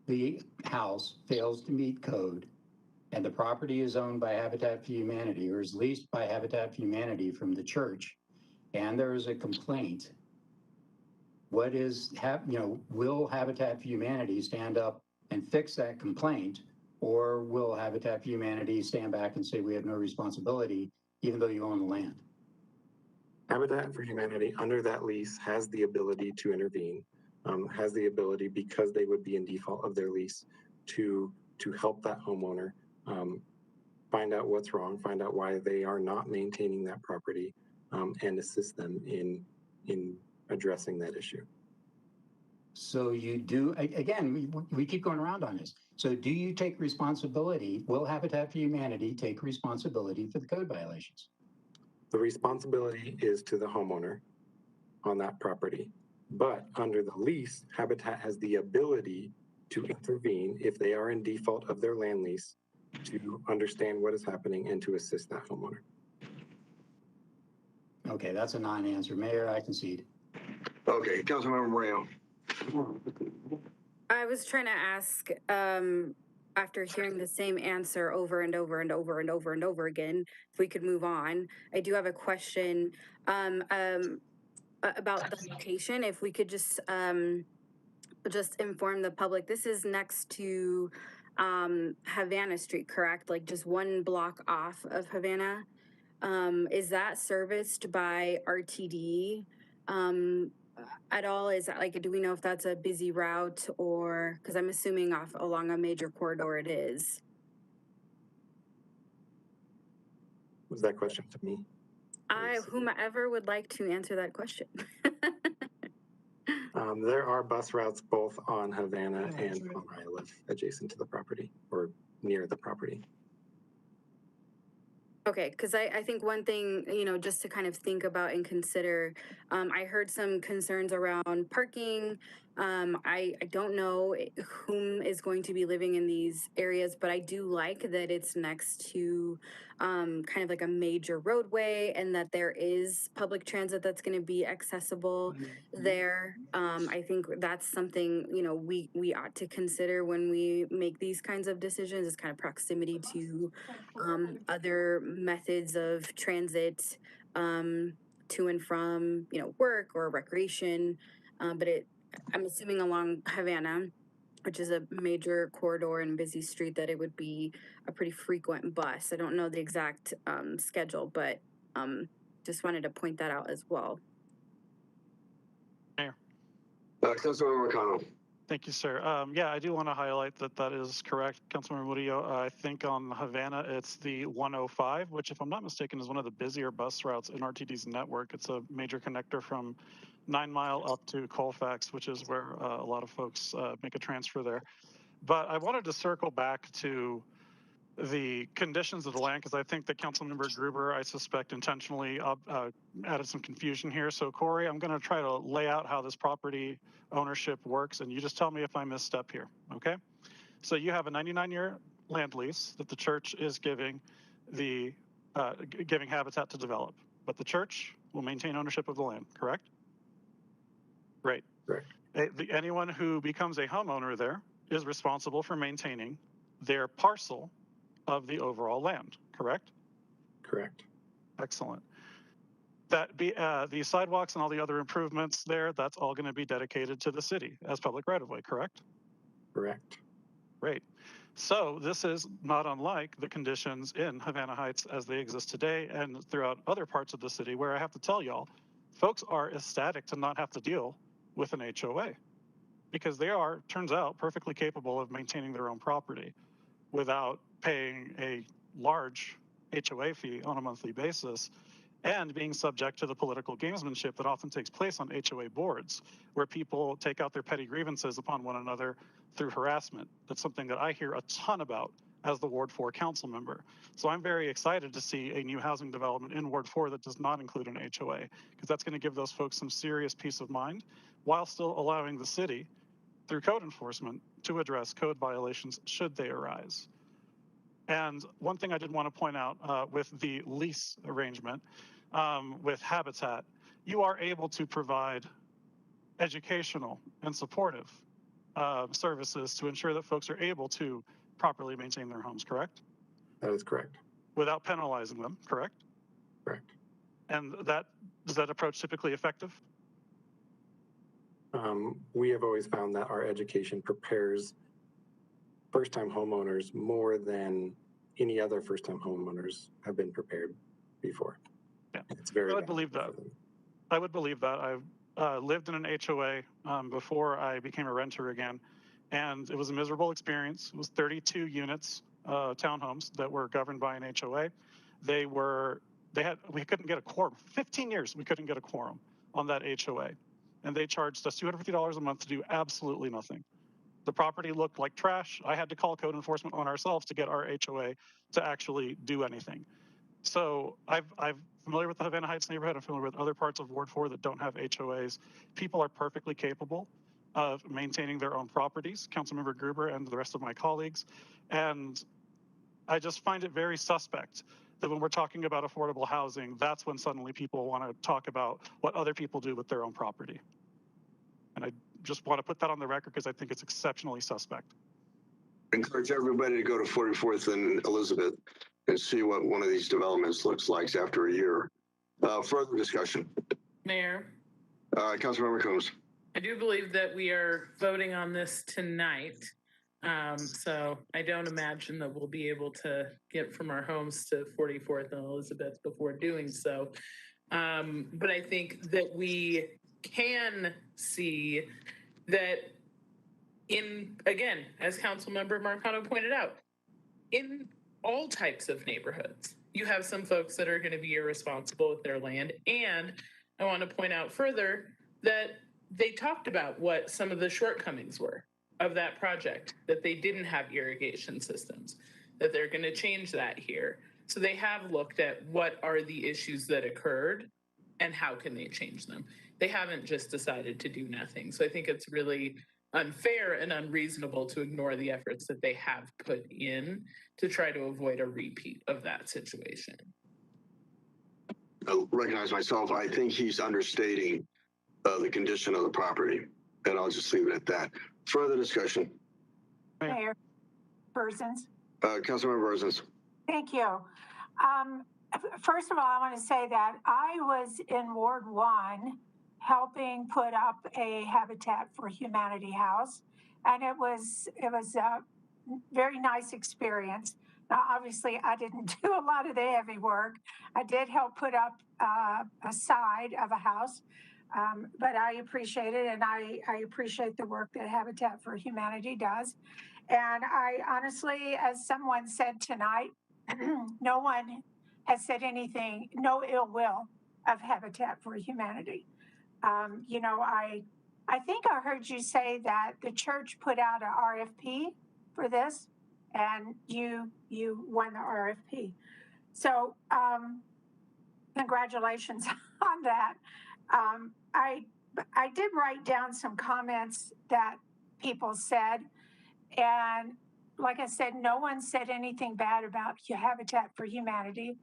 the house fails to meet code and the property is owned by Habitat for Humanity or is leased by Habitat for Humanity from the church, and there is a complaint, what is, will Habitat for Humanity stand up and fix that complaint, or will Habitat for Humanity stand back and say we have no responsibility, even though you own the land? Habitat for Humanity, under that lease, has the ability to intervene, has the ability, because they would be in default of their lease, to help that homeowner find out what's wrong, find out why they are not maintaining that property, and assist them in addressing that issue. So you do, again, we keep going around on this. So do you take responsibility? Will Habitat for Humanity take responsibility for the code violations? The responsibility is to the homeowner on that property. But under the lease, Habitat has the ability to intervene if they are in default of their land lease, to understand what is happening and to assist that homeowner. Okay, that's a non-answer. Mayor, I concede. Okay, Councilmember Moreno. I was trying to ask, after hearing the same answer over and over and over and over and over again, if we could move on. I do have a question about the location. If we could just inform the public, this is next to Havana Street, correct? Like just one block off of Havana. Is that serviced by RTD at all? Is that like, do we know if that's a busy route, or, because I'm assuming off along a major corridor it is? Was that question to me? Whomever would like to answer that question. There are bus routes both on Havana and on Isla adjacent to the property or near the property. Okay, because I think one thing, just to kind of think about and consider, I heard some concerns around parking. I don't know whom is going to be living in these areas, but I do like that it's next to kind of like a major roadway, and that there is public transit that's going to be accessible there. I think that's something, we ought to consider when we make these kinds of decisions, is kind of proximity to other methods of transit to and from, work or recreation. But I'm assuming along Havana, which is a major corridor and busy street, that it would be a pretty frequent bus. I don't know the exact schedule, but just wanted to point that out as well. Mayor. Councilmember McConnell. Thank you, sir. Yeah, I do want to highlight that is correct, Councilmember Murillo. I think on Havana, it's the 105, which, if I'm not mistaken, is one of the busier bus routes in RTD's network. It's a major connector from 9 Mile up to Colfax, which is where a lot of folks make a transfer there. But I wanted to circle back to the conditions of the land, because I think that Councilmember Gruber, I suspect, intentionally added some confusion here. So Corey, I'm going to try to lay out how this property ownership works, and you just tell me if I misstep here, okay? So you have a 99-year land lease that the church is giving giving Habitat to develop, but the church will maintain ownership of the land, correct? Great. Correct. Anyone who becomes a homeowner there is responsible for maintaining their parcel of the overall land, correct? Correct. Excellent. That be the sidewalks and all the other improvements there, that's all going to be dedicated to the city as public right of way, correct? Correct. Great. So this is not unlike the conditions in Havana Heights as they exist today and throughout other parts of the city, where I have to tell y'all, folks are ecstatic to not have to deal with an HOA because they are, turns out, perfectly capable of maintaining their own property without paying a large HOA fee on a monthly basis and being subject to the political gamesmanship that often takes place on HOA boards, where people take out their petty grievances upon one another through harassment. That's something that I hear a ton about as the Ward 4 council member. So I'm very excited to see a new housing development in Ward 4 that does not include an HOA, because that's going to give those folks some serious peace of mind while still allowing the city, through code enforcement, to address code violations should they arise. And one thing I did want to point out with the lease arrangement with Habitat, you are able to provide educational and supportive services to ensure that folks are able to properly maintain their homes, correct? That is correct. Without penalizing them, correct? Correct. And is that approach typically effective? We have always found that our education prepares first-time homeowners more than any other first-time homeowners have been prepared before. Yeah, it's very. I would believe that. I would believe that. I've lived in an HOA before I became a renter again, and it was a miserable experience. It was 32 units, townhomes that were governed by an HOA. We couldn't get a quorum. 15 years we couldn't get a quorum on that HOA, and they charged us $250 a month to do absolutely nothing. The property looked like trash. I had to call code enforcement on ourselves to get our HOA to actually do anything. So I'm familiar with the Havana Heights neighborhood. I'm familiar with other parts of Ward 4 that don't have HOAs. People are perfectly capable of maintaining their own properties, Councilmember Gruber and the rest of my colleagues. And I just find it very suspect that when we're talking about affordable housing, that's when suddenly people want to talk about what other people do with their own property. And I just want to put that on the record because I think it's exceptionally suspect. I encourage everybody to go to 44th and Elizabeth and see what one of these developments looks like after a year. Further discussion. Mayor. Councilmember Combs. I do believe that we are voting on this tonight. So I don't imagine that we'll be able to get from our homes to 44th and Elizabeth before doing so. But I think that we can see that again, as Councilmember Marcano pointed out, in all types of neighborhoods, you have some folks that are going to be irresponsible with their land. And I want to point out further that they talked about what some of the shortcomings were of that project, that they didn't have irrigation systems, that they're going to change that here. So they have looked at what are the issues that occurred and how can they change them. They haven't just decided to do nothing. So I think it's really unfair and unreasonable to ignore the efforts that they have put in to try to avoid a repeat of that situation. I recognize myself. I think he's understating the condition of the property, and I'll just leave it at that. Further discussion. Mayor Burzins. Councilmember Burzins. Thank you. First of all, I want to say that I was in Ward 1 helping put up a Habitat for Humanity house, and it was a very nice experience. Now, obviously, I didn't do a lot of the heavy work. I did help put up a side of a house, but I appreciate it, and I appreciate the work that Habitat for Humanity does. And I honestly, as someone said tonight, no one has said anything, no ill will of Habitat for Humanity. You know, I think I heard you say that the church put out an RFP for this, and you won the RFP. So congratulations on that. I did write down some comments that people said, and like I said, no one said anything bad about Habitat for Humanity.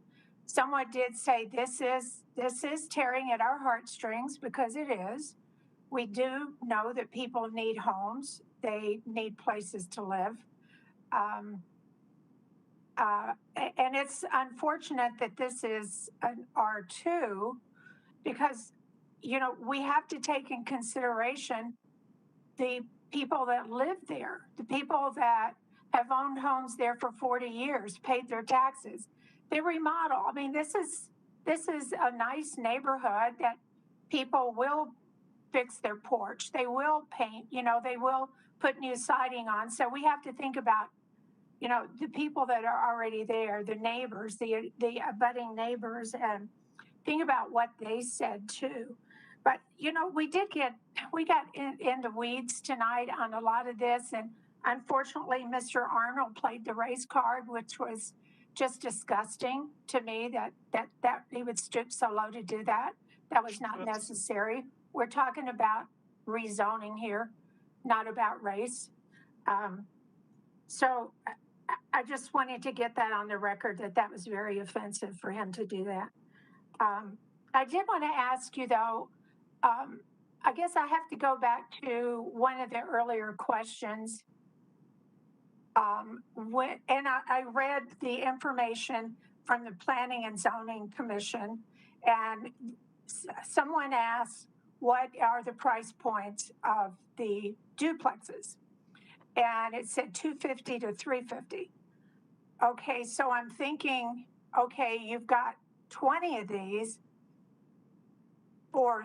Someone did say this is tearing at our heartstrings, because it is. We do know that people need homes. They need places to live. And it's unfortunate that this is an R2 because, you know, we have to take in consideration the people that live there, the people that have owned homes there for 40 years, paid their taxes. They remodel. I mean, this is a nice neighborhood that people will fix their porch. They will paint, you know, they will put new siding on. So we have to think about, you know, the people that are already there, the neighbors, the abutting neighbors, and think about what they said too. But you know, we got into weeds tonight on a lot of this, and unfortunately, Mr. Arnold played the race card, which was just disgusting to me that he would stoop so low to do that. That was not necessary. We're talking about rezoning here, not about race. So I just wanted to get that on the record that was very offensive for him to do that. I did want to ask you though, I guess I have to go back to one of the earlier questions. I read the information from the Planning and Zoning Commission, and someone asked, what are the price points of the duplexes? And it said 250 to 350. Okay, so I'm thinking, okay, you've got 20 of these for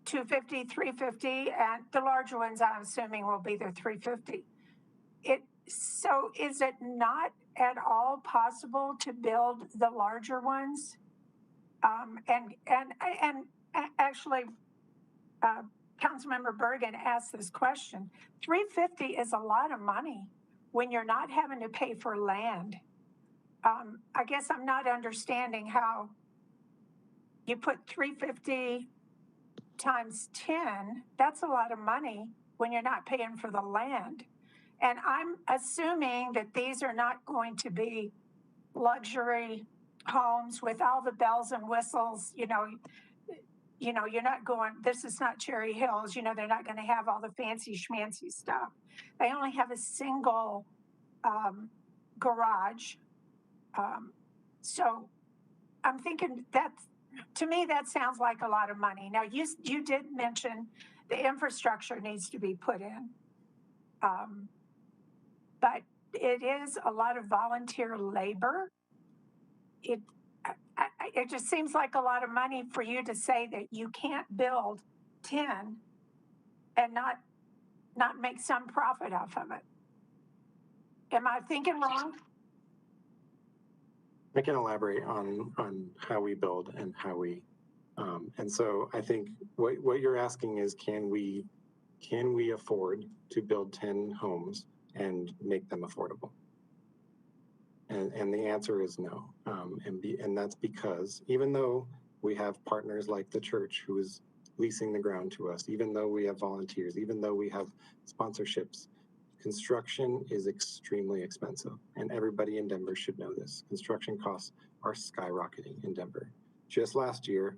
250, 350, and the larger ones I'm assuming will be the 350. So is it not at all possible to build the larger ones? Actually, Councilmember Bergen asked this question. 350 is a lot of money when you're not having to pay for land. I guess I'm not understanding how you put 350 times 10, that's a lot of money when you're not paying for the land. And I'm assuming that these are not going to be luxury homes with all the bells and whistles, you know, you're not going, this is not Cherry Hills, you know, they're not going to have all the fancy schmancy stuff. They only have a single garage. So I'm thinking to me, that sounds like a lot of money. Now, you did mention the infrastructure needs to be put in. But it is a lot of volunteer labor. It just seems like a lot of money for you to say that you can't build 10 and not make some profit off of it. Am I thinking wrong? I can elaborate on how we build and how we, and so I think what you're asking is, can we afford to build 10 homes and make them affordable? And the answer is no. And that's because even though we have partners like the church who is leasing the ground to us, even though we have volunteers, even though we have sponsorships, construction is extremely expensive. And everybody in Denver should know this. Construction costs are skyrocketing in Denver. Just last year,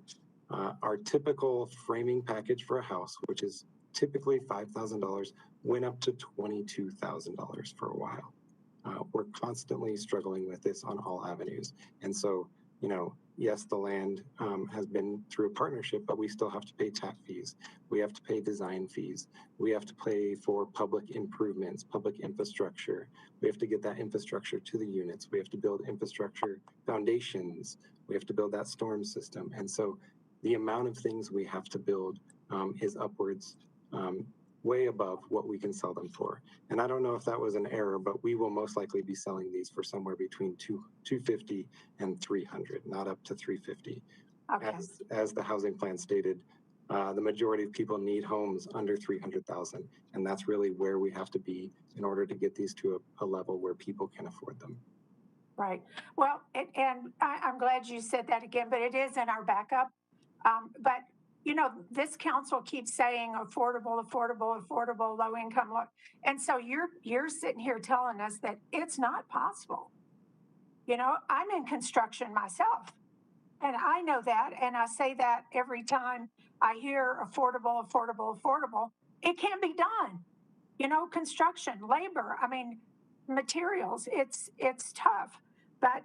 our typical framing package for a house, which is typically $5,000, went up to $22,000 for a while. We're constantly struggling with this on all avenues. And so, you know, yes, the land has been through a partnership, but we still have to pay tap fees. We have to pay design fees. We have to pay for public improvements, public infrastructure. We have to get that infrastructure to the units. We have to build infrastructure foundations. We have to build that storm system. And so the amount of things we have to build is upwards way above what we can sell them for. And I don't know if that was an error, but we will most likely be selling these for somewhere between 250 and 300, not up to 350. Okay. As the housing plan stated, the majority of people need homes under 300,000, and that's really where we have to be in order to get these to a level where people can afford them. Right. Well, and I'm glad you said that again, but it is in our backup. But you know, this council keeps saying affordable, affordable, affordable, low income, low. And so you're sitting here telling us that it's not possible. You know, I'm in construction myself, and I know that, and I say that every time I hear affordable, affordable, affordable. It can be done. You know, construction, labor. I mean, materials. It's tough, but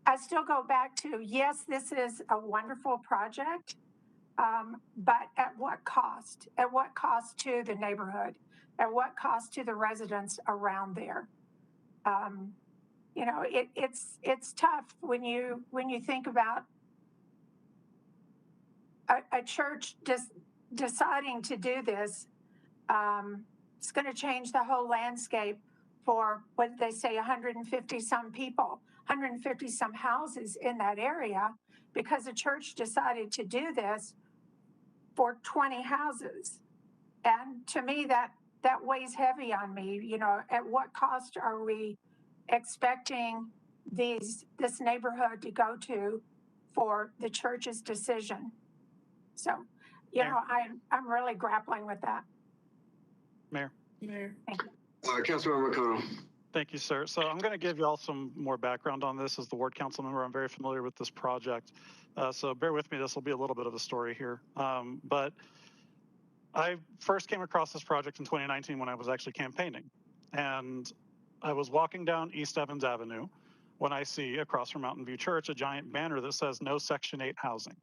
I still go back to, yes, this is a wonderful project, but at what cost? At what cost to the neighborhood? At what cost to the residents around there? You know, it's tough when you think about a church just deciding to do this. It's going to change the whole landscape for what they say 150 some people, 150 some houses in that area, because the church decided to do this for 20 houses. And to me, that weighs heavy on me. You know, at what cost are we expecting this neighborhood to go to for the church's decision? So, you know, I'm really grappling with that. Mayor. Thank you. Councilmember Makoto. Thank you, sir. So I'm going to give you all some more background on this. As the ward council member, I'm very familiar with this project. So bear with me, this will be a little bit of a story here. But I first came across this project in 2019 when I was actually campaigning. And I was walking down East Evans Avenue when I see across from Mountain View Church a giant banner that says no Section 8 housing.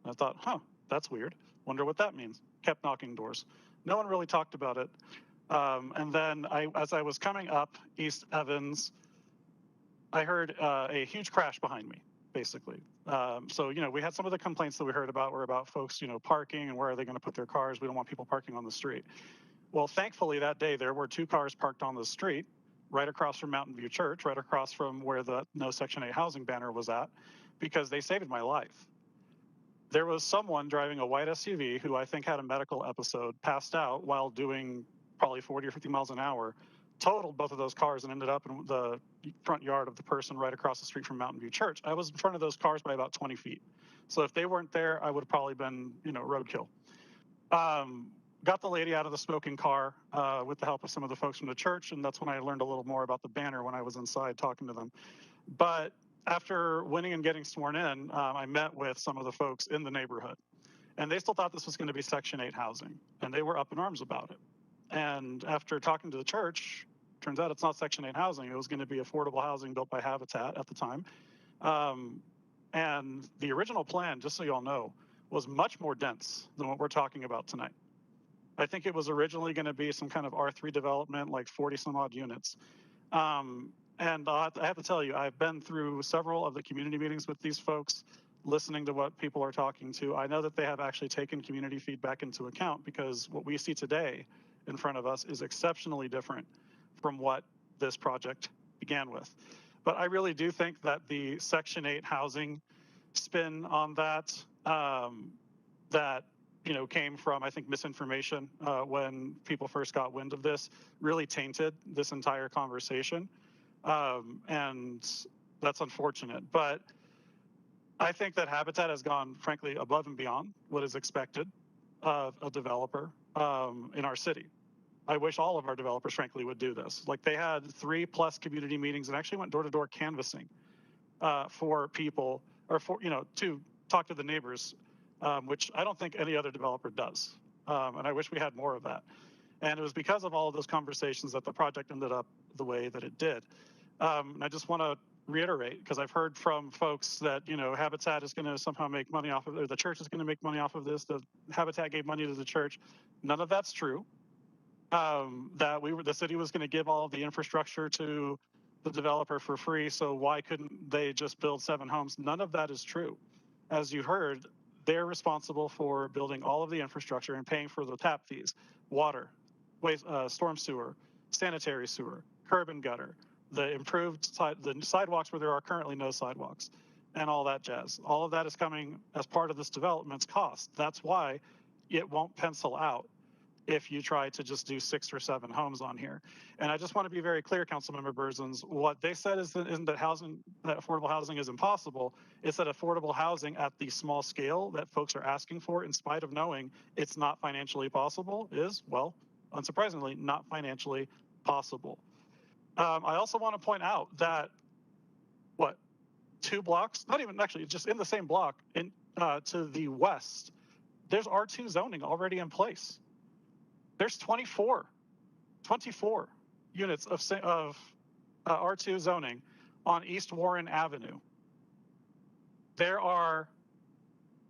I thought, that's weird. Wonder what that means. Kept knocking doors. No one really talked about it. And then as I was coming up East Evans, I heard a huge crash behind me, basically. So, you know, we had some of the complaints that we heard about were about folks, you know, parking and where are they going to put their cars? We don't want people parking on the street. Well, thankfully that day there were 2 cars parked on the street right across from Mountain View Church, right across from where the no Section 8 housing banner was at, because they saved my life. There was someone driving a white SUV who I think had a medical episode, passed out while doing probably 40 or 50 miles an hour, totaled both of those cars and ended up in the front yard of the person right across the street from Mountain View Church. I was in front of those cars by about 20 feet. So if they weren't there, I would have probably been, you know, roadkill. Got the lady out of the smoking car with the help of some of the folks from the church, and that's when I learned a little more about the banner when I was inside talking to them. But after winning and getting sworn in, I met with some of the folks in the neighborhood, and they still thought this was going to be Section 8 housing, and they were up in arms about it. And after talking to the church, turns out it's not Section 8 housing. It was going to be affordable housing built by Habitat at the time. And the original plan, just so you all know, was much more dense than what we're talking about tonight. I think it was originally going to be some kind of R3 development, like 40 some odd units. And I have to tell you, I've been through several of the community meetings with these folks, listening to what people are talking to. I know that they have actually taken community feedback into account, because what we see today in front of us is exceptionally different from what this project began with. But I really do think that the Section 8 housing spin on that, that came from, I think, misinformation when people first got wind of this, really tainted this entire conversation. And that's unfortunate. But I think that Habitat has gone, frankly, above and beyond what is expected of a developer in our city. I wish all of our developers, frankly, would do this. Like, they had 3+ community meetings and actually went door-to-door canvassing for people, or to talk to the neighbors, which I don't think any other developer does. And I wish we had more of that. And it was because of all of those conversations that the project ended up the way that it did. And I just want to reiterate, because I've heard from folks that, Habitat is going to somehow make money off of it, or the church is going to make money off of this, the Habitat gave money to the church. None of that's true. That the city was going to give all of the infrastructure to the developer for free, so why couldn't they just build 7 homes? None of that is true. As you heard, they're responsible for building all of the infrastructure and paying for the tap fees, water, waste, storm sewer, sanitary sewer, curb and gutter, the improved the sidewalks where there are currently no sidewalks, and all that jazz. All of that is coming as part of this development's cost. That's why it won't pencil out if you try to just do 6 or 7 homes on here. And I just want to be very clear, Councilmember Berzins, what they said isn't that affordable housing is impossible. It's that affordable housing at the small scale that folks are asking for, in spite of knowing it's not financially possible, is, well, unsurprisingly, not financially possible. I also want to point out that, 2 blocks, not even actually, just in the same block, to the west, there's R2 zoning already in place. There's 24 units of R2 zoning on East Warren Avenue. There are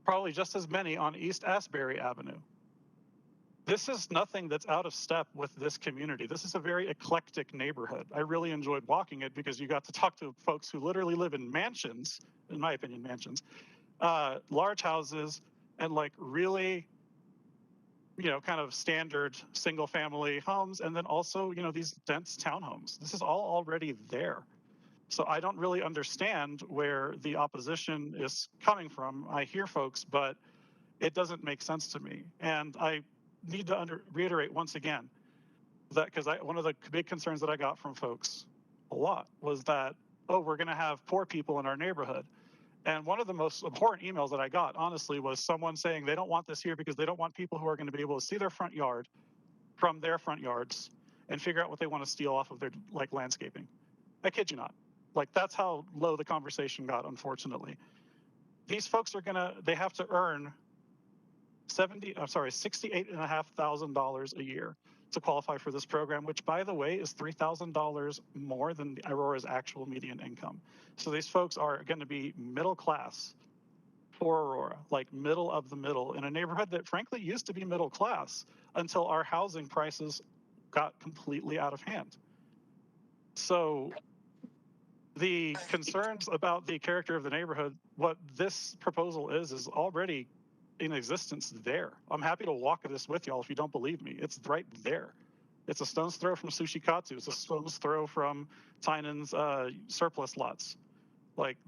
probably just as many on East Asbury Avenue. This is nothing that's out of step with this community. This is a very eclectic neighborhood. I really enjoyed walking it because you got to talk to folks who literally live in mansions, in my opinion, mansions, large houses, and like really, kind of standard single family homes. And then also, these dense townhomes. This is all already there. So I don't really understand where the opposition is coming from. I hear folks, but it doesn't make sense to me. And I need to reiterate once again that because one of the big concerns that I got from folks a lot was that, oh, we're going to have poor people in our neighborhood. And one of the most important emails that I got, honestly, was someone saying they don't want this here because they don't want people who are going to be able to see their front yard from their front yards and figure out what they want to steal off of their landscaping. I kid you not. That's how low the conversation got, unfortunately. These folks they have to earn $68,500 a year to qualify for this program, which, by the way, is $3,000 more than Aurora's actual median income. So these folks are going to be middle class for Aurora, like middle of the middle, in a neighborhood that frankly used to be middle class until our housing prices got completely out of hand. So the concerns about the character of the neighborhood, what this proposal is already in existence there. I'm happy to walk this with y'all if you don't believe me. It's right there. It's a stone's throw from Sushi Katsu. It's a stone's throw from Tynan's surplus lots.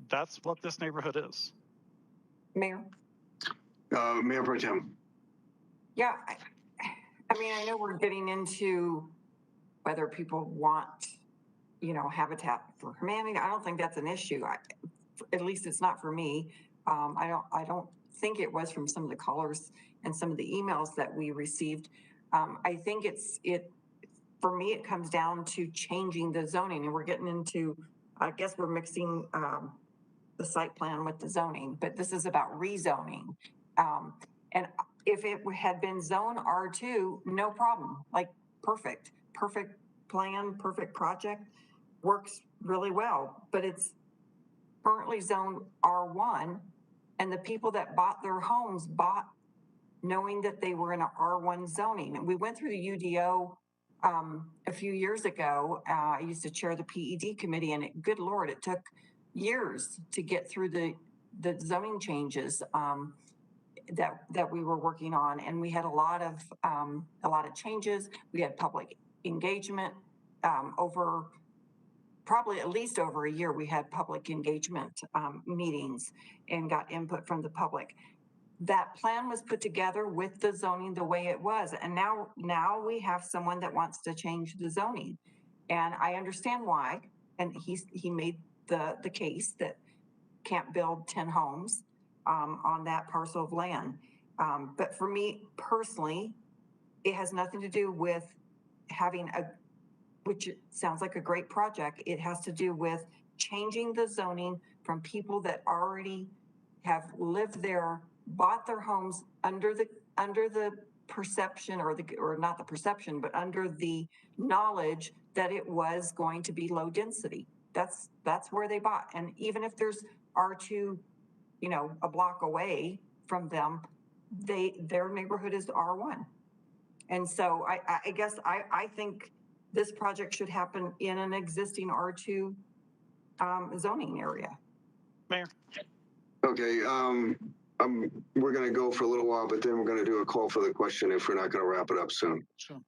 That's what this neighborhood is. Mayor? Mayor Pro Tem. Yeah, I mean, I know we're getting into whether people want, Habitat for Humanity. I don't think that's an issue. At least it's not for me. I don't think it was from some of the callers and some of the emails that we received. I think for me, it comes down to changing the zoning, and we're getting into, I guess we're mixing the site plan with the zoning, but this is about rezoning. And if it had been zone R2, no problem, perfect plan, perfect project, works really well, but it's currently zoned R1, and the people that bought their homes bought knowing that they were in an R1 zoning. And we went through the UDO a few years ago. I used to chair the PED committee, and good Lord, it took years to get through the zoning changes that we were working on. And we had a lot of changes. We had public engagement over probably at least over a year. We had public engagement meetings and got input from the public. That plan was put together with the zoning the way it was. And now we have someone that wants to change the zoning. And I understand why. And he made the case that can't build 10 homes on that parcel of land. But for me personally, it has nothing to do with having which sounds like a great project. It has to do with changing the zoning from people that already have lived there, bought their homes under the perception, or not the perception, but under the knowledge that it was going to be low density. That's where they bought. And even if there's R2, a block away from them, their neighborhood is R1. And so I guess I think this project should happen in an existing R2 zoning area. Mayor. Okay, we're going to go for a little while, but then we're going to do a call for the question if we're not going to wrap it up soon. Sure.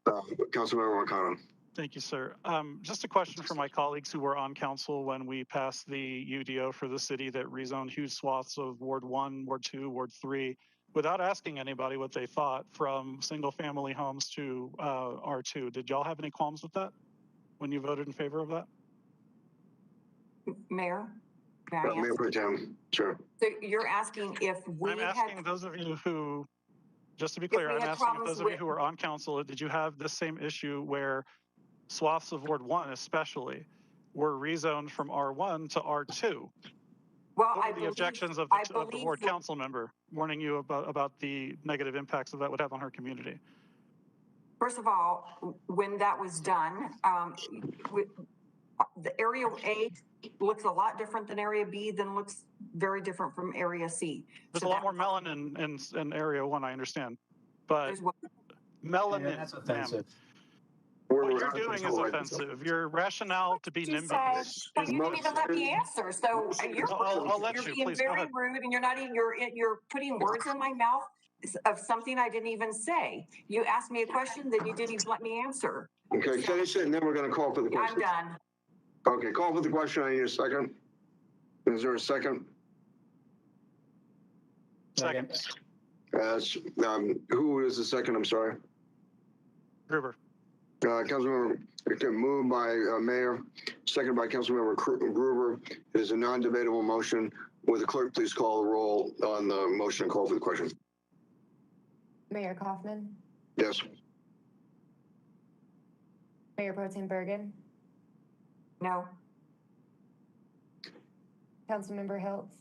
Councilmember Marcano. Thank you, sir. Just a question for my colleagues who were on council when we passed the UDO for the city that rezoned huge swaths of Ward 1, Ward 2, Ward 3, without asking anybody what they thought, from single family homes to R2. Did y'all have any qualms with that when you voted in favor of that? Mayor? Mayor Pro Tem, sure. So you're asking if we I'm asking those of you who, just to be clear, I'm asking if those of you who are on council, did you have the same issue where swaths of Ward 1 especially were rezoned from R1 to R2? Well, what were the objections of the ward council member warning you about the negative impacts that would have on her community? first of all, when that was done, the area A looks a lot different than area B, then looks very different from area C. There's a lot more melanin in area 1, I understand, but melanin. Yeah, that's offensive. What you're doing is offensive. Your rationale to be NIMBY. But you didn't even let me answer. So I'll let you're you. being Please go very ahead. rude, and you're not even you're putting words in my mouth of something I didn't even say. You asked me a question, then you didn't even let me answer. Okay, finish it, and then we're going to call for the question. I'm done. Okay, call for the question. I need a second. Is there a second? Second. Who is the second? I'm sorry. Gruber. Councilmember, moved by Mayor, second by Councilmember Gruber. It is a non-debatable motion. Will the clerk please call the roll on the motion and call for the question? Mayor Kaufman? Yes. Mayor Pro Tem Bergen? No. Councilmember Hiltz?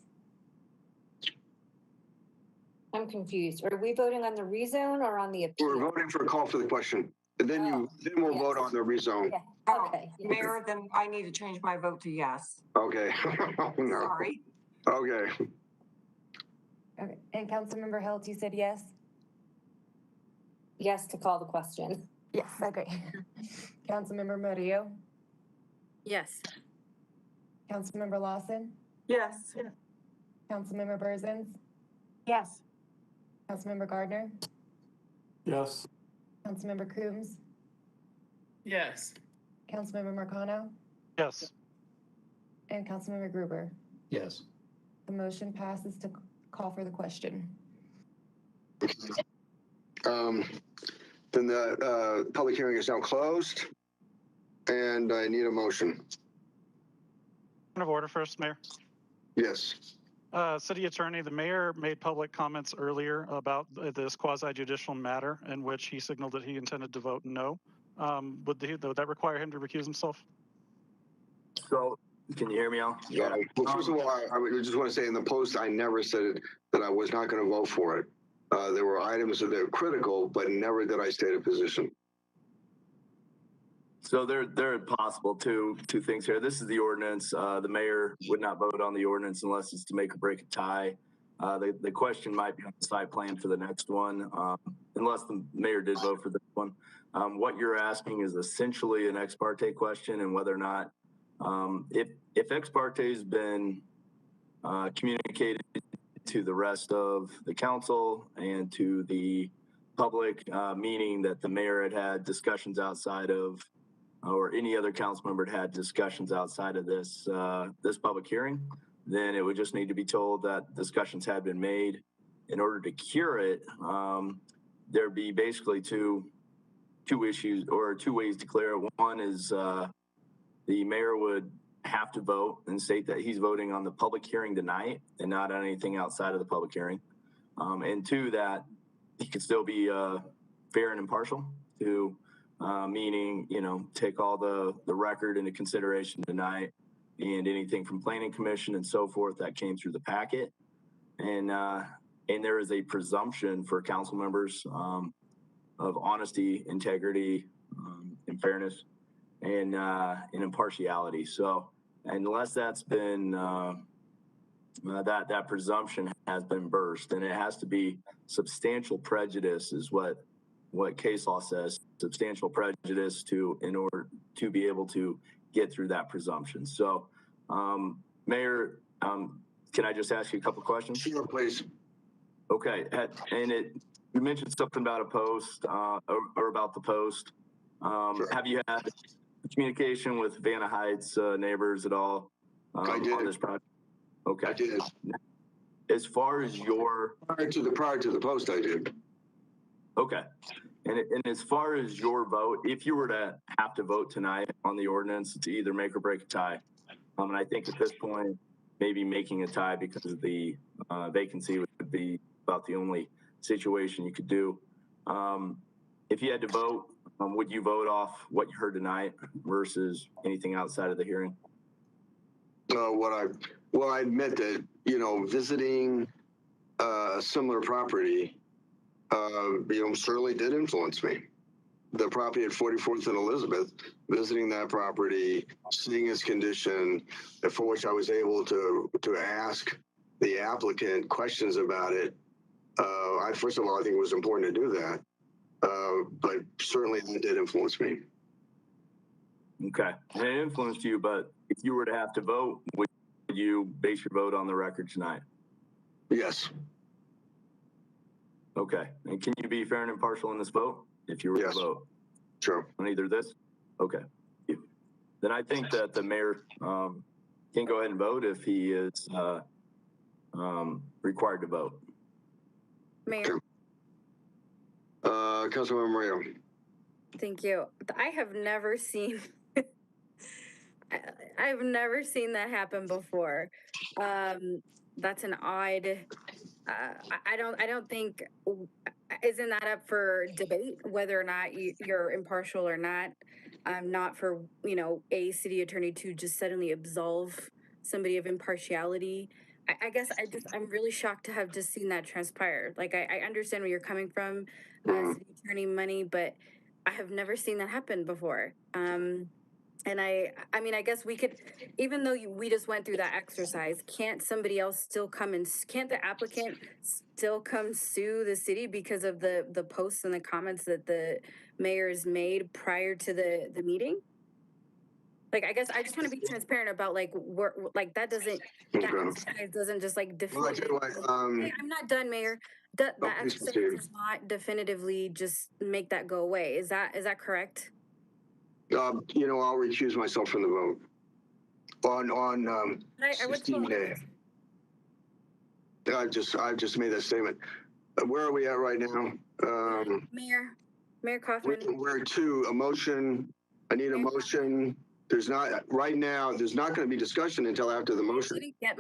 I'm confused. Are we voting on the rezone or on the appeal? We're voting for a call for the question. And then we'll vote on the rezone. Yeah. Oh, Okay. Yes. Mayor, then I need to change my vote to yes. Okay. No. Sorry. Okay. Okay. And Councilmember Hiltz, you said yes? Yes to call the question. Yes. Okay. Councilmember Murillo? Yes. Councilmember Lawson? Yes. Councilmember Berzins? Yes. Councilmember Gardner? Yes. Councilmember Coombs? Yes. Councilmember Marcano? Yes. And Councilmember Gruber? Yes. The motion passes to call for the question. Then the public hearing is now closed, and I need a motion. Point of order first, Mayor. Yes. City Attorney, the mayor made public comments earlier about this quasi-judicial matter in which he signaled that he intended to vote no. Would that require him to recuse himself? So, can you hear me now? Yeah. Well, first of all, I just want to say in the post, I never said that I was not going to vote for it. There were items that are critical, but never did I state a position. So there are possible two things here. This is the ordinance. The mayor would not vote on the ordinance unless it's to make or break a tie. The question might be on the site plan for the next one, unless the mayor did vote for this one. What you're asking is essentially an ex parte question, and whether or not, if ex parte has been communicated to the rest of the council and to the public, meaning that the mayor had discussions outside of, or any other council member had discussions outside of this this public hearing, then it would just need to be told that discussions had been made. In order to cure it, there'd be basically two issues, or two ways to clear it. One is the mayor would have to vote and state that he's voting on the public hearing tonight and not on anything outside of the public hearing. And two, that he could still be fair and impartial to, meaning, take all the record into consideration tonight and anything from planning commission and so forth that came through the packet. And there is a presumption for council members of honesty, integrity, and fairness, and impartiality. So unless that's been, that presumption has been burst, and it has to be substantial prejudice is what case law says, substantial prejudice in order to be able to get through that presumption. So, Mayor, can I just ask you a couple questions? Sure, please. Okay, and you mentioned something about a post, or about the post. Sure. Have you had communication with Vanna Heights neighbors at all on this project? Okay. I did. As far as your prior to the post, I did. Okay. And as far as your vote, if you were to have to vote tonight on the ordinance to either make or break a tie, and I think at this point, maybe making a tie because of the vacancy would be about the only situation you could do. If you had to vote, would you vote off what you heard tonight versus anything outside of the hearing? I admit that, visiting a similar property, certainly did influence me. the property at 44th and Elizabeth, visiting that property, seeing its condition, for which I was able to ask the applicant questions about it. First of all, I think it was important to do that, but certainly that did influence me. Okay, and it influenced you, but if you were to have to vote, would you base your vote on the record tonight? Yes. Okay, and can you be fair and impartial in this vote if you were to vote? Sure. On either this? Okay. Then I think that the mayor can go ahead and vote if he is required to vote. Mayor. Councilmember Mario. Thank you. I have never seen I've never seen that happen before. That's an odd. I don't think. Isn't that up for debate whether or not you're impartial or not? Not for a city attorney to just suddenly absolve somebody of impartiality. I guess I'm really shocked to have just seen that transpire. Like I understand where you're coming from, city attorney money, but I have never seen that happen before. And I mean, I guess we could, even though we just went through that exercise, can't somebody else still come and, can't the applicant still come sue the city because of the posts and the comments that the mayor's made prior to the meeting? Like, I guess I just want to be transparent about like, that doesn't, that exercise doesn't just like definitively, hey, I'm not done, Mayor. That exercise does not definitively just make that go away. Is that correct? I'll recuse myself from the vote on 16A. I've just made that statement. Where are we at right now? Mayor Kaufman. We're to a motion. I need a motion. There's not right now. There's not going to be discussion until after the motion. I didn't get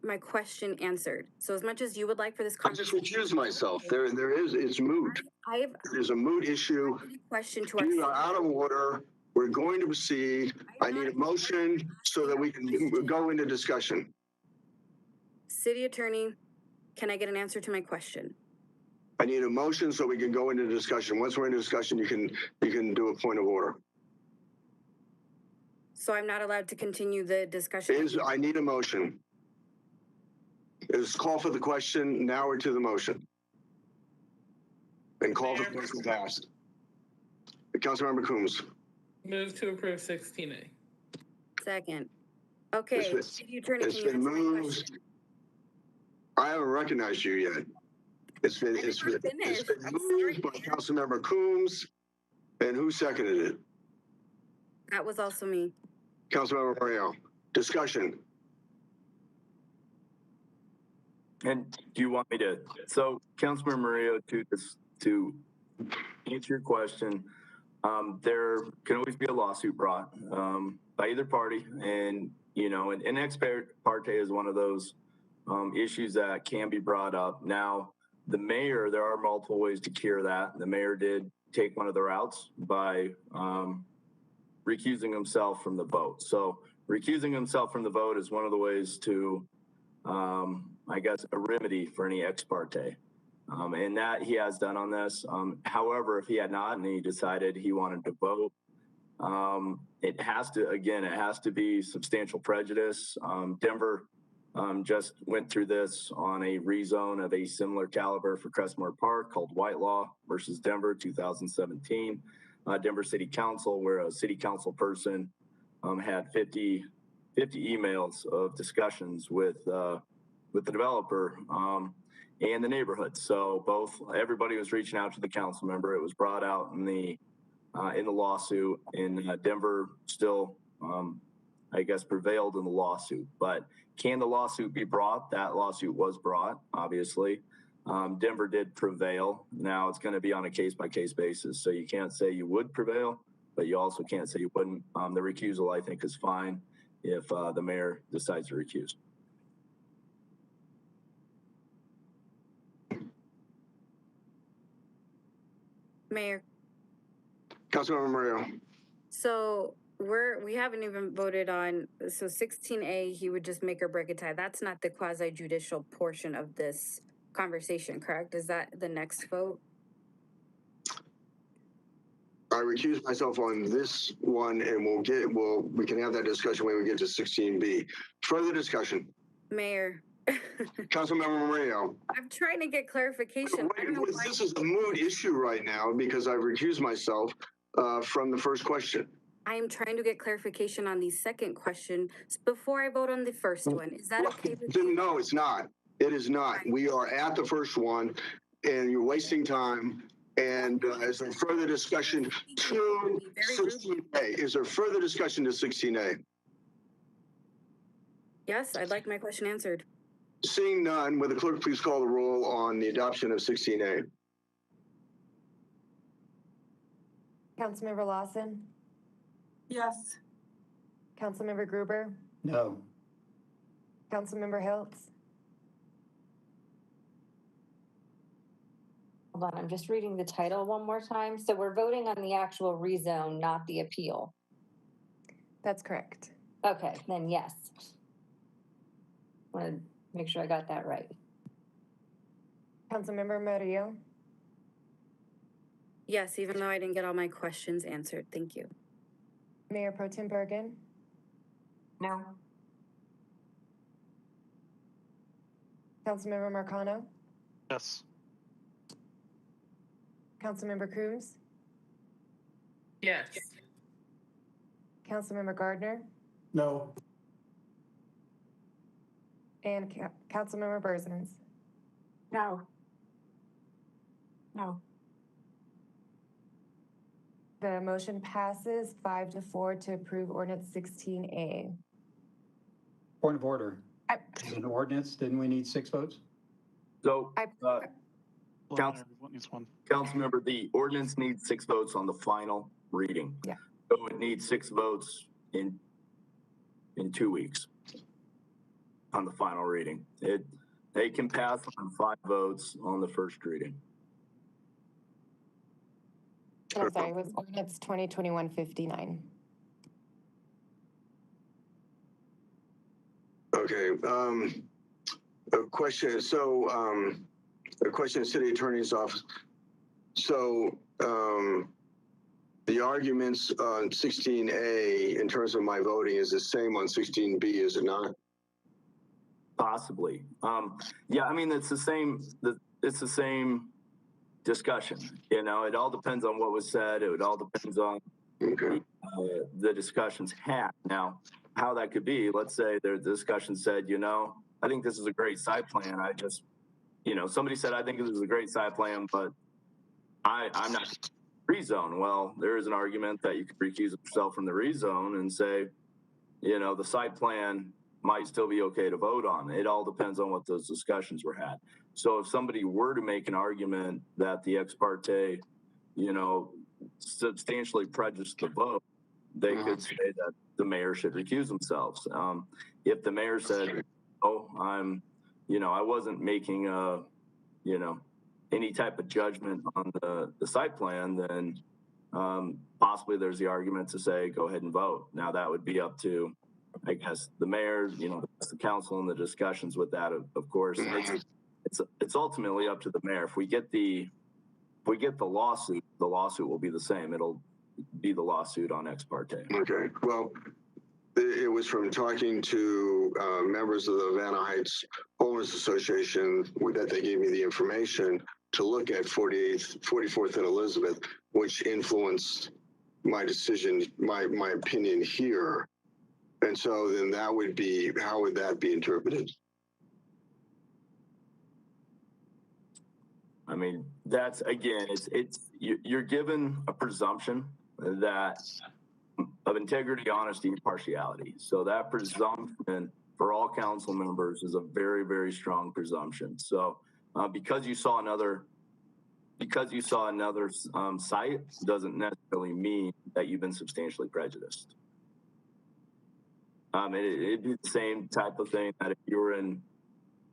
my question answered. So as much as you would like for this conversation, I just recuse myself. It's moot. There's a moot issue. Question to you are out of order. We're going to proceed. I need a motion so that we can go into discussion. City attorney, can I get an answer to my question? I need a motion so we can go into discussion. Once we're in discussion, you can do a point of order. So I'm not allowed to continue the discussion? I need a motion. It's call for the question. Now we're to the motion. And call for the question passed. Councilmember Coombs. Move to approve 16A. Second. Okay. City attorney, it's been moved. I haven't recognized you yet. It's been moved by Councilmember Coombs. And who seconded it? That was also me. Councilmember Mario. Discussion. And do you want me to? So, Councilmember Mario, to answer your question, there can always be a lawsuit brought by either party, and an ex parte is one of those issues that can be brought up. Now, the mayor, there are multiple ways to cure that. The mayor did take one of the routes by recusing himself from the vote. So, recusing himself from the vote is one of the ways to, I guess, a remedy for any ex parte. And that he has done on this. However, if he had not and he decided he wanted to vote, it has to be substantial prejudice. Denver just went through this on a rezone of a similar caliber for Crestmore Park called Whitelaw versus Denver 2017. Denver City Council, where a city council person had 50 emails of discussions with the developer and the neighborhood. So everybody was reaching out to the council member. It was brought out in the lawsuit, and Denver still, I guess, prevailed in the lawsuit. But can the lawsuit be brought? That lawsuit was brought, obviously. Denver did prevail. Now it's going to be on a case-by-case basis. So you can't say you would prevail, but you also can't say you wouldn't. The recusal, I think, is fine if the mayor decides to recuse. Mayor. Councilmember Mario. So we haven't even voted on, so 16A, he would just make or break a tie. That's not the quasi judicial portion of this conversation, correct? Is that the next vote? I recuse myself on this one, and we can have that discussion when we get to 16B. Further discussion. Mayor. Councilmember Moreno. I'm trying to get clarification. I don't know why. This is a moot issue right now because I've recused myself from the first question. I am trying to get clarification on the second question before I vote on the first one. Is that okay with you? No, it's not. It is not. We are at the first one, and you're wasting time. And is there further discussion to 16A? Is there further discussion to 16A? Yes, I'd like my question answered. Seeing none, will the clerk please call the roll on the adoption of 16A? Councilmember Lawson? Yes. Councilmember Gruber? No. Councilmember Hiltz? Hold on, I'm just reading the title one more time. So we're voting on the actual rezone, not the appeal. That's correct. Okay, then yes. Want to make sure I got that right. Councilmember Murillo? Yes, even though I didn't get all my questions answered. Thank you. Mayor Pro Tem Bergen? No. Councilmember Marcano? Yes. Councilmember Cruz? Yes. Councilmember Gardner? No. And Councilmember Burzins? No. No. The motion passes 5-4 to approve ordinance 16A. Point of order. As an ordinance, didn't we need 6 votes? So, Councilmember, the ordinance needs 6 votes on the final reading. Yeah. So it needs 6 votes in 2 weeks on the final reading. They can pass on 5 votes on the first reading. I'm sorry, it was ordinance 2021-59. Okay. A question. So, a question, City Attorney's Office. So, the arguments on 16A in terms of my voting is the same on 16B, is it not? Possibly. Yeah, I mean, it's the same discussion. You know, it all depends on what was said. It all depends on the discussions had. Now, how that could be, let's say the discussion said, you know, I think this is a great site plan. I just, you know, somebody said, I think this is a great site plan, but I'm not rezone. Well, there is an argument that you could recuse yourself from the rezone and say, you know, the site plan might still be okay to vote on. It all depends on what those discussions were had. So if somebody were to make an argument that the ex parte, you know, substantially prejudiced the vote, they could say that the mayor should recuse themselves. If the mayor said, oh, you know, I wasn't making you know, any type of judgment on the site plan, then possibly there's the argument to say, go ahead and vote. Now that would be up to, I guess, the mayor, you know, the council, and the discussions with that, of course. It's ultimately up to the mayor. If we get the lawsuit, the lawsuit will be the same. It'll be the lawsuit on ex parte. Okay. Well, it was from talking to members of the Havana Heights Homeowners Association that they gave me the information to look at 44th and Elizabeth, which influenced my decision, my opinion here. And so then that would be, how would that be interpreted? I mean, that's, again, you're given a presumption that of integrity, honesty, and partiality. So that presumption for all council members is a very, very strong presumption. So because you saw another site doesn't necessarily mean that you've been substantially prejudiced. It'd be the same type of thing that if you were in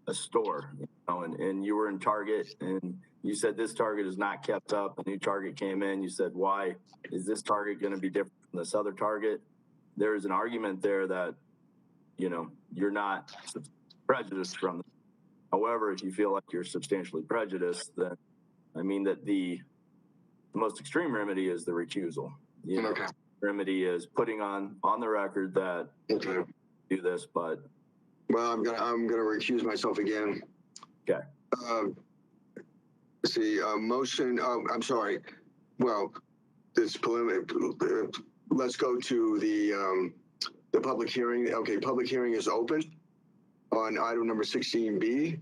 a store, you know, and you were in Target and you said this Target is not kept up, a new Target came in, you said, why is this Target going to be different from this other Target? There is an argument there that, you know, you're not prejudiced from them. However, if you feel like you're substantially prejudiced, then I mean that the The most extreme remedy is the recusal. You know, Okay. remedy is putting on the record that Okay. do this, but Well, I'm gonna recuse myself again. okay. Let's see, motion. Oh, I'm sorry. Well, this preliminary. Let's go to the public hearing. Okay, public hearing is open on item number 16B.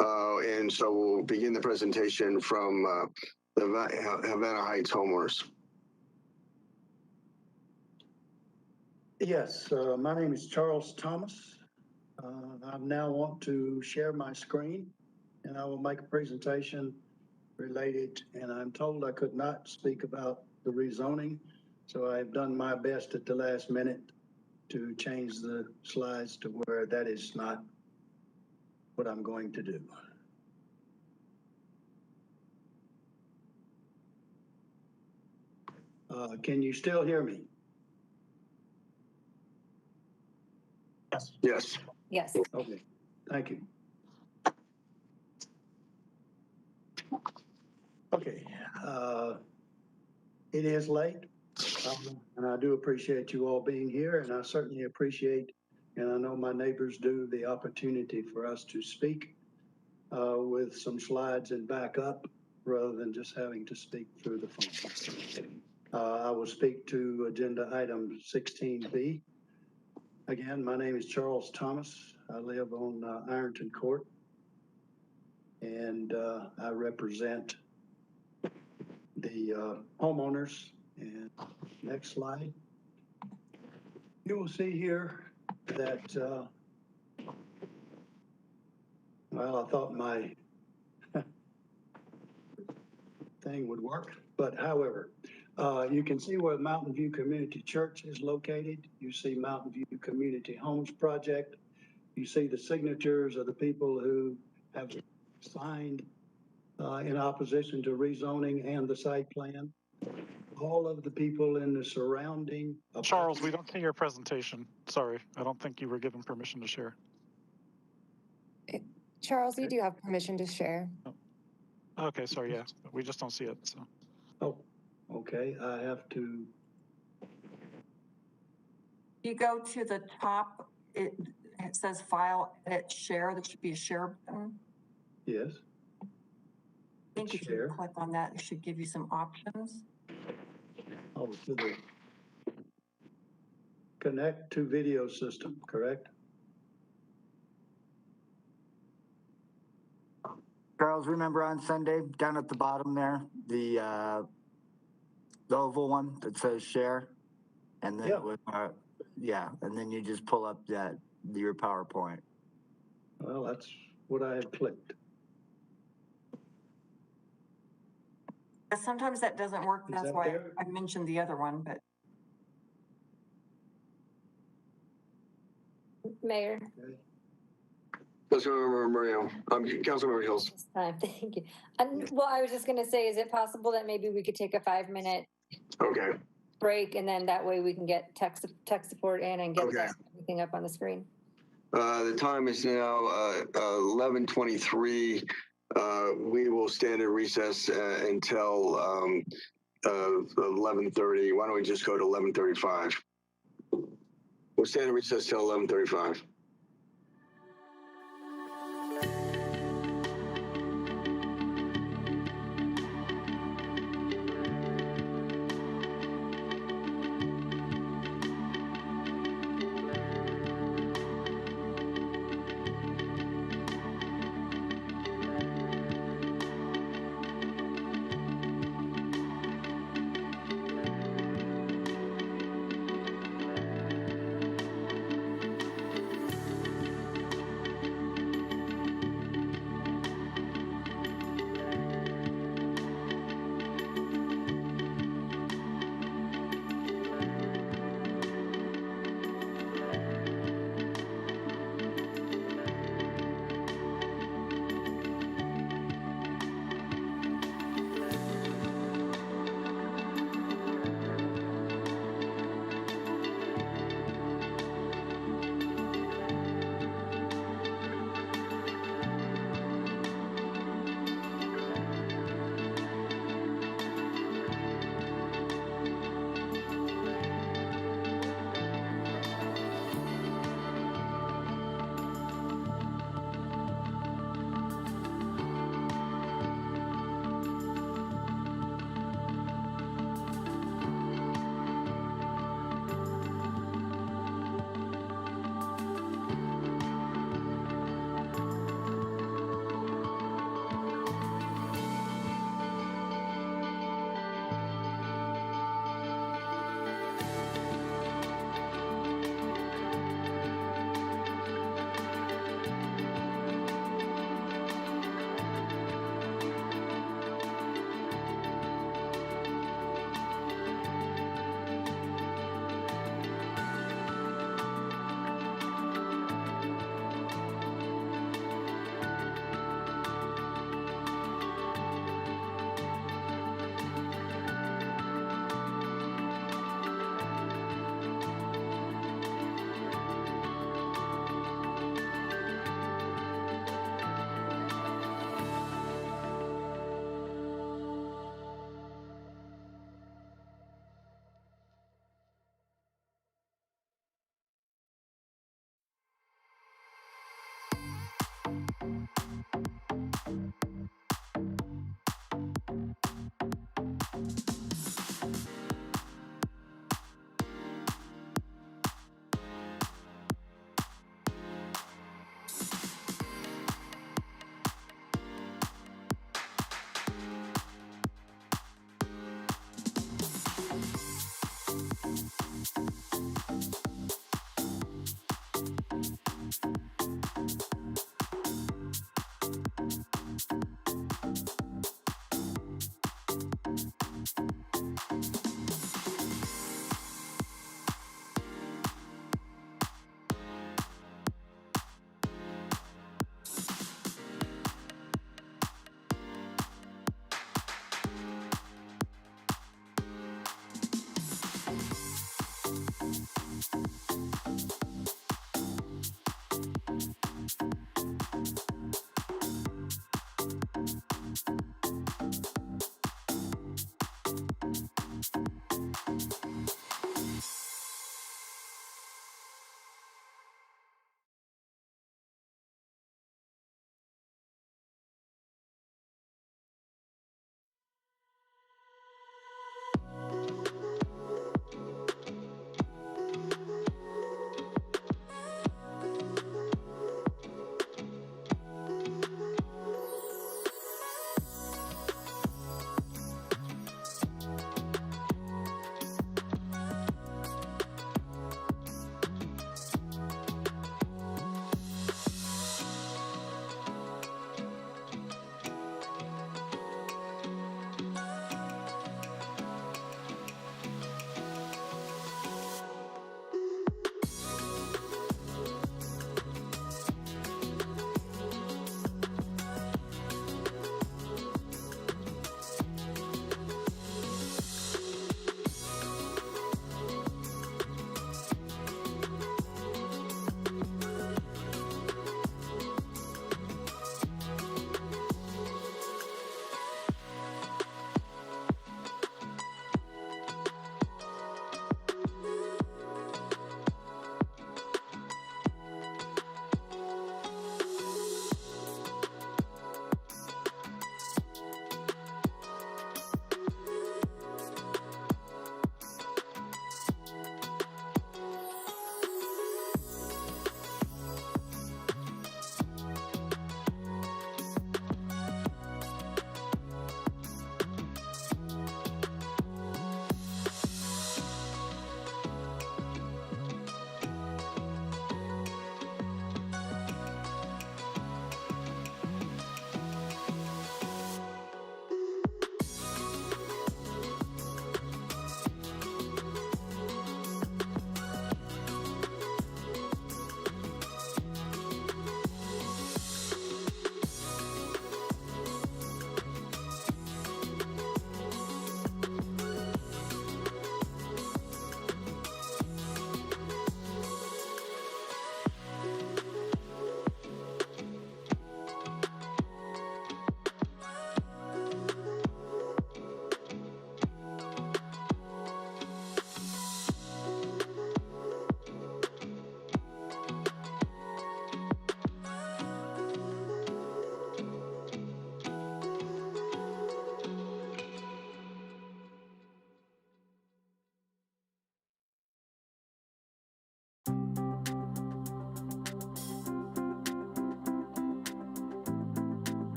And so we'll begin the presentation from the Havana Heights homeowners. Yes, my name is Charles Thomas. I now want to share my screen and I will make a presentation related, and I'm told I could not speak about the rezoning. So I've done my best at the last minute to change the slides to where that is not what I'm going to do. Can you still hear me? Yes. Yes. Yes. Okay, thank you. Okay, it is late, and I do appreciate you all being here, and I certainly appreciate, and I know my neighbors do, the opportunity for us to speak with some slides and back up rather than just having to speak through the phone. I will speak to agenda item 16B. Again, my name is Charles Thomas. I live on Ironton Court, and I represent the homeowners. And next slide. You will see here that, well, I thought my thing would work, but however, you can see where Mountain View Community Church is located. You see Mountain View Community Homes Project. You see the signatures of the people who have signed in opposition to rezoning and the site plan. All of the people in the surrounding. Charles, we don't see your presentation. Sorry, I don't think you were given permission to share. Charles, you do have permission to share. Okay, sorry, yeah, we just don't see it, so. Oh, okay, I have to. You go to the top, it says file, edit, share. There should be a share button. Yes. I think if you click on that, it should give you some options. Oh, to the connect to video system, correct? Charles, remember on Sunday, down at the bottom there, the oval one that says share? And then, yeah, and then you just pull up your PowerPoint. Well, that's what I had clicked. Sometimes that doesn't work. That's why I mentioned the other one, but. Mayor. Councilmember Hills. Thank you. Well, I was just going to say, is it possible that maybe we could take a 5-minute break, and then that way we can get tech support in and get everything up on the screen? The time is now 11:23. We will stand in recess until 11:30. Why don't we just go to 11:35? We'll stand in recess till 11:35.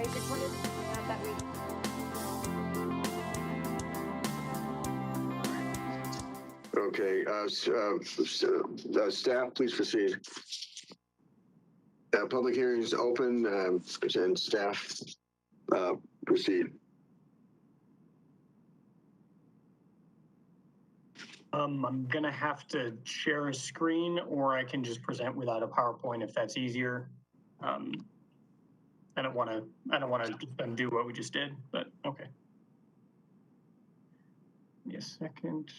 just wanted to point out that we Okay, staff, please proceed. Public hearing is open, and staff, proceed. I'm gonna have to share a screen, or I can just present without a PowerPoint if that's easier. I don't want to undo what we just did, but okay. Give me a second.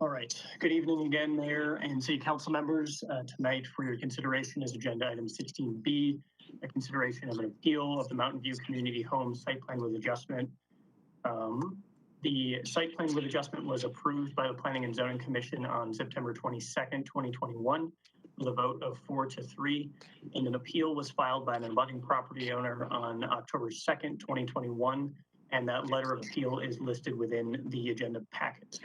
All right. Good evening again, Mayor and City Council members. Tonight for your consideration is Agenda Item 16B, a consideration of an appeal of the Mountain View Community Homes Site Plan with Adjustment. The site plan with adjustment was approved by the Planning and Zoning Commission on September 22nd, 2021, with a vote of 4-3, and an appeal was filed by an abutting property owner on October 2nd, 2021, and that letter of appeal is listed within the agenda packet.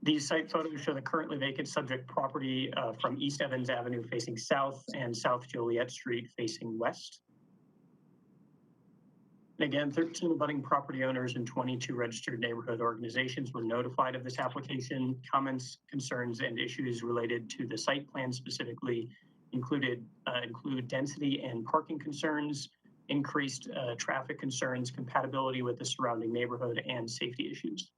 These site photos show the currently vacant subject property from East Evans Avenue facing south and South Joliet Street facing west. And again, 13 abutting property owners and 22 registered neighborhood organizations were notified of this application. Comments, concerns, and issues related to the site plan specifically include density and parking concerns, increased traffic concerns, compatibility with the surrounding neighborhood, and safety issues.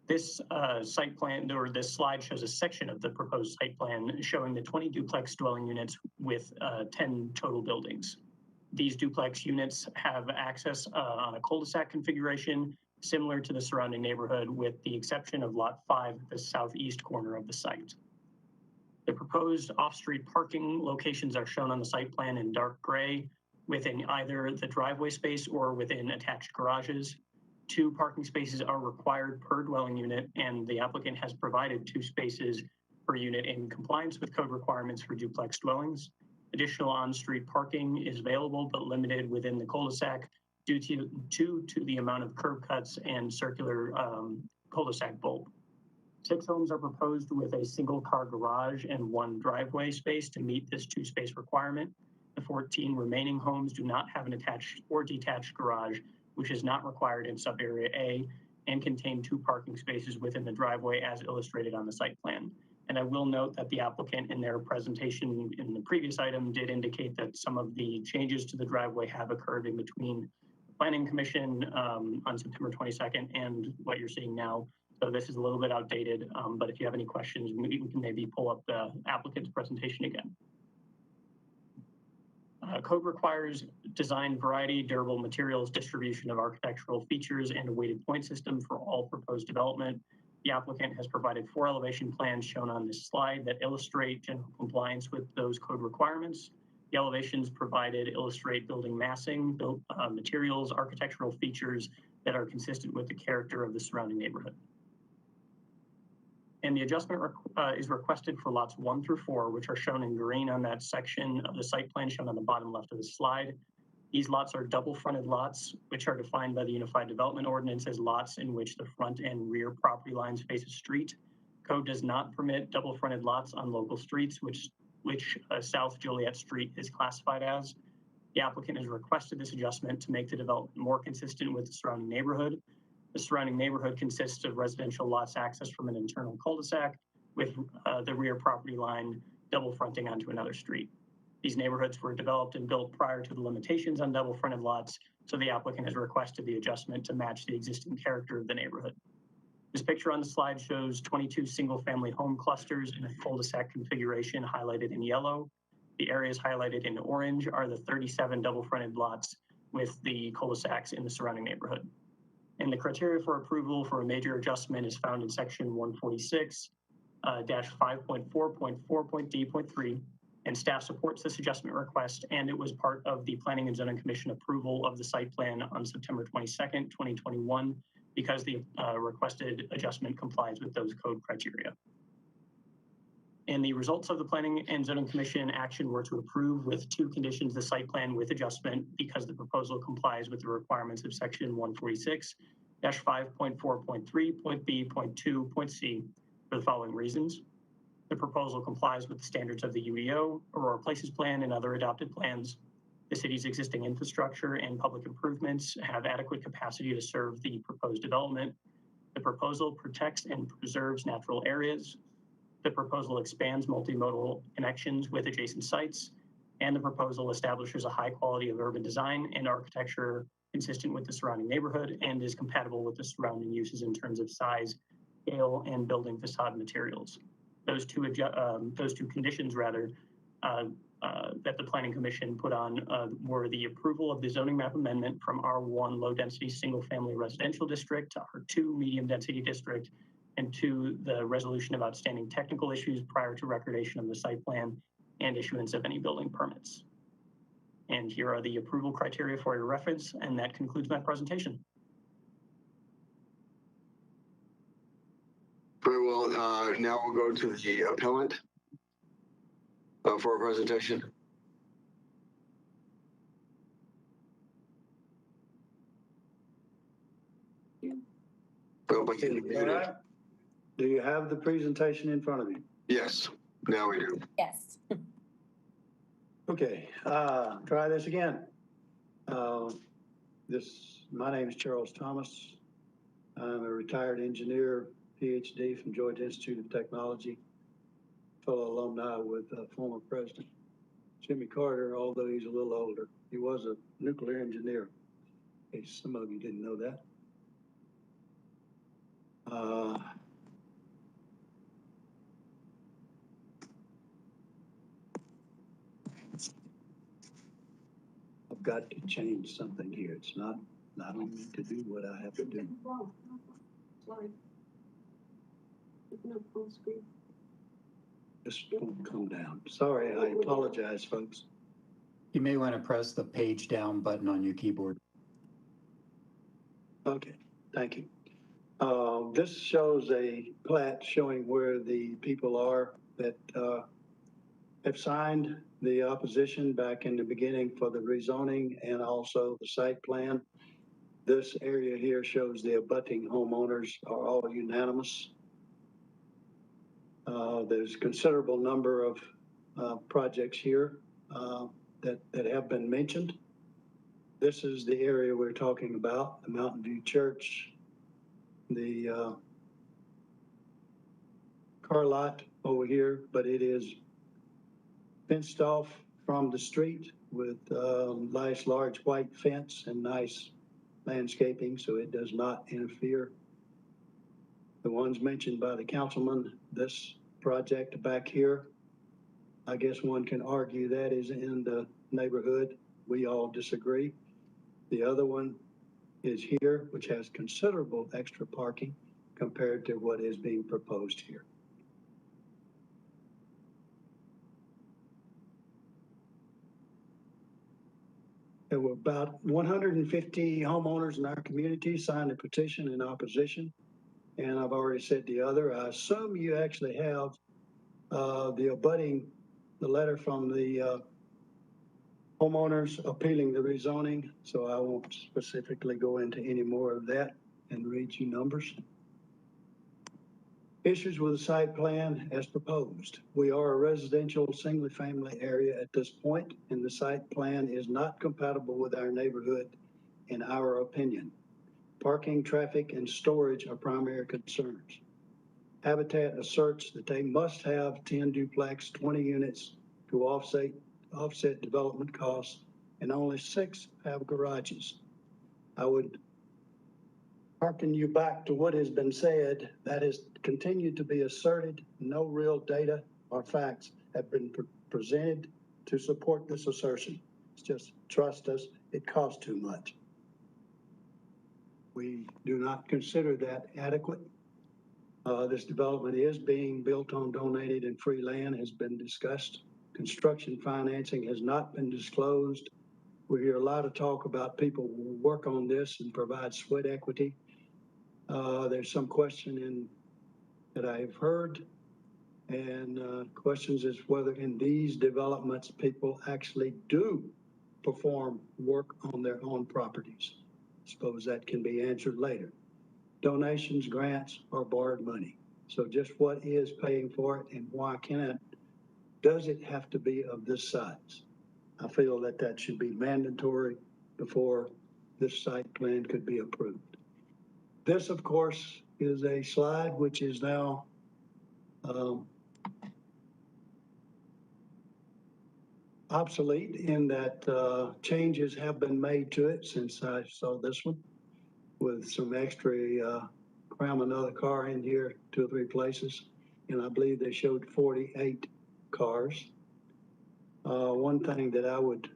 This site plan, or this slide, shows a section of the proposed site plan showing the 20 duplex dwelling units with 10 total buildings. These duplex units have access on a cul-de-sac configuration similar to the surrounding neighborhood, with the exception of Lot 5, the southeast corner of the site. The proposed off-street parking locations are shown on the site plan in dark gray within either the driveway space or within attached garages. 2 parking spaces are required per dwelling unit, and the applicant has provided 2 spaces per unit in compliance with code requirements for duplex dwellings. Additional on-street parking is available but limited within the cul-de-sac due to the amount of curb cuts and circular cul-de-sac bulb. 6 homes are proposed with a single car garage and 1 driveway space to meet this 2-space requirement. The 14 remaining homes do not have an attached or detached garage, which is not required in sub-area A, and contain 2 parking spaces within the driveway as illustrated on the site plan. And I will note that the applicant in their presentation in the previous item did indicate that some of the changes to the driveway have occurred in between the Planning Commission on September 22nd and what you're seeing now. So this is a little bit outdated, but if you have any questions, we can maybe pull up the applicant's presentation again. Code requires design variety, durable materials, distribution of architectural features, and a weighted point system for all proposed development. The applicant has provided 4 elevation plans shown on this slide that illustrate general compliance with those code requirements. The elevations provided illustrate building massing, materials, architectural features that are consistent with the character of the surrounding neighborhood. And the adjustment is requested for lots 1 through 4, which are shown in green on that section of the site plan shown on the bottom left of the slide. These lots are double-fronted lots, which are defined by the Unified Development Ordinance as lots in which the front and rear property lines face a street. Code does not permit double-fronted lots on local streets, which South Joliet Street is classified as. The applicant has requested this adjustment to make the development more consistent with the surrounding neighborhood. The surrounding neighborhood consists of residential lots accessed from an internal cul-de-sac, with the rear property line double fronting onto another street. These neighborhoods were developed and built prior to the limitations on double fronted lots, so the applicant has requested the adjustment to match the existing character of the neighborhood. This picture on the slide shows 22 single-family home clusters in a cul-de-sac configuration highlighted in yellow. The areas highlighted in orange are the 37 double-fronted lots with the cul-de-sacs in the surrounding neighborhood. And the criteria for approval for a major adjustment is found in section 146-5.4.4.d.3, and staff supports this adjustment request, and it was part of the Planning and Zoning Commission approval of the site plan on September 22nd, 2021, because the requested adjustment complies with those code criteria. And the results of the Planning and Zoning Commission action were to approve with 2 conditions the site plan with adjustment because the proposal complies with the requirements of section 146-5.4.3, point B, point 2, point C for the following reasons. The proposal complies with the standards of the UDO, Aurora Places Plan, and other adopted plans. The city's existing infrastructure and public improvements have adequate capacity to serve the proposed development. The proposal protects and preserves natural areas. The proposal expands multimodal connections with adjacent sites, and the proposal establishes a high quality of urban design and architecture consistent with the surrounding neighborhood and is compatible with the surrounding uses in terms of size, scale, and building facade materials. Those two conditions, that the Planning Commission put on were the approval of the zoning map amendment from R1 low density single family residential district to R2 medium density district, and 2, the resolution of outstanding technical issues prior to recordation of the site plan and issuance of any building permits. And here are the approval criteria for your reference, and that concludes my presentation. Very well. Now we'll go to the appellant for a presentation. Do you have the presentation in front of you? Yes, now we do. Yes. Okay, try this again. My name is Charles Thomas. I'm a retired engineer, PhD from Georgia Institute of Technology, fellow alumni with former President Jimmy Carter, although he's a little older. He was a nuclear engineer. In case some of you didn't know that. I've got to change something here. It's not on me to do what I have to do. Sorry. No full screen. Just won't come down. Sorry, I apologize, folks. You may want to press the page down button on your keyboard. Okay, thank you. This shows a plat showing where the people are that have signed the opposition back in the beginning for the rezoning and also the site plan. This area here shows the abutting homeowners are all unanimous. There's a considerable number of projects here that have been mentioned. This is the area we're talking about, the Mountain View Church, the car lot over here, but it is fenced off from the street with nice large white fence and nice landscaping, so it does not interfere. The ones mentioned by the councilman, this project back here, I guess one can argue that is in the neighborhood. We all disagree. The other one is here, which has considerable extra parking compared to what is being proposed here. There were about 150 homeowners in our community signed a petition in opposition. And I've already said the other. I assume you actually have the letter from the homeowners appealing the rezoning. So I won't specifically go into any more of that and read you numbers. Issues with the site plan as proposed. We are a residential single-family area at this point, and the site plan is not compatible with our neighborhood, in our opinion. Parking, traffic, and storage are primary concerns. Habitat asserts that they must have 10 duplex, 20 units to offset development costs, and only 6 have garages. I would hearken you back to what has been said. That has continued to be asserted. No real data or facts have been presented to support this assertion. It's just trust us, it costs too much. We do not consider that adequate. This development is being built on donated and free land, has been discussed. Construction financing has not been disclosed. We hear a lot of talk about people who work on this and provide sweat equity. There's some question that I've heard, And questions is whether in these developments, people actually do perform work on their own properties. Suppose that can be answered later. Donations, grants, or borrowed money. So just what is paying for it and why does it have to be of this size? I feel that that should be mandatory before this site plan could be approved. This, of course, is a slide which is now obsolete in that changes have been made to it since I saw this one with some extra, cram another car in here 2 or 3 places. And I believe they showed 48 cars. One thing that I would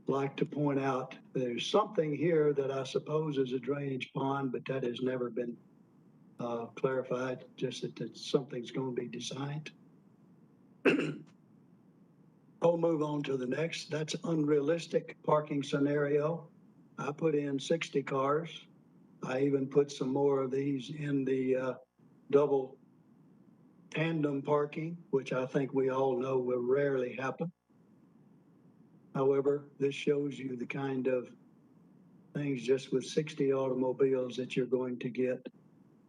like to point out, there's something here that I suppose is a drainage pond, but that has never been clarified, just that something's going to be designed. I'll move on to the next. That's unrealistic parking scenario. I put in 60 cars. I even put some more of these in the double tandem parking, which I think we all know will rarely happen. However, this shows you the kind of things just with 60 automobiles that you're going to get.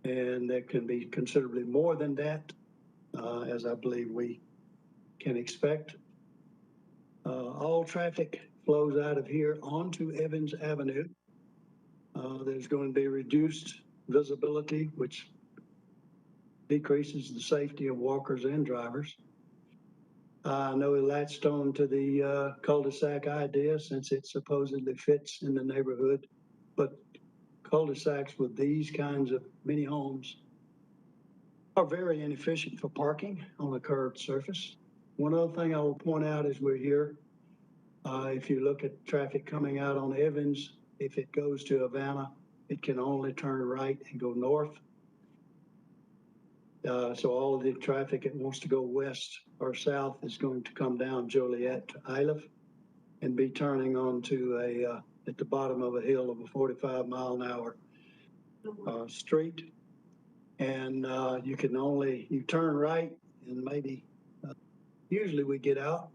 And there can be considerably more than that, as I believe we can expect. All traffic flows out of here onto Evans Avenue. There's going to be reduced visibility, which decreases the safety of walkers and drivers. I know it latched on to the cul-de-sac idea since it supposedly fits in the neighborhood, but cul-de-sacs with these kinds of mini homes are very inefficient for parking on a curved surface. One other thing I will point out as we're here, if you look at traffic coming out on Evans, if it goes to Havana, it can only turn right and go north. So all of the traffic that wants to go west or south is going to come down Joliet to Iliff and be turning onto at the bottom of a hill of a 45-mile-an-hour street. And you turn right and maybe, usually we get out.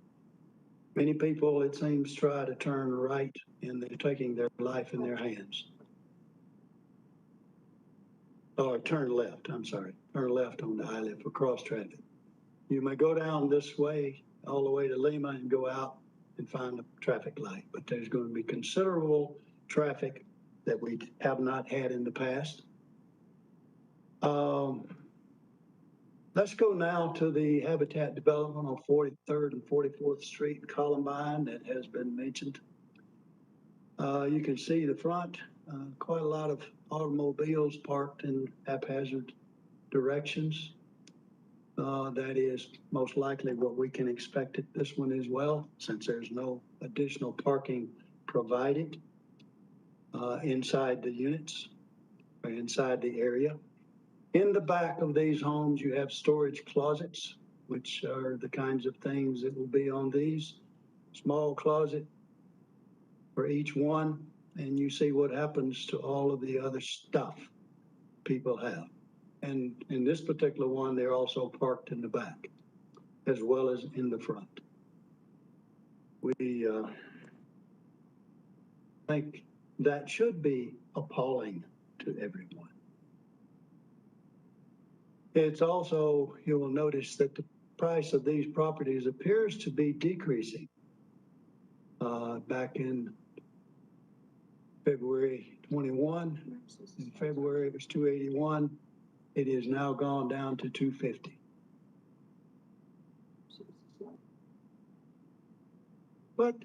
Many people, it seems, try to turn right and they're taking their life in their hands. Or turn left, I'm sorry. Turn left on the Iliff for cross traffic. You may go down this way all the way to Lima and go out and find a traffic light, but there's going to be considerable traffic that we have not had in the past. Let's go now to the habitat development on 43rd and 44th Street in Columbine that has been mentioned. You can see the front, quite a lot of automobiles parked in haphazard directions. That is most likely what we can expect at this one as well, since there's no additional parking provided inside the units or inside the area. In the back of these homes, you have storage closets, which are the kinds of things that will be on these. Small closet for each one, and you see what happens to all of the other stuff people have. And in this particular one, they're also parked in the back as well as in the front. We think that should be appalling to everyone. It's also, you will notice that the price of these properties appears to be decreasing. Back in February 21, in February it was 281. It is now gone down to 250. But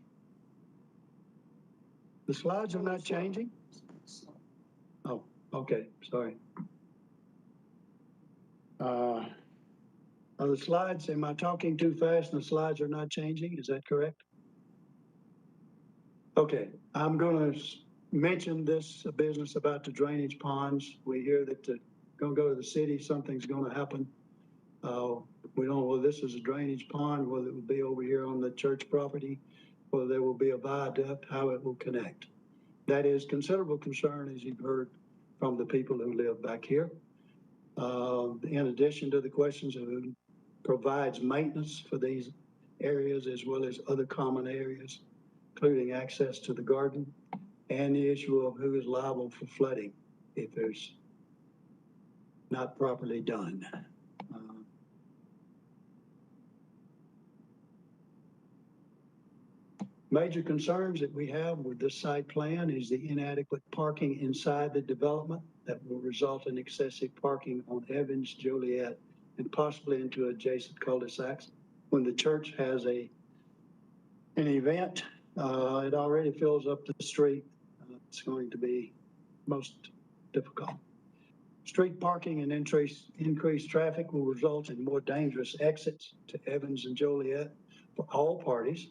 the slides are not changing. Oh, okay, sorry. Are the slides, am I talking too fast and the slides are not changing? Is that correct? Okay, I'm going to mention this business about the drainage ponds. We hear that going to go to the city, something's going to happen. We don't know whether this is a drainage pond, whether it will be over here on the church property, whether there will be a viaduct, how it will connect. That is considerable concern, as you've heard from the people who live back here. In addition to the questions of who provides maintenance for these areas as well as other common areas, including access to the garden, and the issue of who is liable for flooding if there's not properly done. Major concerns that we have with this site plan is the inadequate parking inside the development that will result in excessive parking on Evans, Joliet, and possibly into adjacent cul-de-sacs. When the church has an event, it already fills up the street. It's going to be most difficult. Street parking and increased traffic will result in more dangerous exits to Evans and Joliet for all parties,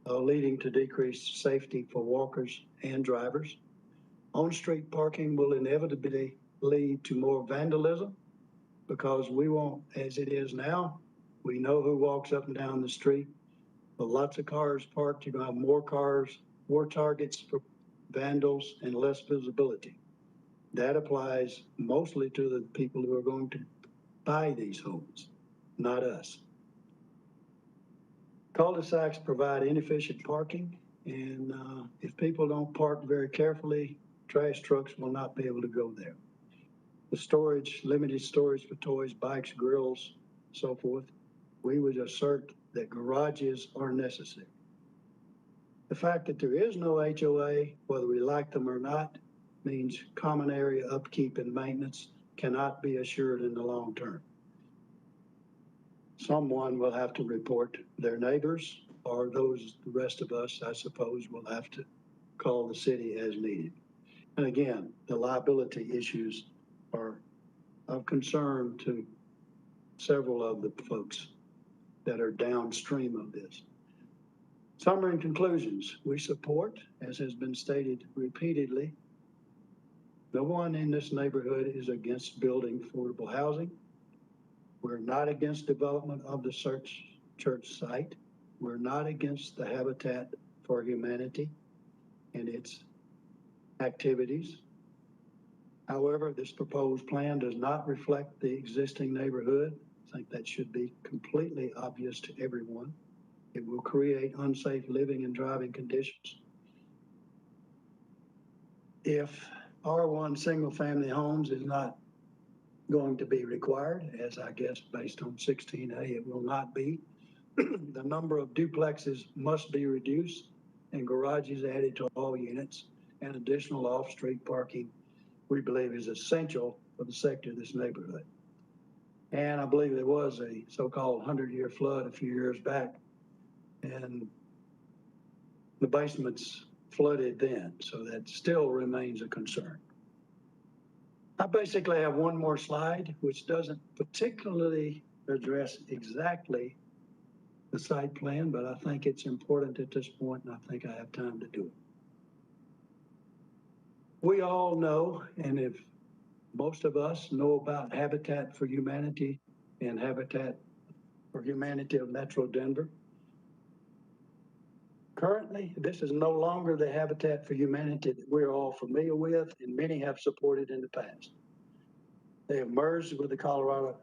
leading to decreased safety for walkers and drivers. On-street parking will inevitably lead to more vandalism because we won't, as it is now, we know who walks up and down the street. With lots of cars parked, you're going to have more cars, more targets for vandals, and less visibility. That applies mostly to the people who are going to buy these homes, not us. Cul-de-sacs provide inefficient parking, and if people don't park very carefully, trash trucks will not be able to go there. The storage, limited storage for toys, bikes, grills, so forth, we would assert that garages are necessary. The fact that there is no HOA, whether we like them or not, means common area upkeep and maintenance cannot be assured in the long term. Someone will have to report their neighbors, or those, the rest of us, I suppose, will have to call the city as needed. And again, the liability issues are of concern to several of the folks that are downstream of this. Summary and conclusions. We support, as has been stated repeatedly, no one in this neighborhood is against building affordable housing. We're not against development of the church site. We're not against the Habitat for Humanity and its activities. However, this proposed plan does not reflect the existing neighborhood. I think that should be completely obvious to everyone. It will create unsafe living and driving conditions. If R1 single family homes is not going to be required, as I guess based on 16A, it will not be. The number of duplexes must be reduced and garages added to all units, and additional off-street parking, we believe, is essential for the sector of this neighborhood. And I believe there was a so-called 100-year flood a few years back, and the basements flooded then, so that still remains a concern. I basically have one more slide, which doesn't particularly address exactly the site plan, but I think it's important at this point, and I think I have time to do it. We all know, and if most of us know about Habitat for Humanity and Habitat for Humanity of Metro Denver. Currently, this is no longer the Habitat for Humanity that we're all familiar with, and many have supported in the past. They have merged with the Colorado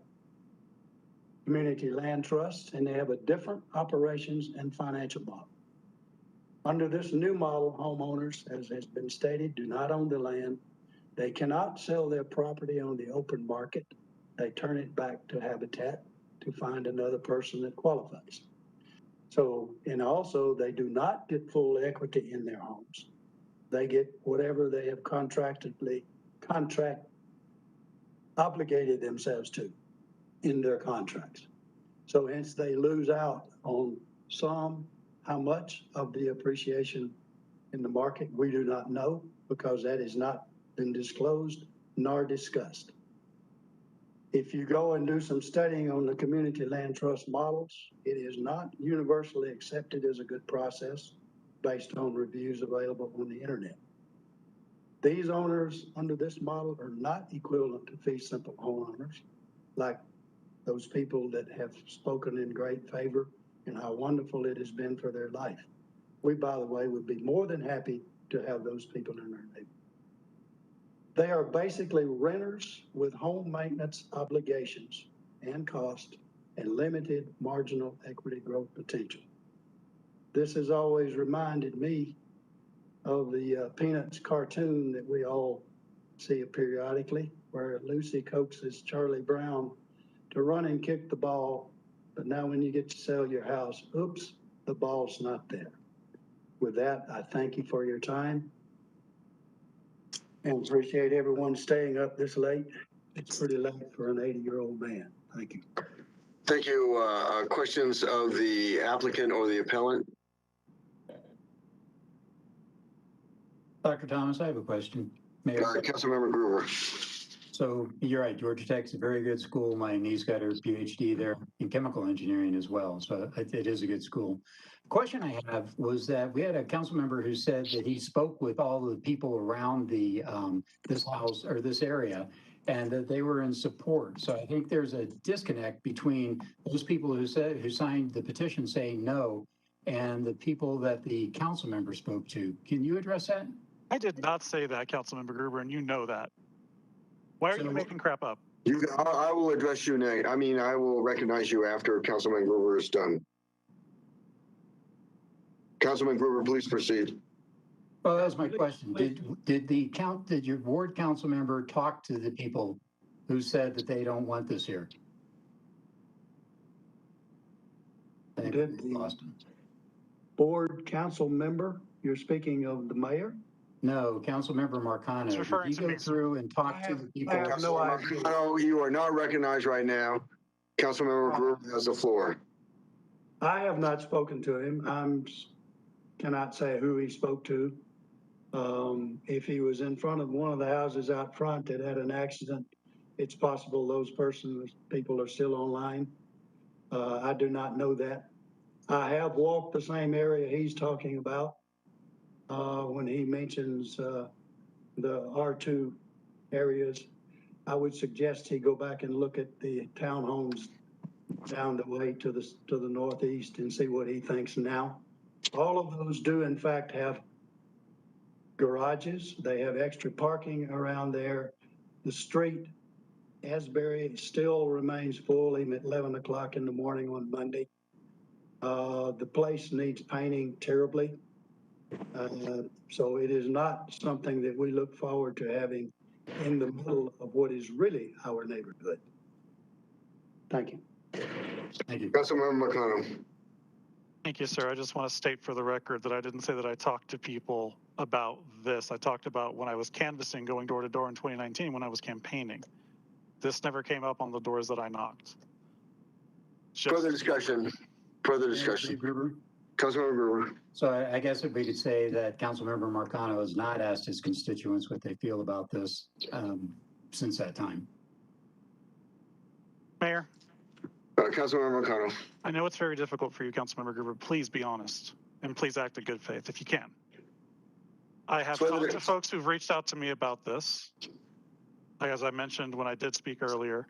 Community Land Trust, and they have a different operations and financial model. Under this new model, homeowners, as has been stated, do not own the land. They cannot sell their property on the open market. They turn it back to Habitat to find another person that qualifies. So, and also they do not get full equity in their homes. They get whatever they have obligated themselves to in their contracts. So hence they lose out on how much of the appreciation in the market, we do not know, because that has not been disclosed nor discussed. If you go and do some studying on the community land trust models, it is not universally accepted as a good process based on reviews available on the internet. These owners under this model are not equivalent to fee simple homeowners, like those people that have spoken in great favor and how wonderful it has been for their life. We, by the way, would be more than happy to have those people in our neighborhood. They are basically renters with home maintenance obligations and cost and limited marginal equity growth potential. This has always reminded me of the Peanuts cartoon that we all see periodically, where Lucy coaxes Charlie Brown to run and kick the ball, but now when you get to sell your house, oops, the ball's not there. With that, I thank you for your time and appreciate everyone staying up this late. It's pretty late for an 80-year-old man. Thank you. Thank you. Questions of the applicant or the appellant? Dr. Thomas, I have a question. Mayor. Councilmember Gruber. So you're right, Georgia Tech's a very good school. My niece got her PhD there in chemical engineering as well. So it is a good school. The question I have was that we had a council member who said that he spoke with all the people around the this house or this area and that they were in support. So I think there's a disconnect between those people who signed the petition saying no and the people that the council member spoke to. Can you address that? I did not say that, Councilmember Gruber, and you know that. Why are you making crap up? I will address you next. I mean, I will recognize you after Councilman Gruber is done. Councilman Gruber, please proceed. Well, that was my question. Did your ward council member talk to the people who said that they don't want this here? Did the board council member, you're speaking of the mayor? No, Councilmember Marcano. Did he go through and talk to the people? Councilmember Marcano, you are not recognized right now. Councilmember Gruber has the floor. I have not spoken to him. I cannot say who he spoke to. If he was in front of one of the houses out front that had an accident, it's possible those people are still online. I do not know that. I have walked the same area he's talking about. When he mentions the R2 areas, I would suggest he go back and look at the townhomes down the way to the northeast and see what he thinks now. All of those do in fact have garages. They have extra parking around there. The street, Asbury, still remains full even at 11 o'clock in the morning on Monday. The place needs painting terribly. So it is not something that we look forward to having in the middle of what is really our neighborhood. Thank you. Thank you. Councilmember McConnell. Thank you, sir. I just want to state for the record that I didn't say that I talked to people about this. I talked about when I was canvassing, going door to door in 2019 when I was campaigning. This never came up on the doors that I knocked. Further discussion. Further discussion. Councilmember Gruber. So I guess if we could say that Councilmember Marcano has not asked his constituents what they feel about this since that time. Mayor. Councilmember McConnell. I know it's very difficult for you, Councilmember Gruber. Please be honest and please act in good faith if you can. I have talked to folks who've reached out to me about this. As I mentioned when I did speak earlier,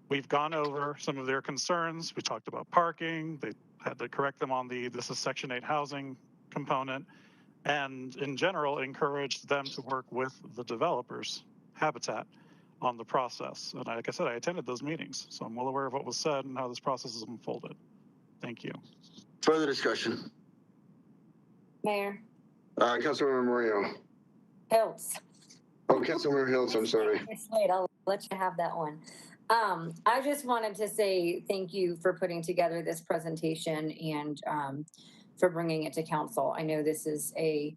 we've gone over some of their concerns. We talked about parking. They had to correct them on this is Section 8 housing component, and in general, encouraged them to work with the developers, Habitat, on the process. And like I said, I attended those meetings, so I'm well aware of what was said and how this process has unfolded. Thank you. Further discussion. Mayor. Councilmember Moreno. Hiltz. Oh, Councilmember Hiltz, I'm sorry. It's late. I'll let you have that one. I just wanted to say thank you for putting together this presentation and for bringing it to council. I know this is a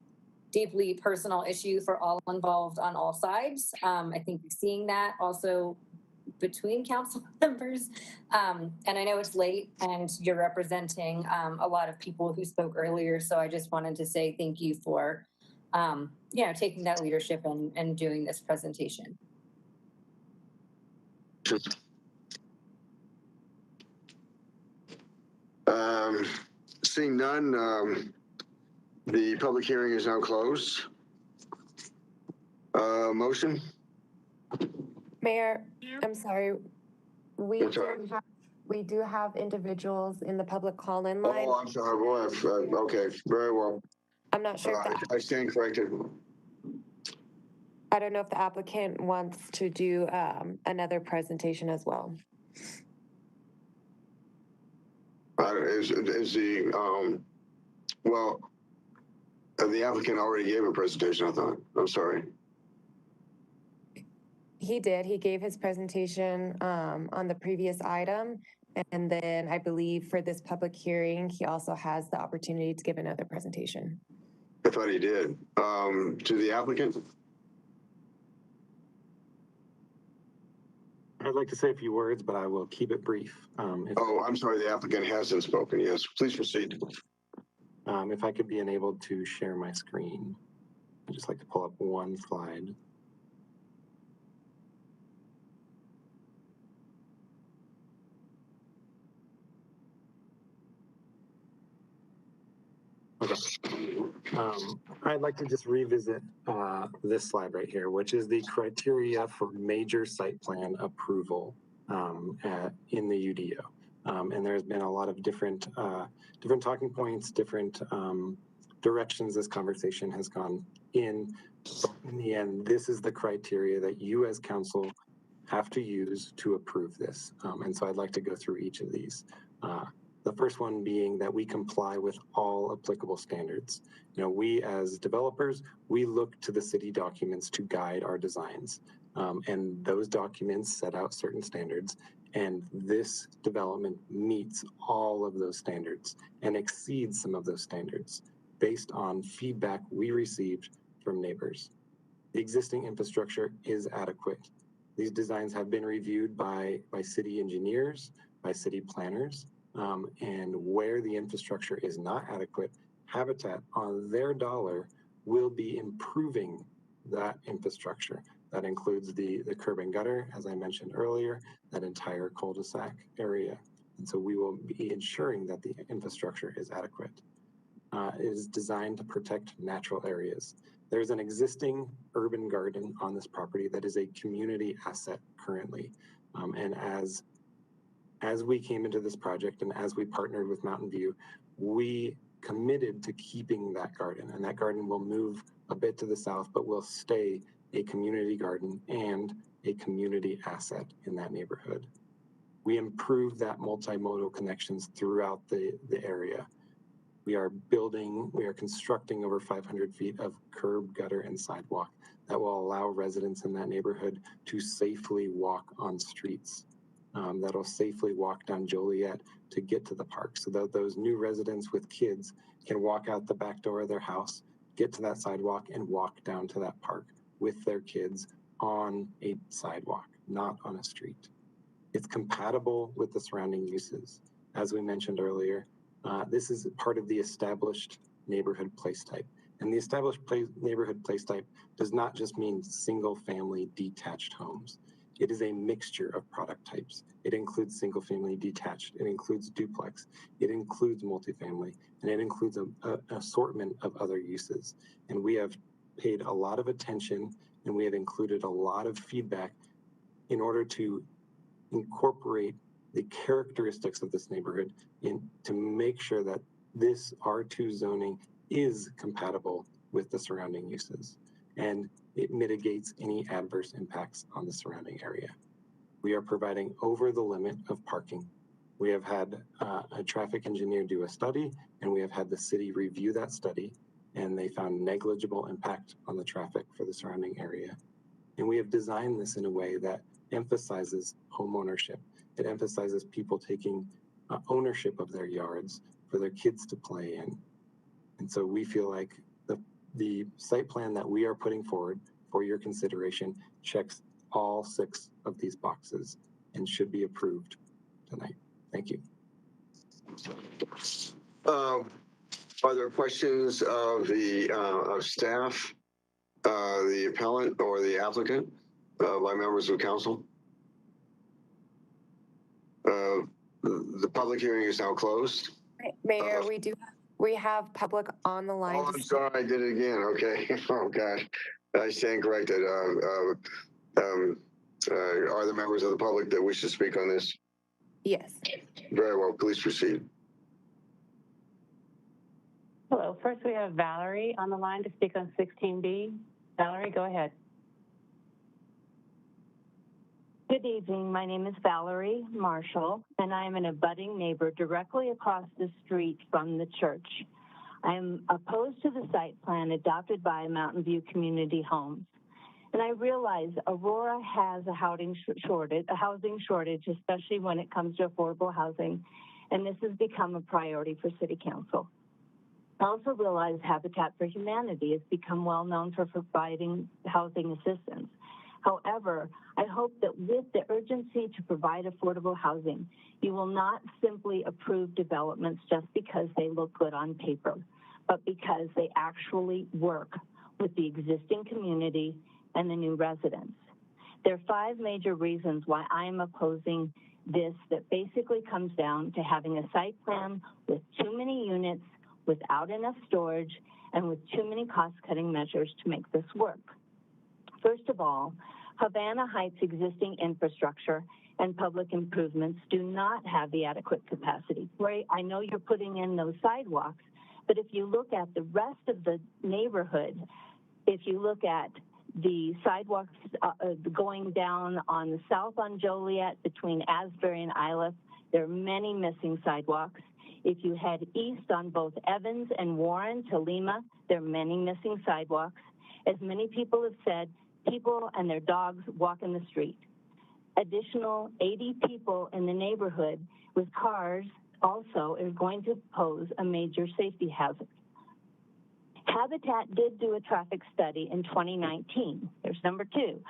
deeply personal issue for all involved on all sides. I think you're seeing that also between council members. And I know it's late and you're representing a lot of people who spoke earlier. So I just wanted to say thank you for taking that leadership and doing this presentation. Seeing none, the public hearing is now closed. Motion? Mayor, I'm sorry. We do have individuals in the public call-in line. Oh, I'm sorry. Okay, very well. I'm not sure if that... I stand corrected. I don't know if the applicant wants to do another presentation as well. Is the, well, the applicant already gave a presentation, I thought. I'm sorry. He did. He gave his presentation on the previous item. And then I believe for this public hearing, he also has the opportunity to give another presentation. I thought he did. To the applicant? I'd like to say a few words, but I will keep it brief. Oh, I'm sorry, the applicant hasn't spoken. Yes, please proceed. If I could be enabled to share my screen, I'd just like to pull up one slide. Okay. I'd like to just revisit this slide right here, which is the criteria for major site plan approval in the UDO. And there's been a lot of different talking points, different directions this conversation has gone in. In the end, this is the criteria that you as council have to use to approve this. And so I'd like to go through each of these. The first one being that we comply with all applicable standards. You know, we as developers, we look to the city documents to guide our designs. And those documents set out certain standards, and this development meets all of those standards and exceeds some of those standards based on feedback we received from neighbors. The existing infrastructure is adequate. These designs have been reviewed by city engineers, by city planners, and where the infrastructure is not adequate, Habitat on their dollar will be improving that infrastructure. That includes the curb and gutter, as I mentioned earlier, that entire cul-de-sac area. And so we will be ensuring that the infrastructure is adequate. It is designed to protect natural areas. There's an existing urban garden on this property that is a community asset currently. And as we came into this project and as we partnered with Mountain View, we committed to keeping that garden, and that garden will move a bit to the south, but will stay a community garden and a community asset in that neighborhood. We improved that multimodal connections throughout the area. We are constructing over 500 feet of curb, gutter, and sidewalk that will allow residents in that neighborhood to safely walk on streets. That'll safely walk down Joliet to get to the park so that those new residents with kids can walk out the back door of their house, get to that sidewalk, and walk down to that park with their kids on a sidewalk, not on a street. It's compatible with the surrounding uses. As we mentioned earlier, this is part of the established neighborhood place type. And the established neighborhood place type does not just mean single family detached homes. It is a mixture of product types. It includes single family detached, it includes duplex, it includes multifamily, and it includes an assortment of other uses. And we have paid a lot of attention and we have included a lot of feedback in order to incorporate the characteristics of this neighborhood to make sure that this R2 zoning is compatible with the surrounding uses. And it mitigates any adverse impacts on the surrounding area. We are providing over the limit of parking. We have had a traffic engineer do a study, and we have had the city review that study, and they found negligible impact on the traffic for the surrounding area. And we have designed this in a way that emphasizes home ownership. It emphasizes people taking ownership of their yards for their kids to play in. And so we feel like the site plan that we are putting forward for your consideration checks all 6 of these boxes and should be approved tonight. Thank you. Are there questions of the of staff, the appellant, or the applicant by members of council? The public hearing is now closed. Mayor, we have public on the line. Oh, I'm sorry, I did it again. Okay. Oh, gosh. I stand corrected. Are there members of the public that wish to speak on this? Yes. Very well. Please proceed. Hello. First, we have Valerie on the line to speak on 16B. Valerie, go ahead. Good evening. My name is Valerie Marshall, and I am an abutting neighbor directly across the street from the church. I am opposed to the site plan adopted by Mountain View Community Homes. And I realize Aurora has a housing shortage, especially when it comes to affordable housing, and this has become a priority for City Council. I also realize Habitat for Humanity has become well known for providing housing assistance. However, I hope that with the urgency to provide affordable housing, you will not simply approve developments just because they look good on paper, but because they actually work with the existing community and the new residents. There are 5 major reasons why I'm opposing this that basically comes down to having a site plan with too many units, without enough storage, and with too many cost-cutting measures to make this work. First of all, Havana Heights' existing infrastructure and public improvements do not have the adequate capacity. Right? I know you're putting in those sidewalks, but if you look at the rest of the neighborhood, if you look at the sidewalks going down on the south on Joliet between Asbury and Iliff, there are many missing sidewalks. If you head east on both Evans and Warren to Lima, there are many missing sidewalks. As many people have said, people and their dogs walk in the street. Additional 80 people in the neighborhood with cars also is going to pose a major safety hazard. Habitat did do a traffic study in 2019. There's number 2.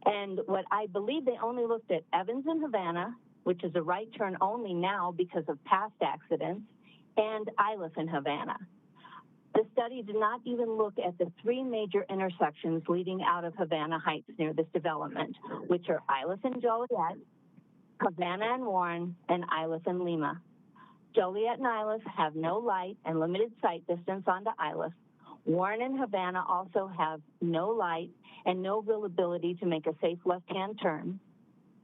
And what I believe they only looked at Evans and Havana, which is a right turn only now because of past accidents, and Iliff and Havana. The study did not even look at the 3 major intersections leading out of Havana Heights near this development, which are Iliff and Joliet, Havana and Warren, and Iliff and Lima. Joliet and Iliff have no light and limited sight distance onto Iliff. Warren and Havana also have no light and no real ability to make a safe left-hand turn.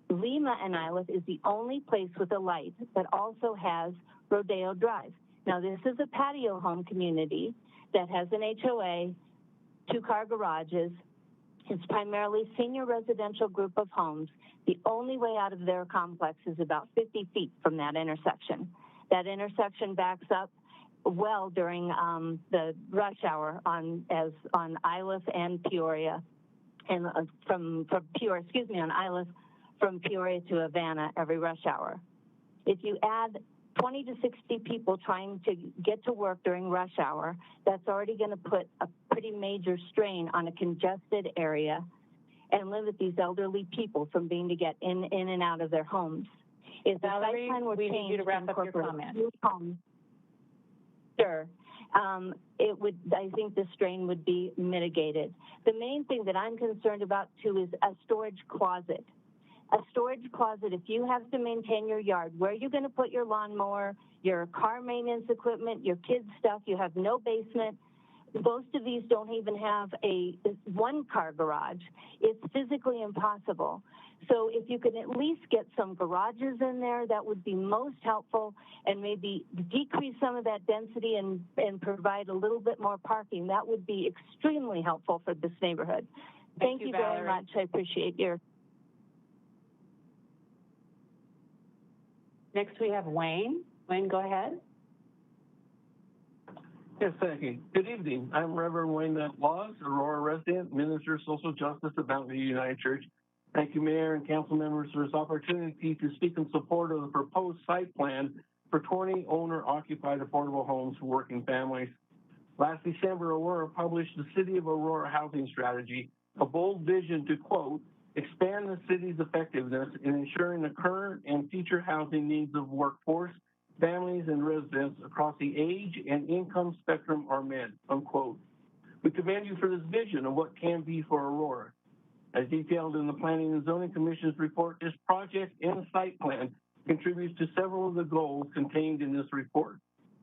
Lima and Iliff is the only place with a light that also has Rodeo Drive. Now, this is a patio home community that has an HOA, 2-car garages. It's primarily senior residential group of homes. The only way out of their complex is about 50 feet from that intersection. That intersection backs up well during the rush hour on Iliff and Peoria, and on Iliff from Peoria to Havana every rush hour. If you add 20 to 60 people trying to get to work during rush hour, that's already going to put a pretty major strain on a congested area and limit these elderly people from being to get in and out of their homes. If the site plan were we need you to wrap up your comment. Sure. I think the strain would be mitigated. The main thing that I'm concerned about too is a storage closet. A storage closet, if you have to maintain your yard, where are you going to put your lawnmower, your car maintenance equipment, your kids' stuff? You have no basement. Most of these don't even have a 1-car garage. It's physically impossible. So if you could at least get some garages in there, that would be most helpful, and maybe decrease some of that density and provide a little bit more parking. That would be extremely helpful for this neighborhood. Thank you very much. I appreciate your. Next, we have Wayne. Wayne, go ahead. Yes, thank you. Good evening. I'm Reverend Wayne Laws, Aurora resident, Minister of Social Justice at Mountain View United Church. Thank you, Mayor and Council members, for this opportunity to speak in support of the proposed site plan for 20 owner-occupied affordable homes for working families. Last December, Aurora published the City of Aurora Housing Strategy, a bold vision to, quote, expand the city's effectiveness in ensuring the current and future housing needs of workforce, families, and residents across the age and income spectrum are met, unquote. We commend you for this vision of what can be for Aurora. As detailed in the Planning and Zoning Commission's report, this project and site plan contributes to several of the goals contained in this report.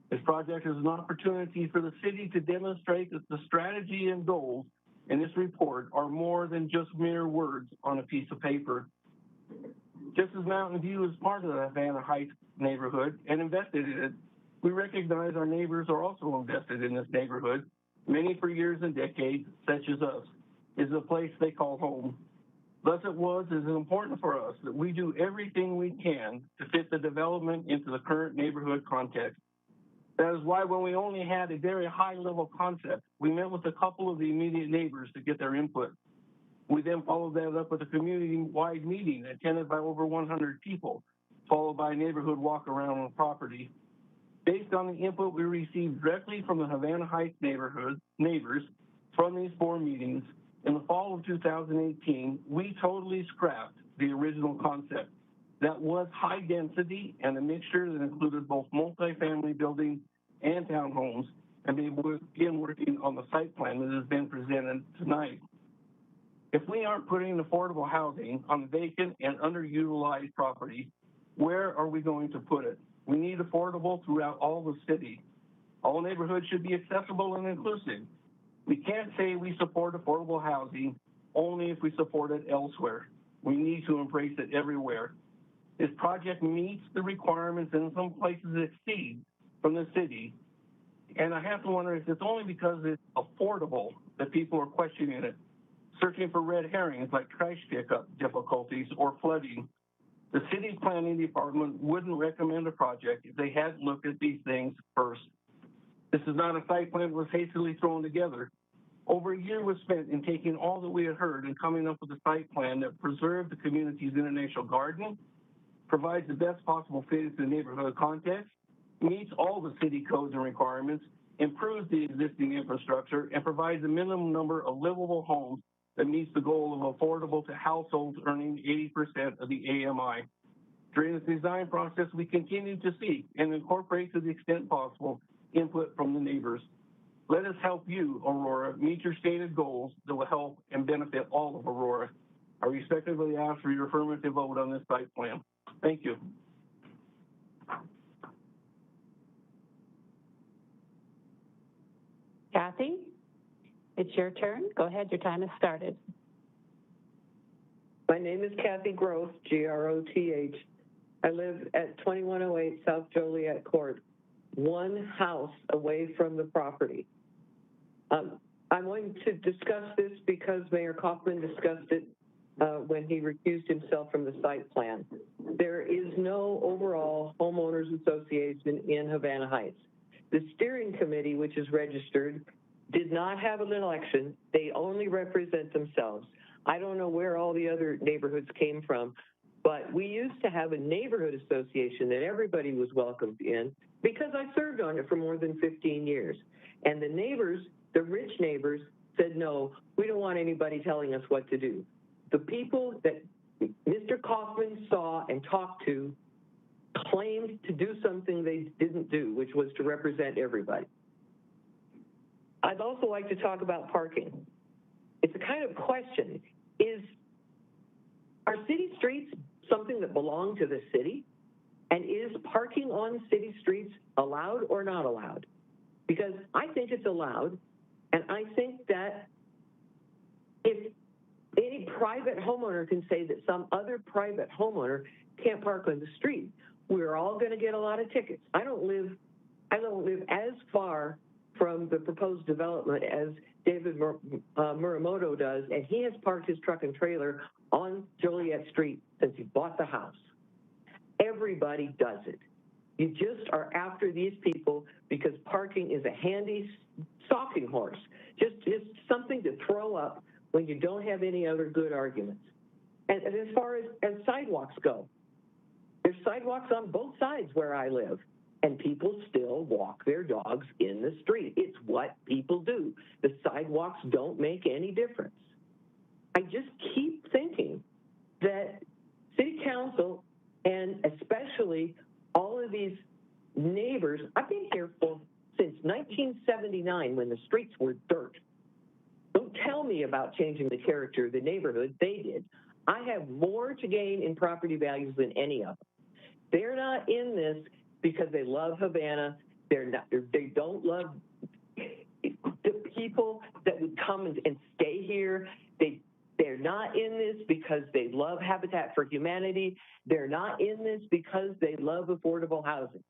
This project is an opportunity for the city to demonstrate that the strategy and goals in this report are more than just mere words on a piece of paper. Just as Mountain View is part of the Havana Heights neighborhood and invested in it, we recognize our neighbors are also invested in this neighborhood, many for years and decades, such as us. Is a place they call home. Thus it is important for us that we do everything we can to fit the development into the current neighborhood context. That is why when we only had a very high level concept, we met with a couple of the immediate neighbors to get their input. We then followed that up with a community-wide meeting attended by over 100 people, followed by a neighborhood walk around on the property. Based on the input we received directly from the Havana Heights neighbors from these 4 meetings, in the fall of 2018, we totally scrapped the original concept. That was high density and a mixture that included both multifamily buildings and townhomes, and they begin working on the site plan that has been presented tonight. If we aren't putting affordable housing on vacant and underutilized property, where are we going to put it? We need affordable throughout all the city. All neighborhoods should be accessible and inclusive. We can't say we support affordable housing only if we support it elsewhere. We need to embrace it everywhere. This project meets the requirements and in some places exceed from the city. And I have to wonder if it's only because it's affordable that people are questioning it, searching for red herrings like trash pickup difficulties or flooding. The city planning department wouldn't recommend a project if they hadn't looked at these things first. This is not a site plan that was hastily thrown together. Over a year was spent in taking all that we had heard and coming up with a site plan that preserved the community's international garden, provides the best possible fit into the neighborhood context, meets all the city codes and requirements, improves the existing infrastructure, and provides a minimum number of livable homes that meets the goal of affordable to households earning 80% of the AMI. During this design process, we continue to seek and incorporate to the extent possible input from the neighbors. Let us help you, Aurora, meet your stated goals that will help and benefit all of Aurora. I respectfully ask for your affirmative vote on this site plan. Thank you. Kathy, it's your turn. Go ahead, your time has started. My name is Kathy Groth, Groth. I live at 2108 South Joliet Court, one house away from the property. I'm going to discuss this because Mayor Kaufman discussed it when he recused himself from the site plan. There is no overall homeowners association in Havana Heights. The steering committee, which is registered, did not have an election. They only represent themselves. I don't know where all the other neighborhoods came from, but we used to have a neighborhood association that everybody was welcomed in because I served on it for more than 15 years. And the neighbors, the rich neighbors, said, no, we don't want anybody telling us what to do. The people that Mr. Kaufman saw and talked to claimed to do something they didn't do, which was to represent everybody. I'd also like to talk about parking. It's a kind of question. Are city streets something that belong to the city? And is parking on city streets allowed or not allowed? Because I think it's allowed, and I think that if any private homeowner can say that some other private homeowner can't park on the street, we're all going to get a lot of tickets. I don't live as far from the proposed development as David Muramoto does, and he has parked his truck and trailer on Joliet Street since he bought the house. Everybody does it. You just are after these people because parking is a handy stalking horse, just something to throw up when you don't have any other good arguments. And as far as sidewalks go, there's sidewalks on both sides where I live, and people still walk their dogs in the street. It's what people do. The sidewalks don't make any difference. I just keep thinking that city council, and especially all of these neighbors, I've been here since 1979 when the streets were dirt. Don't tell me about changing the character of the neighborhood. They did. I have more to gain in property values than any of them. They're not in this because they love Havana. They don't love the people that would come and stay here. They're not in this because they love Habitat for Humanity. They're not in this because they love affordable housing.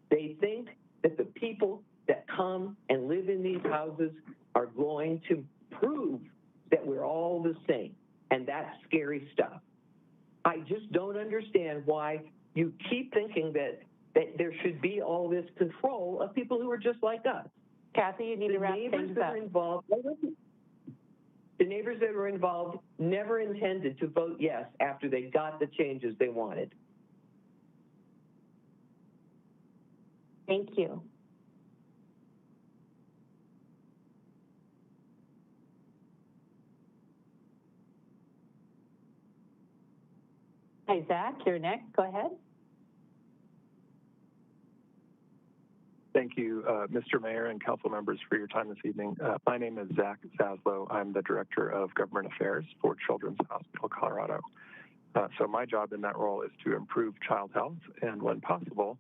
They think that the people that come and live in these houses are going to prove that we're all the same. And that's scary stuff. I just don't understand why you keep thinking that there should be all this control of people who are just like us. Kathy, you need to wrap things up. The neighbors that were involved never intended to vote yes after they got the changes they wanted. Thank you. Hi, Zach, you're next. Go ahead. Thank you, Mr. Mayor and council members, for your time this evening. My name is Zach Zaslow. I'm the Director of Government Affairs for Children's Hospital Colorado. So my job in that role is to improve child health and, when possible,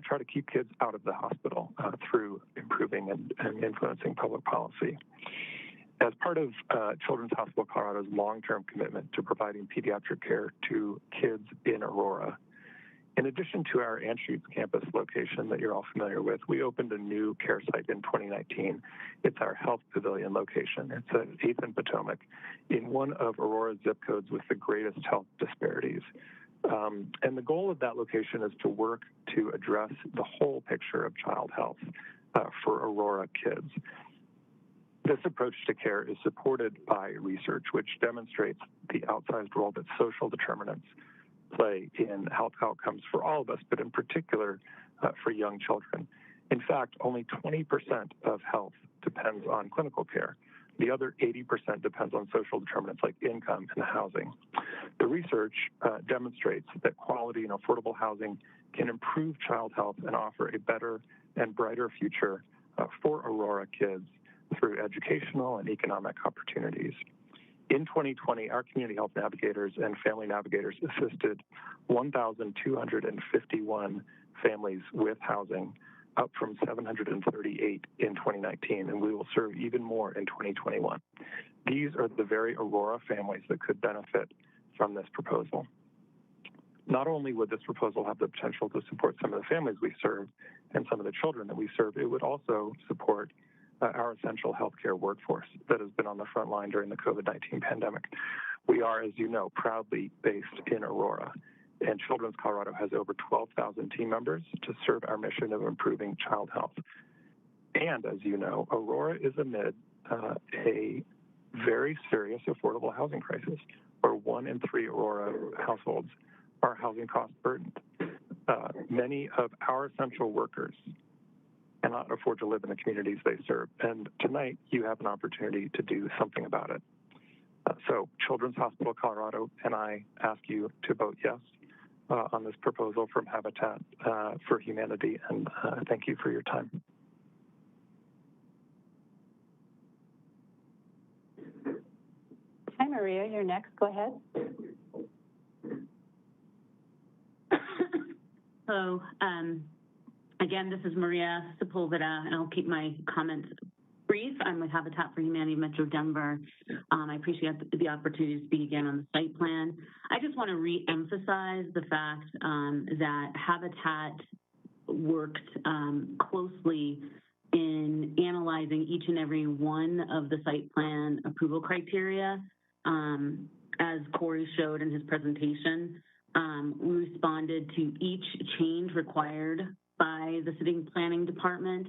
try to keep kids out of the hospital through improving and influencing public policy. As part of Children's Hospital Colorado's long-term commitment to providing pediatric care to kids in Aurora, in addition to our Anschutz campus location that you're all familiar with, we opened a new care site in 2019. It's our Health Pavilion location. It's at 8th and Potomac in one of Aurora's zip codes with the greatest health disparities. And the goal of that location is to work to address the whole picture of child health for Aurora kids. This approach to care is supported by research, which demonstrates the outsized role that social determinants play in health outcomes for all of us, but in particular for young children. In fact, only 20% of health depends on clinical care. The other 80% depends on social determinants like income and housing. The research demonstrates that quality and affordable housing can improve child health and offer a better and brighter future for Aurora kids through educational and economic opportunities. In 2020, our community health navigators and family navigators assisted 1,251 families with housing, up from 738 in 2019, and we will serve even more in 2021. These are the very Aurora families that could benefit from this proposal. Not only would this proposal have the potential to support some of the families we serve and some of the children that we serve, it would also support our essential healthcare workforce that has been on the front line during the COVID-19 pandemic. We are, as you know, proudly based in Aurora, and Children's Colorado has over 12,000 team members to serve our mission of improving child health. And as you know, Aurora is amid a very serious affordable housing crisis, where 1 in 3 Aurora households are housing cost burdened. Many of our essential workers cannot afford to live in the communities they serve. And tonight, you have an opportunity to do something about it. So Children's Hospital Colorado and I ask you to vote yes on this proposal from Habitat for Humanity, and thank you for your time. Hi, Maria, you're next. Go ahead. Hello. Again, this is Maria Sepulveda, and I'll keep my comments brief. I'm with Habitat for Humanity Metro Denver. I appreciate the opportunity to speak again on the site plan. I just want to re-emphasize the fact that Habitat worked closely in analyzing each and every one of the site plan approval criteria. As Corey showed in his presentation, we responded to each change required by the city planning department.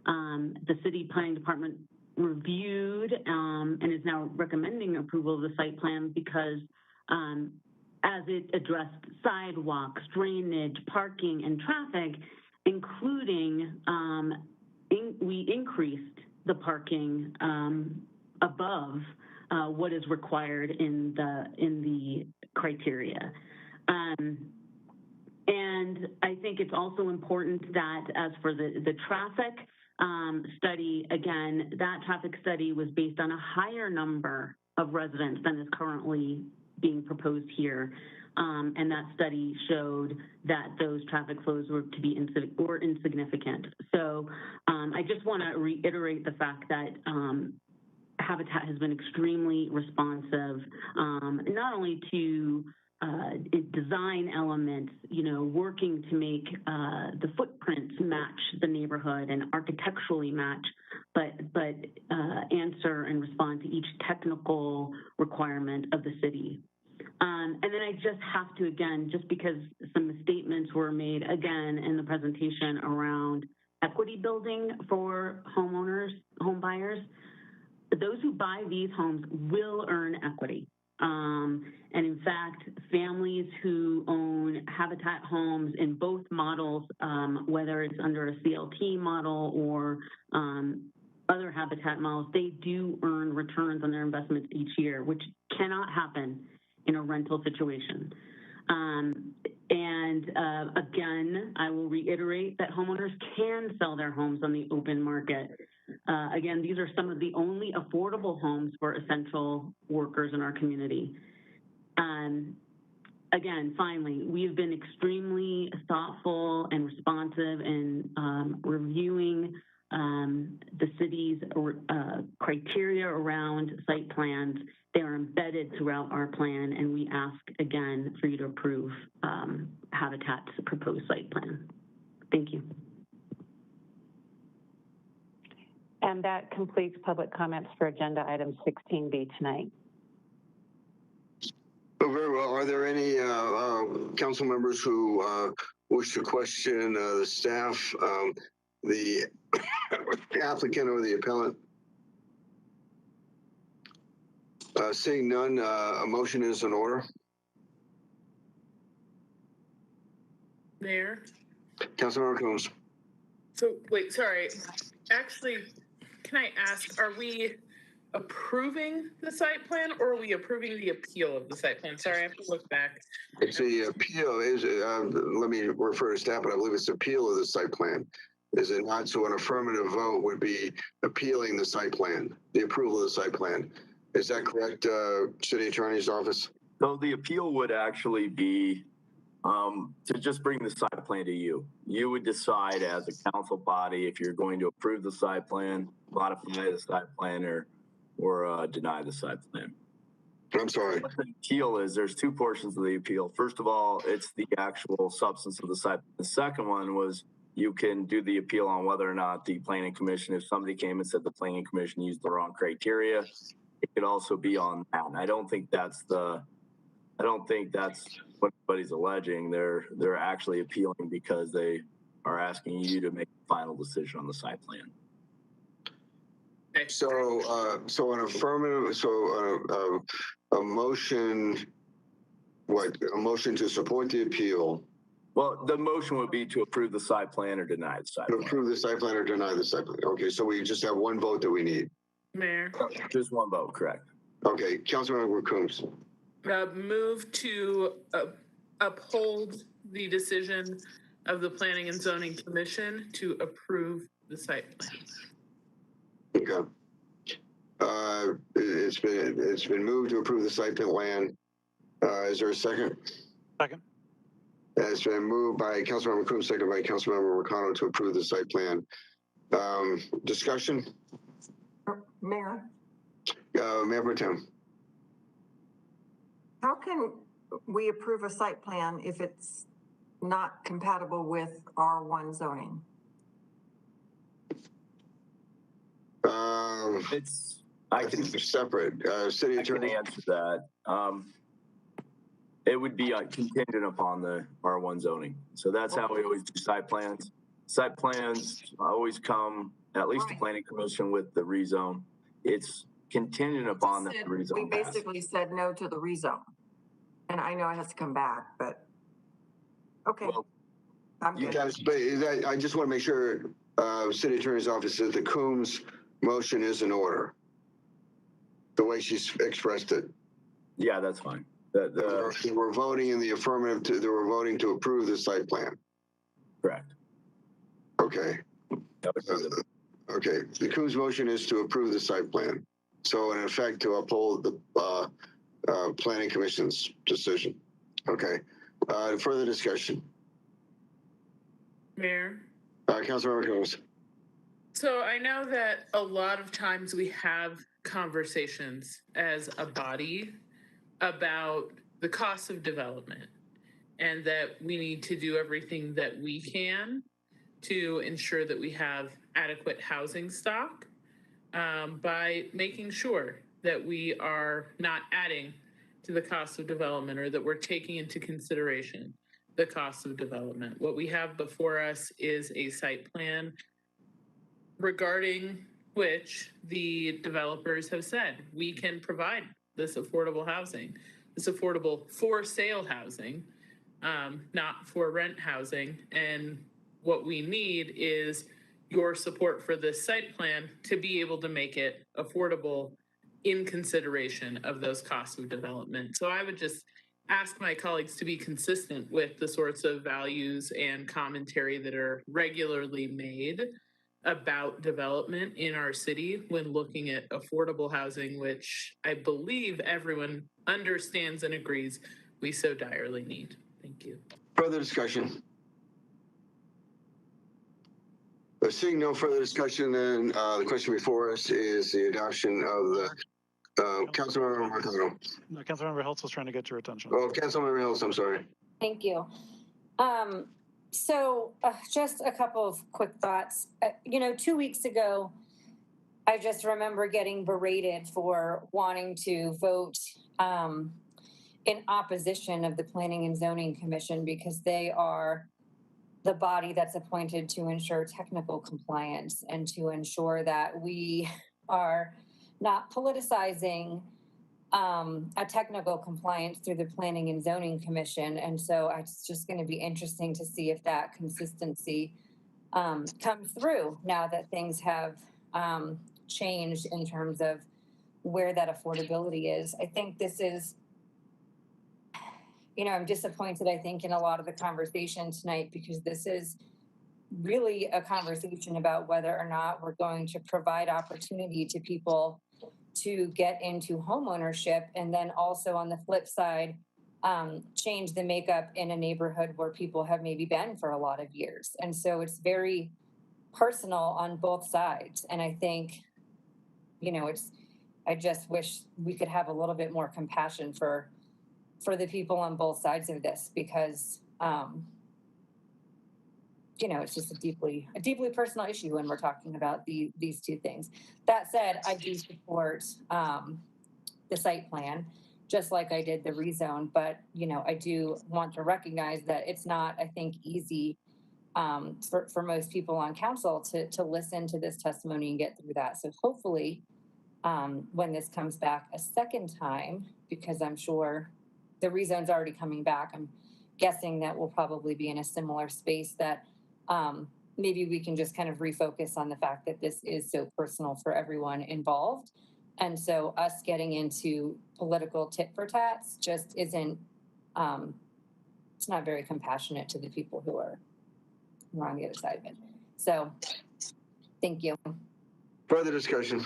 The city planning department reviewed and is now recommending approval of the site plan because as it addressed sidewalks, drainage, parking, and traffic, including we increased the parking above what is required in the criteria. And I think it's also important that as for the traffic study, again, that traffic study was based on a higher number of residents than is currently being proposed here. And that study showed that those traffic flows were to be insignificant. So I just want to reiterate the fact that Habitat has been extremely responsive, not only to design elements, working to make the footprints match the neighborhood and architecturally match, answer and respond to each technical requirement of the city. And then I just have to, again, just because some statements were made again in the presentation around equity building for homeowners, home buyers, those who buy these homes will earn equity. And in fact, families who own Habitat homes in both models, whether it's under a CLT model or other Habitat models, they do earn returns on their investments each year, which cannot happen in a rental situation. Again, I will reiterate that homeowners can sell their homes on the open market. Again, these are some of the only affordable homes for essential workers in our community. Again, finally, we have been extremely thoughtful and responsive in reviewing the city's criteria around site plans. They are embedded throughout our plan, and we ask again for you to approve Habitat's proposed site plan. Thank you. And that completes public comments for agenda item 16B tonight. Oh, very well. Are there any council members who wish to question the staff, the applicant or the appellant? Seeing none, a motion is in order. Mayor? Councilmember Combs. So, wait, sorry. Actually, can I ask, are we approving the site plan or are we approving the appeal of the site plan? Sorry, I have to look back. It's the appeal is, let me refer to staff, but I believe it's appeal of the site plan. Is it not? So an affirmative vote would be appealing the site plan, the approval of the site plan. Is that correct, City Attorney's Office? So the appeal would actually be to just bring the site plan to you. You would decide as a council body if you're going to approve the site plan, modify the site plan, or deny the site plan. I'm sorry. What the appeal is, there's two portions of the appeal. First of all, it's the actual substance of the site. The second one was you can do the appeal on whether or not the planning commission, if somebody came and said the planning commission used the wrong criteria, it could also be on that. And I don't think that's what anybody's alleging. They're actually appealing because they are asking you to make a final decision on the site plan. So an affirmative, a motion, a motion to support the appeal. Well, the motion would be to approve the site plan or deny the site plan. Approve the site plan or deny the site plan. Okay, so we just have one vote that we need. Mayor. Just one vote, correct. Okay, Councilmember Coombs. Move to uphold the decision of the Planning and Zoning Commission to approve the site plan. Okay. It's been moved to approve the site plan. Is there a second? Second. It's been moved by Councilmember Coombs, second by Councilmember Ricano to approve the site plan. Discussion? Mayor? Mayor Pro Tem. How can we approve a site plan if it's not compatible with R1 zoning? I can separate. City Attorney. I can answer that. It would be contingent upon the R1 zoning. So that's how we always do site plans. Site plans always come, at least the planning commission, with the rezone. It's contingent upon the rezone. We basically said no to the rezone. And I know it has to come back, but okay. Well, I'm good. I just want to make sure City Attorney's Office that the Coombs motion is in order. The way she's expressed it. Yeah, that's fine. We're voting in the affirmative. We're voting to approve the site plan. Correct. Okay. Okay. The Coombs motion is to approve the site plan. So in effect, to uphold the Planning Commission's decision. Okay. Further discussion. Mayor. Councilmember Combs. So I know that a lot of times we have conversations as a body about the cost of development and that we need to do everything that we can to ensure that we have adequate housing stock by making sure that we are not adding to the cost of development, or that we're taking into consideration the cost of development. What we have before us is a site plan regarding which the developers have said we can provide this affordable housing, this affordable for sale housing, not for rent housing. And what we need is your support for this site plan to be able to make it affordable in consideration of those costs of development. So I would just ask my colleagues to be consistent with the sorts of values and commentary that are regularly made about development in our city when looking at affordable housing, which I believe everyone understands and agrees we so direly need. Thank you. Further discussion? Seeing no further discussion, then the question before us is the adoption of the Councilmember Marcano. No, Councilmember Hiltz was trying to get your attention. Oh, Councilmember Hiltz, I'm sorry. Thank you. So just a couple of quick thoughts. 2 weeks ago, I just remember getting berated for wanting to vote in opposition of the Planning and Zoning Commission because they are the body that's appointed to ensure technical compliance and to ensure that we are not politicizing a technical compliance through the Planning and Zoning Commission. And so it's just going to be interesting to see if that consistency comes through now that things have changed in terms of where that affordability is. I think this is, I'm disappointed, I think, in a lot of the conversation tonight, because this is really a conversation about whether or not we're going to provide opportunity to people to get into homeownership, and then also on the flip side, change the makeup in a neighborhood where people have maybe been for a lot of years. And so it's very personal on both sides. And I think, I just wish we could have a little bit more compassion for the people on both sides of this, because it's just a deeply personal issue when we're talking about these two things. That said, I do support the site plan, just like I did the rezone. But, I do want to recognize that it's not, I think, easy for most people on council to listen to this testimony and get through that. So hopefully, when this comes back a second time, because I'm sure the rezone's already coming back, I'm guessing that we'll probably be in a similar space, that maybe we can just kind of refocus on the fact that this is so personal for everyone involved. And so us getting into political tit for tats just isn't, it's not very compassionate to the people who are on the other side of it. So thank you. Further discussion?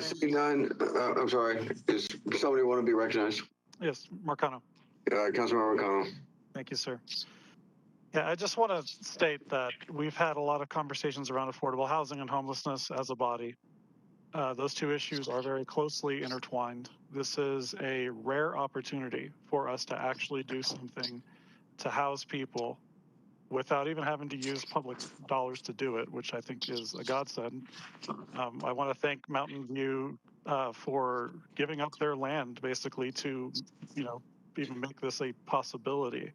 Seeing none, I'm sorry, does somebody want to be recognized? Yes, Marcano. Councilmember Marcano. Thank you, sir. Yeah, I just want to state that we've had a lot of conversations around affordable housing and homelessness as a body. Those two issues are very closely intertwined. This is a rare opportunity for us to actually do something to house people without even having to use public dollars to do it, which I think is a godsend. I want to thank Mountain View for giving up their land, basically, to, even make this a possibility.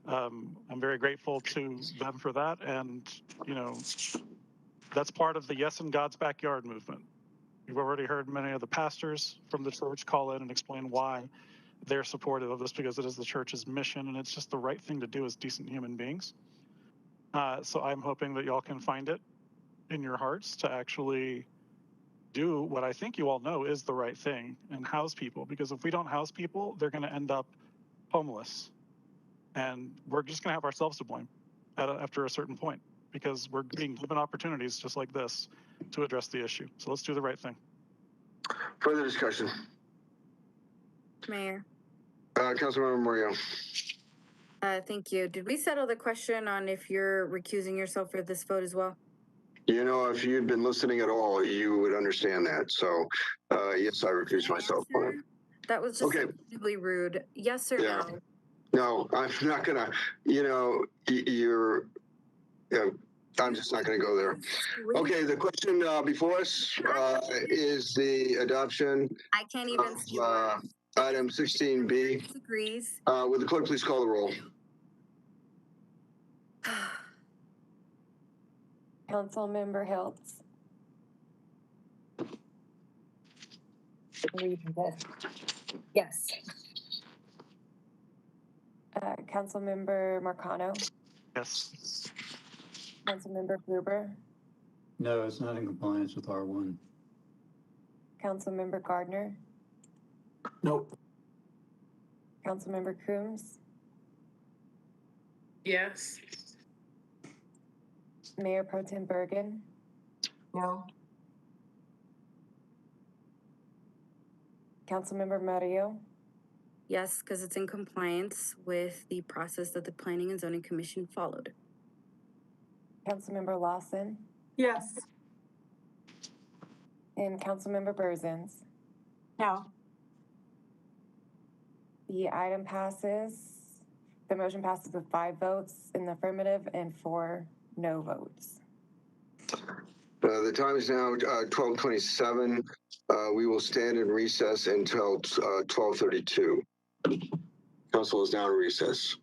I'm very grateful to them for that. And, that's part of the Yes in God's Backyard movement. You've already heard many of the pastors from the church call in and explain why they're supportive of this, because it is the church's mission and it's just the right thing to do as decent human beings. So I'm hoping that y'all can find it in your hearts to actually do what I think you all know is the right thing and house people, because if we don't house people, they're going to end up homeless. And we're just going to have ourselves to blame after a certain point, because we're being given opportunities just like this to address the issue. So let's do the right thing. Further discussion? Mayor. Councilmember Murillo. Thank you. Did we settle the question on if you're recusing yourself for this vote as well? If you'd been listening at all, you would understand that. So, yes, I recuse myself. That was just incredibly rude. Yes or no? No, I'm not gonna, you're, I'm just not going to go there. Okay, the question before us is the adoption I can't even see of item 16B. degrees. Would the clerk please call the roll? Councilmember Hiltz. Yes. Councilmember Marcano. Yes. Councilmember Gruber. No, it's not in compliance with R1. Councilmember Gardner. Nope. Councilmember Coombs. Yes. Mayor Pro Tem Bergen. No. Councilmember Murillo. Yes, because it's in compliance with the process that the Planning and Zoning Commission followed. Councilmember Lawson. Yes. And Councilmember Berzins. No. The item passes. The motion passes with 5 votes in the affirmative and 4 no votes. The time is now 12:27. We will stand in recess until 12:32. Council is now in recess.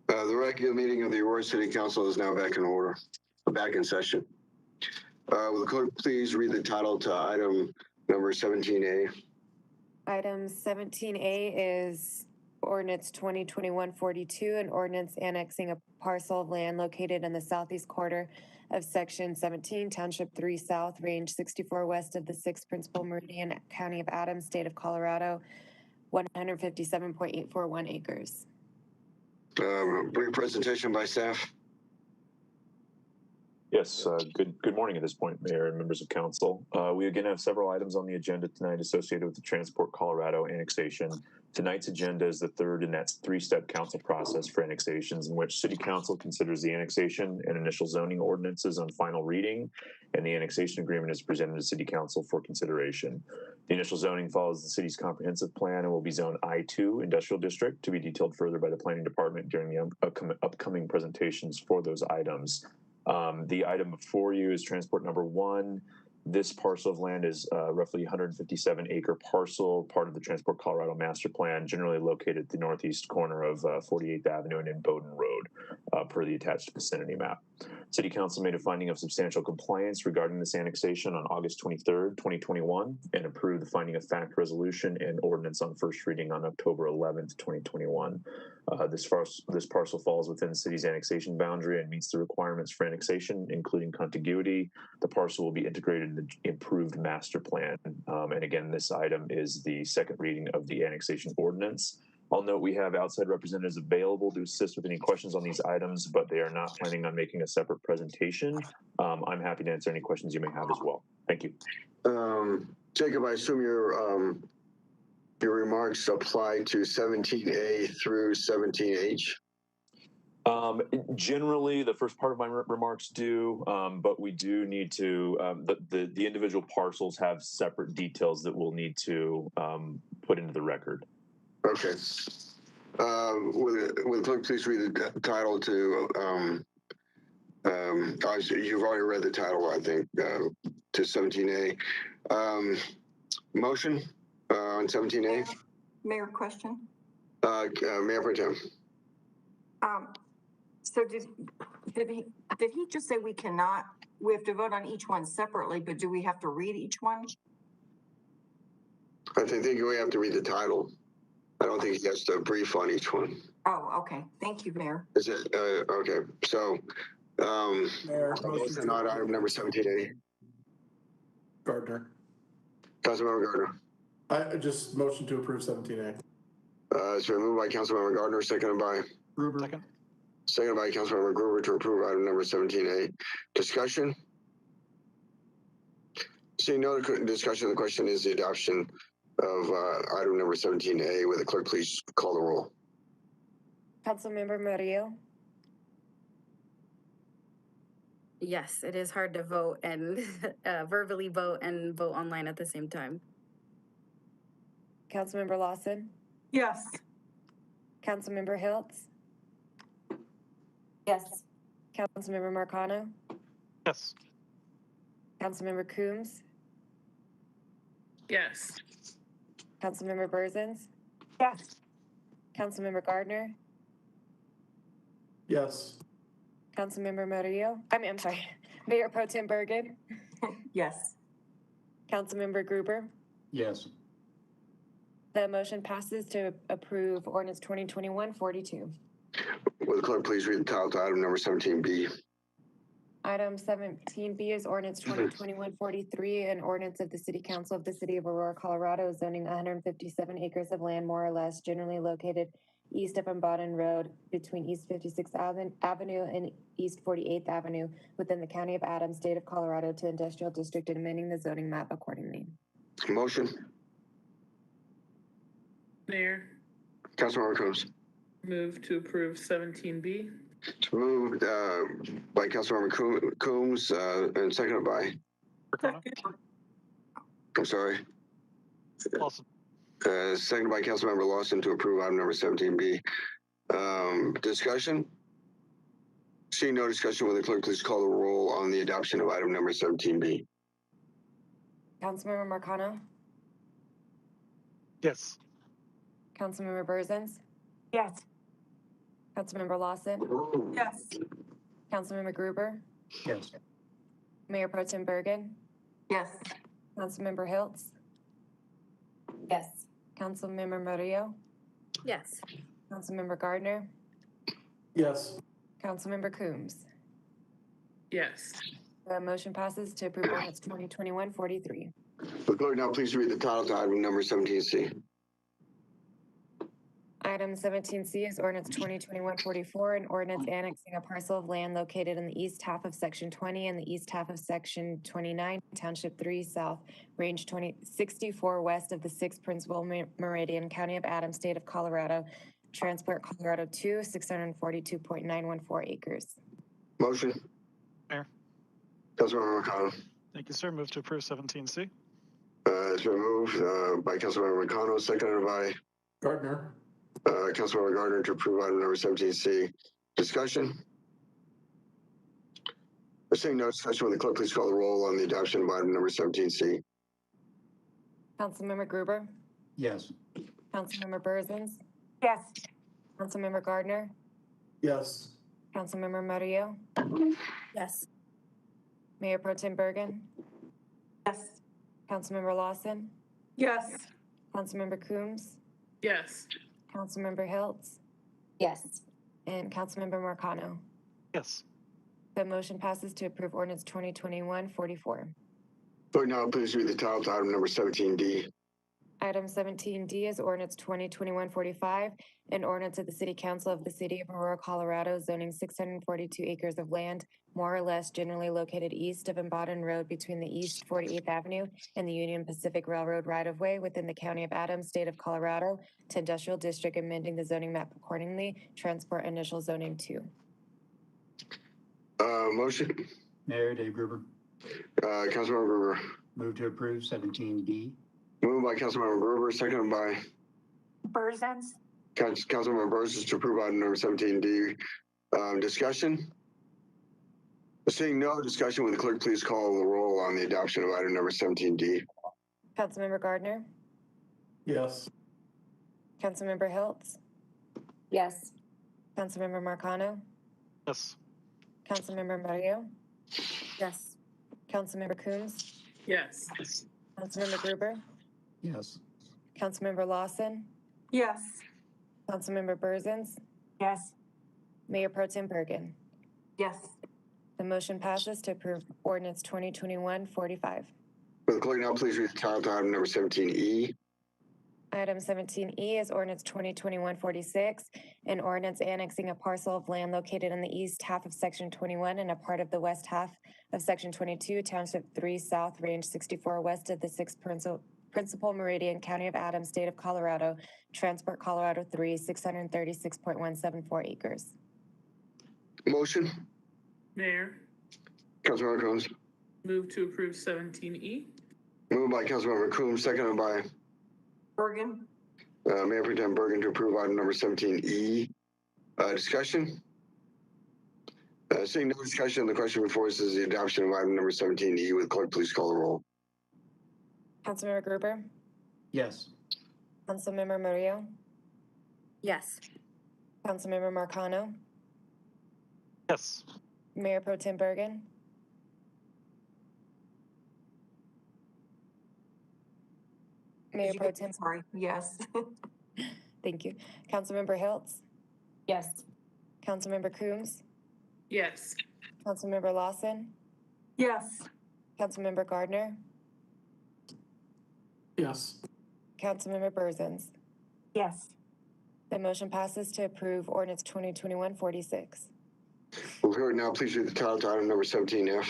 The regular meeting of the Aurora City Council is now back in order, back in session. Will the clerk please read the title to item number 17A? Item 17A is ordinance 2021-42, an ordinance annexing a parcel of land located in the southeast quarter of section 17, township 3 south, range 64 west of the 6th principal meridian, county of Adams, state of Colorado, 157.841 acres. Brief presentation by staff. Yes, good morning at this point, Mayor and members of council. We again have several items on the agenda tonight associated with the Transport Colorado annexation. Tonight's agenda is the third in that three-step council process for annexations, in which City Council considers the annexation and initial zoning ordinances on final reading, and the annexation agreement is presented to City Council for consideration. The initial zoning follows the city's comprehensive plan and will be zoned I-2 Industrial District, to be detailed further by the Planning Department during the upcoming presentations for those items. The item before you is transport number 1. This parcel of land is roughly 157 acre parcel, part of the Transport Colorado Master Plan, generally located at the northeast corner of 48th Avenue and in Bowden Road, per the attached vicinity map. City Council made a finding of substantial compliance regarding this annexation on August 23rd, 2021, and approved the finding of fact resolution and ordinance on first reading on October 11th, 2021. This parcel falls within the city's annexation boundary and meets the requirements for annexation, including contiguity. The parcel will be integrated in the improved master plan. And again, this item is the second reading of the annexation ordinance. I'll note we have outside representatives available to assist with any questions on these items, but they are not planning on making a separate presentation. I'm happy to answer any questions you may have as well. Thank you. Jacob, I assume your remarks apply to 17A through 17H? Generally, the first part of my remarks do, but we do need to, the individual parcels have separate details that we'll need to put into the record. Okay. Will the clerk please read the title to, you've already read the title, I think, to 17A. Motion on 17A? Mayor, question? Mayor Pro Tem. So did he just say we have to vote on each one separately, but do we have to read each one? I think we have to read the title. I don't think he has to brief on each one. Oh, okay. Thank you, Mayor. Is it, okay, so, motion on item number 17A. Gardner. Councilmember Gardner. I just motion to approve 17A. It's been moved by Councilmember Gardner, seconded by? Gruber. Seconded by Councilmember Gruber to approve item number 17A. Discussion? Seeing no discussion, the question is the adoption of item number 17A. Will the clerk please call the roll? Councilmember Murillo. Yes, it is hard to vote and verbally vote and vote online at the same time. Councilmember Lawson. Yes. Councilmember Hiltz. Yes. Councilmember Marcano. Yes. Councilmember Coombs. Yes. Councilmember Berzins. Yes. Councilmember Gardner. Yes. Councilmember Murillo. I'm sorry. Mayor Pro Tem Bergen. Yes. Councilmember Gruber. Yes. The motion passes to approve ordinance 2021-42. Will the clerk please read the title to item number 17B? Item 17B is ordinance 2021-43, an ordinance of the City Council of the City of Aurora, Colorado, zoning 157 acres of land, more or less, generally located east of Bowden Road between East 56th Avenue and East 48th Avenue within the County of Adams, State of Colorado, to Industrial District, and amending the zoning map accordingly. Motion? Mayor. Councilmember Coombs. Move to approve 17B. It's moved by Councilmember Coombs and seconded by? I'm sorry. Awesome. Seconded by Councilmember Lawson to approve item number 17B. Discussion? Seeing no discussion, will the clerk please call the roll on the adoption of item number 17B? Councilmember Marcano. Yes. Councilmember Berzins. Yes. Councilmember Lawson, Yes. Councilmember Gruber, Yes. Mayor Pro Tem Bergen, Yes. Councilmember Hiltz, Yes. Councilmember Murillo, Yes. Councilmember Gardner, Yes. Councilmember Coombs. Yes. The motion passes to approve ordinance 2021-43. Will the clerk now please read the title to item number 17C? Item 17C is ordinance 2021-44, an ordinance annexing a parcel of land located in the east half of section 20 and the east half of section 29, township 3 south, range 64 west of the 6th principal meridian, county of Adams, state of Colorado, transport Colorado 2, 642.914 acres. Motion. Mayor. Councilmember McConnell. Thank you, sir. Move to approve 17C. It's been moved by Councilmember McConnell, seconded by Gardner. Councilmember Gardner to approve item number 17C. Discussion? Seeing no discussion, will the clerk please call the roll on the adoption of item number 17C? Councilmember Gruber, Yes. Councilmember Burzins, Yes. Councilmember Gardner, Yes. Councilmember Murillo, Yes. Mayor Pro Tem Bergen, Yes. Councilmember Lawson, Yes. Councilmember Coombs, Yes. Councilmember Hiltz, Yes. and Councilmember Marcano. Yes. The motion passes to approve ordinance 2021-44. Clerk now please read the title to item number 17D. Item 17D is ordinance 2021-45, an ordinance of the City Council of the City of Aurora, Colorado, zoning 642 acres of land, more or less generally located east of Embaden Road between the East 48th Avenue and the Union Pacific Railroad right-of-way within the County of Adams, State of Colorado, to Industrial District, amending the zoning map accordingly, transport initial zoning 2. Motion. Mayor Dave Gruber. Councilmember Gruber. Move to approve 17D. Moved by Councilmember Gruber, seconded by Burzins. Councilmember Burzins to approve item number 17D. Discussion? Seeing no discussion, will the clerk please call the roll on the adoption of item number 17D? Councilmember Gardner, Yes. Councilmember Hiltz, Yes. Councilmember Marcano, Yes. Councilmember Murillo, Yes. Councilmember Coombs, Yes. Councilmember Gruber, Yes. Councilmember Lawson, Yes. Councilmember Burzins, Yes. Mayor Pro Tem Bergen. Yes. The motion passes to approve ordinance 2021-45. Will the clerk now please read the title to item number 17E? Item 17E is ordinance 2021-46, an ordinance annexing a parcel of land located in the east half of section 21 and a part of the west half of section 22, township 3 south, range 64 west of the 6th principal meridian, county of Adams, state of Colorado, transport Colorado 3, 636.174 acres. Motion. Mayor, Councilmember Coombs. move to approve 17E. Moved by Councilmember Coombs, seconded by Bergen. Mayor Pro Tem Bergen to approve item number 17E. Discussion? Seeing no discussion, the question before us is the adoption of item number 17E. Will the clerk please call the roll? Councilmember Gruber, Yes. Councilmember Murillo, Yes. Councilmember Marcano, Yes. Mayor Pro Tem Bergen, Mayor Pro Tem. Sorry. Yes. Thank you. Councilmember Hiltz, Yes. Councilmember Coombs, Yes. Councilmember Lawson, Yes. Councilmember Gardner, Yes. Councilmember Burzins. Yes. The motion passes to approve ordinance 2021-46. Will the clerk now please read the title to item number 17F?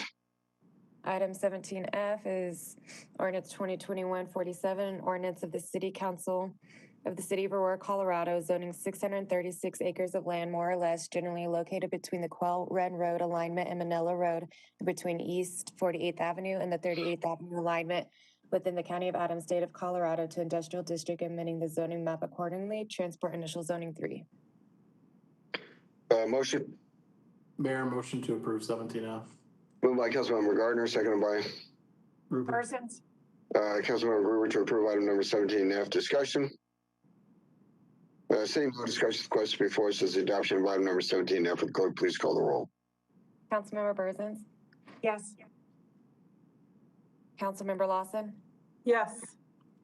Item 17F is ordinance 2021-47, an ordinance of the City Council of the City of Aurora, Colorado, zoning 636 acres of land, more or less, generally located between the Quell Run Road alignment and Manila Road, and between East 48th Avenue and the 38th Avenue alignment within the County of Adams, State of Colorado, to Industrial District, amending the zoning map accordingly, transport initial zoning 3. Motion. Mayor, motion to approve 17F. Moved by Councilmember Gardner, seconded by Burzins. Councilmember Gruber to approve item number 17F. Discussion? Seeing no discussion, the question before us is the adoption of item number 17F. Would the clerk please call the roll? Councilmember Burzins? Yes. Councilmember Lawson? Yes.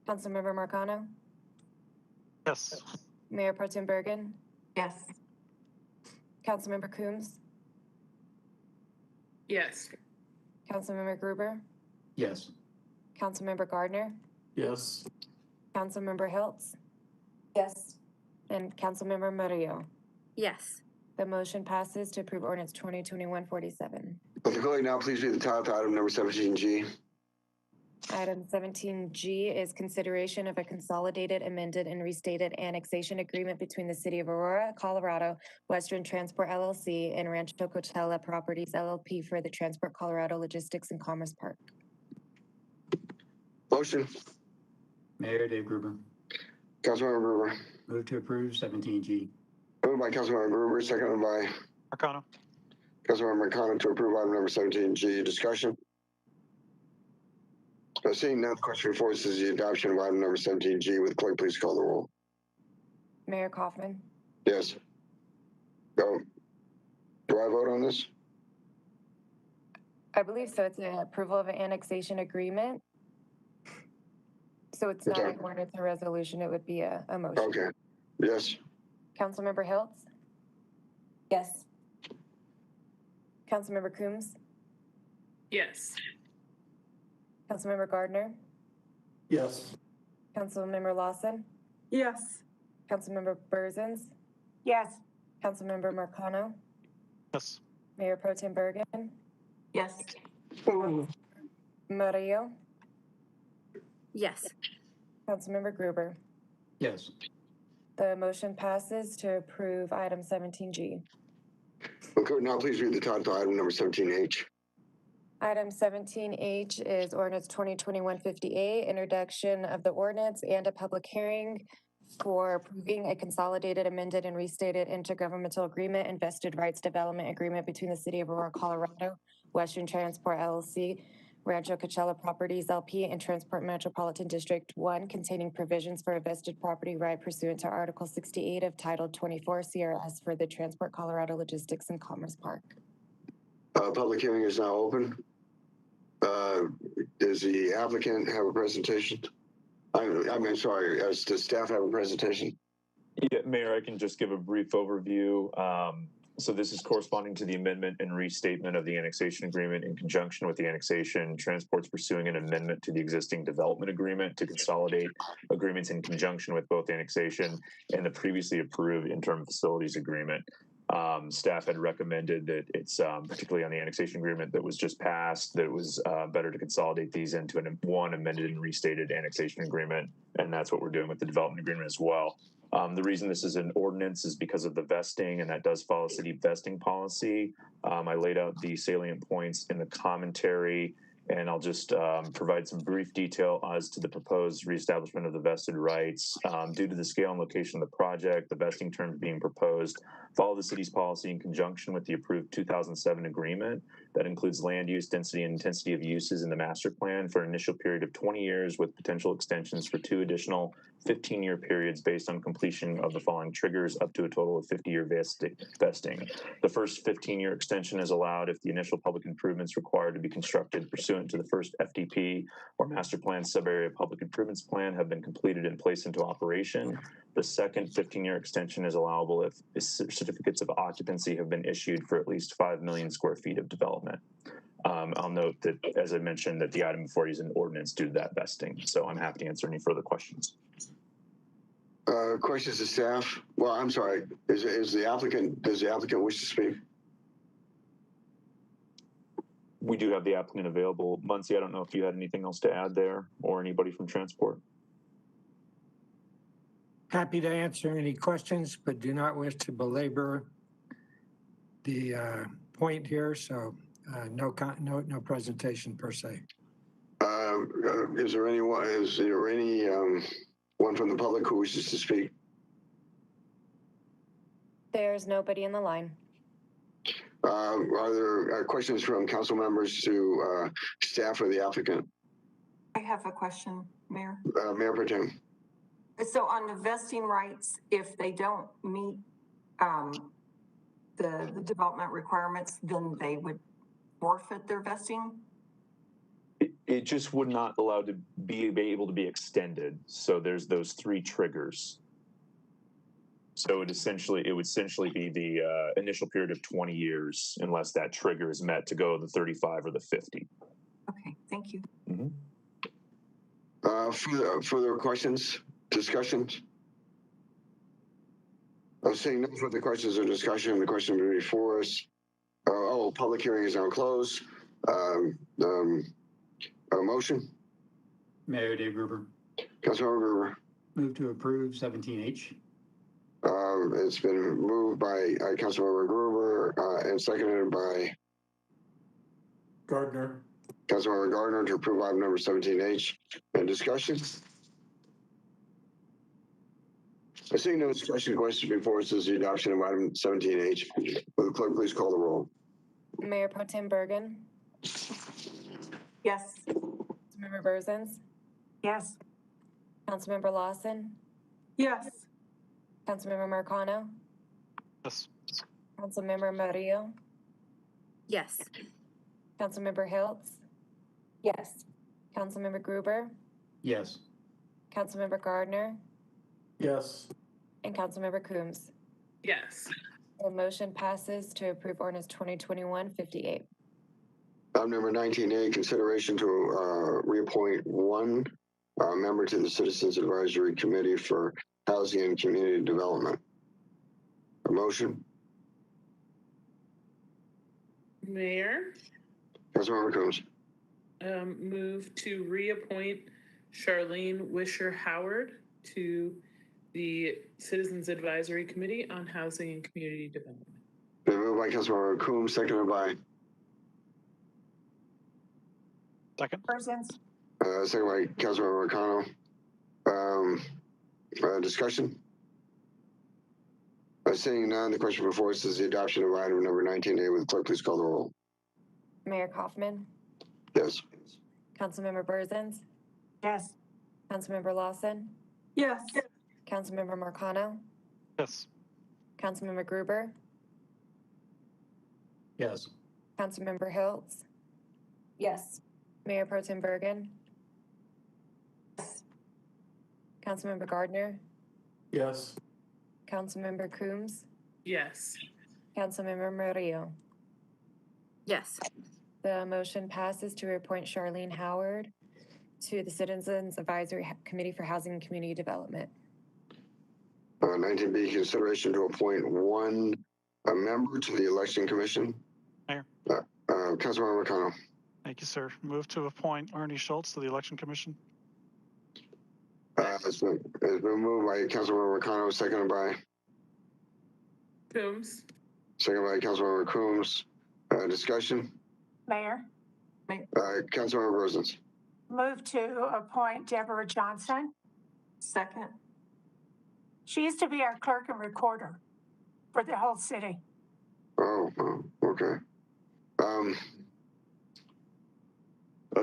Councilmember Marcano? Yes. Mayor Pro Tem Bergen? Yes. Councilmember Coombs? Yes. Councilmember Gruber? Yes. Councilmember Gardner? Yes. Councilmember Hiltz? Yes. And Councilmember Murillo? Yes. The motion passes to approve ordinance 2021-47. Will the clerk now please read the title to item number 17G? Item 17G is consideration of a consolidated, amended, and restated annexation agreement between the City of Aurora, Colorado, Western Transport LLC, and Rancho Coachella Properties LLP for the Transport Colorado Logistics and Commerce Park. Motion. Mayor Dave Gruber. Councilmember Gruber. Move to approve 17G. Moved by Councilmember Gruber, seconded by Marcano. Councilmember Marcano to approve item number 17G. Discussion? Seeing none, the question before us is the adoption of item number 17G. Would the clerk please call the roll? Mayor Kaufman? Yes. Go. Do I vote on this? I believe so. It's an approval of an annexation agreement. So it's not an ordinance or resolution. It would be a motion. Okay. Yes. Councilmember Hiltz? Yes. Councilmember Coombs? Yes. Councilmember Gardner? Yes. Councilmember Lawson? Yes. Councilmember Burzins? Yes. Councilmember Marcano? Yes. Mayor Pro Tem Bergen? Yes. Murillo? Yes. Councilmember Gruber? Yes. The motion passes to approve item 17G. Will the clerk now please read the title to item number 17H? Item 17H is ordinance 2021-58, introduction of the ordinance and a public hearing for approving a consolidated, amended, and restated intergovernmental agreement and vested rights development agreement between the City of Aurora, Colorado, Western Transport LLC, Rancho Coachella Properties LP, and Transport Metropolitan District 1, containing provisions for a vested property right pursuant to Article 68 of Title 24 CRS for the Transport Colorado Logistics and Commerce Park. Public hearing is now open. Does the applicant have a presentation? I'm sorry, does staff have a presentation? Yeah, Mayor, I can just give a brief overview. So this is corresponding to the amendment and restatement of the annexation agreement. In conjunction with the annexation, Transport's pursuing an amendment to the existing development agreement to consolidate agreements in conjunction with both annexation and the previously approved interim facilities agreement. Staff had recommended that it's particularly on the annexation agreement that was just passed, that it was better to consolidate these into one amended and restated annexation agreement. And that's what we're doing with the development agreement as well. The reason this is an ordinance is because of the vesting, and that does follow city vesting policy. I laid out the salient points in the commentary, and I'll just provide some brief detail as to the proposed reestablishment of the vested rights. Due to the scale and location of the project, the vesting terms being proposed follow the city's policy in conjunction with the approved 2007 agreement that includes land use, density, and intensity of uses in the master plan for an initial period of 20 years with potential extensions for 2 additional 15-year periods based on completion of the following triggers up to a total of 50-year vesting. The first 15-year extension is allowed if the initial public improvements required to be constructed pursuant to the first FDP or master plan subarea public improvements plan have been completed and placed into operation. The second 15-year extension is allowable if certificates of occupancy have been issued for at least 5 million square feet of development. I'll note that, as I mentioned, that the item before you is an ordinance due to that vesting. So I'm happy to answer any further questions. Questions to staff? Well, I'm sorry. Does the applicant wish to speak? We do have the applicant available. Muncie, I don't know if you had anything else to add there or anybody from Transport. Happy to answer any questions, but do not wish to belabor the point here. So no presentation per se. Is there anyone one from the public who wishes to speak? There's nobody in the line. Are there questions from council members to staff or the applicant? I have a question, Mayor. Mayor Pro Tem. So on the vesting rights, if they don't meet the development requirements, then they would forfeit their vesting? It just would not allow to be able to be extended. So there's those 3 triggers. So it would essentially be the initial period of 20 years, unless that trigger is met to go the 35 or the 50. Okay, thank you. Mm-hmm. Further questions, discussions? I'm seeing no further questions or discussion. The question before us. Public hearing is now closed. A motion? Mayor Dave Gruber. Councilmember Gruber. Move to approve 17H. It's been moved by Councilmember Gruber and seconded by Gardner. Councilmember Gardner to approve item number 17H. And discussion? I see no discussion questions before us is the adoption of item 17H. Will the clerk please call the roll? Mayor Pro Tem Bergen, Yes. Councilmember Berzins, Yes. Councilmember Lawson, Yes. Councilmember Marcano, Yes. Councilmember Murillo, Yes. Councilmember Hiltz, Yes. Councilmember Gruber, Yes. Councilmember Gardner, Yes. and Councilmember Coombs. Yes. The motion passes to approve ordinance 2021-58. Item number 19A, consideration to reappoint one member to the Citizens Advisory Committee for Housing and Community Development. A motion? Mayor, Councilmember Coombs. move to reappoint Charlene Wisher Howard to the Citizens Advisory Committee on Housing and Community Development. Been moved by Councilmember Coombs, seconded by? Second. Persons. Second by Councilmember Marcano. Discussion? Seeing none, the question before us is the adoption of item number 19A. Will the clerk please call the roll? Mayor Kaufman, Yes. Councilmember Berzins, Yes. Councilmember Lawson, Yes. Councilmember Marcano, Yes. Councilmember Gruber, Yes. Councilmember Hiltz, Yes. Mayor Pro Tem Bergen, Councilmember Gardner, Yes. Councilmember Coombs, Yes. Councilmember Murillo. Yes. The motion passes to appoint Charlene Howard to the Citizens Advisory Committee for Housing and Community Development. 19B, consideration to appoint one member to the Election Commission. Mayor. Councilmember Marcano. Thank you, sir. Move to appoint Arnie Schultz to the Election Commission. It's been moved by Councilmember Marcano, seconded by? Coombs. Seconded by Councilmember Coombs. Discussion? Mayor, Councilmember Berzins. move to appoint Deborah Johnson. Second. She used to be our clerk and recorder for the whole city. Oh, okay.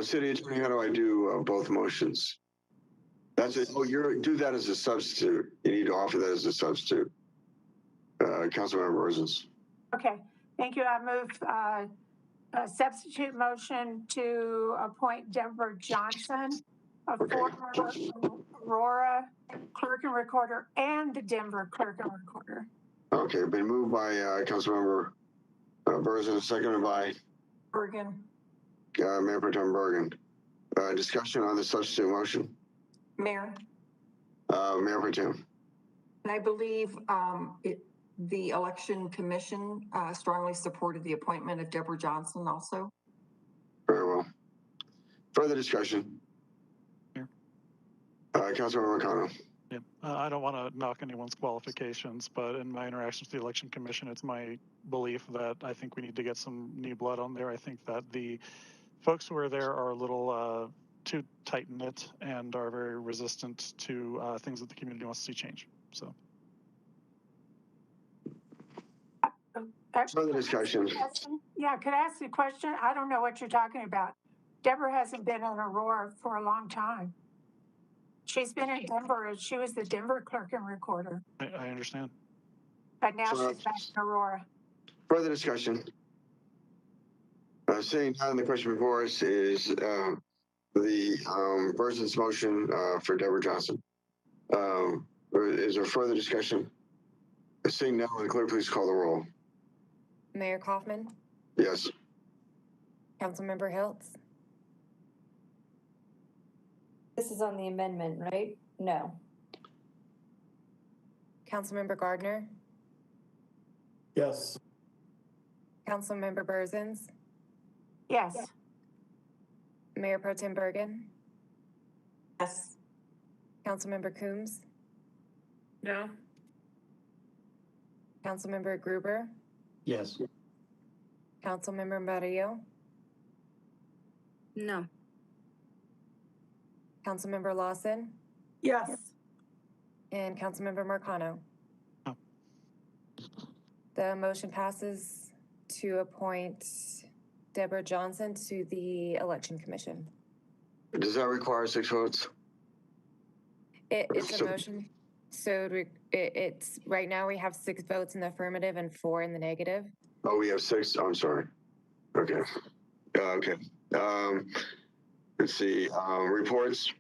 City Attorney, how do I do both motions? That's it. Oh, do that as a substitute. You need to offer that as a substitute. Councilmember Berzins. Okay, thank you. I move a substitute motion to appoint Deborah Johnson, a former Aurora clerk and recorder and the Denver clerk and recorder. Okay, been moved by Councilmember Berzins, seconded by? Bergen. Mayor Pro Tem Bergen. Discussion on the substitute motion? Mayor. Mayor Pro Tem. I believe the Election Commission strongly supported the appointment of Deborah Johnson also. Very well. Further discussion? Here. Councilmember Marcano. Yeah. I don't want to knock anyone's qualifications, but in my interactions with the Election Commission, it's my belief that I think we need to get some new blood on there. I think that the folks who are there are a little too tight-knit and are very resistant to things that the community wants to see change. So. Further discussion? Yeah, could I ask a question? I don't know what you're talking about. Deborah hasn't been in Aurora for a long time. She's been in Denver. She was the Denver clerk and recorder, I understand. but now So, she's back in Aurora. further discussion. Seeing none, the question before us is the person's motion for Deborah Johnson. Is there further discussion? Seeing none, will the clerk please call the roll? Mayor Kaufman, Yes. Councilmember Hiltz, This is on the amendment, right? No. Councilmember Gardner, Yes. Councilmember Berzins, Yes. Mayor Pro Tem Bergen, Yes. Councilmember Coombs, No. Councilmember Gruber, Yes. Councilmember Mario, No. Councilmember Lawson, Yes. and Councilmember Marcano. No. The motion passes to appoint Deborah Johnson to the Election Commission. Does that require 6 votes? It's a motion. So it's right now we have 6 votes in the affirmative and 4 in the negative. Oh, we have 6. I'm sorry. Okay. Okay. Let's see. Reports.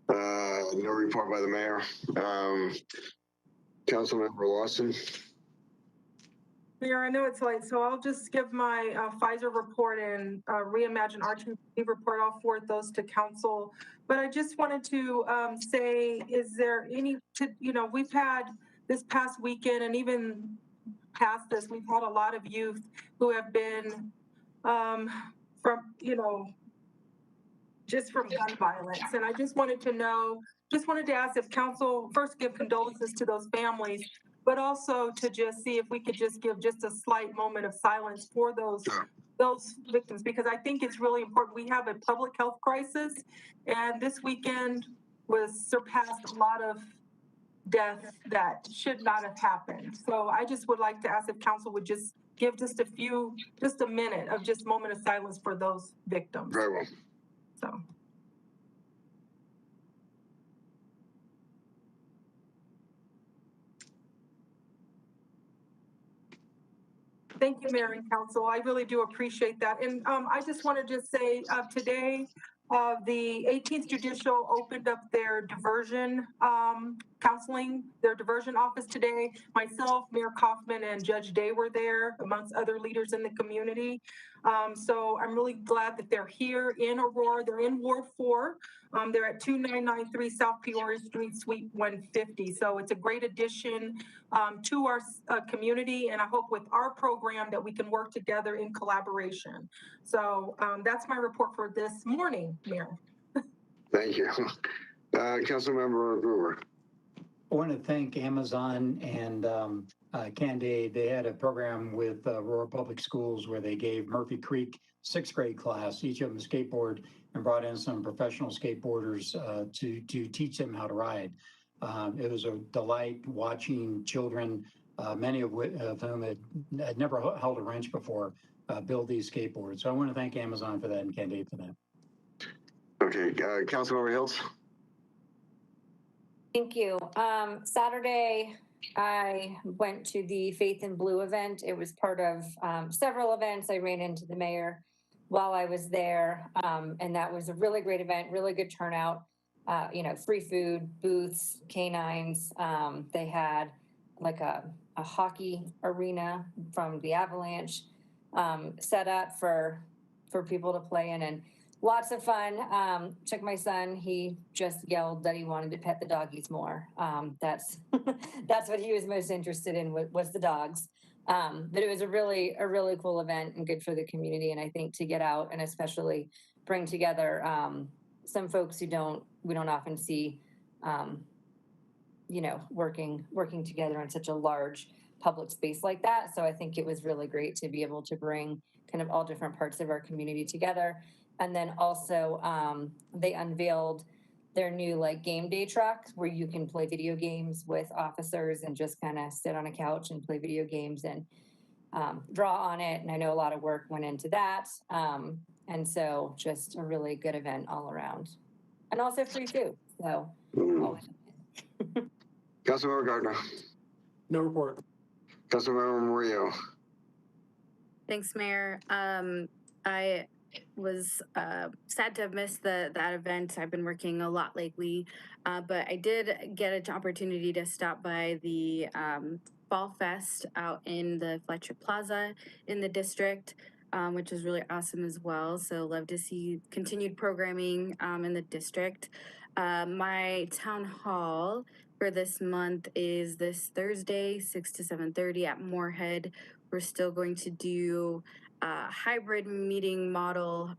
No report by the mayor. Councilmember Lawson. Mayor, I know it's late, so I'll just give my Pfizer report and Reimagine Our Community report. I'll forward those to council. But I just wanted to say, is there any, we've had this past weekend and even past this, we've had a lot of youth who have been just from gun violence. And I just wanted to ask if council first give condolences to those families, but also to just see if we could just give just a slight moment of silence for those victims, because I think it's really important. We have a public health crisis, and this weekend was surpassed a lot of deaths that should not have happened. So I just would like to ask if council would just give just a minute of just moment of silence for those victims. Very well. So. Thank you, Mayor and Council. I really do appreciate that. And I just want to just say today, the 18th Judicial opened up their diversion counseling, their diversion office today. Myself, Mayor Kaufman, and Judge Day were there, amongst other leaders in the community. So I'm really glad that they're here in Aurora. They're in Ward 4. They're at 2993 South Peoria Street, Suite 150. So it's a great addition to our community, and I hope with our program that we can work together in collaboration. So that's my report for this morning, Mayor. Thank you. Councilmember Gruber. I want to thank Amazon and Candide. They had a program with Aurora Public Schools where they gave Murphy Creek 6th grade class, each of them a skateboard, and brought in some professional skateboarders to teach them how to ride. It was a delight watching children, many of whom had never held a wrench before, build these skateboards. So I want to thank Amazon for that and Candide for that. Okay, Councilmember Hiltz. Thank you. Saturday, I went to the Faith in Blue event. It was part of several events. I ran into the mayor while I was there, and that was a really great event, really good turnout. Free food, booths, canines. They had like a hockey arena from the Avalanche set up for people to play in, and lots of fun. Took my son. He just yelled that he wanted to pet the doggies more. That's what he was most interested in was the dogs. But it was a really cool event and good for the community. And I think to get out and especially bring together some folks we don't often see, working together in such a large public space like that. So I think it was really great to be able to bring kind of all different parts of our community together. And then also they unveiled their new game day truck where you can play video games with officers and just kind of sit on a couch and play video games and draw on it. And I know a lot of work went into that. And so just a really good event all around, and also free food. So Councilmember Gardner. No report. Councilmember Murillo. Thanks, Mayor. I was sad to have missed that event. I've been working a lot lately, but I did get an opportunity to stop by the Fall Fest out in the Fletcher Plaza in the district, which is really awesome as well. So love to see continued programming in the district. My town hall for this month is this Thursday, 6 to 7:30 at Moorhead. We're still going to do a hybrid meeting model,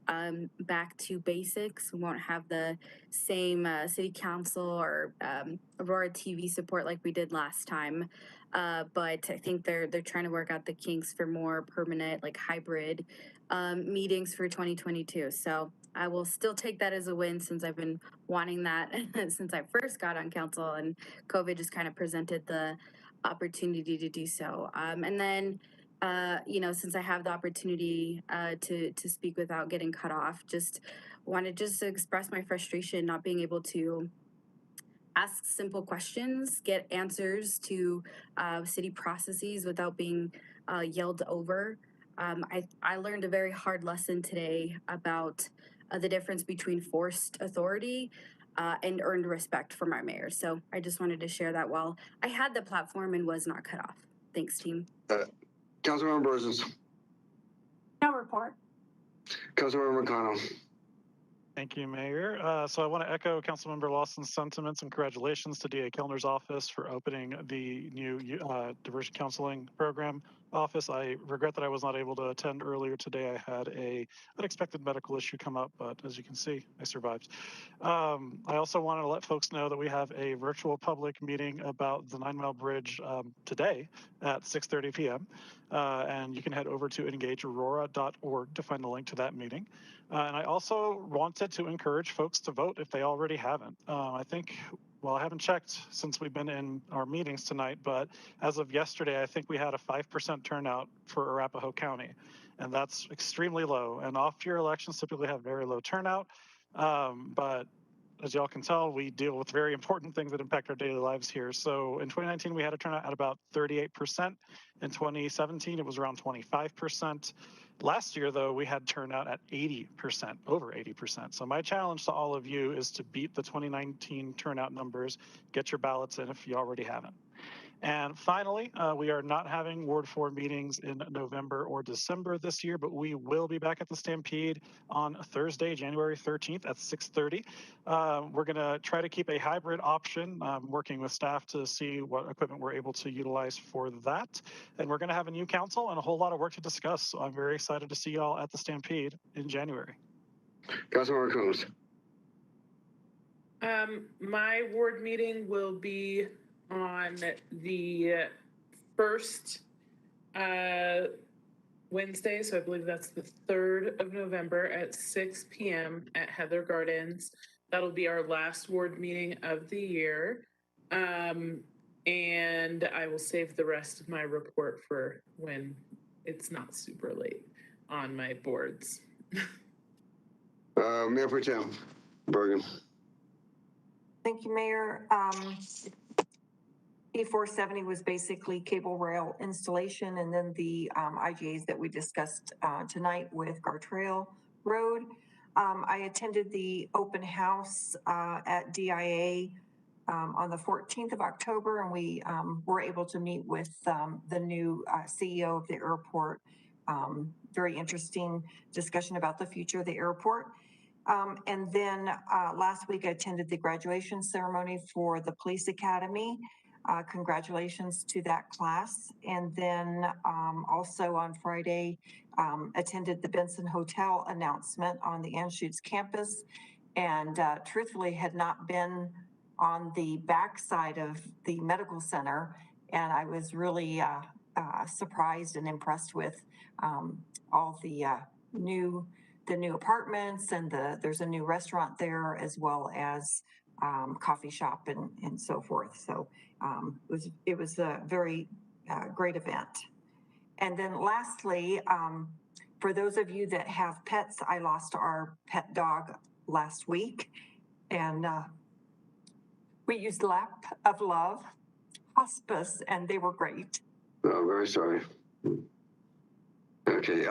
back to basics. We won't have the same city council or Aurora TV support like we did last time. But I think they're trying to work out the kinks for more permanent, like hybrid meetings for 2022. So I will still take that as a win since I've been wanting that since I first got on council, and COVID just kind of presented the opportunity to do so. And then, since I have the opportunity to speak without getting cut off, just wanted just to express my frustration not being able to ask simple questions, get answers to city processes without being yelled over. I learned a very hard lesson today about the difference between forced authority and earned respect for my mayor. So I just wanted to share that while I had the platform and was not cut off. Thanks, team. Councilmember Burzins. No report. Councilmember McConnell. Thank you, Mayor. So I want to echo Councilmember Lawson's sentiments and congratulations to DA Kellner's office for opening the new diversity counseling program office. I regret that I was not able to attend earlier today. I had a unexpected medical issue come up, but as you can see, I survived. I also want to let folks know that we have a virtual public meeting about the 9 Mile Bridge today at 6:30 p.m. And you can head over to engageaurora.org to find the link to that meeting. And I also wanted to encourage folks to vote if they already haven't. I think, well, I haven't checked since we've been in our meetings tonight, but as of yesterday, I think we had a 5% turnout for Arapahoe County, and that's extremely low. And off-year elections typically have very low turnout, but as y'all can tell, we deal with very important things that impact our daily lives here. So in 2019, we had a turnout at about 38%. In 2017, it was around 25%. Last year, though, we had turnout at 80%, over 80%. So my challenge to all of you is to beat the 2019 turnout numbers, get your ballots in if you already haven't. And finally, we are not having Ward 4 meetings in November or December this year, but we will be back at the Stampede on Thursday, January 13th at 6:30. We're going to try to keep a hybrid option, working with staff to see what equipment we're able to utilize for that. And we're going to have a new council and a whole lot of work to discuss. So I'm very excited to see y'all at the Stampede in January. Councilmember Coons. My ward meeting will be on the first Wednesday, so I believe that's the 3rd of November at 6 p.m. at Heather Gardens. That'll be our last ward meeting of the year. And I will save the rest of my report for when it's not super late on my boards. Mayor Pro Tem Bergen. Thank you, Mayor. E470 was basically cable rail installation, and then the IGAs that we discussed tonight with Gartrail Road. I attended the open house at DIA on the 14th of October, and we were able to meet with the new CEO of the airport. Very interesting discussion about the future of the airport. And then last week I attended the graduation ceremony for the police academy. Congratulations to that class. And then also on Friday, attended the Benson Hotel announcement on the Anschutz campus, and truthfully had not been on the backside of the medical center. And I was really surprised and impressed with all the new apartments, and there's a new restaurant there, as well as coffee shop and so forth. So it was a very great event. And then lastly, for those of you that have pets, I lost our pet dog last week, and We used Lap of Love, Hospice, and they were great. Oh, very sorry. Okay.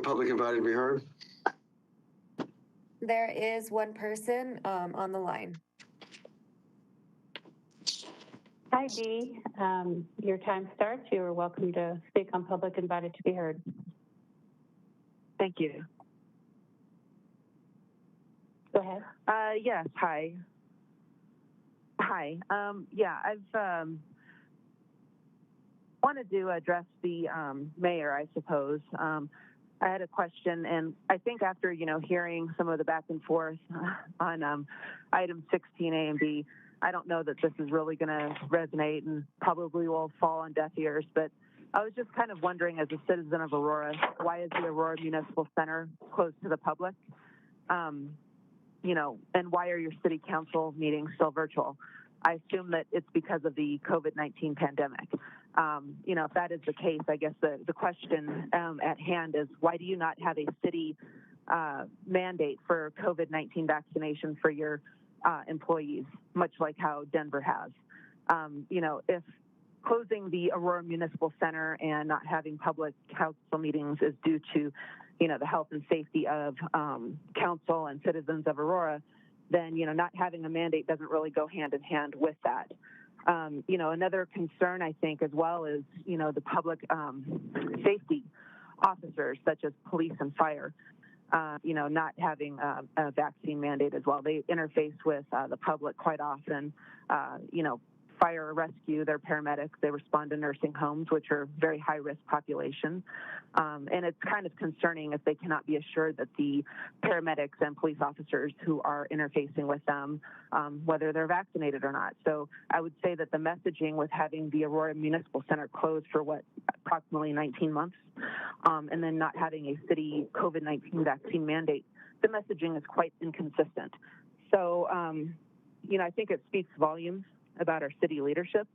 Public invited to be heard? There is one person on the line. Hi, Dee. Your time starts. You are welcome to speak on public invited to be heard. Thank you. Go ahead. Yes, hi. Hi. Yeah, I've wanted to address the mayor, I suppose. I had a question, and I think after, hearing some of the back and forth on item 16A and B, I don't know that this is really going to resonate and probably will fall on deaf ears, but I was just kind of wondering, as a citizen of Aurora, why is the Aurora Municipal Center closed to the public? And why are your city council meetings still virtual? I assume that it's because of the COVID-19 pandemic. If that is the case, I guess the question at hand is, why do you not have a city mandate for COVID-19 vaccination for your employees, much like how Denver has? If closing the Aurora Municipal Center and not having public council meetings is due to, the health and safety of council and citizens of Aurora, then, not having a mandate doesn't really go hand in hand with that. Another concern, I think, as well is, the public safety officers, such as police and fire, not having a vaccine mandate as well. They interface with the public quite often, fire or rescue, they're paramedics, they respond to nursing homes, which are very high-risk populations. And it's kind of concerning if they cannot be assured that the paramedics and police officers who are interfacing with them, whether they're vaccinated or not. So I would say that the messaging with having the Aurora Municipal Center closed for approximately 19 months, and then not having a city COVID-19 vaccine mandate, the messaging is quite inconsistent. So, I think it speaks volumes about our city leadership.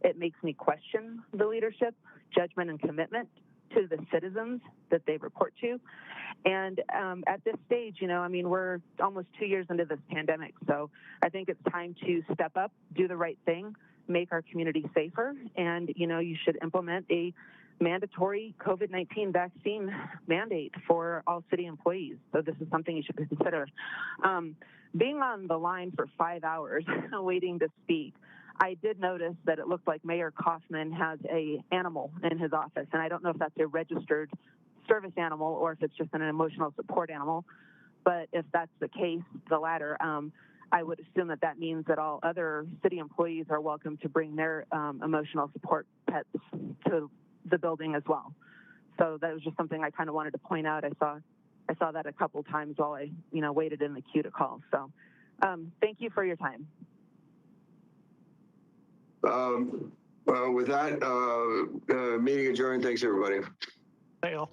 It makes me question the leadership, judgment, and commitment to the citizens that they report to. And at this stage, we're almost 2 years into this pandemic. So I think it's time to step up, do the right thing, make our community safer. And, you should implement a mandatory COVID-19 vaccine mandate for all city employees. So this is something you should consider. Being on the line for 5 hours waiting to speak, I did notice that it looked like Mayor Kaufman has an animal in his office, and I don't know if that's a registered service animal or if it's just an emotional support animal. But if that's the case, the latter, I would assume that means that all other city employees are welcome to bring their emotional support pets to the building as well. So that was just something I kind of wanted to point out. I saw that a couple times while I, waited in the queue to call. So thank you for your time. With that, meeting adjourned. Thanks, everybody. Hey, all.